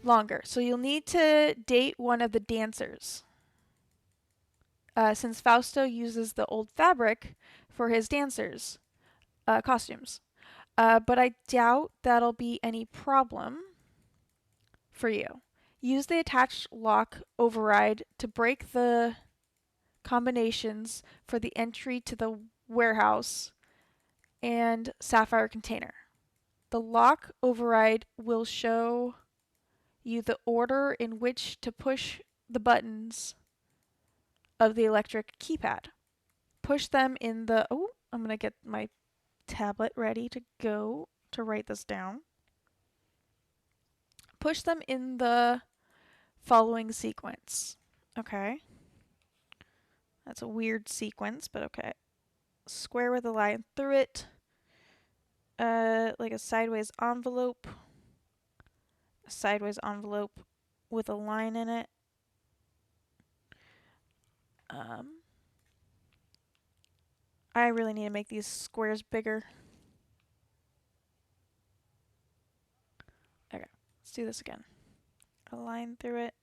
longer. So you'll need to date one of the dancers. Since Fausto uses the old fabric for his dancers' costumes. But I doubt that'll be any problem for you. Use the attached lock override to break the combinations for the entry to the warehouse and sapphire container. The lock override will show you the order in which to push the buttons of the electric keypad. Push them in the... Oh, I'm going to get my tablet ready to go to write this down. Push them in the following sequence. Okay. That's a weird sequence, but okay. Square with a line through it. Like a sideways envelope. A sideways envelope with a line in it. I really need to make these squares bigger. Okay, let's do this again. A line through it.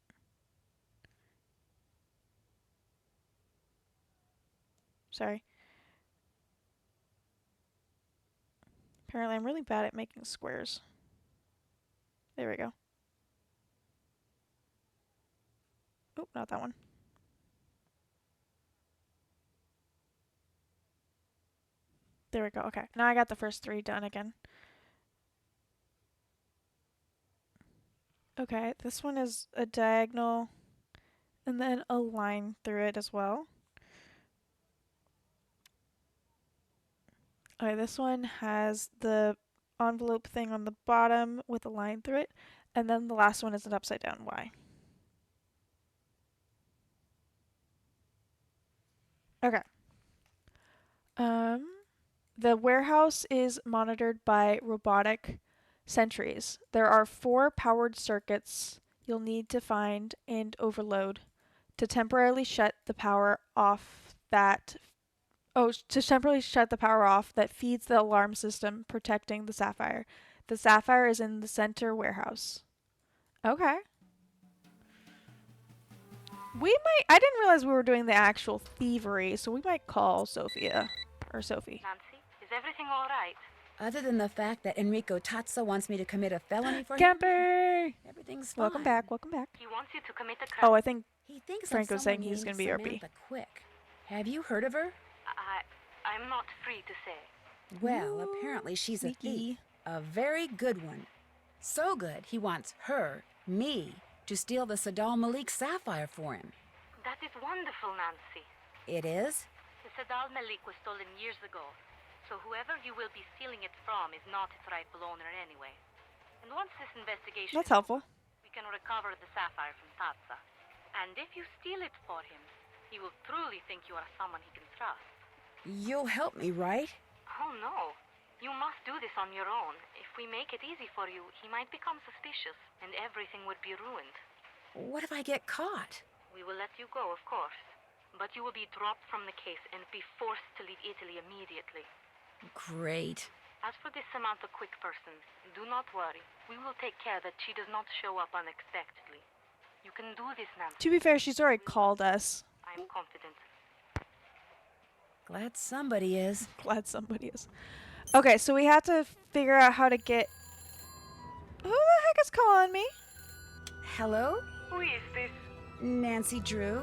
Sorry. Apparently I'm really bad at making squares. There we go. Oh, not that one. There we go. Okay, now I got the first 3 done again. Okay, this one is a diagonal and then a line through it as well. Okay, this one has the envelope thing on the bottom with a line through it, and then the last one is an upside down Y. Okay. The warehouse is monitored by robotic sentries. There are 4 powered circuits you'll need to find and overload to temporarily shut the power off that feeds the alarm system protecting the sapphire. The sapphire is in the center warehouse. Okay. I didn't realize we were doing the actual thievery, so we might call Sophia. Or Sophie. Nancy, is everything all right? Other than the fact that Enrico Tazza wants me to commit a felony for him, Camper! everything's fine. Welcome back, welcome back. He wants you to commit a crime. Oh, I think He thinks Frank of was saying someone he's named going to be our B. Samantha Quick. Have you heard of her? I'm not free to say. Well, apparently she's a thief. A very good one. So good, he wants her, me, to steal the Sadal Malik sapphire for him. That is wonderful, Nancy. It is? The Sadal Malik was stolen years ago, so whoever you will be stealing it from is not its rightful owner anyway. And once this investigation That's is helpful. over, we can recover the sapphire from Tazza. And if you steal it for him, he will truly think you are someone he can trust. You'll help me, right? Oh no. You must do this on your own. If we make it easy for you, he might become suspicious, and everything would be ruined. What if I get caught? We will let you go, of course. But you will be dropped from the case and be forced to leave Italy immediately. Great. As for this Samantha Quick person, do not worry. We will take care that she does not show up unexpectedly. You can do this, Nancy. To be fair, she's already called us. I'm confident. Glad somebody is. Glad somebody is. Okay, so we have to figure out how to get... Who the heck is calling me? Hello? Who is this? Nancy Drew?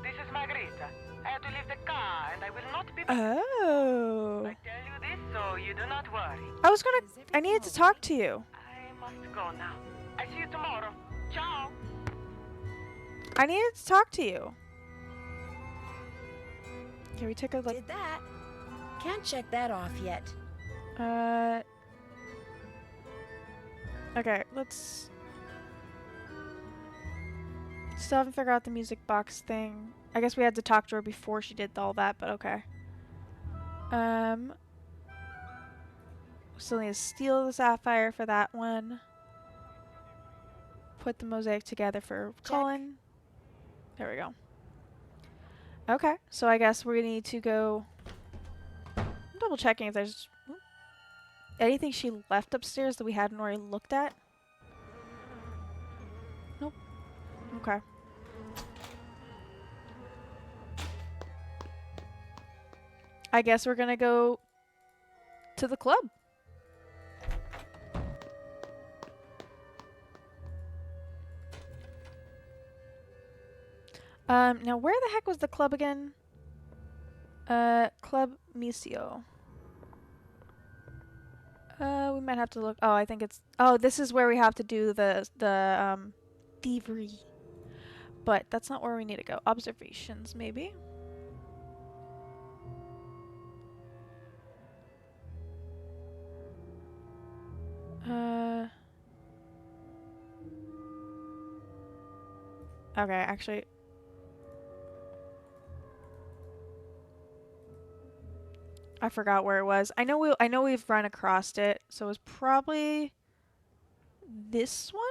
This is Margarita. I have to leave the car, and I will not be back. Oh. I tell you this so you do not worry. I needed to talk to you. I must go now. I see you tomorrow. Ciao. I needed to talk to you. Okay, we took a look. Did that. Can't check that off yet. Okay, let's... Still haven't figured out the music box thing. I guess we had to talk to her before she did all that, but okay. Still need to steal the sapphire for that one. Put the mosaic together for Cullen. There we go. Okay, so I guess we need to go... I'm double checking if there's anything she left upstairs that we hadn't already looked at. Nope. Okay. I guess we're gonna go to the club. Now where the heck was the club again? Club Misio. We might have to look. Oh, I think it's... Oh, this is where we have to do the thievery. But that's not where we need to go. Observations, maybe? Okay, actually... I forgot where it was. I know we've run across it, so it was probably this one.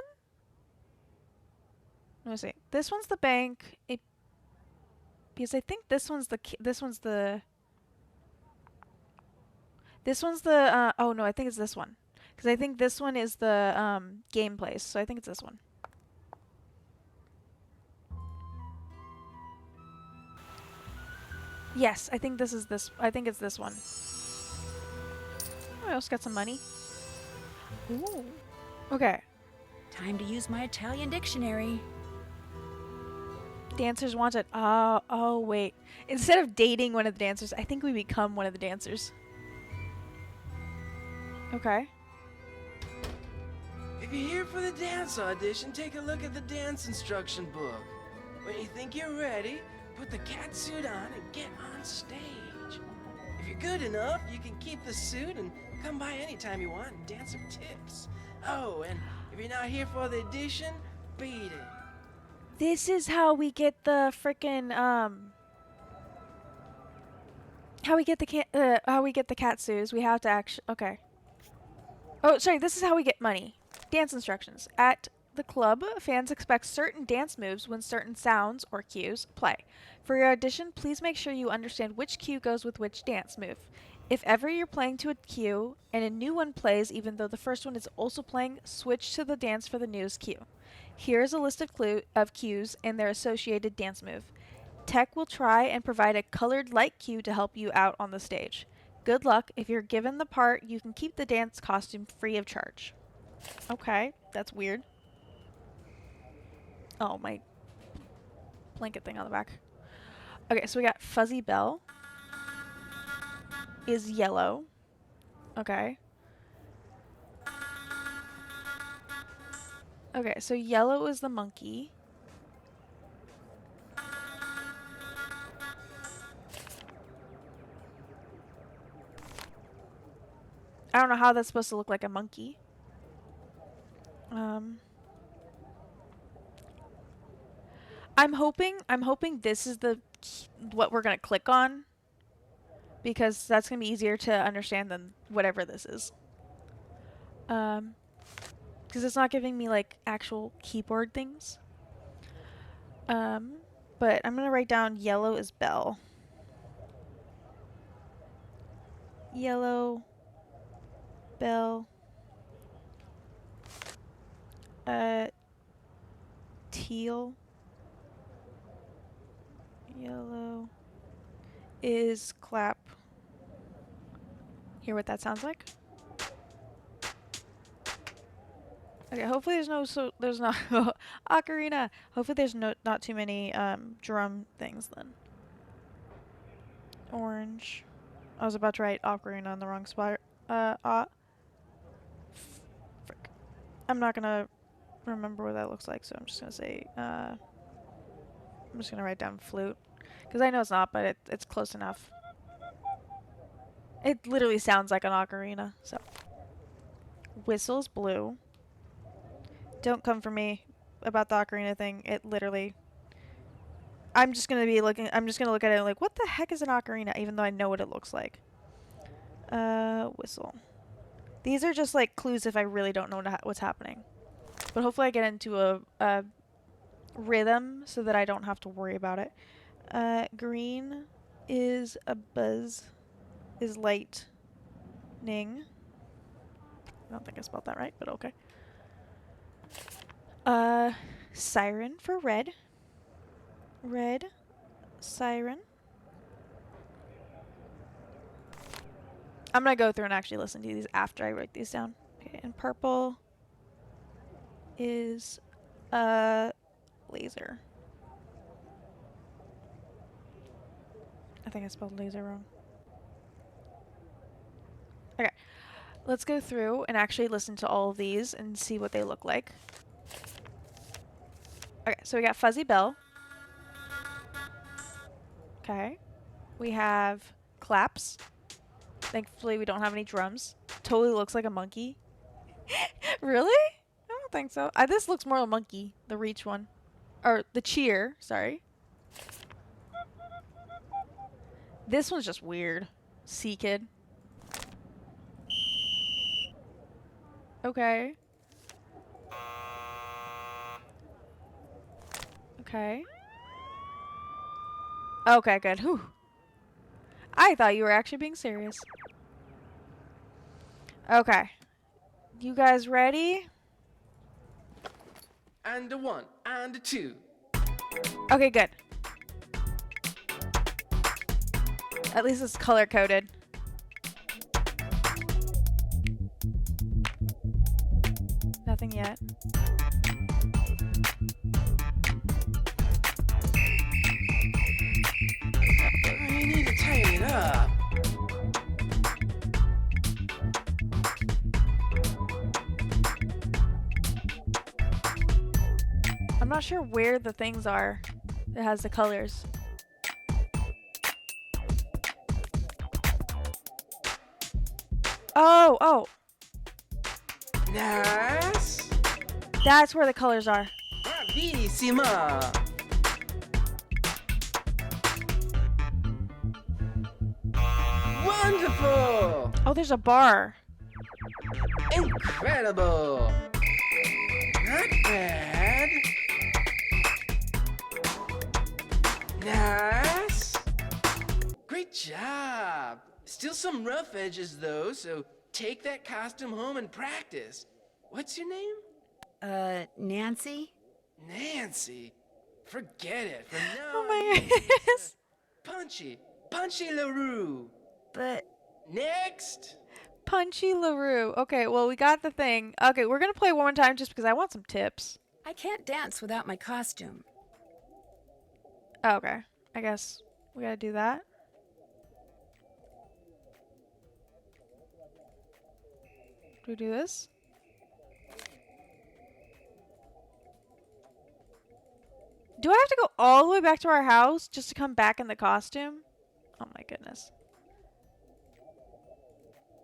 Let me see. This one's the bank. Because I think this one's the oh no, I think it's this one. Because I think this one is the game place, so I think it's this one. Yes, I think it's this one. Oh, I also got some money. Ooh. Okay. Time to use my Italian dictionary. Dancers wanted. Oh, wait. Instead of dating one of the dancers, I think we become one of the dancers. Okay. If you're here for the dance audition, take a look at the dance instruction book. When you think you're ready, put the cat suit on and get on stage. If you're good enough, you can keep the suit and come by anytime you want and dance some tips. Oh, and if you're not here for the audition, beat it. This is how we get the frickin' how we get the cat suits. We have to actually... Okay. Oh, sorry, this is how we get money. Dance instructions. At the club, fans expect certain dance moves when certain sounds, or cues, play. For your audition, please make sure you understand which cue goes with which dance move. If ever you're playing to a cue, and a new one plays even though the first one is also playing, switch to the dance for the newest cue. Here is a list of cues and their associated dance move. Tech will try and provide a colored light cue to help you out on the stage. Good luck. If you're given the part, you can keep the dance costume free of charge. Okay, that's weird. Oh, my blanket thing on the back. Okay, so we got Fuzzy Belle is yellow. Okay. Okay, so yellow is the monkey. I don't know how that's supposed to look like a monkey. I'm hoping this is what we're gonna click on, because that's gonna be easier to understand than whatever this is. Because it's not giving me like actual keyboard things. But I'm gonna write down yellow is Belle. Yellow, Belle. Teal. Yellow is clap. Hear what that sounds like? Okay, hopefully there's not ocarina. Hopefully there's not too many drum things then. Orange. I was about to write ocarina on the wrong spot. Frick. I'm not gonna remember what that looks like, so I'm just gonna say I'm just gonna write down flute, because I know it's not, but it's close enough. It literally sounds like an ocarina. So whistle's blue. Don't come for me about the ocarina thing. It literally, I'm just gonna look at it like, what the heck is an ocarina, even though I know what it looks like. Whistle. These are just like clues if I really don't know what's happening. But hopefully I get into a rhythm so that I don't have to worry about it. Green is a buzz, is lightning. I don't think I spelled that right, but okay. Siren for red. Red, siren. I'm gonna go through and actually listen to these after I write these down. Okay, and purple is laser. I think I spelled laser wrong. Okay, let's go through and actually listen to all of these and see what they look like. Okay, so we got Fuzzy Belle. Okay. We have claps. Thankfully, we don't have any drums. Totally looks like a monkey. Really? I don't think so. This looks more like a monkey, the reach one. Or the cheer, sorry. This one's just weird. Sea Kid. Okay. Okay. Okay, good. Whew. I thought you were actually being serious. Okay. You guys ready? And a one, and a two. Okay, good. At least it's color coded. Nothing yet. You need to tighten it up. I'm not sure where the things are that has the colors. Oh. Nice. That's where the colors are. Bravissima. Wonderful. Oh, there's a bar. Incredible. Not bad. Nice. Great job. Still some rough edges though, so take that costume home and practice. What's your name? Nancy? Nancy? Forget it. From now Oh my on, goodness. Punchy LaRue. But Next! Punchy LaRue. Okay, well, we got the thing. Okay, we're gonna play one more time just because I want some tips. I can't dance without my costume. Oh, okay. I guess we gotta do that. Do we do this? Do I have to go all the way back to our house just to come back in the costume? Oh my goodness.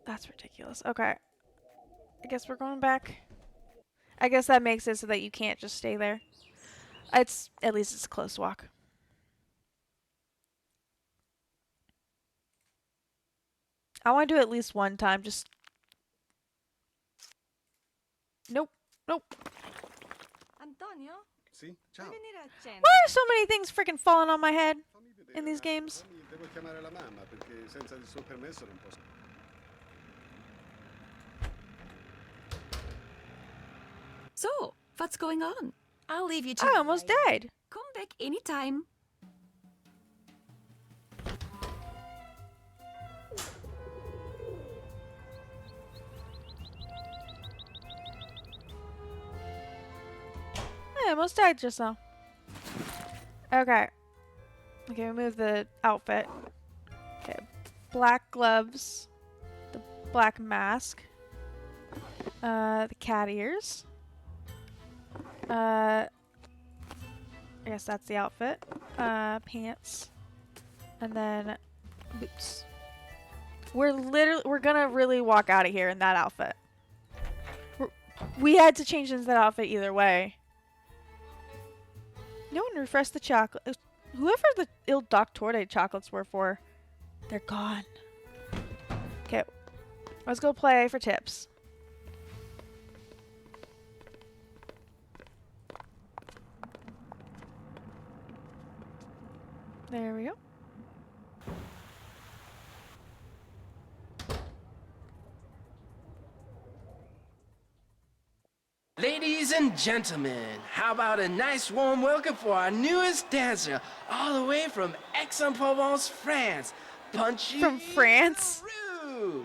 That's ridiculous. Okay. I guess we're going back. I guess that makes it so that you can't just stay there. At least it's a close walk. I want to do it at least one time. Just nope. Antonio? Sì, ciao. Why are so many things freaking falling on my head in these games? Devo chiamare la mamma perché senza il suo permesso non posso. So, what's going on? I'll leave you to I almost died. Come back anytime. I almost died just now. Okay. Okay, remove the outfit. Okay. Black gloves. The black mask. The cat ears. I guess that's the outfit. Pants. And then boots. We're gonna really walk out of here in that outfit. We had to change into that outfit either way. No one refreshed the chocolate. Whoever the Il Doctore chocolates were for, they're gone. Okay, let's go play for tips. There we go. Ladies and gentlemen, how about a nice warm welcome for our newest dancer, all the way from Aix-en-Provence, France, Punchy From France? LaRue.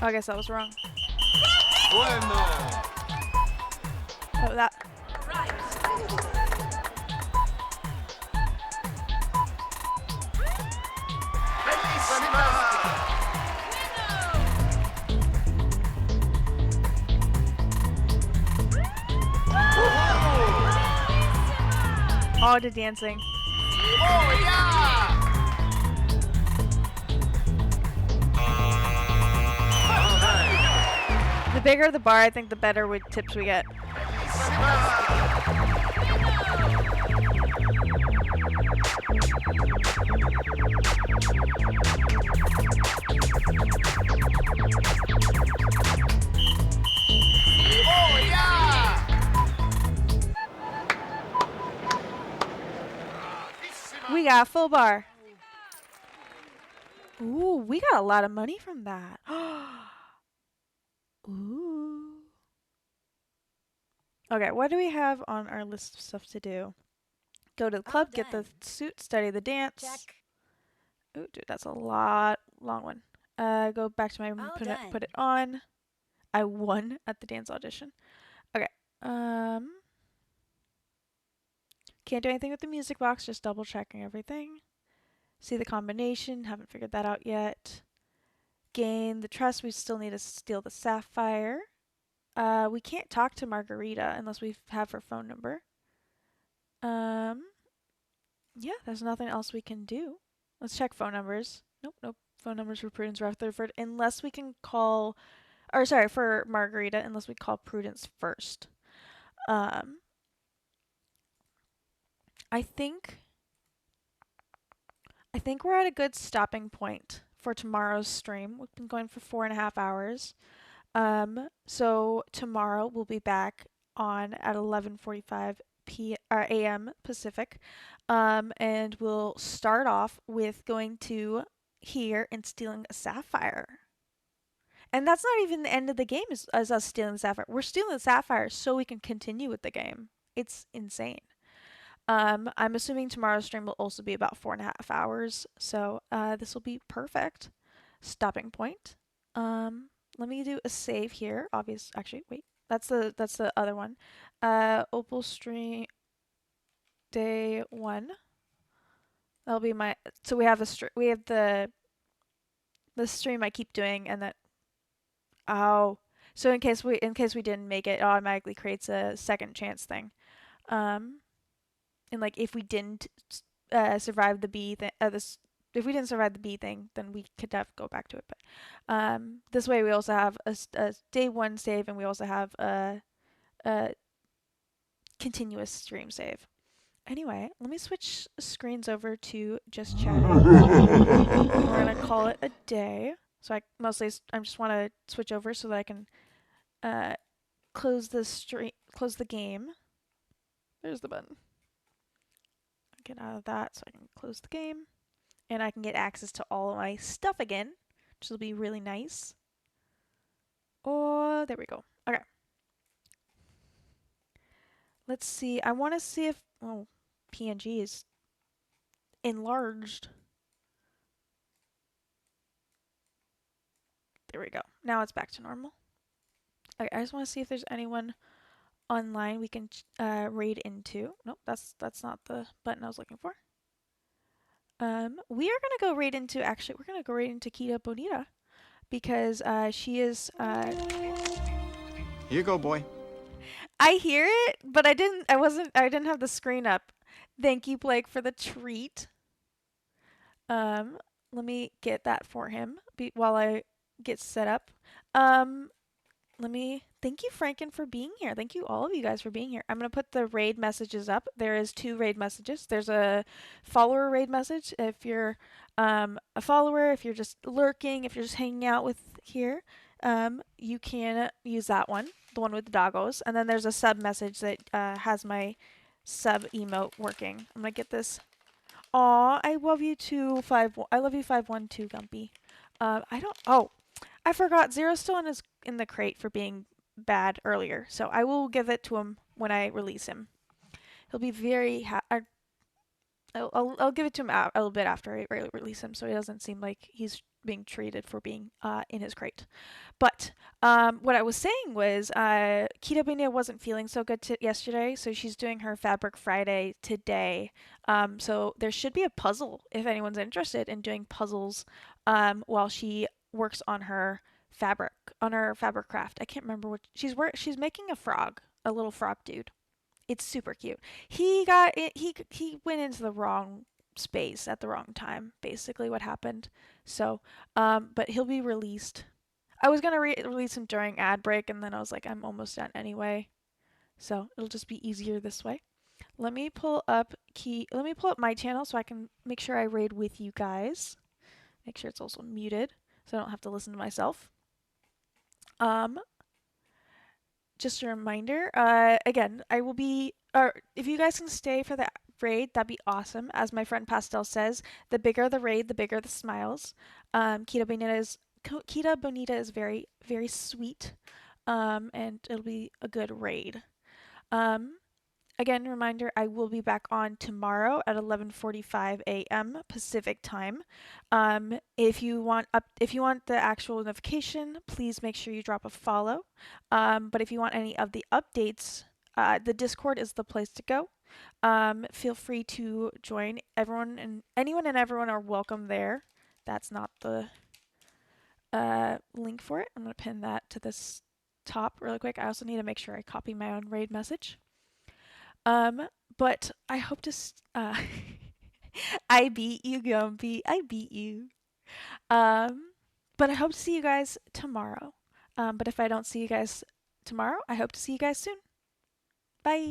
Oh, I guess that was wrong. Bueno. Oh, that. All the dancing. Oh, yeah! The bigger the bar, I think the better tips we get. Oh, yeah! We got a full bar. Ooh, we got a lot of money from that. Ooh. Okay, what do we have on our list of stuff to do? Go to the club, get the suit, study the dance. Check. Ooh, dude, that's a long one. Go back to my room, put it on. I won at the dance audition. Okay. Can't do anything with the music box, just double checking everything. See the combination, haven't figured that out yet. Gain the trust, we still need to steal the sapphire. We can't talk to Margarita unless we have her phone number. Yeah, there's nothing else we can do. Let's check phone numbers. Nope. Phone numbers for Prudence Rutherford, unless we can call, or sorry, for Margarita, unless we call Prudence first. I think we're at a good stopping point for tomorrow's stream. We've been going for 4.5 hours. So tomorrow we'll be back on at 11:45 a.m. Pacific. And we'll start off with going to here and stealing a sapphire. And that's not even the end of the game as us stealing the sapphire. We're stealing the sapphire so we can continue with the game. It's insane. I'm assuming tomorrow's stream will also be about 4.5 hours, so this will be perfect stopping point. Let me do a save here. Actually, wait, that's the other one. Opal stream day 1. That'll be my. So we have the stream I keep doing, and that. Oh, so in case we didn't make it, it automatically creates a second chance thing. And like if we didn't survive the bee thing, if we didn't survive the bee thing, then we could have go back to it. But this way we also have a day 1 save, and we also have a continuous stream save. Anyway, let me switch screens over to just chatting. We're gonna call it a day. So I just want to switch over so that I can close the game. There's the button. Get out of that so I can close the game, and I can get access to all of my stuff again, which will be really nice. Oh, there we go. Okay. Let's see. I want to see if PNG is enlarged. There we go. Now it's back to normal. Okay, I just want to see if there's anyone online we can raid into. Nope, that's not the button I was looking for. We are gonna go raid into Kita Bonita because she is Here you go, boy. I hear it, but I didn't have the screen up. Thank you, Blake, for the treat. Let me get that for him while I get set up. Thank you, Franken, for being here. Thank you, all of you guys, for being here. I'm going to put the raid messages up. There is 2 raid messages. There's a follower raid message if you're a follower, if you're just lurking, if you're just hanging out with here, you can use that one, the one with the doggos. And then there's a sub message that has my sub emote working. I'm going to get this. Aw, I love you too, I love you 512, Gumpy. I forgot. Zero's still in the crate for being bad earlier, so I will give it to him when I release him. He'll be very I'll give it to him a little bit after I release him, so he doesn't seem like he's being treated for being in his crate. But what I was saying was Kita Bina wasn't feeling so good yesterday, so she's doing her Fabric Friday today. So there should be a puzzle if anyone's interested in doing puzzles while she works on her fabric craft. I can't remember what she's making a little frog dude. It's super cute. He went into the wrong space at the wrong time, basically what happened. So but he'll be released. I was gonna release him during ad break, and then I was like, I'm almost done anyway, so it'll just be easier this way. Let me pull up my channel so I can make sure I raid with you guys. Make sure it's also muted so I don't have to listen to myself. Just a reminder, again, I will be, if you guys can stay for the raid, that'd be awesome. As my friend Pastel says, the bigger the raid, the bigger the smiles. Kita Bonita is very, very sweet, and it'll be a good raid. Again, reminder, I will be back on tomorrow at 11:45 a.m. Pacific time. If you want the actual notification, please make sure you drop a follow. But if you want any of the updates, the Discord is the place to go. Feel free to join. Anyone and everyone are welcome there. That's not the link for it. I'm gonna pin that to this top really quick. I also need to make sure I copy my own raid message. But I hope to I beat you, Gumpy. I beat you. But I hope to see you guys tomorrow. But if I don't see you guys tomorrow, I hope to see you guys soon. Bye.